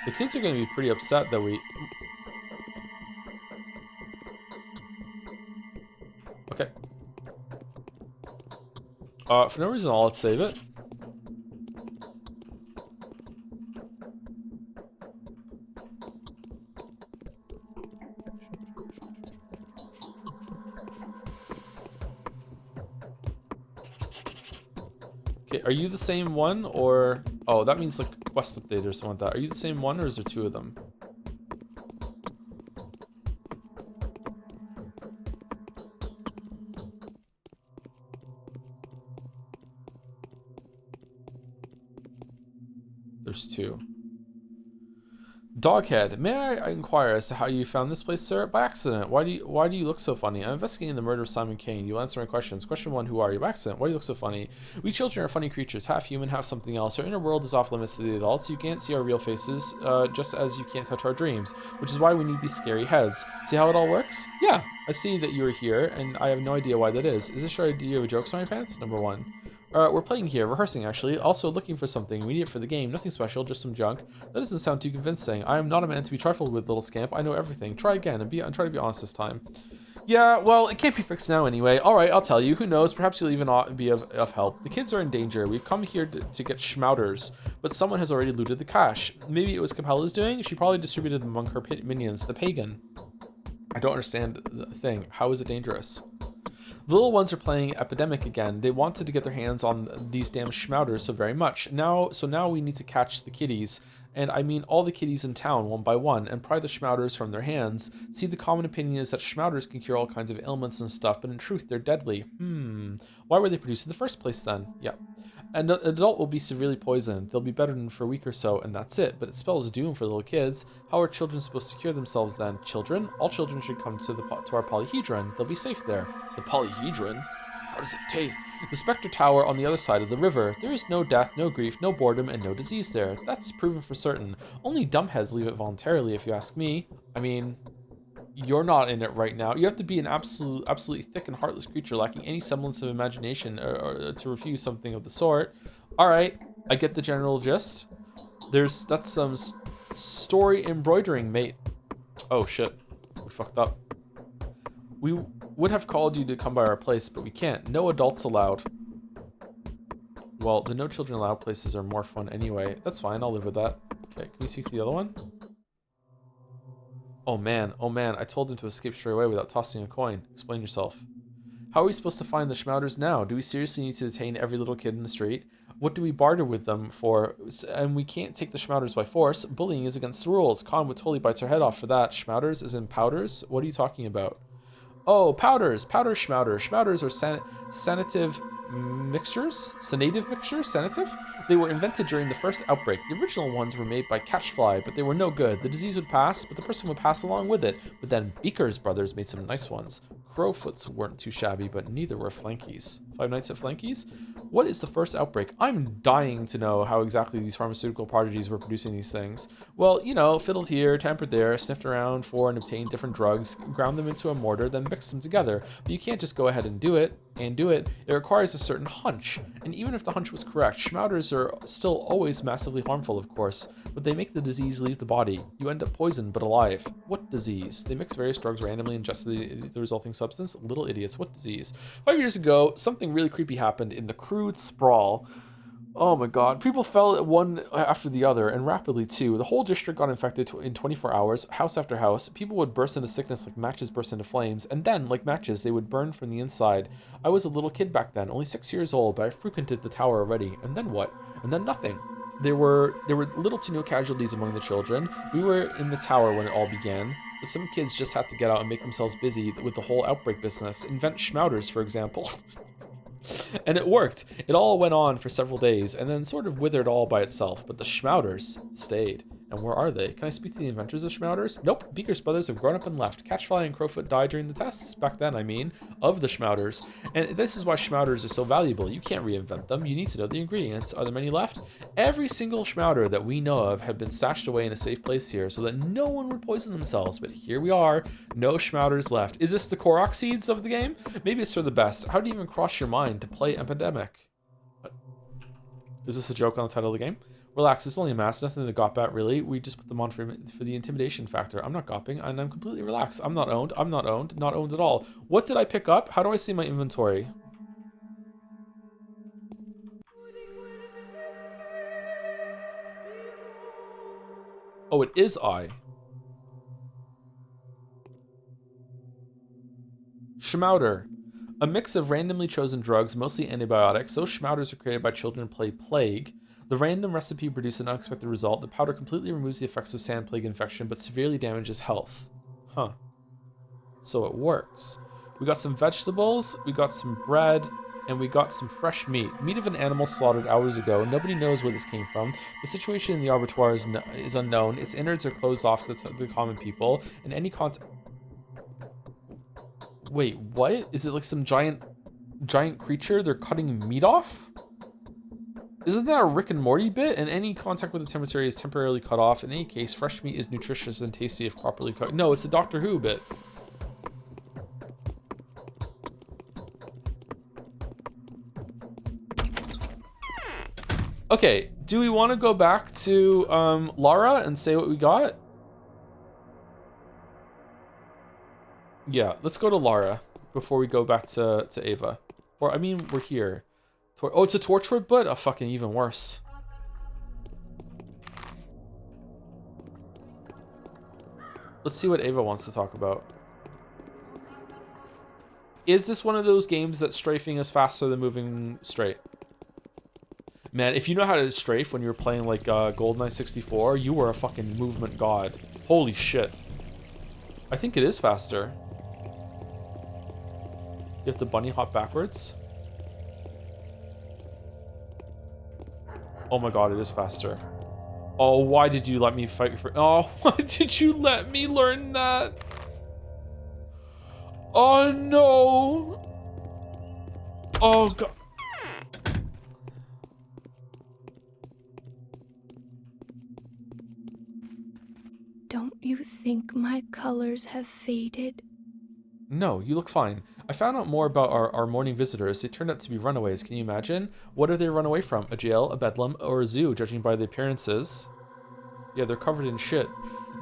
The kids are going to be pretty upset that we... Okay. For no reason, let's save it. Okay, are you the same one or... Oh, that means like quest update or something like that. Are you the same one or is there 2 of them? There's 2. Doghead, may I inquire as to how you found this place, sir? By accident. Why do you look so funny? I'm investigating the murder of Simon Kane. You'll answer my questions. Question 1, who are you? By accident. Why do you look so funny? We children are funny creatures, half human, half something else. Our inner world is off limits to the adults. You can't see our real faces, just as you can't touch our dreams, which is why we need these scary heads. See how it all works? Yeah, I see that you are here, and I have no idea why that is. Is this your idea of jokes on my pants? Number 1. We're playing here, rehearsing actually, also looking for something. We need it for the game, nothing special, just some junk. That doesn't sound too convincing. I am not a man to be trifled with, little scamp. I know everything. Try again and try to be honest this time. Yeah, well, it can't be fixed now anyway. Alright, I'll tell you. Who knows? Perhaps you'll even be of help. The kids are in danger. We've come here to get schmouters, but someone has already looted the cash. Maybe it was Capella's doing? She probably distributed them among her minions, the pagan. I don't understand the thing. How is it dangerous? The little ones are playing Epidemic again. They wanted to get their hands on these damn schmouters so very much. So now we need to catch the kitties and I mean all the kiddies in town one by one, and pry the schmauters from their hands. See, the common opinion is that schmauters can cure all kinds of ailments and stuff, but in truth, they're deadly. Why were they produced in the first place then? Yeah. An adult will be severely poisoned. They'll be bedridden for a week or so, and that's it. But it spells doom for little kids. How are children supposed to cure themselves then? Children? All children should come to our polyhedron. They'll be safe there. The polyhedron? How does it taste? The Spectre Tower on the other side of the river. There is no death, no grief, no boredom, and no disease there. That's proven for certain. Only dumbheads leave it voluntarily, if you ask me. I mean, you're not in it right now. You have to be an absolutely thick and heartless creature lacking any semblance of imagination or to refuse something of the sort. All right, I get the general gist. That's some story embroidering, mate. Oh shit, we fucked up. We would have called you to come by our place, but we can't. No adults allowed. Well, the no children allowed places are more fun anyway. That's fine, I'll live with that. Okay, can we see the other one? Oh man, I told him to escape straight away without tossing a coin. Explain yourself. How are we supposed to find the schmauters now? Do we seriously need to detain every little kid in the street? What do we barter with them for? And we can't take the schmauters by force. Bullying is against the rules. Khan would totally bite her head off for that. Schmauters is in powders? What are you talking about? Oh, powders. Powder schmauter. Schmauters are sanative mixtures? Sanative mixtures? Sanative? They were invented during the first outbreak. The original ones were made by Catchfly, but they were no good. The disease would pass, but the person would pass along with it. But then Beaker's brothers made some nice ones. Crowfoots weren't too shabby, but neither were Flankies. Five Nights at Flankies? What is the first outbreak? I'm dying to know how exactly these pharmaceutical prodigies were producing these things. Well, you know, fiddled here, tampered there, sniffed around for and obtained different drugs, ground them into a mortar, then mixed them together. But you can't just go ahead and do it. It requires a certain hunch. And even if the hunch was correct, schmauters are still always massively harmful, of course. But they make the disease leave the body. You end up poisoned, but alive. What disease? They mix various drugs randomly and ingest the resulting substance. Little idiots. What disease? 5 years ago, something really creepy happened in the crude sprawl. Oh my god. People fell one after the other, and rapidly too. The whole district got infected in 24 hours, house after house. People would burst into sickness like matches burst into flames, and then, like matches, they would burn from the inside. I was a little kid back then, only 6 years old, but I frequented the tower already. And then what? And then nothing. There were little to no casualties among the children. We were in the tower when it all began. But some kids just had to get out and make themselves busy with the whole outbreak business. Invent schmauters, for example. And it worked. It all went on for several days, and then sort of withered all by itself. But the schmauters stayed. And where are they? Can I speak to the inventors of schmauters? Nope. Beaker's brothers have grown up and left. Catchfly and Crowfoot died during the tests, back then, I mean, of the schmauters. And this is why schmauters are so valuable. You can't reinvent them. You need to know the ingredients. Are there many left? Every single schmauter that we know of had been stashed away in a safe place here so that no one would poison themselves. But here we are. No schmauters left. Is this the Korok seeds of the game? Maybe it's for the best. How did it even cross your mind to play Epidemic? Is this a joke on the title of the game? Relax, it's only a mask, nothing to gawp at, really. We just put them on for the intimidation factor. I'm not gawping, and I'm completely relaxed. I'm not owned, not owned at all. What did I pick up? How do I see my inventory? Oh, it is I. Schmauter. A mix of randomly chosen drugs, mostly antibiotics. Those schmauters are created by children to play Plague. The random recipe produced an unexpected result. The powder completely removes the effects of sand plague infection, but severely damages health. Huh. So it works. We got some vegetables, we got some bread, and we got some fresh meat. Meat of an animal slaughtered hours ago. Nobody knows where this came from. The situation in the abattoir is unknown. Its innards are closed off to the common people, and any Wait, what? Is it like some giant creature they're cutting meat off? Isn't that a Rick and Morty bit? And any contact with the cemetery is temporarily cut off. In any case, fresh meat is nutritious and tasty if properly cooked. No, it's a Doctor Who bit. Okay, do we want to go back to Lara and say what we got? Yeah, let's go to Lara before we go back to Ava. Or, I mean, we're here. Oh, it's a Torchwood butt? Oh, fucking even worse. Let's see what Ava wants to talk about. Is this one of those games that strafing is faster than moving straight? Man, if you know how to strafe when you were playing like GoldenEye 64, you were a fucking movement god. Holy shit. I think it is faster. You have to bunny hop backwards. Oh my god, it is faster. Oh, why did you let me fight for... Oh, why did you let me learn that? Oh no! Oh god. Don't you think my colors have faded? No, you look fine. I found out more about our morning visitors. They turned out to be runaways. Can you imagine? What did they run away from? A jail, a bedlam, or a zoo, judging by the appearances? Yeah, they're covered in shit.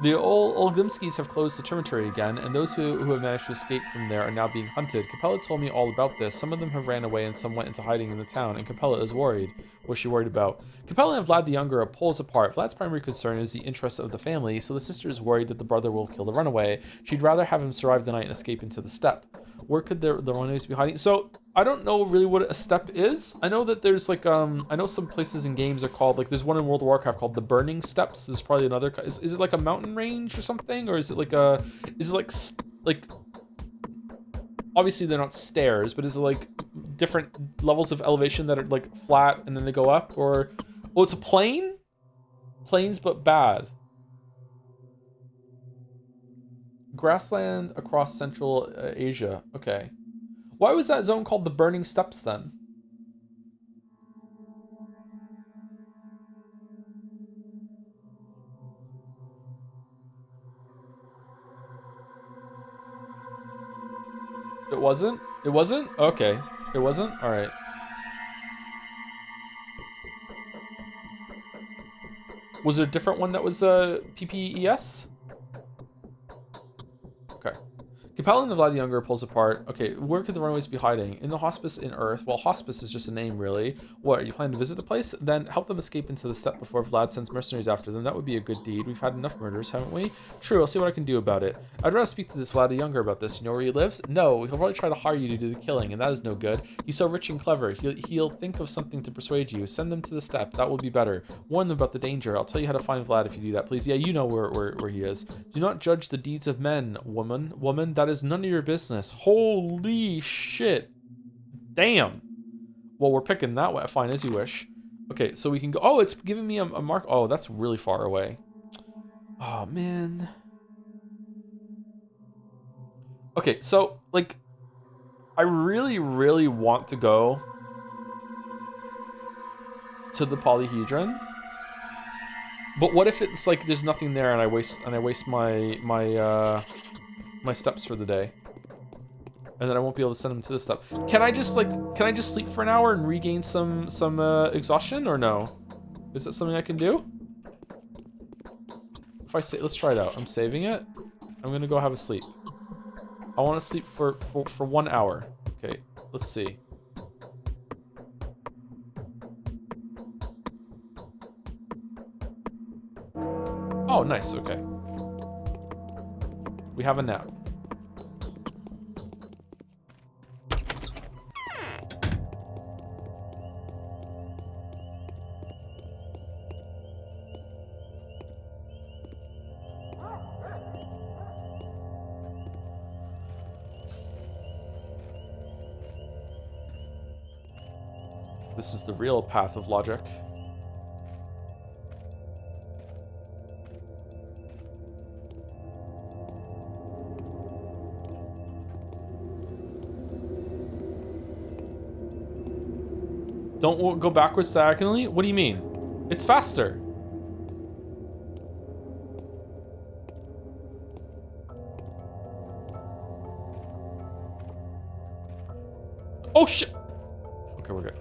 The old Glimskis have closed the dormitory again, and those who have managed to escape from there are now being hunted. Capella told me all about this. Some of them have ran away and some went into hiding in the town, and Capella is worried. What's she worried about? Capella and Vlad the Younger are poles apart. Vlad's primary concern is the interests of the family, so the sister is worried that the brother will kill the runaway. She'd rather have him survive the night and escape into the steppe. Where could the runaways be hiding? So, I don't know really what a steppe is. I know that there's like, I know some places in games are called, like there's one in World of Warcraft called the Burning Steppes. There's probably another, is it like a mountain range or something? Or is it like obviously they're not stairs, but is it like different levels of elevation that are like flat and then they go up? Or, oh, it's a plain? Plains but bad. Grassland across Central Asia. Okay. Why was that zone called the Burning Steppes then? It wasn't? It wasn't? Okay. It wasn't? Alright. Was there a different one that was PPES? Okay. Capella and the Vlad the Younger pulls apart. Okay, where could the runaways be hiding? In the hospice in Earth. Well, hospice is just a name, really. What, are you planning to visit the place? Then help them escape into the steppe before Vlad sends mercenaries after them. That would be a good deed. We've had enough murders, haven't we? True, I'll see what I can do about it. I'd rather speak to this Vlad the Younger about this. You know where he lives? No, he'll probably try to hire you to do the killing, and that is no good. He's so rich and clever. He'll think of something to persuade you. Send them to the steppe. That will be better. Warn them about the danger. I'll tell you how to find Vlad if you do that, please. Yeah, you know where he is. Do not judge the deeds of men, woman. Woman, that is none of your business. Holy shit. Damn. Well, we're picking that way. Fine, as you wish. Okay, so we can go. Oh, it's giving me a mark. Oh, that's really far away. Oh, man. Okay, so, like, I really, really want to go to the polyhedron. But what if it's like there's nothing there and I waste my steps for the day? And then I won't be able to send them to this stuff. Can I just sleep for an hour and regain some exhaustion or no? Is that something I can do? If I say, let's try it out. I'm saving it. I'm gonna go have a sleep. I want to sleep for 1 hour. Okay, let's see. Oh, nice. Okay. We have a nap. This is the real path of logic. Don't go backwards diagonally? What do you mean? It's faster. Oh shit! Okay, we're good.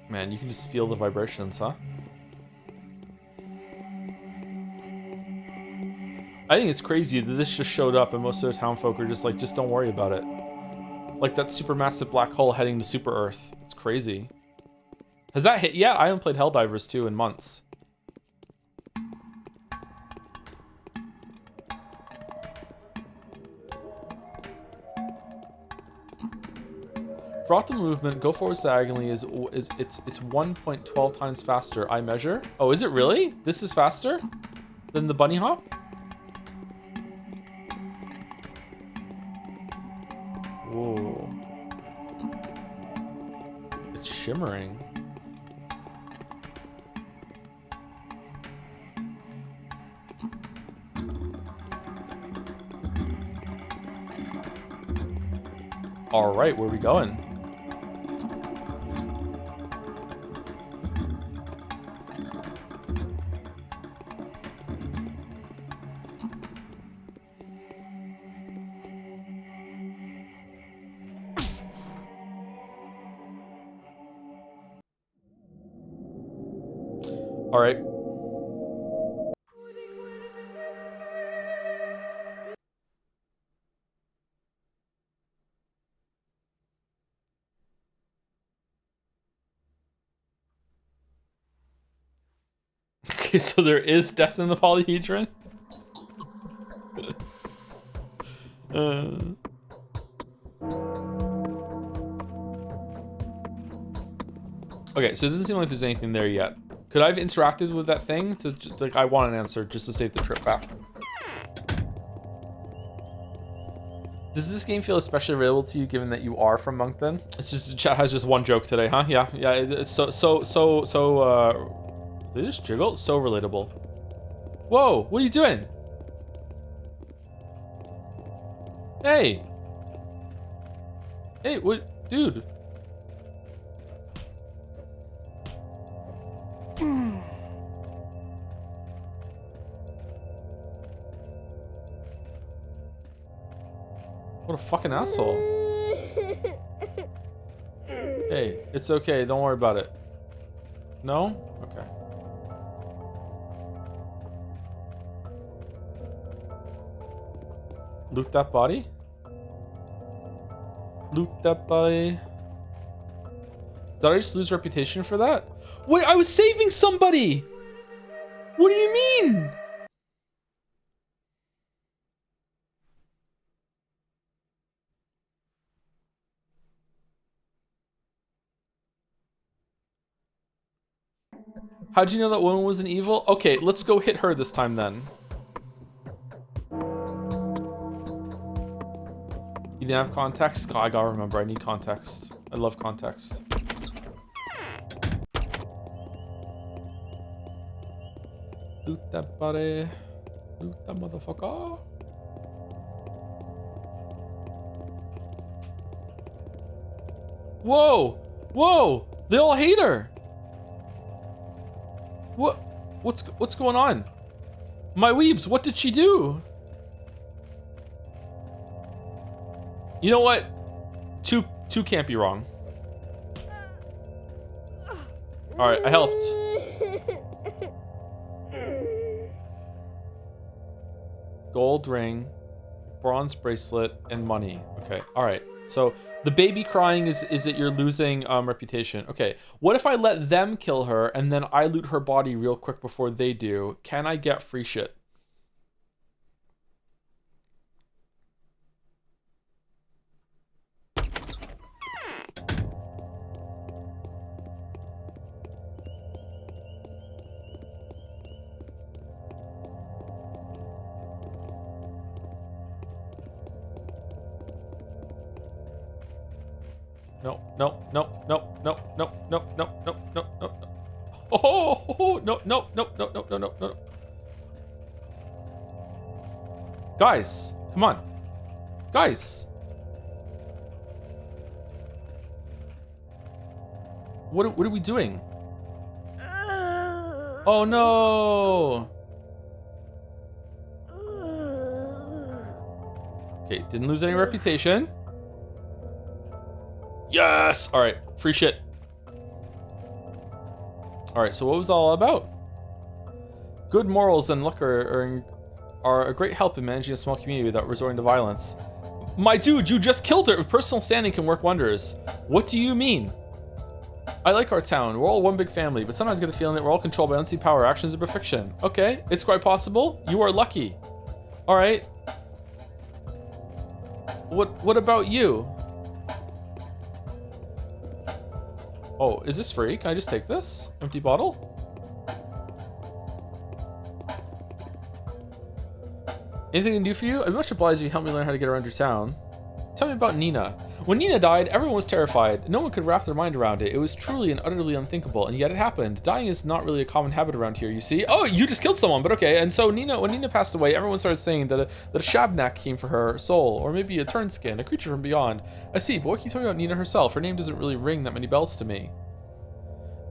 Man, you can just feel the vibrations, huh? I think it's crazy that this just showed up and most of the town folk are just like, just don't worry about it. Like that supermassive black hole heading to Super Earth. It's crazy. Has that hit yet? I haven't played Helldivers 2 in months. For optimal movement, go forwards diagonally is it's 1.12 times faster. I measure. Oh, is it really? This is faster than the bunny hop? Whoa. It's shimmering. All right, where are we going? All right. Okay, so there is death in the polyhedron? Okay, so it doesn't seem like there's anything there yet. Could I have interacted with that thing? Like, I want an answer just to save the trip back. Does this game feel especially relatable to you given that you are from Moncton? It's just, chat has just one joke today, huh? Yeah, it's so, they just jiggle? So relatable. Whoa, what are you doing? Hey. Hey, what, dude? What a fucking asshole. Hey, it's okay. Don't worry about it. No? Okay. Loot that body? Loot that body. Did I just lose reputation for that? Wait, I was saving somebody! What do you mean? How'd you know that woman was an evil? Okay, let's go hit her this time then. You didn't have context? God, I gotta remember, I need context. I love context. Loot that body. Loot that motherfucker. Whoa! Whoa! They all hate her! What's going on? My weebs, what did she do? You know what? Two can't be wrong. Alright, I helped. Gold ring, bronze bracelet, and money. Okay, alright. So the baby crying is that you're losing reputation. Okay, what if I let them kill her and then I loot her body real quick before they do? Can I get free shit? No. Oh, no. Guys, come on. Guys. What are we doing? Oh no. Okay, didn't lose any reputation. Yes! Alright, free shit. Alright, so what was it all about? Good morals and luck are are a great help in managing a small community without resorting to violence. My dude, you just killed her! Personal standing can work wonders. What do you mean? I like our town. We're all one big family, but sometimes I get the feeling that we're all controlled by unseen power, actions, or perfection. Okay, it's quite possible. You are lucky. All right. What about you? Oh, is this free? Can I just take this? Empty bottle? Anything I can do for you? I'd be much obliged if you help me learn how to get around your town. Tell me about Nina. When Nina died, everyone was terrified. No one could wrap their mind around it. It was truly and utterly unthinkable, and yet it happened. Dying is not really a common habit around here, you see. Oh, you just killed someone, but okay. And so when Nina passed away, everyone started saying that a Shabnak came for her soul, or maybe a Turnskin, a creature from beyond. I see, but what can you tell me about Nina herself? Her name doesn't really ring that many bells to me.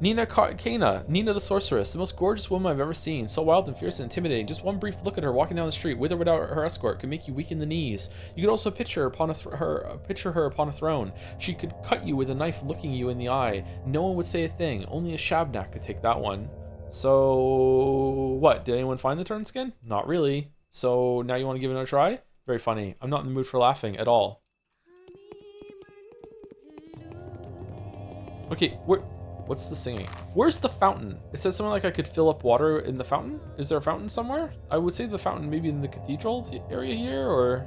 Nina Kana, Nina the Sorceress, the most gorgeous woman I've ever seen. So wild and fierce and intimidating. Just one brief look at her walking down the street, with or without her escort, could make you weak in the knees. You could also picture her upon a throne. She could cut you with a knife looking you in the eye. No one would say a thing. Only a Shabnak could take that one. So, what? Did anyone find the Turnskin? Not really. So, now you want to give it a try? Very funny. I'm not in the mood for laughing at all. Okay, what's the singing? Where's the fountain? It says something like I could fill up water in the fountain. Is there a fountain somewhere? I would say the fountain maybe in the cathedral area here, or...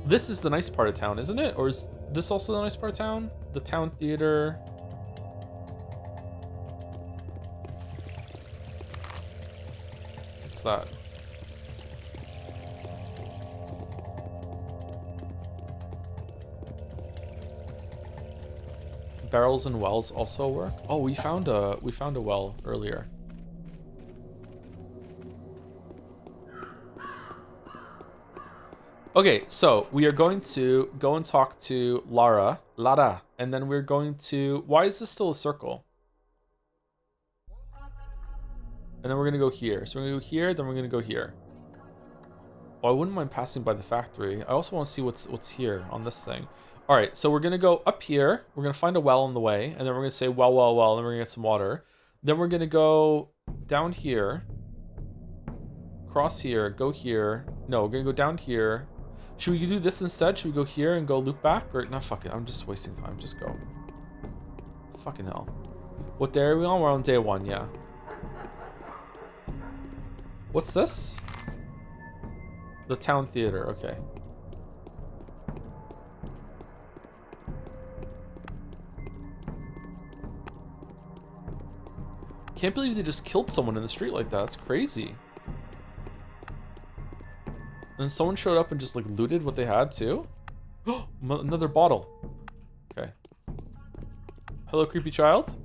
This is the nice part of town, isn't it? Or is this also the nice part of town? The town theater. What's that? Barrels and wells also work. Oh, we found a well earlier. Okay, so we are going to go and talk to Lara, and then we're going to... Why is this still a circle? And then we're gonna go here. So we're gonna go here, then we're gonna go here. Well, I wouldn't mind passing by the factory. I also want to see what's here on this thing. All right, so we're gonna go up here. We're gonna find a well on the way, and then we're gonna say well, and then we're gonna get some water. Then we're gonna go down here, cross here, go here. No, we're gonna go down here. Should we do this instead? Should we go here and go loop back? Or no, fuck it. I'm just wasting time. Just go. Fucking hell. What day are we on? We're on day 1, yeah. What's this? The town theater. Okay. Can't believe they just killed someone in the street like that. That's crazy. And someone showed up and just like looted what they had too. Oh, another bottle. Okay. Hello, creepy child.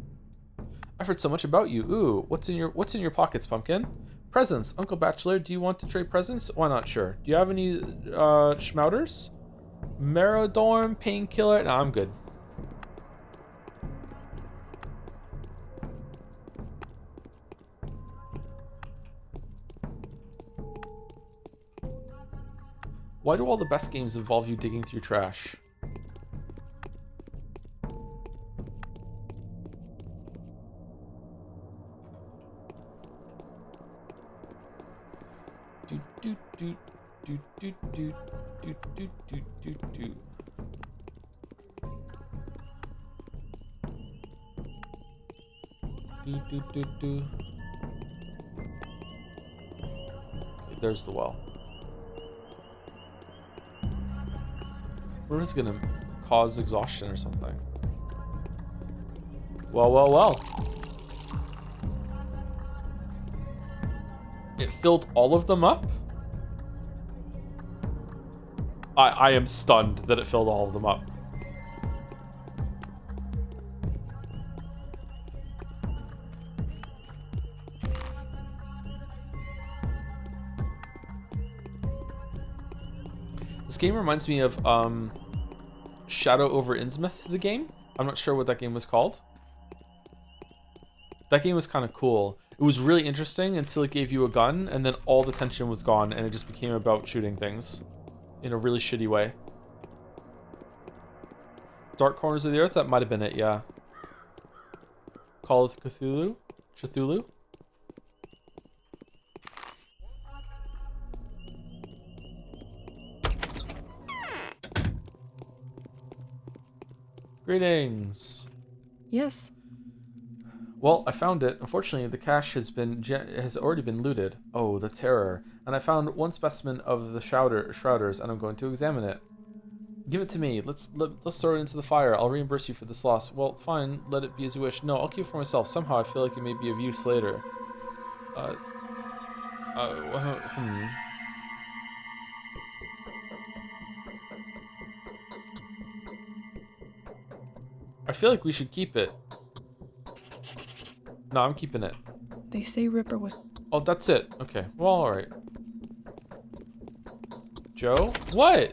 I've heard so much about you. Ooh, what's in your pockets, pumpkin? Presents. Uncle Bachelor, do you want to trade presents? Why not? Sure. Do you have any schmouters? Merodorm, painkiller? No, I'm good. Why do all the best games involve you digging through trash? Do do do do do do do do do do do. Do do do do. Okay, there's the well. We're just gonna cause exhaustion or something. Well. It filled all of them up? I am stunned that it filled all of them up. This game reminds me of Shadow over Innsmouth, the game. I'm not sure what that game was called. That game was kind of cool. It was really interesting until it gave you a gun, and then all the tension was gone, and it just became about shooting things in a really shitty way. Dark Corners of the Earth, that might have been it, yeah. Call of Cthulhu? Cthulhu? Greetings. Yes. Well, I found it. Unfortunately, the cache has already been looted. Oh, the terror. And I found one specimen of the shrouders, and I'm going to examine it. Give it to me. Let's throw it into the fire. I'll reimburse you for this loss. Well, fine. Let it be as you wish. No, I'll keep it for myself. Somehow I feel like it may be of use later. I feel like we should keep it. No, I'm keeping it. They say Ripper was... Oh, that's it. Okay. Well, alright. Joe? What?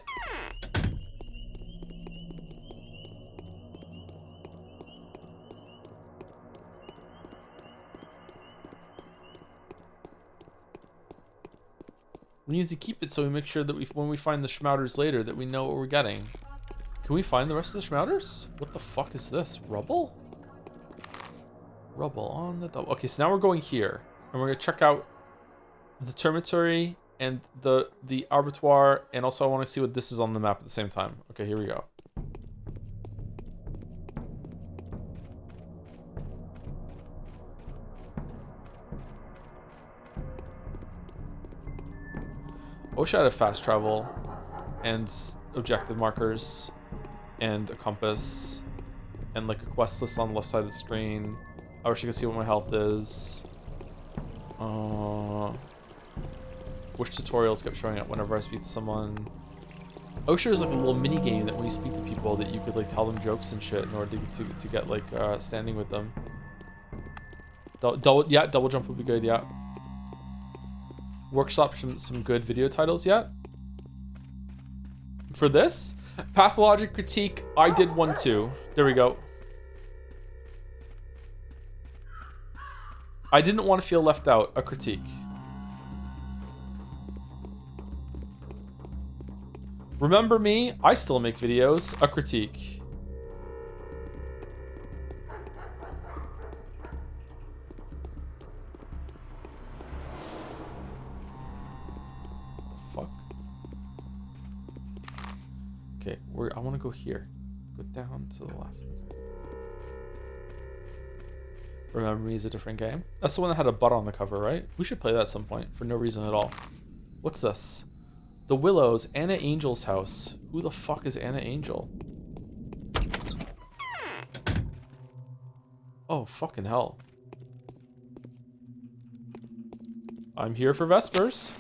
We need to keep it so we make sure that when we find the Schmouters later that we know what we're getting. Can we find the rest of the Schmouters? What the fuck is this? Rubble? Rubble on the double. Okay, so now we're going here. And we're going to check out the Termitory and the Abattoir. And also I want to see what this is on the map at the same time. Okay, here we go. I wish I had a fast travel and objective markers and a compass and like a quest list on the left side of the screen. I wish I could see what my health is. Wish tutorials kept showing up whenever I speak to someone. I wish there was like a little mini game that when you speak to people that you could like tell them jokes and shit in order to get like standing with them. Double jump would be good. Yeah. Workshop some good video titles yet? For this? Pathologic critique, I did one too. There we go. I didn't want to feel left out, a critique. Remember me? I still make videos, a critique. Okay, I want to go here. Go down to the left. Okay. Remember Me is a different game. That's the one that had a butt on the cover, right? We should play that at some point for no reason at all. What's this? The Willows, Anna Angel's house. Who the fuck is Anna Angel? Oh, fucking hell. I'm here for Vespers.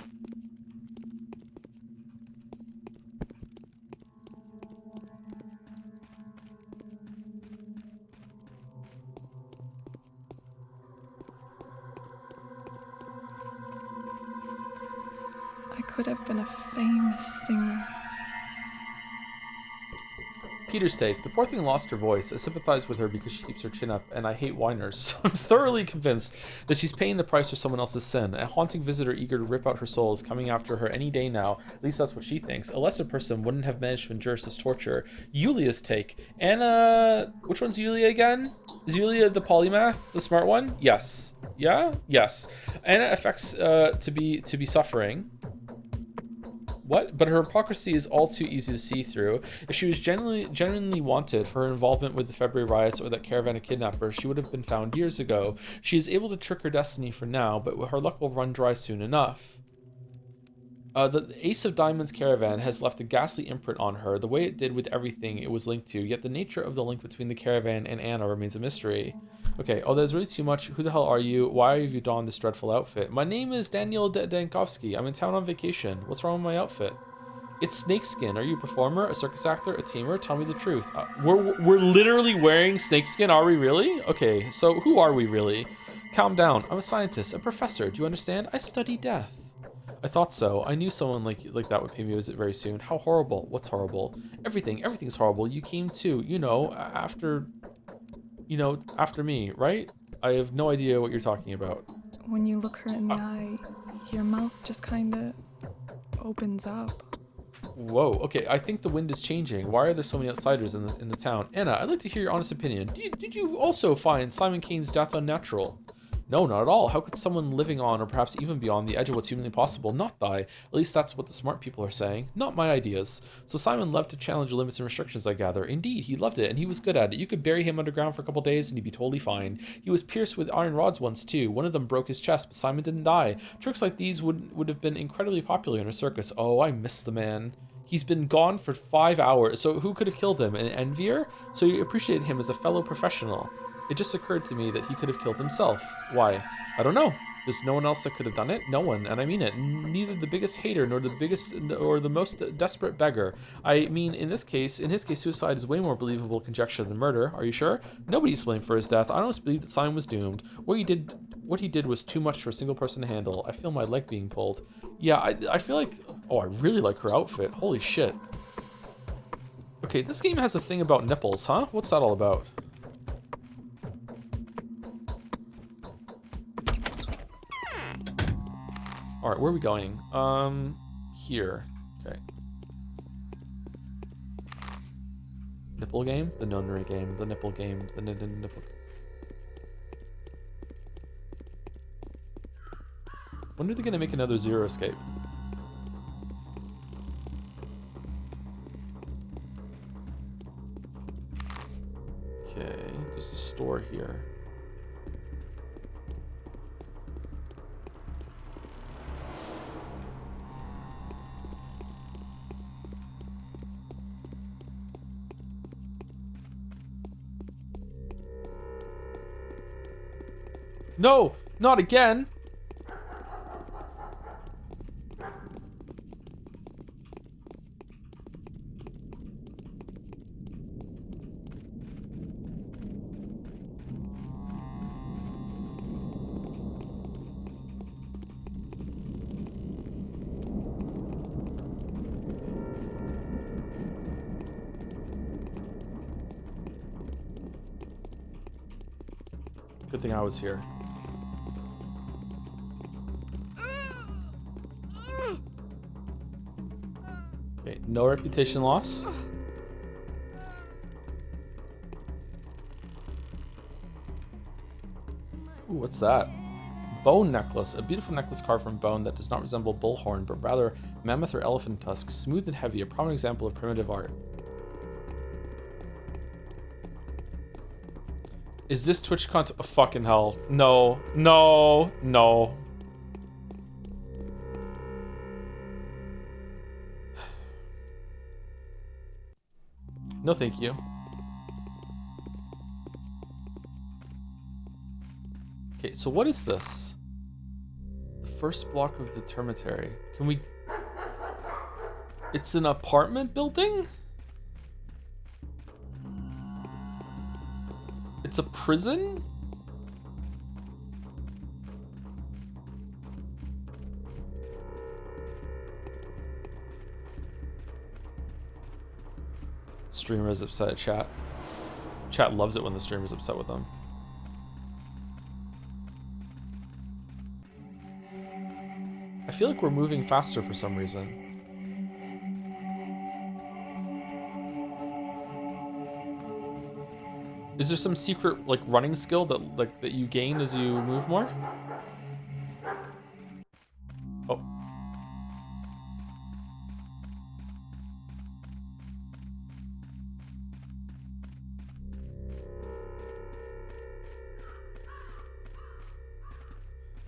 I could have been a famous singer. Peter's take. The poor thing lost her voice. I sympathize with her because she keeps her chin up, and I hate whiners. I'm thoroughly convinced that she's paying the price for someone else's sin. A haunting visitor eager to rip out her soul is coming after her any day now. At least that's what she thinks. A lesser person wouldn't have managed to endure such torture. Yulia's take. Anna... Which one's Yulia again? Is Yulia the polymath? The smart one? Yes. Yeah? Yes. Anna affects to be suffering. What? But her hypocrisy is all too easy to see through. If she was genuinely wanted for her involvement with the February riots or that caravan of kidnappers, she would have been found years ago. She is able to trick her destiny for now, but her luck will run dry soon enough. The Ace of Diamonds caravan has left a ghastly imprint on her, the way it did with everything it was linked to, yet the nature of the link between the caravan and Anna remains a mystery. Okay, oh, there's really too much. Who the hell are you? Why have you donned this dreadful outfit? My name is Daniel Dankovsky. I'm in town on vacation. What's wrong with my outfit? It's snakeskin. Are you a performer, a circus actor, a tamer? Tell me the truth. We're literally wearing snakeskin, are we really? Okay, so who are we really? Calm down. I'm a scientist, a professor. Do you understand? I study death. I thought so. I knew someone like that would pay me a visit very soon. How horrible. What's horrible? Everything's horrible. You came too, after me, right? I have no idea what you're talking about. When you look her in the eye, your mouth just kinda opens up. Whoa, okay, I think the wind is changing. Why are there so many outsiders in the town? Anna, I'd like to hear your honest opinion. Did you also find Simon Kane's death unnatural? No, not at all. How could someone living on, or perhaps even beyond the edge of what's humanly possible, not die? At least that's what the smart people are saying. Not my ideas. So Simon loved to challenge limits and restrictions, I gather. Indeed, he loved it, and he was good at it. You could bury him underground for a couple days, and he'd be totally fine. He was pierced with iron rods once, too. One of them broke his chest, but Simon didn't die. Tricks like these would have been incredibly popular in a circus. Oh, I miss the man. He's been gone for 5 hours, so who could have killed him? An envier? So you appreciated him as a fellow professional. It just occurred to me that he could have killed himself. Why? I don't know. There's no one else that could have done it. No one, and I mean it. Neither the biggest hater nor the most desperate beggar. I mean, in his case, suicide is way more believable conjecture than murder. Are you sure? Nobody's to blame for his death. I almost believe that Simon was doomed. What he did was too much for a single person to handle. I feel my leg being pulled. Yeah, I feel like. Oh, I really like her outfit. Holy shit. Okay, this game has a thing about nipples, huh? What's that all about? All right, where are we going? Here. Okay. Nipple game? The nunnery game. The nipple game. The nipple. When are they gonna make another Zero Escape? Okay, there's a store here. No, not again. Good thing I was here. Okay, no reputation loss. Ooh, what's that? Bone necklace. A beautiful necklace carved from bone that does not resemble bullhorn, but rather mammoth or elephant tusk. Smooth and heavy, a prominent example of primitive art. Is this Twitch content? Oh, fucking hell. No, no, no. No, thank you. Okay, so what is this? The first block of the termitary. Can we... It's an apartment building? It's a prison? Streamer is upset at chat. Chat loves it when the streamer's upset with them. I feel like we're moving faster for some reason. Is there some secret like running skill that you gain as you move more? Oh.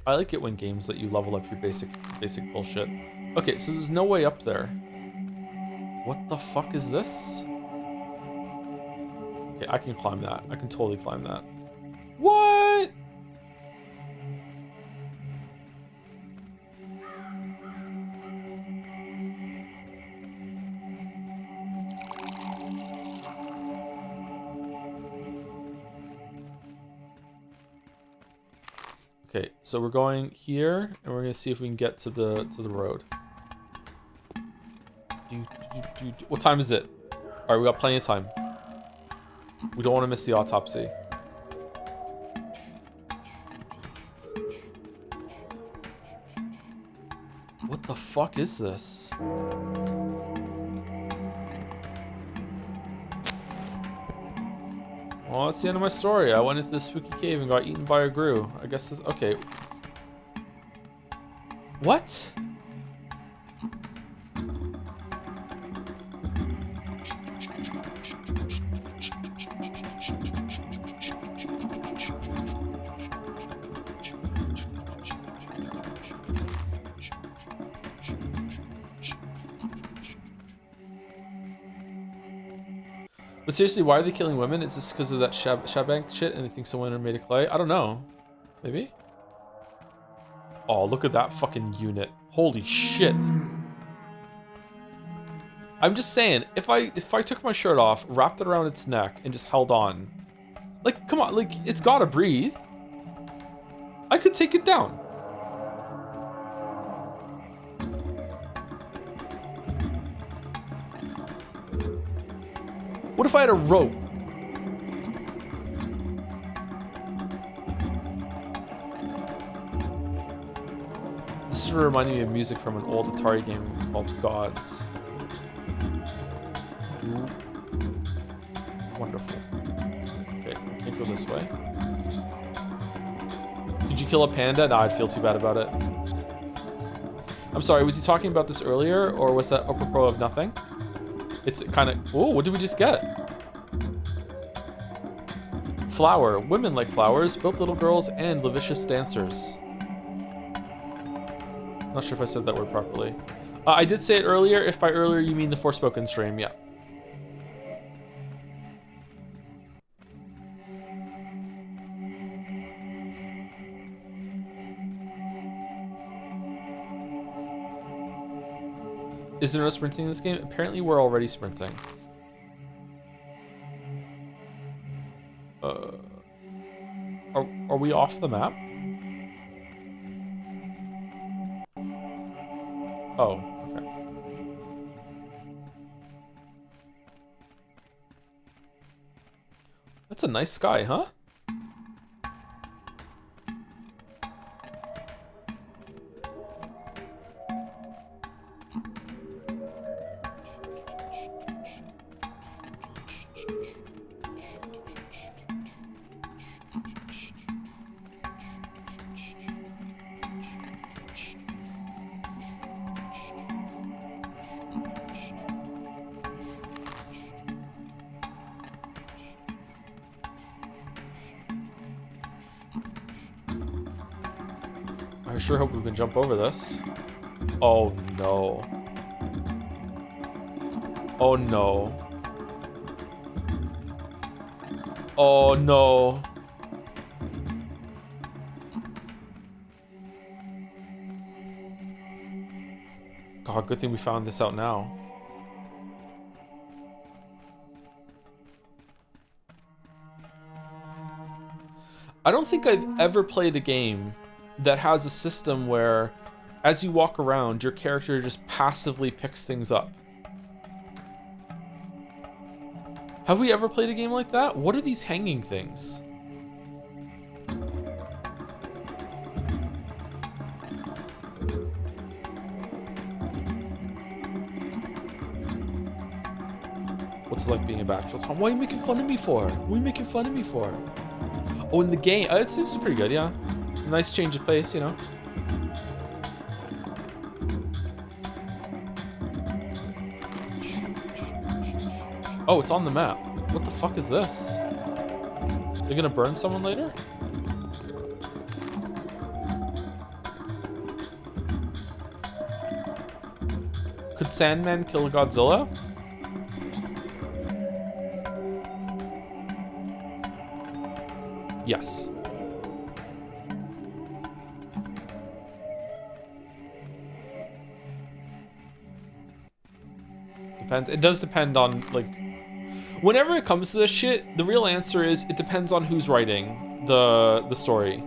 I like it when games let you level up your basic bullshit. Okay, so there's no way up there. What the fuck is this? Okay, I can climb that. I can totally climb that. What? Okay, so we're going here, and we're gonna see if we can get to the road. What time is it? All right, we got plenty of time. We don't want to miss the autopsy. What the fuck is this? Well, that's the end of my story. I went into this spooky cave and got eaten by a grue. I guess this... Okay. What? But seriously, why are they killing women? Is this because of that Shabank shit and they think someone are made of clay? I don't know. Maybe? Oh, look at that fucking unit. Holy shit. I'm just saying, if I took my shirt off, wrapped it around its neck, and just held on. Like, come on, like, it's gotta breathe. I could take it down. What if I had a rope? This is reminding me of music from an old Atari game called Gods. Ooh. Wonderful. Okay, we can't go this way. Did you kill a panda? No, I'd feel too bad about it. I'm sorry, was he talking about this earlier, or was that apropos of nothing? It's kind of... Oh, what did we just get? Flower. Women like flowers, built little girls, and lascivious dancers. Not sure if I said that word properly. I did say it earlier. If by earlier you mean the Forspoken stream, yeah. Is there no sprinting in this game? Apparently we're already sprinting. Are we off the map? Oh, okay. That's a nice sky, huh? I sure hope we can jump over this. Oh no. Oh no. Oh no. God, good thing we found this out now. I don't think I've ever played a game that has a system where as you walk around, your character just passively picks things up. Have we ever played a game like that? What are these hanging things? What's it like being a bachelor? Why are you making fun of me for? What are you making fun of me for? Oh, in the game, this is pretty good, yeah. Nice change of pace, you know. Oh, it's on the map. What the fuck is this? They're gonna burn someone later? Could Sandman kill Godzilla? Yes. Depends. It does depend on, like, whenever it comes to this shit, the real answer is it depends on who's writing the story.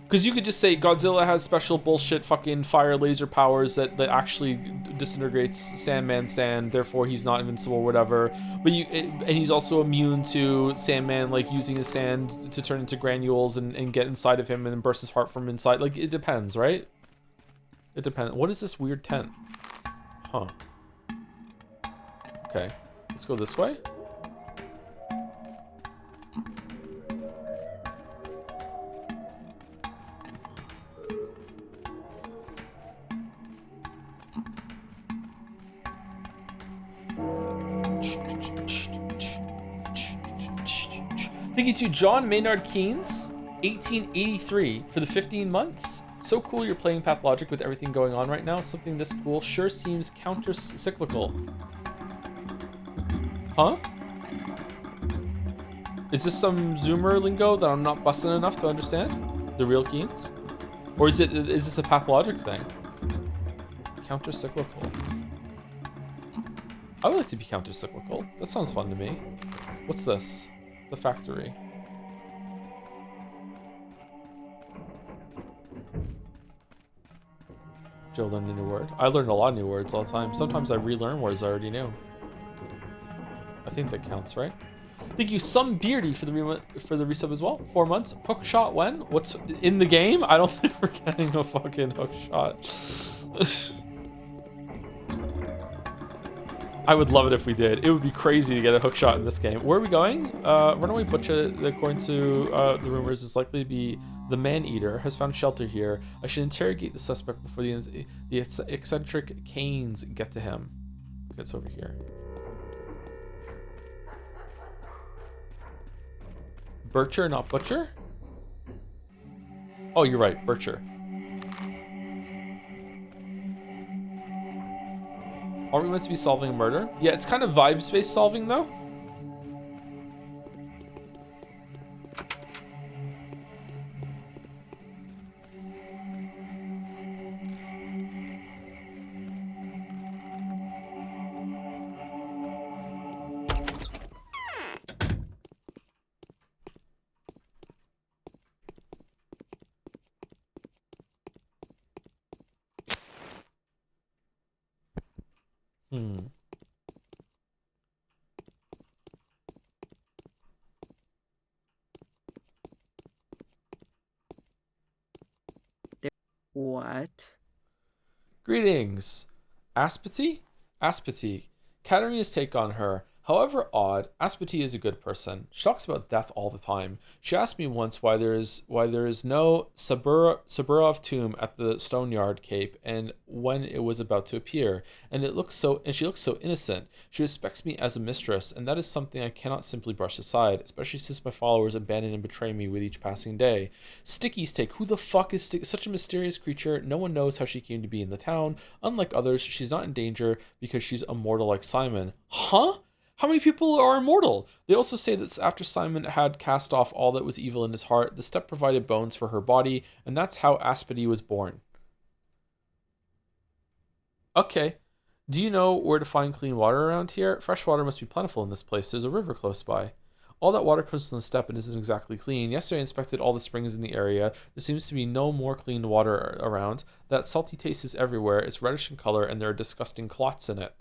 Because you could just say Godzilla has special bullshit fucking fire laser powers that actually disintegrates Sandman's sand, therefore he's not invincible or whatever. But and he's also immune to Sandman like using his sand to turn into granules and get inside of him and then burst his heart from inside. Like, it depends, right? It depends. What is this weird tent? Huh. Okay, let's go this way. Thank you to John Maynard Keynes, 1883, for the 15 months. So cool you're playing Pathologic with everything going on right now. Something this cool sure seems counter-cyclical. Huh? Is this some Zoomer lingo that I'm not busting enough to understand? The real Keynes? Or is this the Pathologic thing? Counter-cyclical. I would like to be counter-cyclical. That sounds fun to me. What's this? The factory. Joe learned a new word. I learn a lot of new words all the time. Sometimes I relearn words I already knew. I think that counts, right? Thank you, Some Beardy, for the resub as well. 4 months. Hook shot when? What's in the game? I don't think we're getting a fucking hook shot. I would love it if we did. It would be crazy to get a hook shot in this game. Where are we going? Runaway Butcher, according to the rumors, is likely to be the man-eater, has found shelter here. I should interrogate the suspect before the eccentric Canes get to him. Okay, it's over here. Bircher, not Butcher? Oh, you're right, Bircher. Aren't we meant to be solving a murder? Yeah, it's kind of vibes-based solving, though. What? Greetings. Aspity? Aspity. Katarina's take on her. However odd, Aspity is a good person. She talks about death all the time. She asked me once why there is no Saburov tomb at the Stoneyard Cape and when it was about to appear, and she looks so innocent. She respects me as a mistress, and that is something I cannot simply brush aside, especially since my followers abandon and betray me with each passing day. Sticky's take. Who the fuck is Sticky? Such a mysterious creature. No one knows how she came to be in the town. Unlike others, she's not in danger because she's immortal like Simon. Huh? How many people are immortal? They also say that after Simon had cast off all that was evil in his heart, the step provided bones for her body, and that's how Aspity was born. Okay. Do you know where to find clean water around here? Fresh water must be plentiful in this place. There's a river close by. All that water comes from the steppe and isn't exactly clean. Yesterday I inspected all the springs in the area. There seems to be no more clean water around. That salty taste is everywhere. It's reddish in color, and there are disgusting clots in it.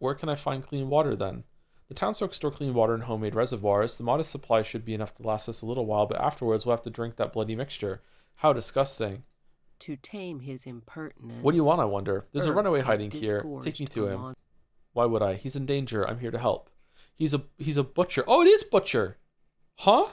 Where can I find clean water then? The townsfolk store clean water in homemade reservoirs. The modest supply should be enough to last us a little while, but afterwards we'll have to drink that bloody mixture. How disgusting. To tame his impertinence. What do you want, I wonder? There's a runaway hiding here. Take me to him. Why would I? He's in danger. I'm here to help. He's a butcher. Oh, it is Butcher. Huh?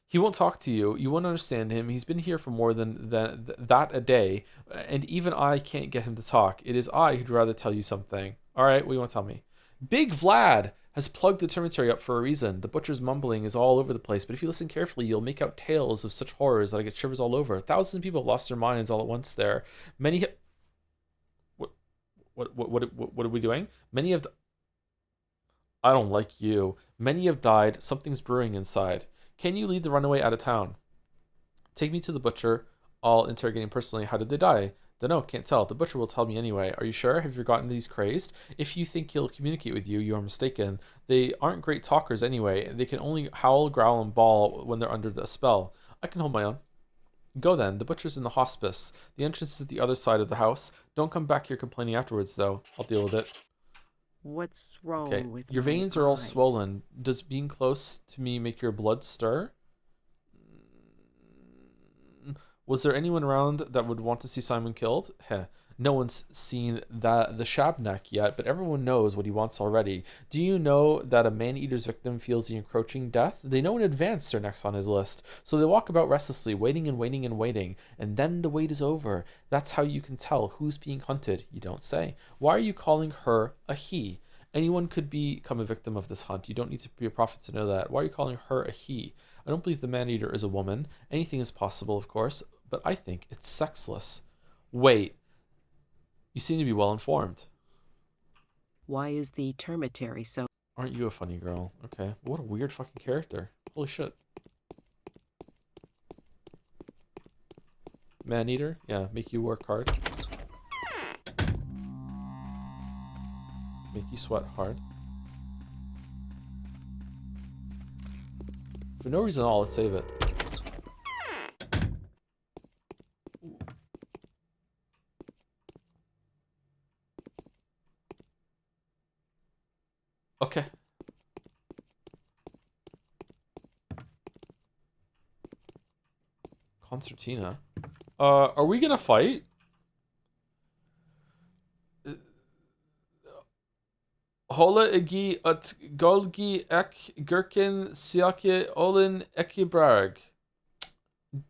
He won't talk to you. You won't understand him. He's been here for more than that a day, and even I can't get him to talk. It is I who'd rather tell you something. All right, what do you want to tell me? Big Vlad has plugged the cemetery up for a reason. The butcher's mumbling is all over the place, but if you listen carefully, you'll make out tales of such horrors that I get shivers all over. Thousands of people have lost their minds all at once there. Many... What are we doing? Many have... I don't like you. Many have died. Something's brewing inside. Can you lead the runaway out of town? Take me to the butcher. I'll interrogate him personally. How did they die? Dunno, can't tell. The butcher will tell me anyway. Are you sure? Have you forgotten that he's crazed? If you think he'll communicate with you, you are mistaken. They aren't great talkers anyway. They can only howl, growl, and bawl when they're under the spell. I can hold my own. Go then. The butcher's in the hospice. The entrance is at the other side of the house. Don't come back here complaining afterwards, though. I'll deal with it. What's wrong with your veins are all swollen. Does being close to me make your blood stir? Was there anyone around that would want to see Simon killed? Heh. No one's seen the Shabnak yet, but everyone knows what he wants already. Do you know that a man-eater's victim feels the encroaching death? They know in advance they're next on his list, so they walk about restlessly, waiting and waiting and waiting, and then the wait is over. That's how you can tell who's being hunted. You don't say. Why are you calling her a he? Anyone could become a victim of this hunt. You don't need to be a prophet to know that. Why are you calling her a he? I don't believe the man-eater is a woman. Anything is possible, of course, but I think it's sexless. Wait. You seem to be well informed. Why is the termitary so... Aren't you a funny girl? Okay. What a weird fucking character. Holy shit. Man-eater? Yeah, make you work hard. Make you sweat hard. For no reason at all, let's save it. Okay. Concertina. Are we gonna fight? Hola igi at golgi ek gherkin siake olin ekibrag.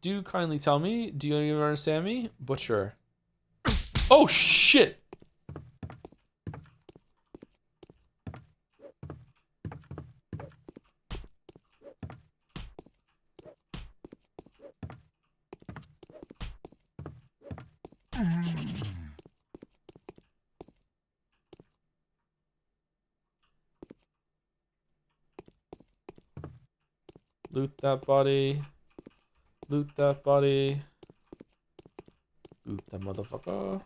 Do kindly tell me. Do you even understand me? Butcher. Oh shit! Loot that body. Loot that body. Loot that motherfucker.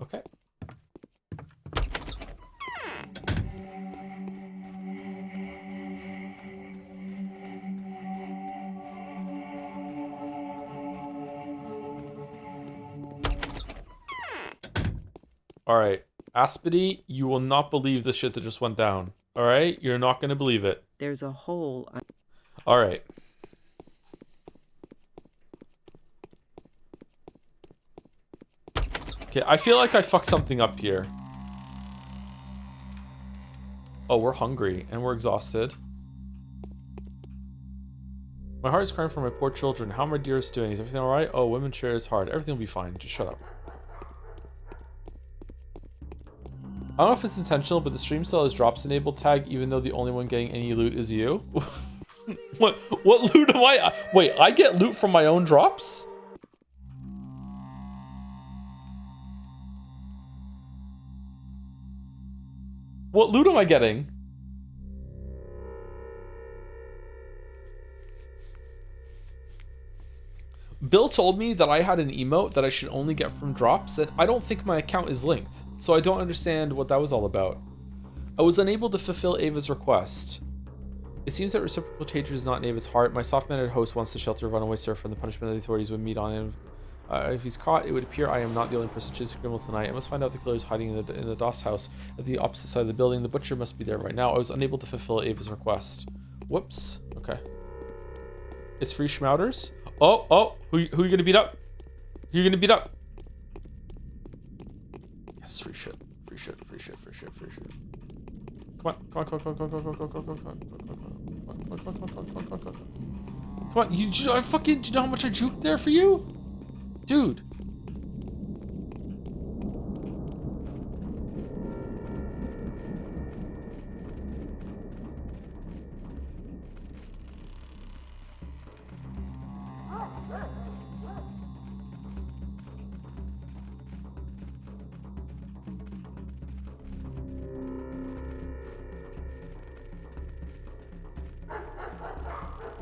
Okay. Alright. Aspity, you will not believe the shit that just went down. Alright? You're not gonna believe it. There's a hole... Alright. Okay, I feel like I fucked something up here. Oh, we're hungry and we're exhausted. My heart is crying for my poor children. How are my dearest doing? Is everything alright? Oh, women share is hard. Everything will be fine. Just shut up. I don't know if it's intentional, but the stream still has drops enabled tag, even though the only one getting any loot is you. What loot am I? Wait, I get loot from my own drops? What loot am I getting? Bill told me that I had an emote that I should only get from drops, and I don't think my account is linked, so I don't understand what that was all about. I was unable to fulfill Ava's request. It seems that reciprocal hatred is not in Ava's heart. My soft-mannered host wants to shelter a runaway surfer, and the punishment of the authorities would meet on him. If he's caught, it would appear I am not the only person choosing criminal tonight. I must find out if the killer is hiding in the DOS house at the opposite side of the building. The butcher must be there right now. I was unable to fulfill Ava's request. Whoops. Okay. It's free schmouters. Oh, who you gonna beat up? Who you gonna beat up? Yes, free shit. Free shit. Come on. Come on, I fucking, do you know how much I juked there for you? Dude.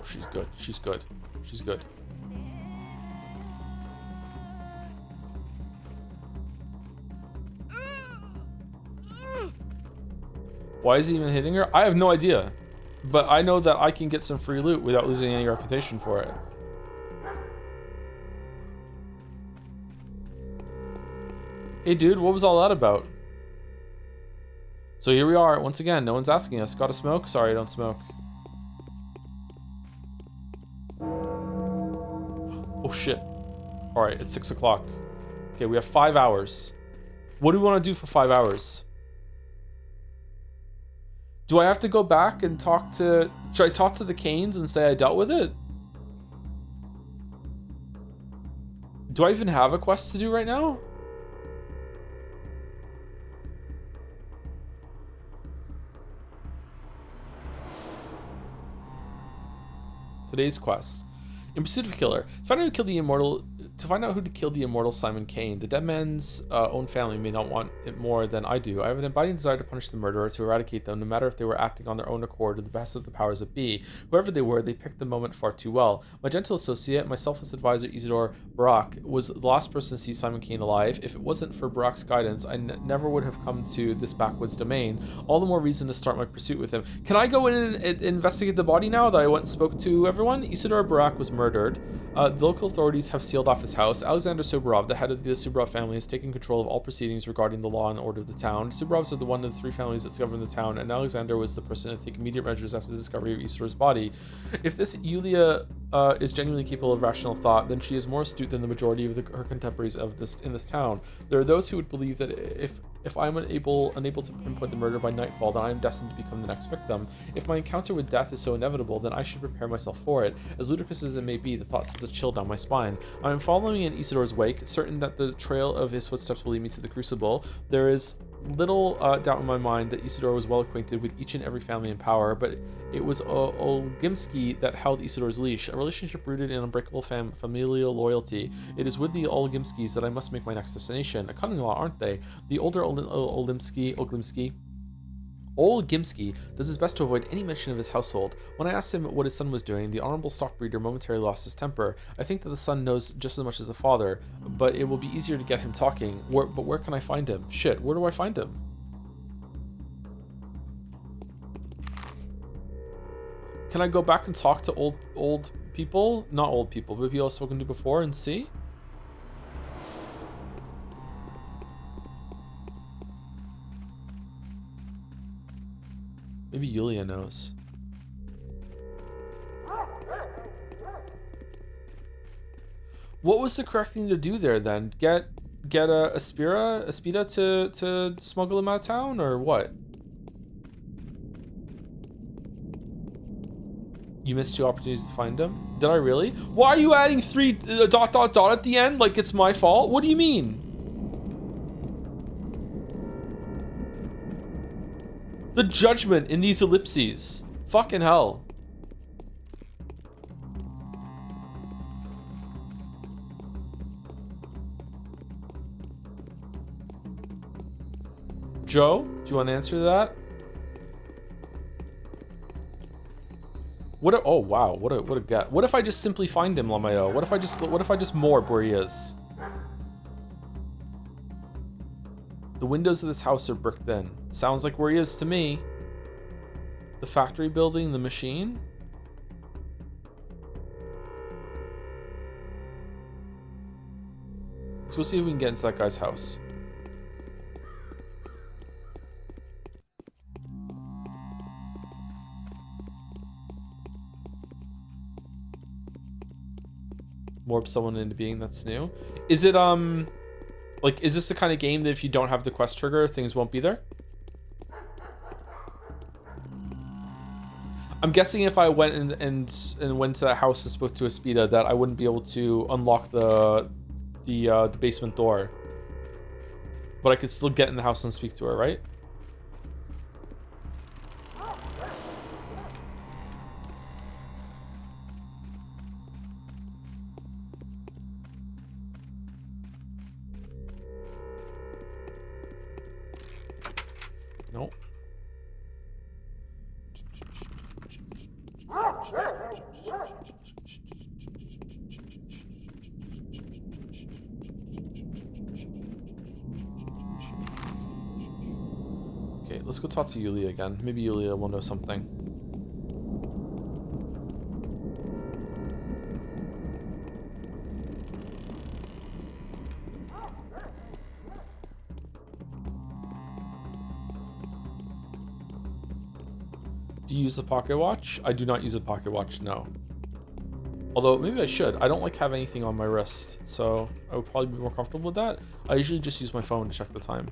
Oh, she's good. She's good. Why is he even hitting her? I have no idea. But I know that I can get some free loot without losing any reputation for it. Hey dude, what was all that about? So here we are, once again, no one's asking us. Gotta smoke? Sorry, I don't smoke. Oh shit. Alright, it's 6 o'clock. Okay, we have 5 hours. What do we want to do for 5 hours? Do I have to go back and talk to... Should I talk to the Canes and say I dealt with it? Do I even have a quest to do right now? Today's quest. In pursuit of a killer. Find out who killed the immortal... To find out who to kill the immortal Simon Kane, the dead man's own family may not want it more than I do. I have an abiding desire to punish the murderer, to eradicate them, no matter if they were acting on their own accord or the best of the powers that be. Whoever they were, they picked the moment far too well. My gentle associate, my selfless advisor Isidore Barak, was the last person to see Simon Kane alive. If it wasn't for Barak's guidance, I never would have come to this backwoods domain. All the more reason to start my pursuit with him. Can I go in and investigate the body now that I went and spoke to everyone? Isidore Barak was murdered. The local authorities have sealed off his house. Alexander Suborov, the head of the Suborov family, has taken control of all proceedings regarding the law and order of the town. Suborovs are the one of the 3 families that govern the town, and Alexander was the person to take immediate measures after the discovery of Isidore's body. If this Yulia is genuinely capable of rational thought, then she is more astute than the majority of her contemporaries in this town. There are those who would believe that if I am unable to pinpoint the murder by nightfall, then I am destined to become the next victim. If my encounter with death is so inevitable, then I should prepare myself for it. As ludicrous as it may be, the thought sends a chill down my spine. I am following in Isidore's wake, certain that the trail of his footsteps will lead me to the Crucible. There is little doubt in my mind that Isidore was well acquainted with each and every family in power, but it was Olgimsky that held Isidore's leash, a relationship rooted in unbreakable familial loyalty. It is with the Olgimskys that I must make my next destination. A cunning lot, aren't they? The older Olgimsky does his best to avoid any mention of his household. When I asked him what his son was doing, the honorable stockbreeder momentarily lost his temper. I think that the son knows just as much as the father, but it will be easier to get him talking. But where can I find him? Shit, where do I find him? Can I go back and talk to old people? Not old people, but people I've spoken to before and see? Maybe Yulia knows. What was the correct thing to do there then? Get a Aspida to smuggle him out of town, or what? You missed 2 opportunities to find him? Did I really? Why are you adding 3 ... at the end like it's my fault? What do you mean? The judgment in these ellipses. Fucking hell. Joe, do you want to answer that? Oh wow, what a gut. What if I just simply find him, Lamayo? What if I just morb where he is? The windows of this house are bricked in. Sounds like where he is to me. The factory building, the machine. Let's go see if we can get into that guy's house. Morb someone into being that's new. Is it like, is this the kind of game that if you don't have the quest trigger, things won't be there? I'm guessing if I went and went to that house and spoke to Aspida, that I wouldn't be able to unlock the basement door. But I could still get in the house and speak to her, right? Nope. Okay, let's go talk to Yulia again. Maybe Yulia will know something. Do you use the pocket watch? I do not use a pocket watch, no. Although, maybe I should. I don't like have anything on my wrist, so I would probably be more comfortable with that. I usually just use my phone to check the time.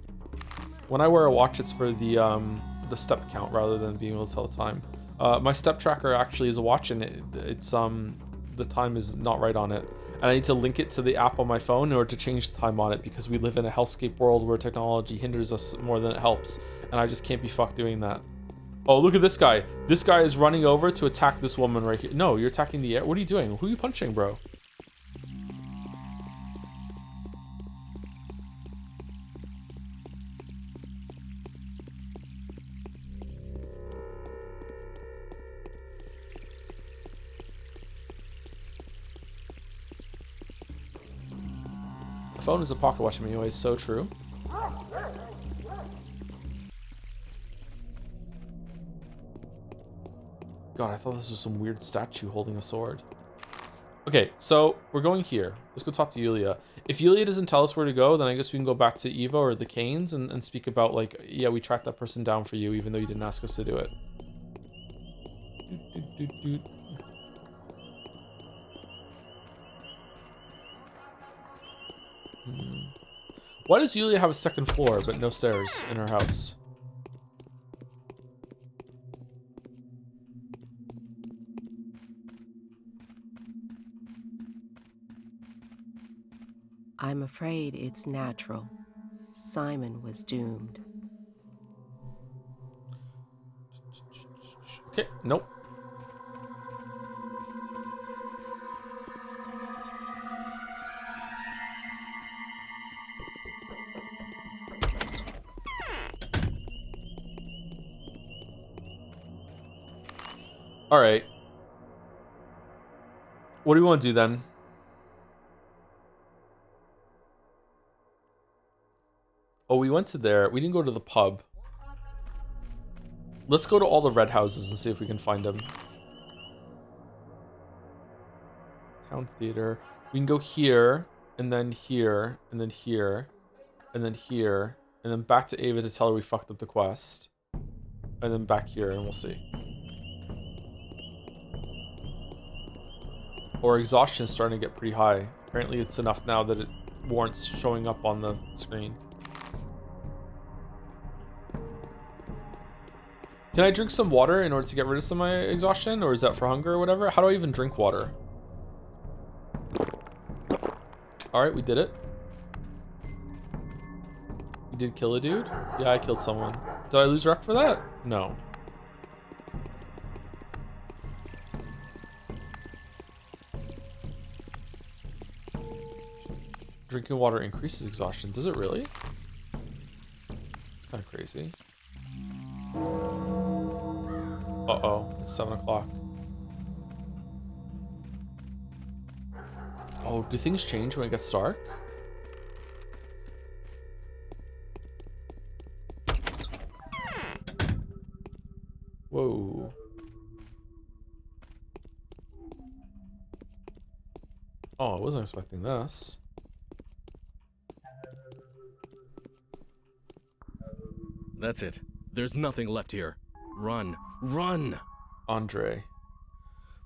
When I wear a watch, it's for the step count rather than being able to tell the time. My step tracker actually is a watch, and it's the time is not right on it. And I need to link it to the app on my phone in order to change the time on it, because we live in a hellscape world where technology hinders us more than it helps. And I just can't be fucked doing that. Oh, look at this guy. This guy is running over to attack this woman right here. No, you're attacking the air. What are you doing? Who are you punching, bro? The phone is a pocket watch anyway, so true. God, I thought this was some weird statue holding a sword. Okay, so we're going here. Let's go talk to Yulia. If Yulia doesn't tell us where to go, then I guess we can go back to Eva or the Canes and speak about, like, yeah, we tracked that person down for you, even though you didn't ask us to do it. Why does Yulia have a second floor but no stairs in her house? I'm afraid it's natural. Simon was doomed. Okay, nope. All right. What do we want to do then? Oh, we went to there. We didn't go to the pub. Let's go to all the red houses and see if we can find them. Town theater. We can go here, and then here, and then here, and then here, and then back to Ava to tell her we fucked up the quest. And then back here, and we'll see. Or exhaustion is starting to get pretty high. Apparently it's enough now that it warrants showing up on the screen. Can I drink some water in order to get rid of some of my exhaustion? Or is that for hunger or whatever? How do I even drink water? Alright, we did it. We did kill a dude? Yeah, I killed someone. Did I lose rep for that? No. Drinking water increases exhaustion. Does it really? It's kind of crazy. Uh-oh, it's 7 o'clock. Oh, do things change when it gets dark? Whoa. Oh, I wasn't expecting this. That's it. There's nothing left here. Run. Run! Andre.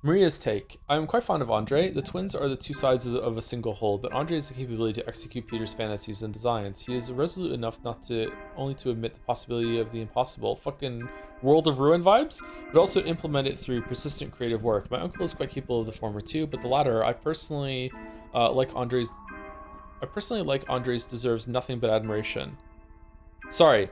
Maria's take. I am quite fond of Andre. The twins are the two sides of a single whole, but Andre has the capability to execute Peter's fantasies and designs. He is resolute enough not to only to admit the possibility of the impossible, fucking World of Ruin vibes, but also to implement it through persistent creative work. My uncle is quite capable of the former too, but the latter, I personally like Andre's deserves nothing but admiration. Sorry.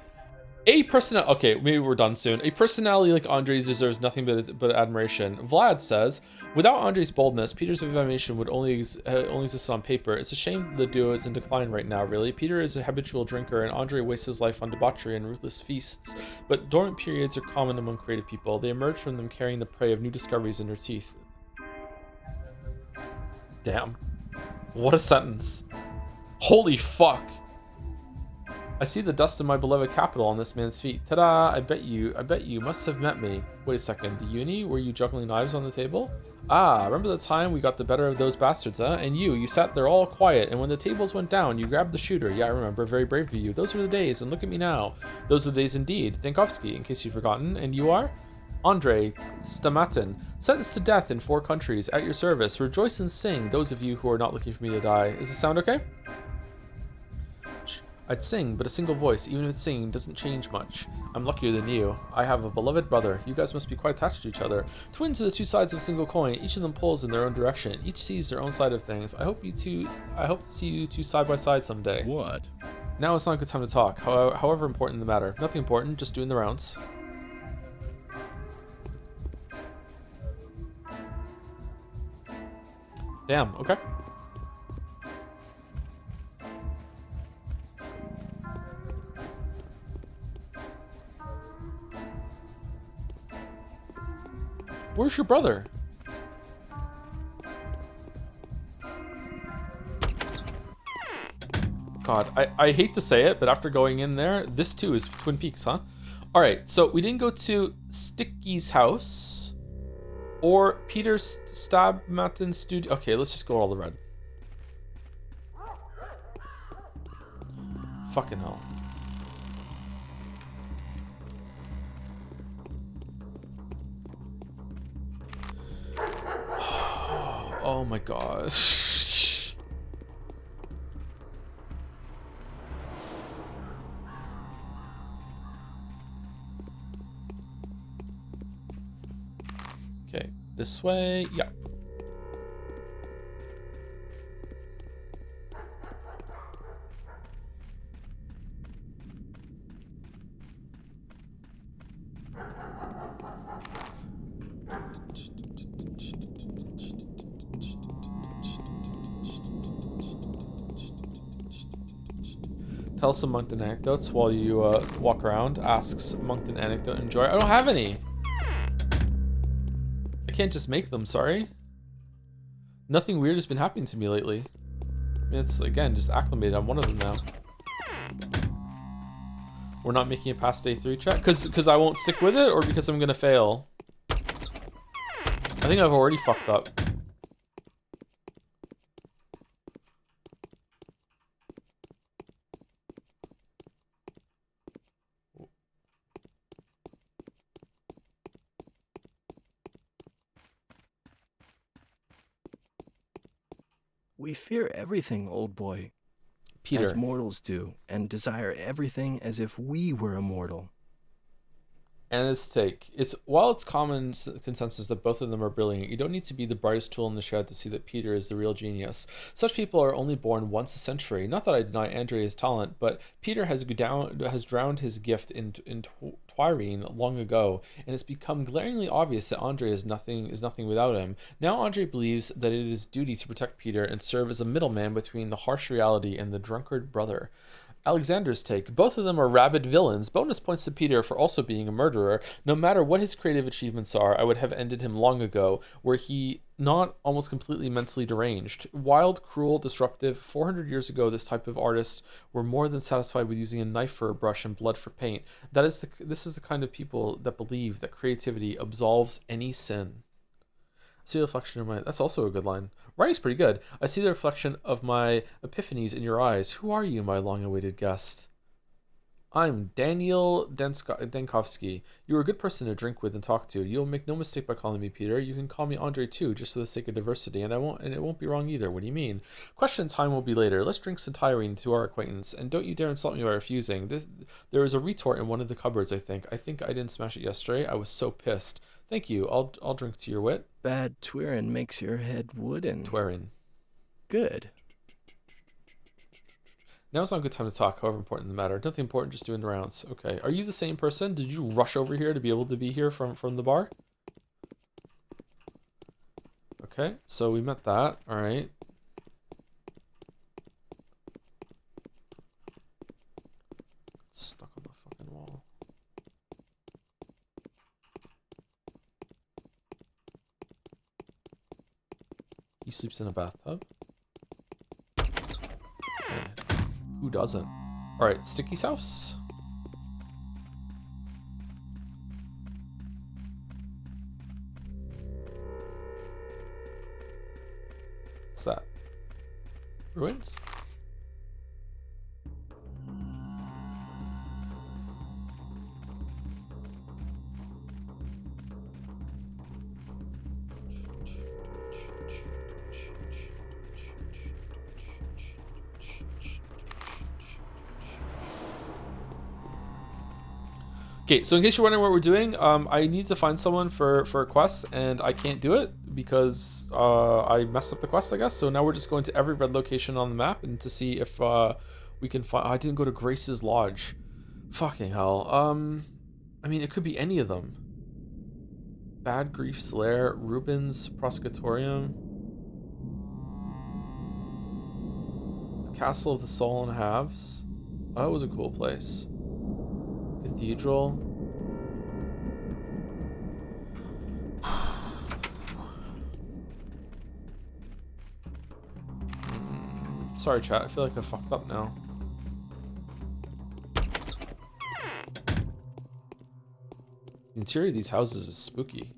Okay, maybe we're done soon. A personality like Andre's deserves nothing but admiration. Vlad says, without Andre's boldness, Peter's animation would only exist on paper. It's a shame the duo is in decline right now, really. Peter is a habitual drinker, and Andre wastes his life on debauchery and ruthless feasts. But dormant periods are common among creative people. They emerge from them carrying the prey of new discoveries in their teeth. Damn. What a sentence. Holy fuck. I see the dust of my beloved capital on this man's feet. Ta-da! I bet you must have met me. Wait a second, the uni? Were you juggling knives on the table? Ah, remember the time we got the better of those bastards, huh? And you sat there all quiet, and when the tables went down, you grabbed the shooter. Yeah, I remember, very brave of you. Those were the days, and look at me now. Those are the days indeed. Dankovsky, in case you've forgotten. And you are? Andre Stamatin, sentenced to death in 4 countries, at your service. Rejoice and sing, those of you who are not looking for me to die. Is the sound okay? I'd sing, but a single voice, even if it's singing, doesn't change much. I'm luckier than you. I have a beloved brother. You guys must be quite attached to each other. Twins are the 2 sides of a single coin. Each of them pulls in their own direction. Each sees their own side of things. I hope to see you two side by side someday. What? Now it's not a good time to talk. However important the matter. Nothing important, just doing the rounds. Damn, okay. Where's your brother? God, I hate to say it, but after going in there, this too is Twin Peaks, huh? All right, so we didn't go to Sticky's house or Peter Stabmatin's studio. Okay, let's just go all the red. Fucking hell. Oh my gosh. Okay, this way. Yeah. Tell some Moncton anecdotes while you walk around. Asks Moncton anecdote. Enjoy. I don't have any. I can't just make them. Sorry. Nothing weird has been happening to me lately. I mean, it's again just acclimated. I'm one of them now. We're not making it past day 3, chat, because I won't stick with it, or because I'm gonna fail. I think I've already fucked up. We fear everything, old boy, Peter. as mortals do, and desire everything as if we were immortal. And his take. While it's common consensus that both of them are brilliant, you don't need to be the brightest tool in the shed to see that Peter is the real genius. Such people are only born once a century. Not that I deny Andre's talent, but Peter has drowned his gift in Twirene long ago, and it's become glaringly obvious that Andre is nothing without him. Now Andre believes that it is his duty to protect Peter and serve as a middleman between the harsh reality and the drunkard brother. Alexander's take. Both of them are rabid villains. Bonus points to Peter for also being a murderer. No matter what his creative achievements are, I would have ended him long ago, were he not almost completely mentally deranged. Wild, cruel, disruptive. 400 years ago, this type of artists were more than satisfied with using a knife for a brush and blood for paint. This is the kind of people that believe that creativity absolves any sin. I see the reflection of my... That's also a good line. Writing's pretty good. I see the reflection of my epiphanies in your eyes. Who are you, my long-awaited guest? I'm Daniel Denkovsky. You're a good person to drink with and talk to. You'll make no mistake by calling me Peter. You can call me Andre too, just for the sake of diversity, and it won't be wrong either. What do you mean? Question time will be later. Let's drink some Tyrene to our acquaintance, and don't you dare insult me by refusing. There is a retort in one of the cupboards, I think. I think I didn't smash it yesterday. I was so pissed. Thank you. I'll drink to your wit. Bad Twirene makes your head wooden. Twirene. Good. Now it's not a good time to talk, however important the matter. Nothing important, just doing the rounds. Okay. Are you the same person? Did you rush over here to be able to be here from the bar? Okay, so we met that. All right. Stuck on the fucking wall. He sleeps in a bathtub. Okay. Who doesn't? All right, Sticky's house. What's that? Ruins? Okay, so in case you're wondering what we're doing, I need to find someone for a quest, and I can't do it because I messed up the quest, I guess. So now we're just going to every red location on the map and to see if we can find. I didn't go to Grace's Lodge. Fucking hell. I mean, it could be any of them. Bad Grief's Lair, Rubens Prosecutorium, the Castle of the Sullen Halves. Oh, that was a cool place. Cathedral. Sorry, chat. I feel like I fucked up now. The interior of these houses is spooky.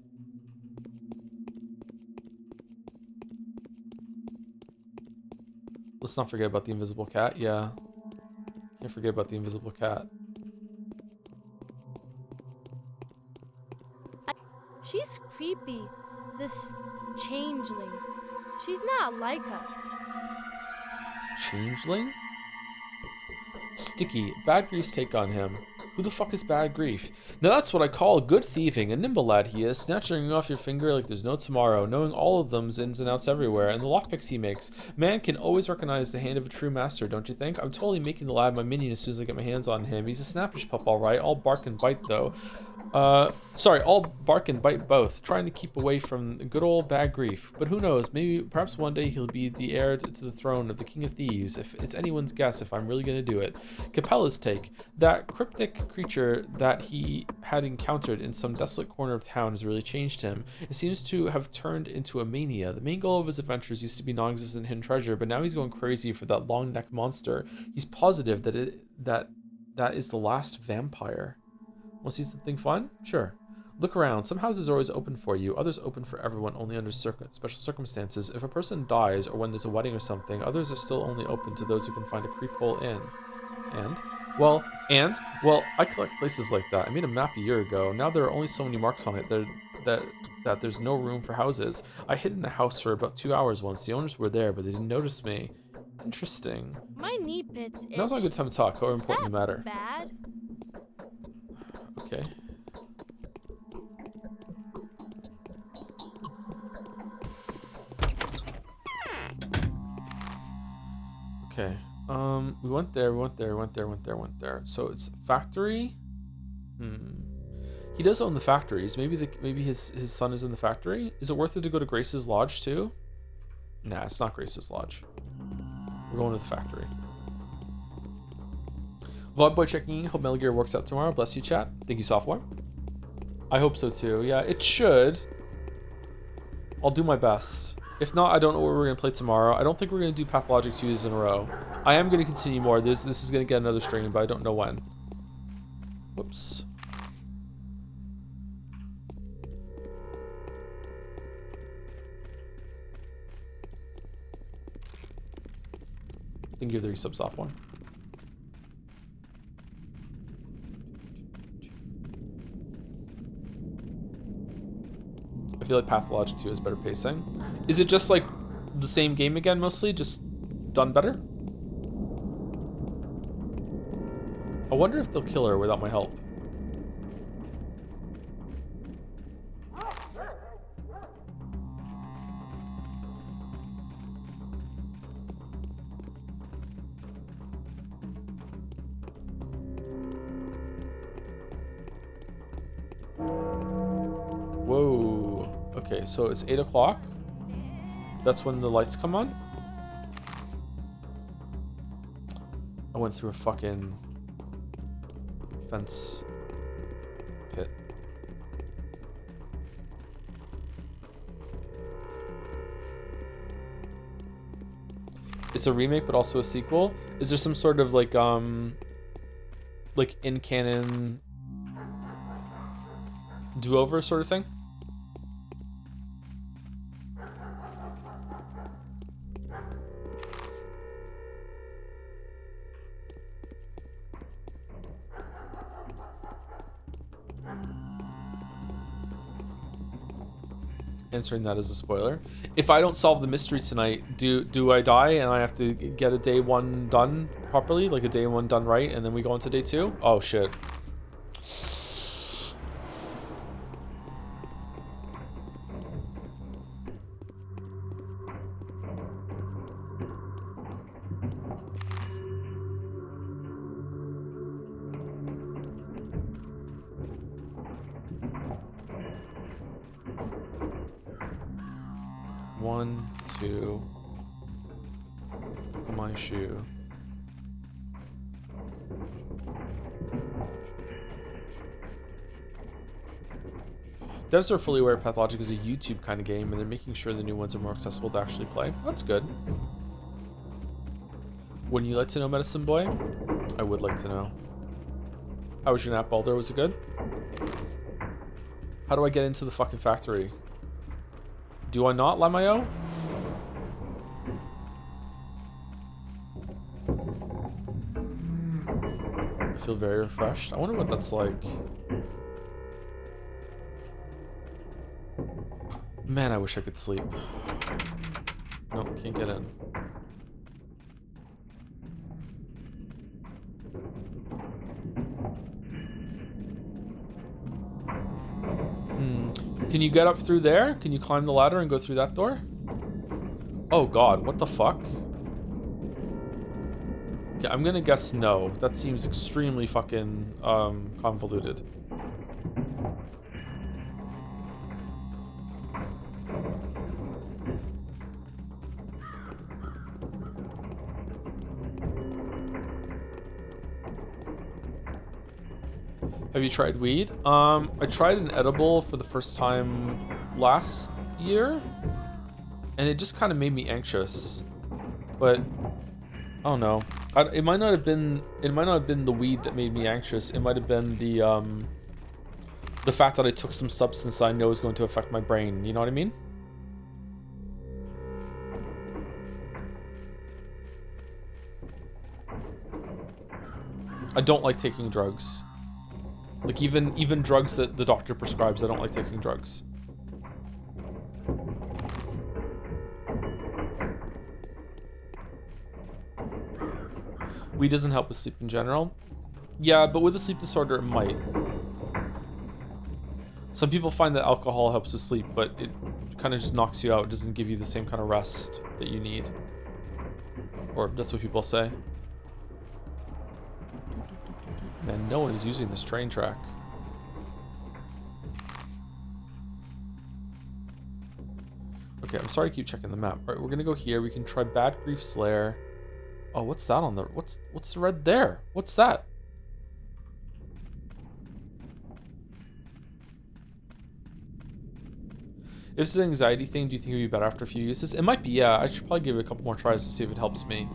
Let's not forget about the invisible cat. Yeah. Can't forget about the invisible cat. She's creepy. This changeling. She's not like us. Changeling? Sticky. Bad Grief's take on him. Who the fuck is Bad Grief? Now that's what I call good thieving. A nimble lad he is, snatching you off your finger like there's no tomorrow, knowing all of them's ins and outs everywhere, and the lockpicks he makes. Man can always recognize the hand of a true master, don't you think? I'm totally making the lad my minion as soon as I get my hands on him. He's a snappish pup, alright. All bark and bite, though. Sorry, all bark and bite both, trying to keep away from good old Bad Grief. But who knows, maybe, perhaps one day he'll be the heir to the throne of the King of Thieves, if it's anyone's guess if I'm really gonna do it. Capella's take. That cryptic creature that he had encountered in some desolate corner of town has really changed him. It seems to have turned into a mania. The main goal of his adventures used to be non-existent hidden treasure, but now he's going crazy for that long-necked monster. He's positive that is the last vampire. Want to see something fun? Sure. Look around. Some houses are always open for you, others open for everyone only under special circumstances. If a person dies or when there's a wedding or something, others are still only open to those who can find a creep hole in. Well, I collect places like that. I made a map a year ago. Now there are only so many marks on it that there's no room for houses. I hid in a house for about 2 hours once. The owners were there, but they didn't notice me. Interesting. My knee pits itch. Now's not a good time to talk. However important the matter. Bad? Okay. Okay. We went there. So it's factory. He does own the factories. Maybe his son is in the factory. Is it worth it to go to Grace's Lodge too? Nah, it's not Grace's Lodge. We're going to the factory. Vlogboy checking in. Hope Metal Gear works out tomorrow. Bless you, chat. Thank you, software. I hope so too. Yeah, it should. I'll do my best. If not, I don't know what we're going to play tomorrow. I don't think we're going to do Pathologic 2 days in a row. I am going to continue more. This is going to get another stream, but I don't know when. Whoops. Thank you for the resub, software. I feel like Pathologic 2 has better pacing. Is it just like the same game again mostly, just done better? I wonder if they'll kill her without my help. Whoa. Okay, so it's 8 o'clock. That's when the lights come on. I went through a fucking fence pit. It's a remake, but also a sequel. Is there some sort of like in canon do-over sort of thing? Answering that as a spoiler. If I don't solve the mystery tonight, do I die and I have to get a day one done properly, like a day one done right, and then we go into day two? Oh shit. 1, 2. Look at my shoe. Devs are fully aware Pathologic is a YouTube kind of game, and they're making sure the new ones are more accessible to actually play. That's good. Wouldn't you like to know, Medicine Boy? I would like to know. How was your nap, Baldur? Was it good? How do I get into the fucking factory? Do I not, Lamayo? I feel very refreshed. I wonder what that's like. Man, I wish I could sleep. No, can't get in. Can you get up through there? Can you climb the ladder and go through that door? Oh god, what the fuck? Okay, I'm gonna guess no. That seems extremely fucking convoluted. Have you tried weed? I tried an edible for the first time last year, and it just kind of made me anxious. But I don't know. It might not have been the weed that made me anxious. It might have been the fact that I took some substance that I know is going to affect my brain. You know what I mean? I don't like taking drugs. Like even drugs that the doctor prescribes, I don't like taking drugs. Weed doesn't help with sleep in general. Yeah, but with a sleep disorder, it might. Some people find that alcohol helps with sleep, but it kind of just knocks you out. It doesn't give you the same kind of rest that you need. Or that's what people say. Man, no one is using this train track. Okay, I'm sorry I keep checking the map. Alright, we're gonna go here. We can try Bad Grief's Lair. Oh, what's that on the... What's the red there? What's that? If this is an anxiety thing, do you think it would be better after a few uses? It might be, yeah. I should probably give it a couple more tries to see if it helps me.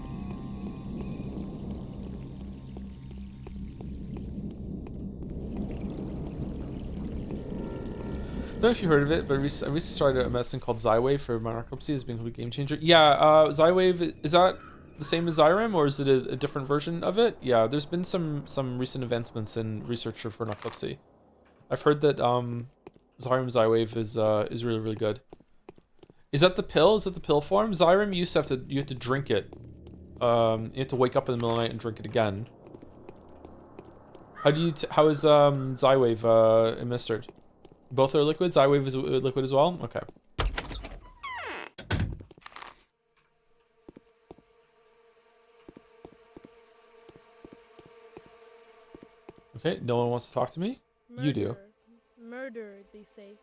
I don't know if you heard of it, but I recently started a medicine called Xywave for my narcolepsy. It's been a game changer. Yeah, Xywave, is that the same as Xyrem, or is it a different version of it? Yeah, there's been some recent advancements in research for narcolepsy. I've heard that Xywave is really, really good. Is that the pill? Is that the pill form? Xyrem, you have to drink it. You have to wake up in the middle of the night and drink it again. How is Xywave administered? Both are liquid? Xywave is liquid as well? Okay. Okay, no one wants to talk to me? Murder. You do. Murder, they say.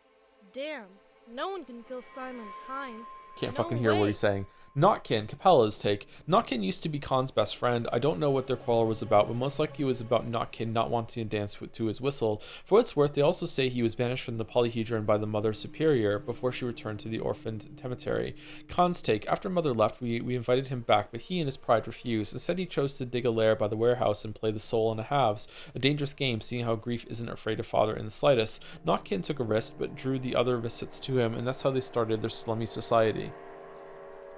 Damn, no one can kill Simon Kine. Can't No fucking hear what way. he's saying. Notkin, Capella's take. Notkin used to be Khan's best friend. I don't know what their quarrel was about, but most likely it was about Notkin not wanting to dance to his whistle. For what it's worth, they also say he was banished from the polyhedron by the Mother Superior before she returned to the orphaned cemetery. Khan's take. After Mother left, we invited him back, but he and his pride refused. Instead, he chose to dig a lair by the warehouse and play the soul in a halves. A dangerous game, seeing how grief isn't afraid of father in the slightest. Notkin took a risk, but drew the other misfits to him, and that's how they started their slummy society.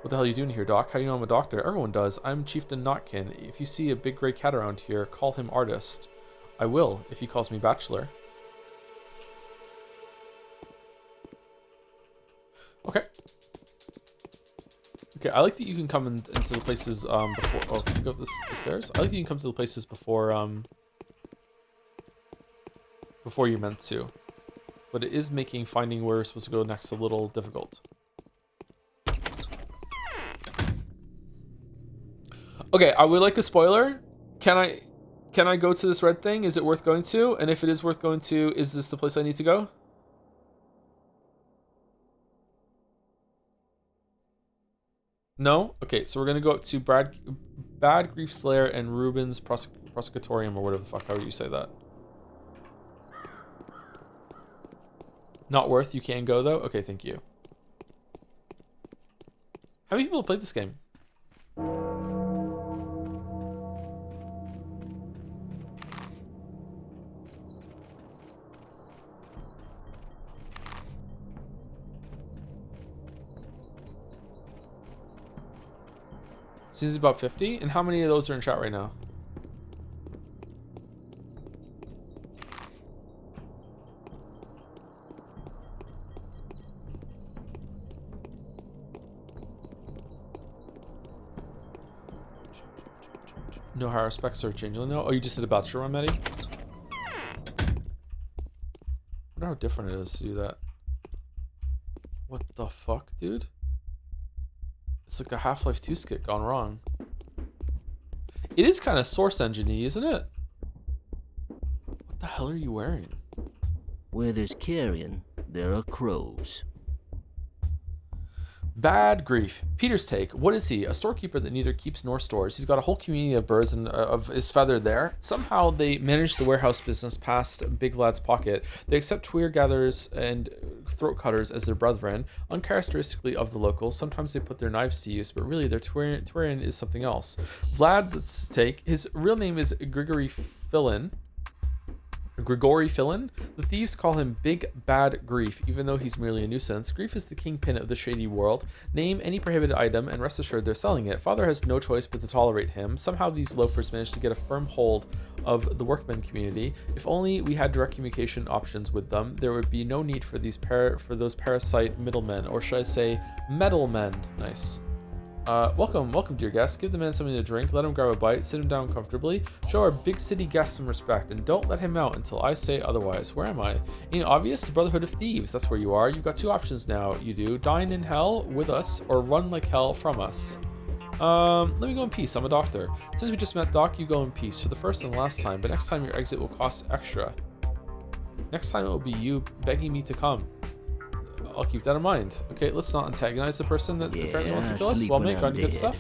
What the hell are you doing here, Doc? How do you know I'm a doctor? Everyone does. I'm Chieftain Notkin. If you see a big gray cat around here, call him Artist. I will, if he calls me Bachelor. Okay. Okay, I like that you can come into the places before... Oh, can you go up the stairs? I like that you can come to the places before before you're meant to. But it is making finding where we're supposed to go next a little difficult. Okay, I would like a spoiler. Can I go to this red thing? Is it worth going to? And if it is worth going to, is this the place I need to go? No? Okay, so we're gonna go up to Bad Grief Slayer and Ruben's Prosecutorium, or whatever the fuck, however you say that. Not worth, you can go though? Okay, thank you. How many people have played this game? Seems about 50. And how many of those are in chat right now? No higher specs or changeling now? Oh, you just did a bachelor run, Maddie? I wonder how different it is to do that. What the fuck, dude? It's like a Half-Life 2 skit gone wrong. It is kind of Source Engine-y, isn't it? What the hell are you wearing? Where there's carrion, there are crows. Bad Grief. Peter's take. What is he? A storekeeper that neither keeps nor stores. He's got a whole community of birds and of his feather there. Somehow they manage the warehouse business past Big Lad's pocket. They accept tweer gatherers and throat cutters as their brethren, uncharacteristically of the locals. Sometimes they put their knives to use, but really their tweerin is something else. Vlad's take. His real name is Grigory Fillin. The thieves call him Big Bad Grief, even though he's merely a nuisance. Grief is the kingpin of the shady world. Name any prohibited item and rest assured they're selling it. Father has no choice but to tolerate him. Somehow these loafers manage to get a firm hold of the workman community. If only we had direct communication options with them, there would be no need for those parasite middlemen, or should I say metal men. Nice. Welcome, dear guests. Give the man something to drink, let him grab a bite, sit him down comfortably, show our big city guest some respect, and don't let him out until I say otherwise. Where am I? Ain't it obvious? The Brotherhood of Thieves, that's where you are. You've got two options now, you do. Dine in hell with us, or run like hell from us. Let me go in peace, I'm a doctor. Since we just met, Doc, you go in peace for the first and last time, but next time your exit will cost extra. Next time it will be you begging me to come. I'll keep that in mind. Okay, let's not antagonize the person that apparently wants to kill us. Well, mate, got any good stuff?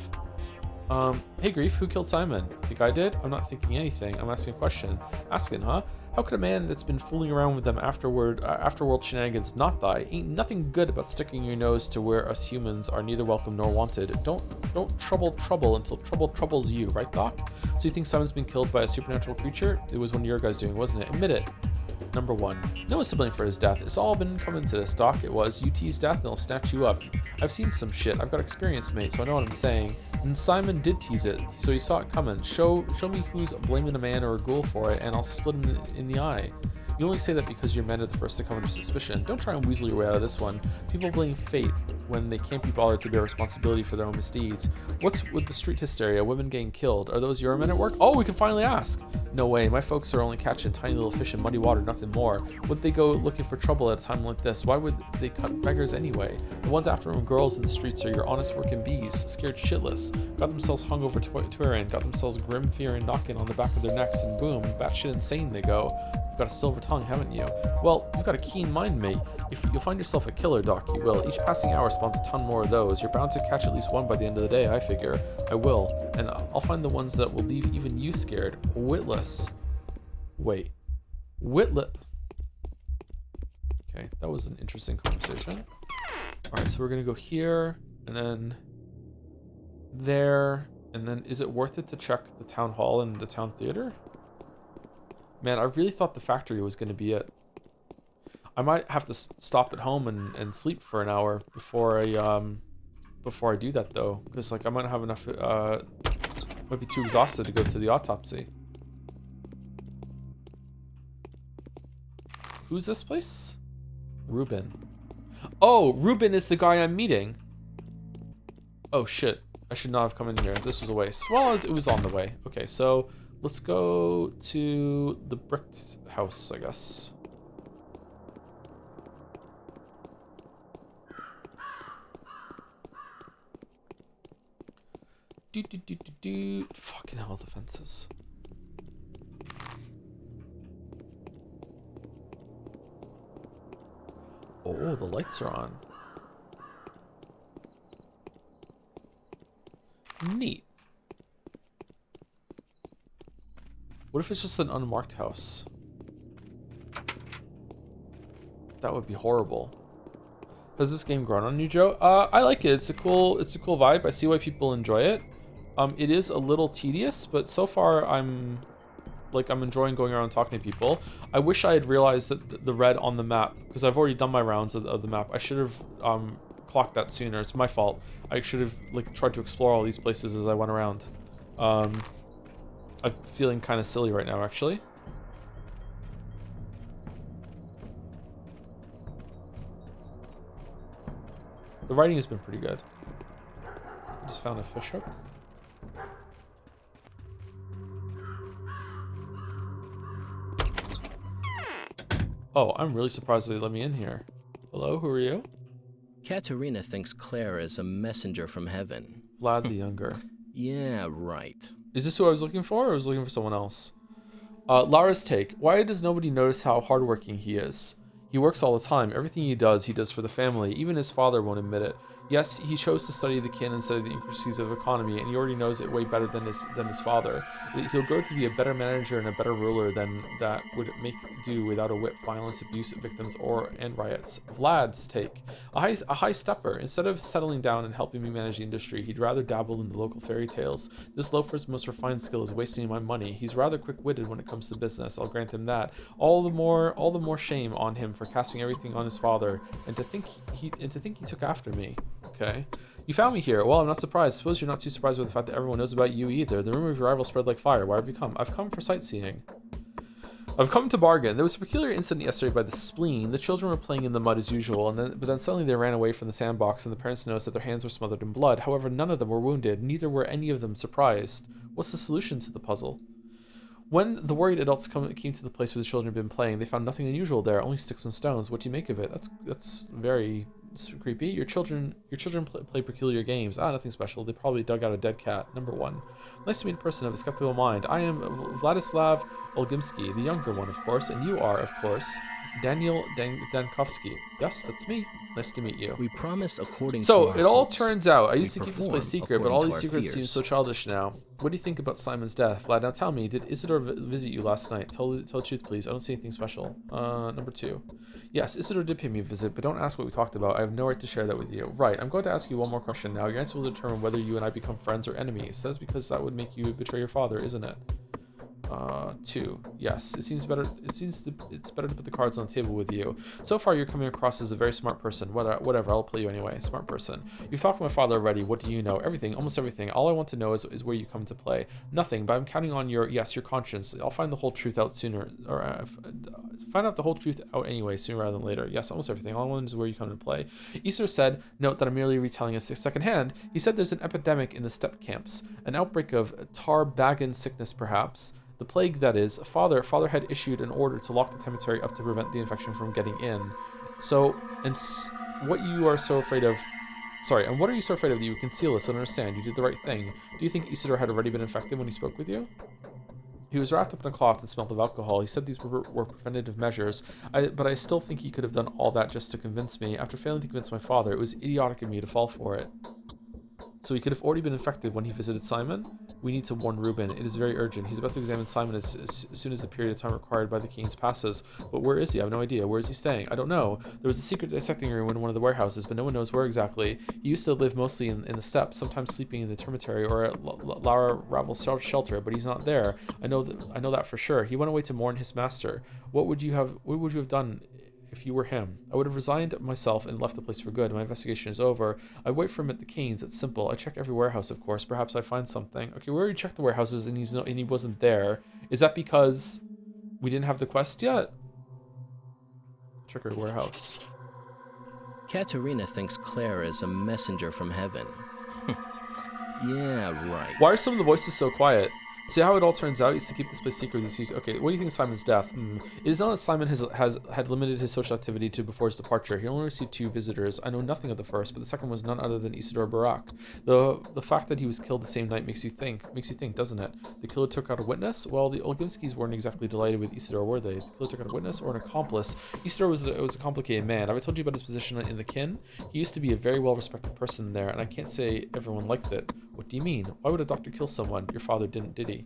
Hey Grief, who killed Simon? Think I did? I'm not thinking anything. I'm asking a question. Asking, huh? How could a man that's been fooling around with them afterworld shenanigans not die? Ain't nothing good about sticking your nose to where us humans are neither welcome nor wanted. Don't trouble until trouble troubles you, right, Doc? So you think Simon's been killed by a supernatural creature? It was one of your guys doing, wasn't it? Admit it. Number one, no one's to blame for his death. It's all been coming to this, Doc. It was. You tease death and they'll snatch you up. I've seen some shit. I've got experience, mate, so I know what I'm saying. And Simon did tease it, so he saw it coming. Show me who's blaming a man or a ghoul for it, and I'll split him in the eye. You only say that because your men are the first to come under suspicion. Don't try and weasel your way out of this one. People blame fate when they can't be bothered to bear responsibility for their own misdeeds. What's with the street hysteria, women getting killed? Are those your men at work? Oh, we can finally ask. No way, my folks are only catching tiny little fish in muddy water, nothing more. Would they go looking for trouble at a time like this? Why would they cut beggars anyway? The ones after them girls in the streets are your honest working bees, scared shitless, got themselves hung over twirling, got themselves grim fear and knocking on the back of their necks, and boom, batshit insane they go. You've got a silver tongue, haven't you? Well, you've got a keen mind, mate. If you'll find yourself a killer, Doc, you will. Each passing hour spawns a ton more of those. You're bound to catch at least one by the end of the day, I figure. I will. And I'll find the ones that will leave even you scared. Witless. Wait. Witless. Okay, that was an interesting conversation. Alright, so we're gonna go here, and then there, and then is it worth it to check the town hall and the town theater? Man, I really thought the factory was going to be it. I might have to stop at home and sleep for an hour before I do that though, because like I might not have enough. Might be too exhausted to go to the autopsy. Who's this place? Ruben. Oh, Ruben is the guy I'm meeting. Oh shit! I should not have come in here. This was a waste. Well, it was on the way. Okay, so. Let's go to the bricked house, I guess. Fucking hell, the fences. Oh, the lights are on. What if it's just an unmarked house? That would be horrible. Has this game grown on you, Joe? I like it. It's a cool vibe. I see why people enjoy it. It is a little tedious, but so far I'm enjoying going around talking to people. I wish I had realized that the red on the map, because I've already done my rounds of the map. I should have clocked that sooner. It's my fault. I should have tried to explore all these places as I went around. I'm feeling kind of silly right now, actually. The writing has been pretty good. I just found a fish hook. Oh, I'm really surprised they let me in here. Hello, who are you? Katerina thinks Claire is a messenger from heaven. Vlad the Younger. Yeah, right. Is this who I was looking for, or was I looking for someone else? Lara's take. Why does nobody notice how hardworking he is? He works all the time. Everything he does for the family. Even his father won't admit it. Yes, he chose to study the kin instead of the intricacies of economy, and he already knows it way better than his father. He'll grow to be a better manager and a better ruler than that would make do without a whip, violence, abuse, victims, and riots. Vlad's take. A high stepper. Instead of settling down and helping me manage the industry, he'd rather dabble in the local fairy tales. This loafer's most refined skill is wasting my money. He's rather quick-witted when it comes to business, I'll grant him that. All the more shame on him for casting everything on his father, and to think he took after me. Okay. You found me here. Well, I'm not surprised. Suppose you're not too surprised by the fact that everyone knows about you either. The rumor of your rival spread like fire. Why have you come? I've come for sightseeing. I've come to bargain. There was a peculiar incident yesterday by the spleen. The children were playing in the mud as usual, but then suddenly they ran away from the sandbox, and the parents noticed that their hands were smothered in blood. However, none of them were wounded. Neither were any of them surprised. What's the solution to the puzzle? When the worried adults came to the place where the children had been playing, they found nothing unusual there, only sticks and stones. What do you make of it? That's very creepy. Your children play peculiar games. Nothing special. They probably dug out a dead cat. Number 1. Nice to meet a person of a skeptical mind. I am Vladislav Olgimsky, the younger one, of course, and you are, of course, Daniel Dankovsky. Yes, that's me. Nice to meet you. We promise according to So, our it all hopes. turns out, I used to We keep this place perform secret, but all according these to our secrets seem fears. so childish now. What do you think about Simon's death? Vlad, now tell me, did Isidore visit you last night? Tell the truth, please. I don't see anything special. Number 2. Yes, Isidore did pay me a visit, but don't ask what we talked about. I have no right to share that with you. Right, I'm going to ask you one more question now. Your answer will determine whether you and I become friends or enemies. That's because that would make you betray your father, isn't it? 2. Yes, it's better to put the cards on the table with you. So far, you're coming across as a very smart person. Whatever, I'll play you anyway. Smart person. You've talked to my father already. What do you know? Everything, almost everything. All I want to know is where you come to play. Nothing, but I'm counting on your conscience. I'll find the whole truth out sooner, or find out the whole truth out anyway, sooner rather than later. Yes, almost everything. All I want is where you come to play. Easter said, note that I'm merely retelling a second-hand. He said there's an epidemic in the steppe camps, an outbreak of tarbagan sickness, perhaps. The plague, that is. Father had issued an order to lock the cemetery up to prevent the infection from getting in. What are you so afraid of that you would conceal this? I don't understand. You did the right thing. Do you think Isidore had already been infected when he spoke with you? He was wrapped up in a cloth and smelled of alcohol. He said these were preventative measures, but I still think he could have done all that just to convince me. After failing to convince my father, it was idiotic of me to fall for it. So he could have already been infected when he visited Simon? We need to warn Reuben. It is very urgent. He's about to examine Simon as soon as the period of time required by the Keynes passes. But where is he? I have no idea. Where is he staying? I don't know. There was a secret dissecting room in one of the warehouses, but no one knows where exactly. He used to live mostly in the steppes, sometimes sleeping in the termitary or at Lara Ravel's shelter, but he's not there. I know that for sure. He went away to mourn his master. What would you have done if you were him? I would have resigned myself and left the place for good. My investigation is over. I wait for him at the Keynes. It's simple. I check every warehouse, of course. Perhaps I find something. Okay, we already checked the warehouses and he wasn't there. Is that because we didn't have the quest yet? Check every warehouse. Katerina thinks Claire is a messenger from heaven. Yeah, right. Why are some of the voices so quiet? See how it all turns out? He used to keep this place secret. Okay, what do you think of Simon's death? It is known that Simon had limited his social activity to before his departure. He only received 2 visitors. I know nothing of the first, but the second was none other than Isidore Barak. The fact that he was killed the same night makes you think, doesn't it? The killer took out a witness? Well, the Olgimskys weren't exactly delighted with Isidore, were they? The killer took out a witness or an accomplice? Isidore was a complicated man. Have I told you about his position in the kin? He used to be a very well-respected person there, and I can't say everyone liked it. What do you mean? Why would a doctor kill someone? Your father didn't, did he?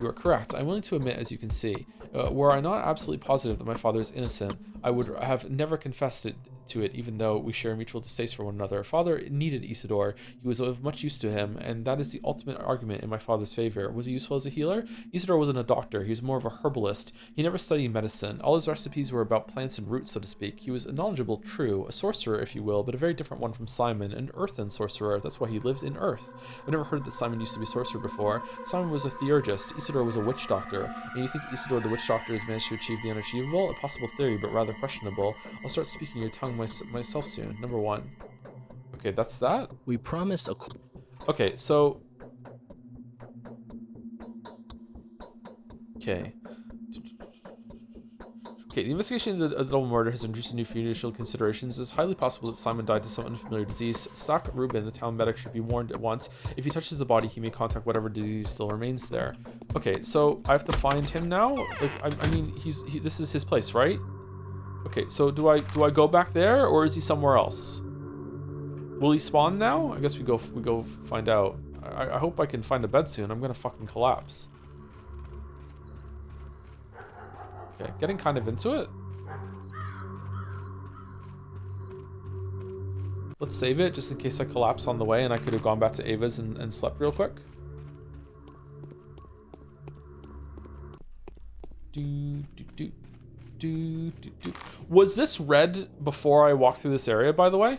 You are correct. I'm willing to admit, as you can see, were I not absolutely positive that my father is innocent, I would have never confessed to it, even though we share a mutual distaste for one another. Father needed Isidore. He was of much use to him, and that is the ultimate argument in my father's favor. Was he useful as a healer? Isidore wasn't a doctor. He was more of a herbalist. He never studied medicine. All his recipes were about plants and roots, so to speak. He was knowledgeable, true, a sorcerer, if you will, but a very different one from Simon, an earthen sorcerer. That's why he lived in Earth. I've never heard that Simon used to be a sorcerer before. Simon was a theurgist. Isidore was a witch doctor. And you think Isidore the witch doctor has managed to achieve the unachievable? A possible theory, but rather questionable. I'll start speaking your tongue myself soon. Number 1. Okay, that's that. We promise a... Okay, so... Okay. Okay, the investigation of the double murder has introduced new financial considerations. It's highly possible that Simon died to some unfamiliar disease. Stock Reuben, the town medic, should be warned at once. If he touches the body, he may contact whatever disease still remains there. Okay, so I have to find him now? Like, I mean, this is his place, right? Okay, so do I go back there, or is he somewhere else? Will he spawn now? I guess we go find out. I hope I can find a bed soon. I'm gonna fucking collapse. Okay, getting kind of into it. Let's save it just in case I collapse on the way, and I could have gone back to Ava's and slept real quick. Was this red before I walked through this area, by the way?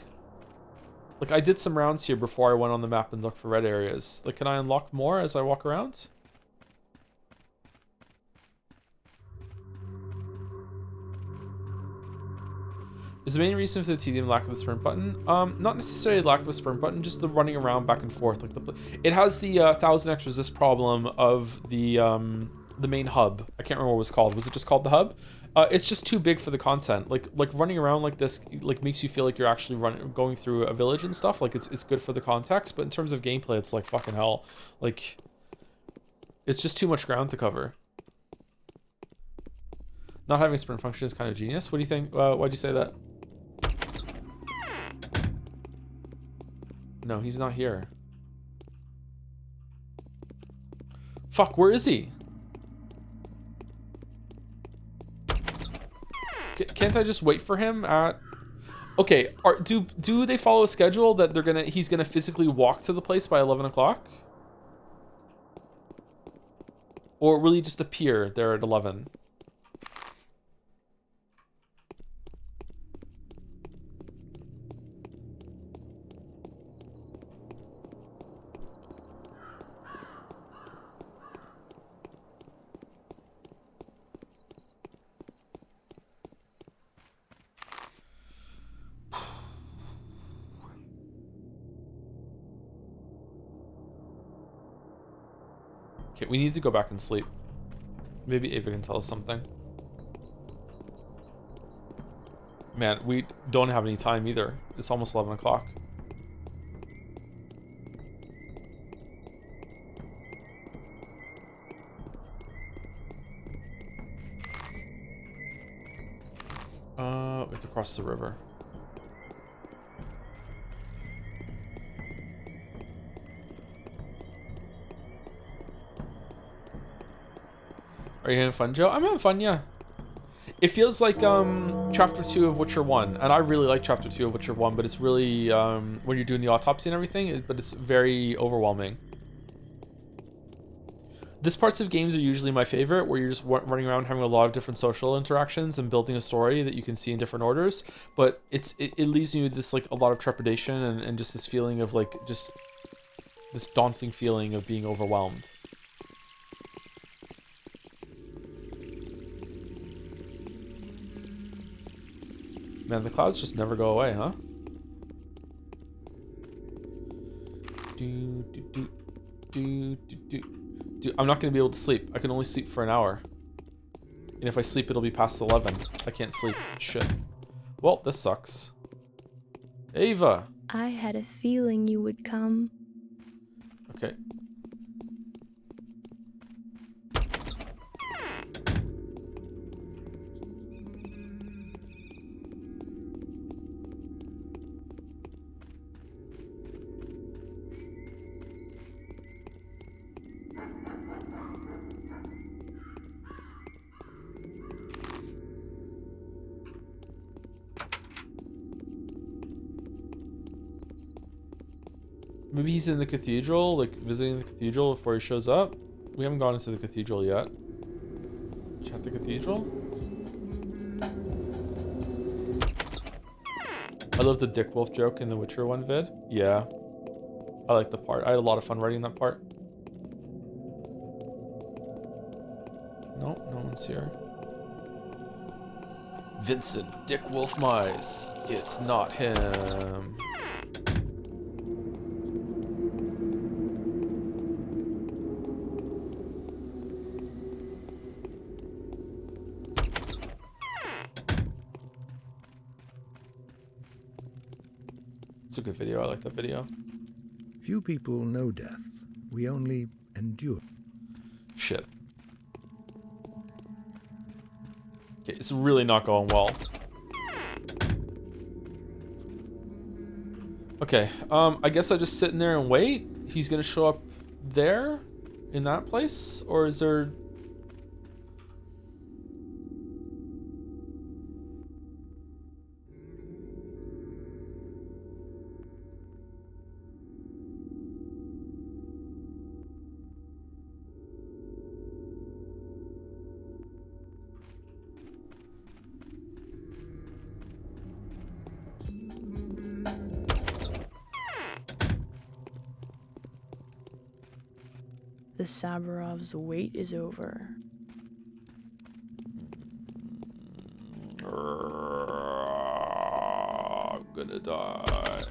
Like, I did some rounds here before I went on the map and looked for red areas. Like, can I unlock more as I walk around? Is the main reason for the tedium lack of the sprint button? Not necessarily lack of the sprint button, just the running around back and forth. Like it has the 1000x resist problem of the main hub. I can't remember what it was called. Was it just called the hub? It's just too big for the content. Like running around like this, like makes you feel like you're actually going through a village and stuff. Like it's good for the context, but in terms of gameplay, it's like fucking hell. Like it's just too much ground to cover. Not having a sprint function is kind of genius. What do you think? Why'd you say that? No, he's not here. Fuck, where is he? Can't I just wait for him at... Okay, do they follow a schedule that he's gonna physically walk to the place by 11 o'clock? Or will he just appear there at 11? Okay, we need to go back and sleep. Maybe Ava can tell us something. Man, we don't have any time either. It's almost 11 o'clock. We have to cross the river. Are you having fun, Joe? I'm having fun, yeah. It feels like chapter 2 of Witcher 1, and I really like chapter 2 of Witcher 1, but it's really when you're doing the autopsy and everything, but it's very overwhelming. This parts of games are usually my favorite, where you're just running around having a lot of different social interactions and building a story that you can see in different orders, but it leaves me with this like a lot of trepidation and just this feeling of like just this daunting feeling of being overwhelmed. Man, the clouds just never go away, huh? Dude, I'm not gonna be able to sleep. I can only sleep for an hour. And if I sleep, it'll be past 11. I can't sleep. Shit. Well, this sucks. Ava! I had a feeling you would come. Okay. Maybe he's in the cathedral, like visiting the cathedral before he shows up. We haven't gone into the cathedral yet. Check the cathedral. I love the Dick Wolf joke in the Witcher 1 vid. Yeah. I like the part. I had a lot of fun writing that part. Nope, no one's here. Vincent Dick Wolf Mize. It's not him. It's a good video. I like that video. Few people know death. We only endure. Shit. Okay, it's really not going well. Okay, I guess I just sit in there and wait. He's gonna show up there, in that place, or is there? The Sabarov's wait is over. I'm gonna die.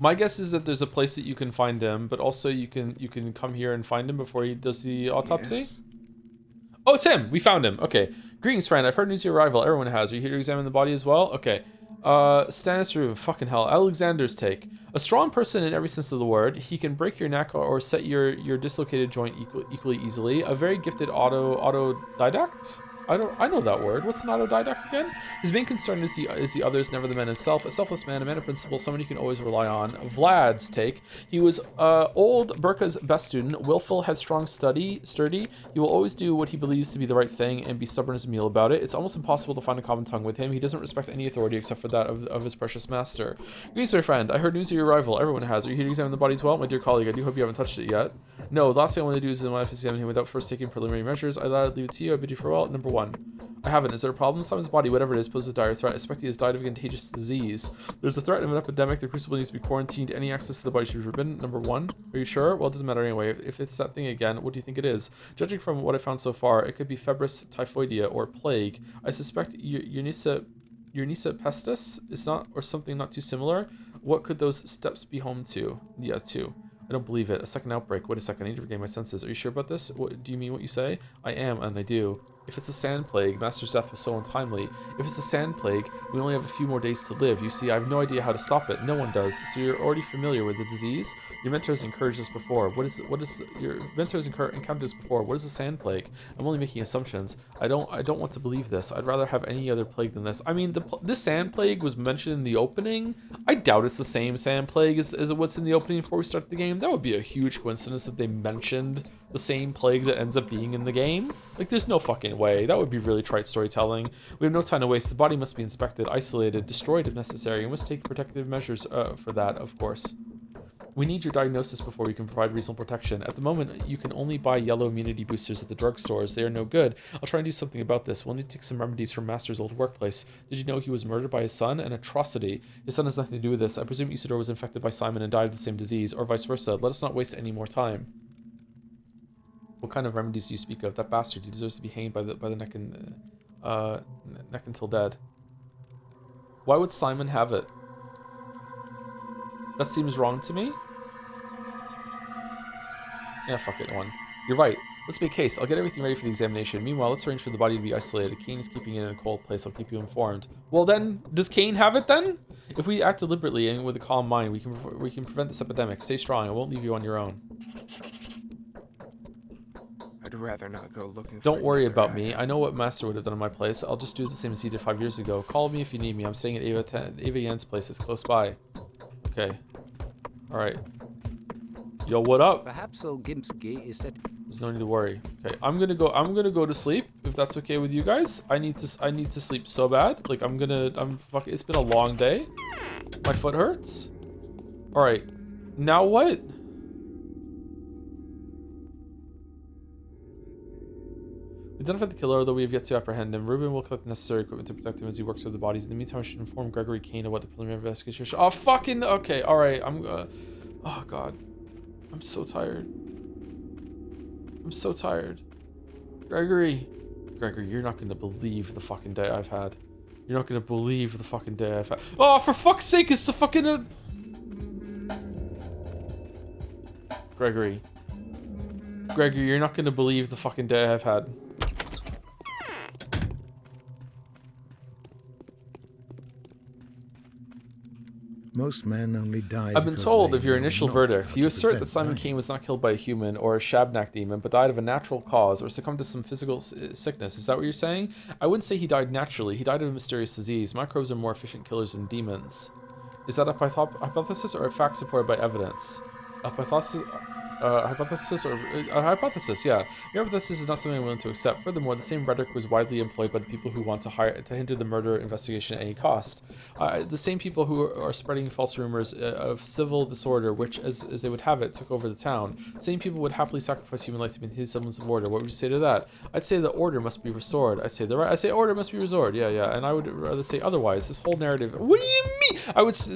My guess is that there's a place that you can find him, but also you can come here and find him before he does the autopsy. Yes. Oh, it's him. We found him. Okay. Greetings, friend. I've heard news of your arrival. Everyone has. Are you here to examine the body as well? Okay. Stannis Room. Fucking hell. Alexander's take. A strong person in every sense of the word. He can break your neck or set your dislocated joint equally easily. A very gifted autodidact. I know that word. What's an autodidact again? His main concern is the others, never the man himself. A selfless man, a man of principle, someone you can always rely on. Vlad's take. He was old Burka's best student, willful, headstrong, sturdy. He will always do what he believes to be the right thing and be stubborn as a mule about it. It's almost impossible to find a common tongue with him. He doesn't respect any authority except for that of his precious master. Greetings, my friend. I heard news of your arrival. Everyone has. Are you here to examine the body as well? My dear colleague, I do hope you haven't touched it yet. No, the last thing I want to do is examine him without first taking preliminary measures. I'd leave it to you. I bid you farewell. Number 1. I haven't. Is there a problem? Simon's body, whatever it is, poses a dire threat. I suspect he has died of a contagious disease. There's the threat of an epidemic. The crucible needs to be quarantined. Any access to the body should be forbidden. Number 1. Are you sure? Well, it doesn't matter anyway. If it's that thing again, what do you think it is? Judging from what I found so far, it could be febris typhoidea or plague. I suspect Eunice pestis is not, or something not too similar. What could those steps be home to? Yeah, 2. I don't believe it. A second outbreak. Wait a second. I need to regain my senses. Are you sure about this? What, do you mean what you say? I am, and I do. If it's a sand plague, Master's death was so untimely. If it's a sand plague, we only have a few more days to live. You see, I have no idea how to stop it. No one does. So you're already familiar with the disease? Your mentor has encouraged this before. Your mentor has encountered this before. What is a sand plague? I'm only making assumptions. I don't want to believe this. I'd rather have any other plague than this. I mean, this sand plague was mentioned in the opening. I doubt it's the same sand plague as what's in the opening before we start the game. That would be a huge coincidence that they mentioned the same plague that ends up being in the game. Like, there's no fucking way. That would be really trite storytelling. We have no time to waste. The body must be inspected, isolated, destroyed if necessary. We must take protective measures for that, of course. We need your diagnosis before we can provide reasonable protection. At the moment, you can only buy yellow immunity boosters at the drugstores. They are no good. I'll try and do something about this. We'll need to take some remedies from Master's old workplace. Did you know he was murdered by his son? An atrocity. His son has nothing to do with this. I presume Isidore was infected by Simon and died of the same disease, or vice versa. Let us not waste any more time. What kind of remedies do you speak of? That bastard, he deserves to be hanged by the neck and neck until dead. Why would Simon have it? That seems wrong to me. Yeah, fuck it, 1. You're right. Let's make haste. I'll get everything ready for the examination. Meanwhile, let's arrange for the body to be isolated. Kane is keeping it in a cold place. I'll keep you informed. Well then, does Kane have it then? If we act deliberately and with a calm mind, we can prevent this epidemic. Stay strong. I won't leave you on your own. I'd rather not go looking for Don't worry about me. I know what Master would have done in my place. I'll just do the same as he did 5 years ago. Call me if you need me. I'm staying at Ava Yen's place. It's close by. Okay. Alright. Yo, what up? Perhaps old Gimp's gate is set. There's no need to worry. Okay, I'm gonna go to sleep if that's okay with you guys. I need to sleep so bad. Like it's been a long day. My foot hurts. Alright. Now what? We identified the killer, although we have yet to apprehend him. Ruben will collect the necessary equipment to protect him as he works through the bodies. In the meantime, I should inform Gregory Kane of what the preliminary investigation should. Oh, fucking... Okay, alright. Oh, God. I'm so tired. I'm so tired. Gregory, you're not going to believe the fucking day I've had. You're not going to believe the fucking day I've had. Oh, for fuck's sake, it's the fucking... Gregory, you're not going to believe the fucking day I've had. Most men only die. I've been told of your initial verdict. You assert that Simon Kane was not killed by a human or a Shabnak demon, but died of a natural cause or succumbed to some physical sickness. Is that what you're saying? I wouldn't say he died naturally. He died of a mysterious disease. Microbes are more efficient killers than demons. Is that a hypothesis or a fact supported by evidence? A hypothesis? Hypothesis or a hypothesis, yeah. Your hypothesis is not something I'm willing to accept. Furthermore, the same rhetoric was widely employed by the people who want to hinder the murder investigation at any cost. The same people who are spreading false rumors of civil disorder, which, as they would have it, took over the town. The same people would happily sacrifice human life to maintain semblance of order. What would you say to that? I'd say the order must be restored. I say order must be restored. Yeah. And I would rather say otherwise. This whole narrative. What do you mean?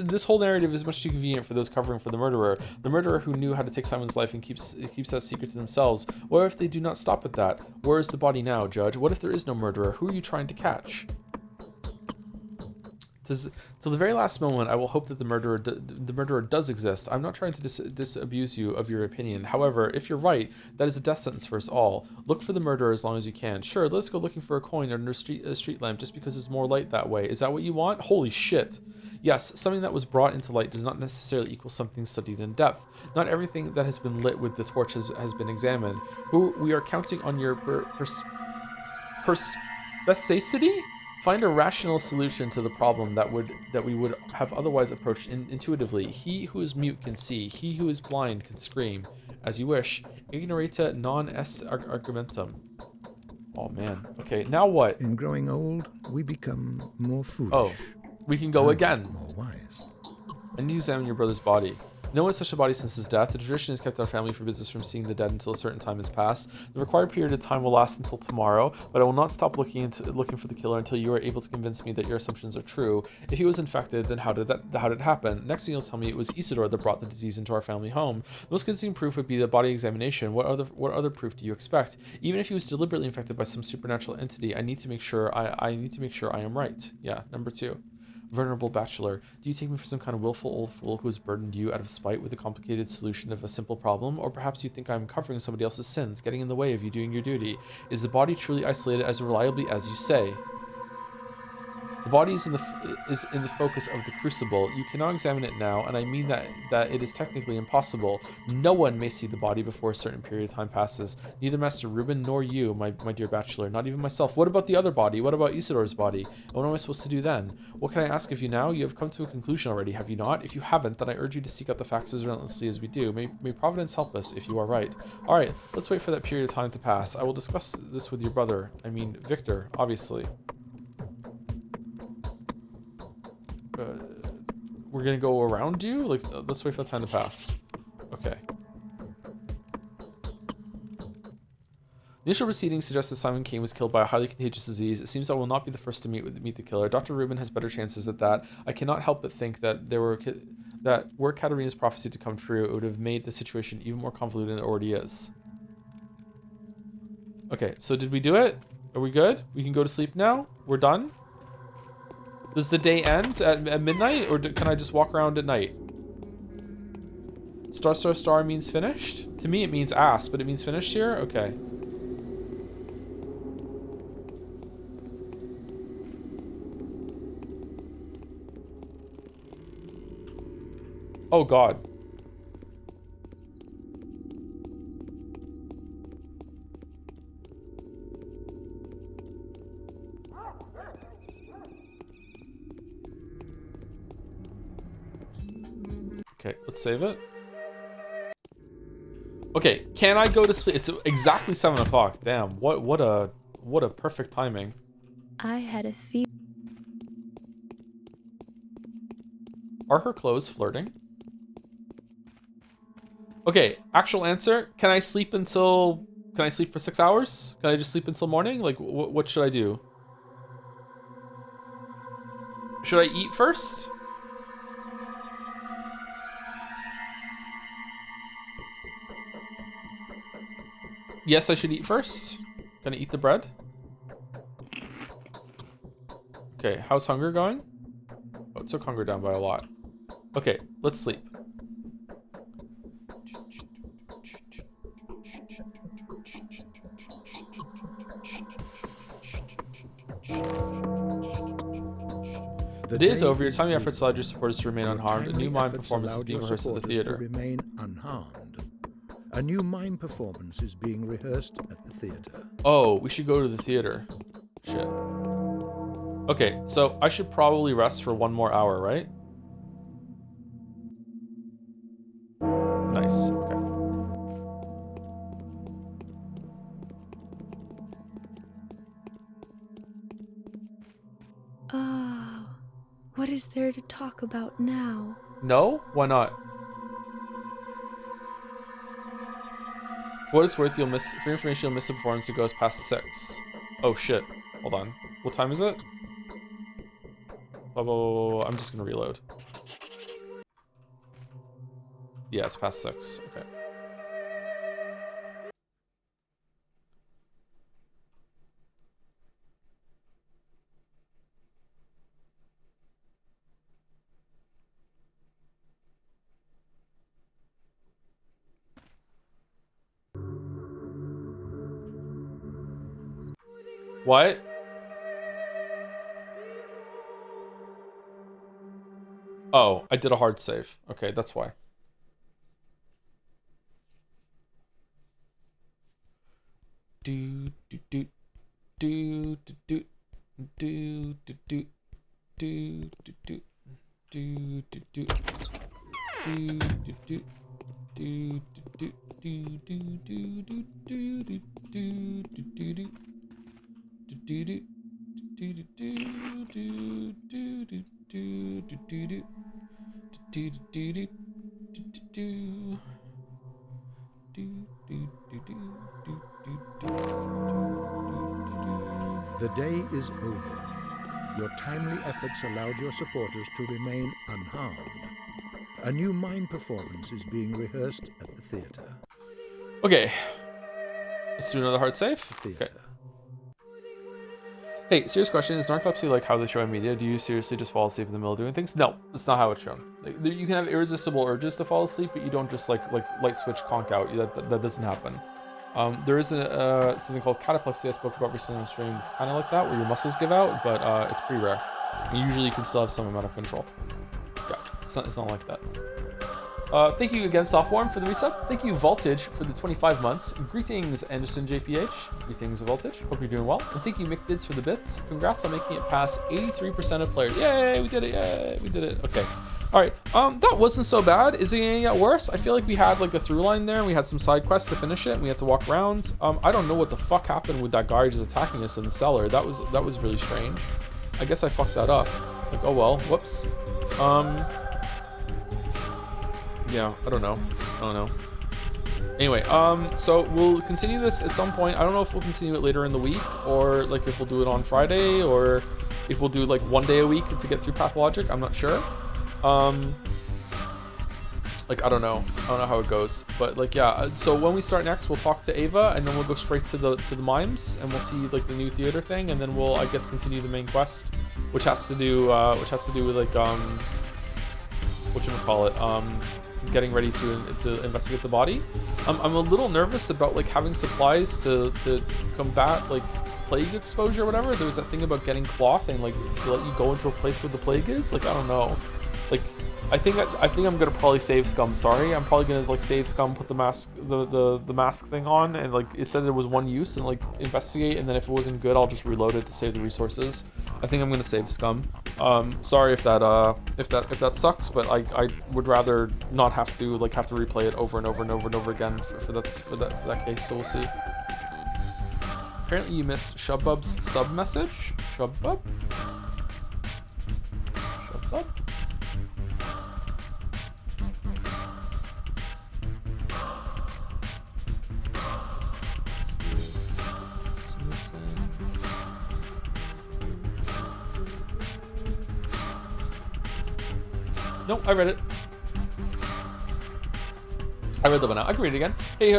This whole narrative is much too convenient for those covering for the murderer. The murderer who knew how to take Simon's life and keeps that secret to themselves. What if they do not stop at that? Where is the body now, Judge? What if there is no murderer? Who are you trying to catch? Till the very last moment, I will hope that the murderer does exist. I'm not trying to disabuse you of your opinion. However, if you're right, that is a death sentence for us all. Look for the murderer as long as you can. Sure, let's go looking for a coin under a street lamp just because there's more light that way. Is that what you want? Holy shit. Yes, something that was brought into light does not necessarily equal something studied in depth. Not everything that has been lit with the torch has been examined. We are counting on your perspicacity? Find a rational solution to the problem that we would have otherwise approached intuitively. He who is mute can see. He who is blind can scream. As you wish. Ignorata non est argumentum. Oh man. Okay, now what? In growing old, we become more foolish. Oh, we can go again. More wise. I need to examine your brother's body. No one has touched a body since his death. The tradition has kept our family forbids us from seeing the dead until a certain time has passed. The required period of time will last until tomorrow, but I will not stop looking for the killer until you are able to convince me that your assumptions are true. If he was infected, then how did it happen? Next thing you'll tell me it was Isidore that brought the disease into our family home. The most convincing proof would be the body examination. What other proof do you expect? Even if he was deliberately infected by some supernatural entity, I need to make sure I am right. Yeah, number 2. Venerable bachelor, do you take me for some kind of willful old fool who has burdened you out of spite with a complicated solution of a simple problem? Or perhaps you think I'm covering somebody else's sins, getting in the way of you doing your duty? Is the body truly isolated as reliably as you say? The body is in the focus of the crucible. You cannot examine it now, and I mean that it is technically impossible. No one may see the body before a certain period of time passes. Neither Master Reuben nor you, my dear bachelor, not even myself. What about the other body? What about Isidore's body? And what am I supposed to do then? What can I ask of you now? You have come to a conclusion already, have you not? If you haven't, then I urge you to seek out the facts as relentlessly as we do. May Providence help us if you are right. Alright, let's wait for that period of time to pass. I will discuss this with your brother. I mean, Victor, obviously. We're gonna go around you? Like, let's wait for the time to pass. Okay. The initial proceedings suggest that Simon Kane was killed by a highly contagious disease. It seems I will not be the first to meet the killer. Dr. Rubin has better chances at that. I cannot help but think that were Katerina's prophecy to come true, it would have made the situation even more convoluted than it already is. Okay, so did we do it? Are we good? We can go to sleep now? We're done? Does the day end at midnight, or can I just walk around at night? Star, star, star means finished? To me, it means ass, but it means finished here? Okay. Oh, God. Okay, let's save it. Okay, can I go to sleep? It's exactly 7 o'clock. Damn, what a perfect timing. I had a feeling. Are her clothes flirting? Okay, actual answer. Can I sleep for 6 hours? Can I just sleep until morning? Like, what should I do? Should I eat first? Yes, I should eat first. Can I eat the bread? Okay, how's hunger going? Oh, it took hunger down by a lot. Okay, let's sleep. The day is over. Your time and efforts allowed your supporters to remain unharmed. A new mime performance is being rehearsed at the theater. Remain unharmed. A new mime performance is being rehearsed at the theater. Oh, we should go to the theater. Shit. Okay, so I should probably rest for 1 more hour, right? Nice. Okay. Oh, what is there to talk about now? No? Why not? For what it's worth, for your information, you'll miss the performance that goes past 6. Oh shit. Hold on. What time is it? Blah, blah, blah, blah. I'm just gonna reload. Yeah, it's past 6. Okay. What? Oh, I did a hard save. Okay, that's why. Do do do do do do do do do do do do do do do do do do The day is over. Your timely efforts allowed your supporters to remain unharmed. A new mime performance is being rehearsed at the theater. Okay. Let's do another hard save. Okay. Hey, serious question. Is narcolepsy like how they show in media? Do you seriously just fall asleep in the middle of doing things? No, that's not how it's shown. Like, you can have irresistible urges to fall asleep, but you don't just like light switch conk out. That doesn't happen. There is something called cataplexy I spoke about recently on stream. It's kind of like that, where your muscles give out, but it's pretty rare. And usually you can still have some amount of control. Yeah, it's not like that. Thank you again, Softworm, for the resub. Thank you, Voltage, for the 25 months. Greetings, Anderson JPH. Greetings, Voltage. Hope you're doing well. And thank you, McDids, for the bits. Congrats on making it past 83% of players. Yay, we did it. Yay, we did it. Okay. All right. That wasn't so bad. Is it gonna get worse? I feel like we had like a through line there. And we had some side quests to finish it. And we had to walk around. I don't know what the fuck happened with that guy just attacking us in the cellar. That was really strange. I guess I fucked that up. Like, oh well. Whoops. Yeah, I don't know. Anyway, so we'll continue this at some point. I don't know if we'll continue it later in the week, or like if we'll do it on Friday, or if we'll do like 1 day a week to get through Pathologic. I'm not sure. Like, I don't know how it goes, but like, yeah. So when we start next, we'll talk to Ava, and then we'll go straight to the mimes, and we'll see like the new theater thing, and then we'll, I guess, continue the main quest, which has to do with like whatchamacallit, getting ready to investigate the body. I'm a little nervous about like having supplies to combat like plague exposure or whatever. There was that thing about getting cloth and like to let you go into a place where the plague is. Like, I don't know. Like, I think I'm gonna probably save Scum. Sorry, I'm probably gonna like save Scum, put the mask the mask thing on, and like it said it was one use, and like investigate, and then if it wasn't good, I'll just reload it to save the resources. I think I'm gonna save Scum. Sorry if that sucks, but I would rather not have to replay it over and over and over and over again for that case. So we'll see. Apparently you missed Shubbub's sub message. Shubbub. Shubbub. No, I read it. I read the one out. I can read it again. Hey,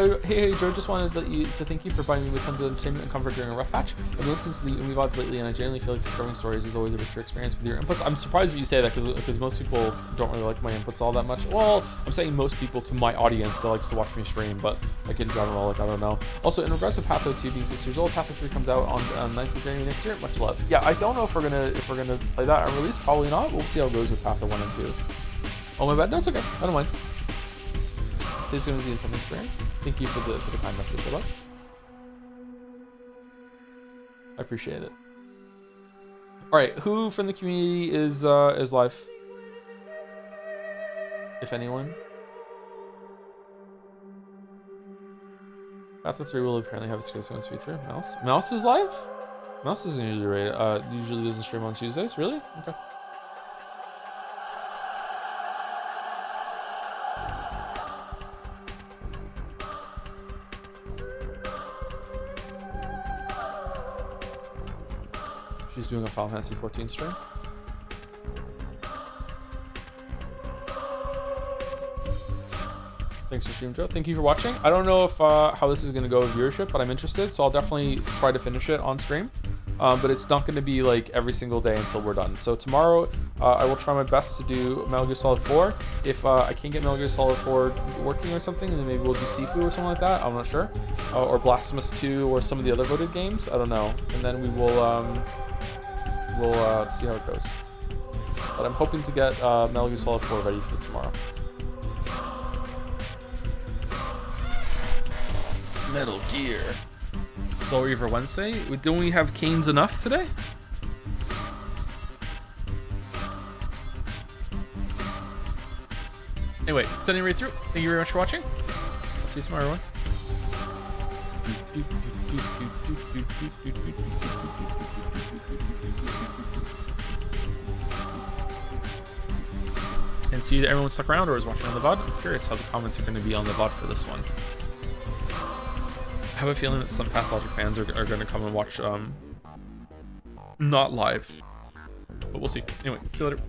Joe. Just wanted to thank you for providing me with tons of entertainment and comfort during a rough patch. I've been listening to the Umi VODs lately, and I genuinely feel like discovering stories is always a richer experience with your inputs. I'm surprised that you say that because most people don't really like my inputs all that much. Well, I'm saying most people to my audience that likes to watch me stream, but like in general, like I don't know. Also, in regards to Patho 2 being 6 years old, Patho 3 comes out on 9th of January next year. Much love. Yeah, I don't know if we're gonna play that on release. Probably not. We'll see how it goes with Patho 1 and 2. Oh my bad. No, it's okay. I don't mind. Stay soon as the intended experience. Thank you for the kind message. Good luck. I appreciate it. All right, who from the community is live? If anyone. Path of 3 will apparently have a skills feature. Mouse is live. Mouse isn't usually rated. Usually doesn't stream on Tuesdays. Really? Okay. She's doing a Final Fantasy 14 stream. Thanks for stream, Joe. Thank you for watching. I don't know if how this is going to go with viewership, but I'm interested, so I'll definitely try to finish it on stream. But it's not going to be like every single day until we're done. So tomorrow, I will try my best to do Metal Gear Solid 4. If I can't get Metal Gear Solid 4 working or something, then maybe we'll do Sifu or something like that. I'm not sure. Or Blasphemous 2 or some of the other voted games. I don't know. And then we will we'll see how it goes. But I'm hoping to get Metal Gear Solid 4 ready for tomorrow. Metal Gear. Soul Reaver Wednesday. Don't we have Canes enough today? Anyway, sending right through. Thank you very much for watching. I'll see you tomorrow, everyone. And see that everyone stuck around or is watching on the VOD. I'm curious how the comments are going to be on the VOD for this one. I have a feeling that some Pathologic fans are going to come and watch not live. But we'll see. Anyway, see you later.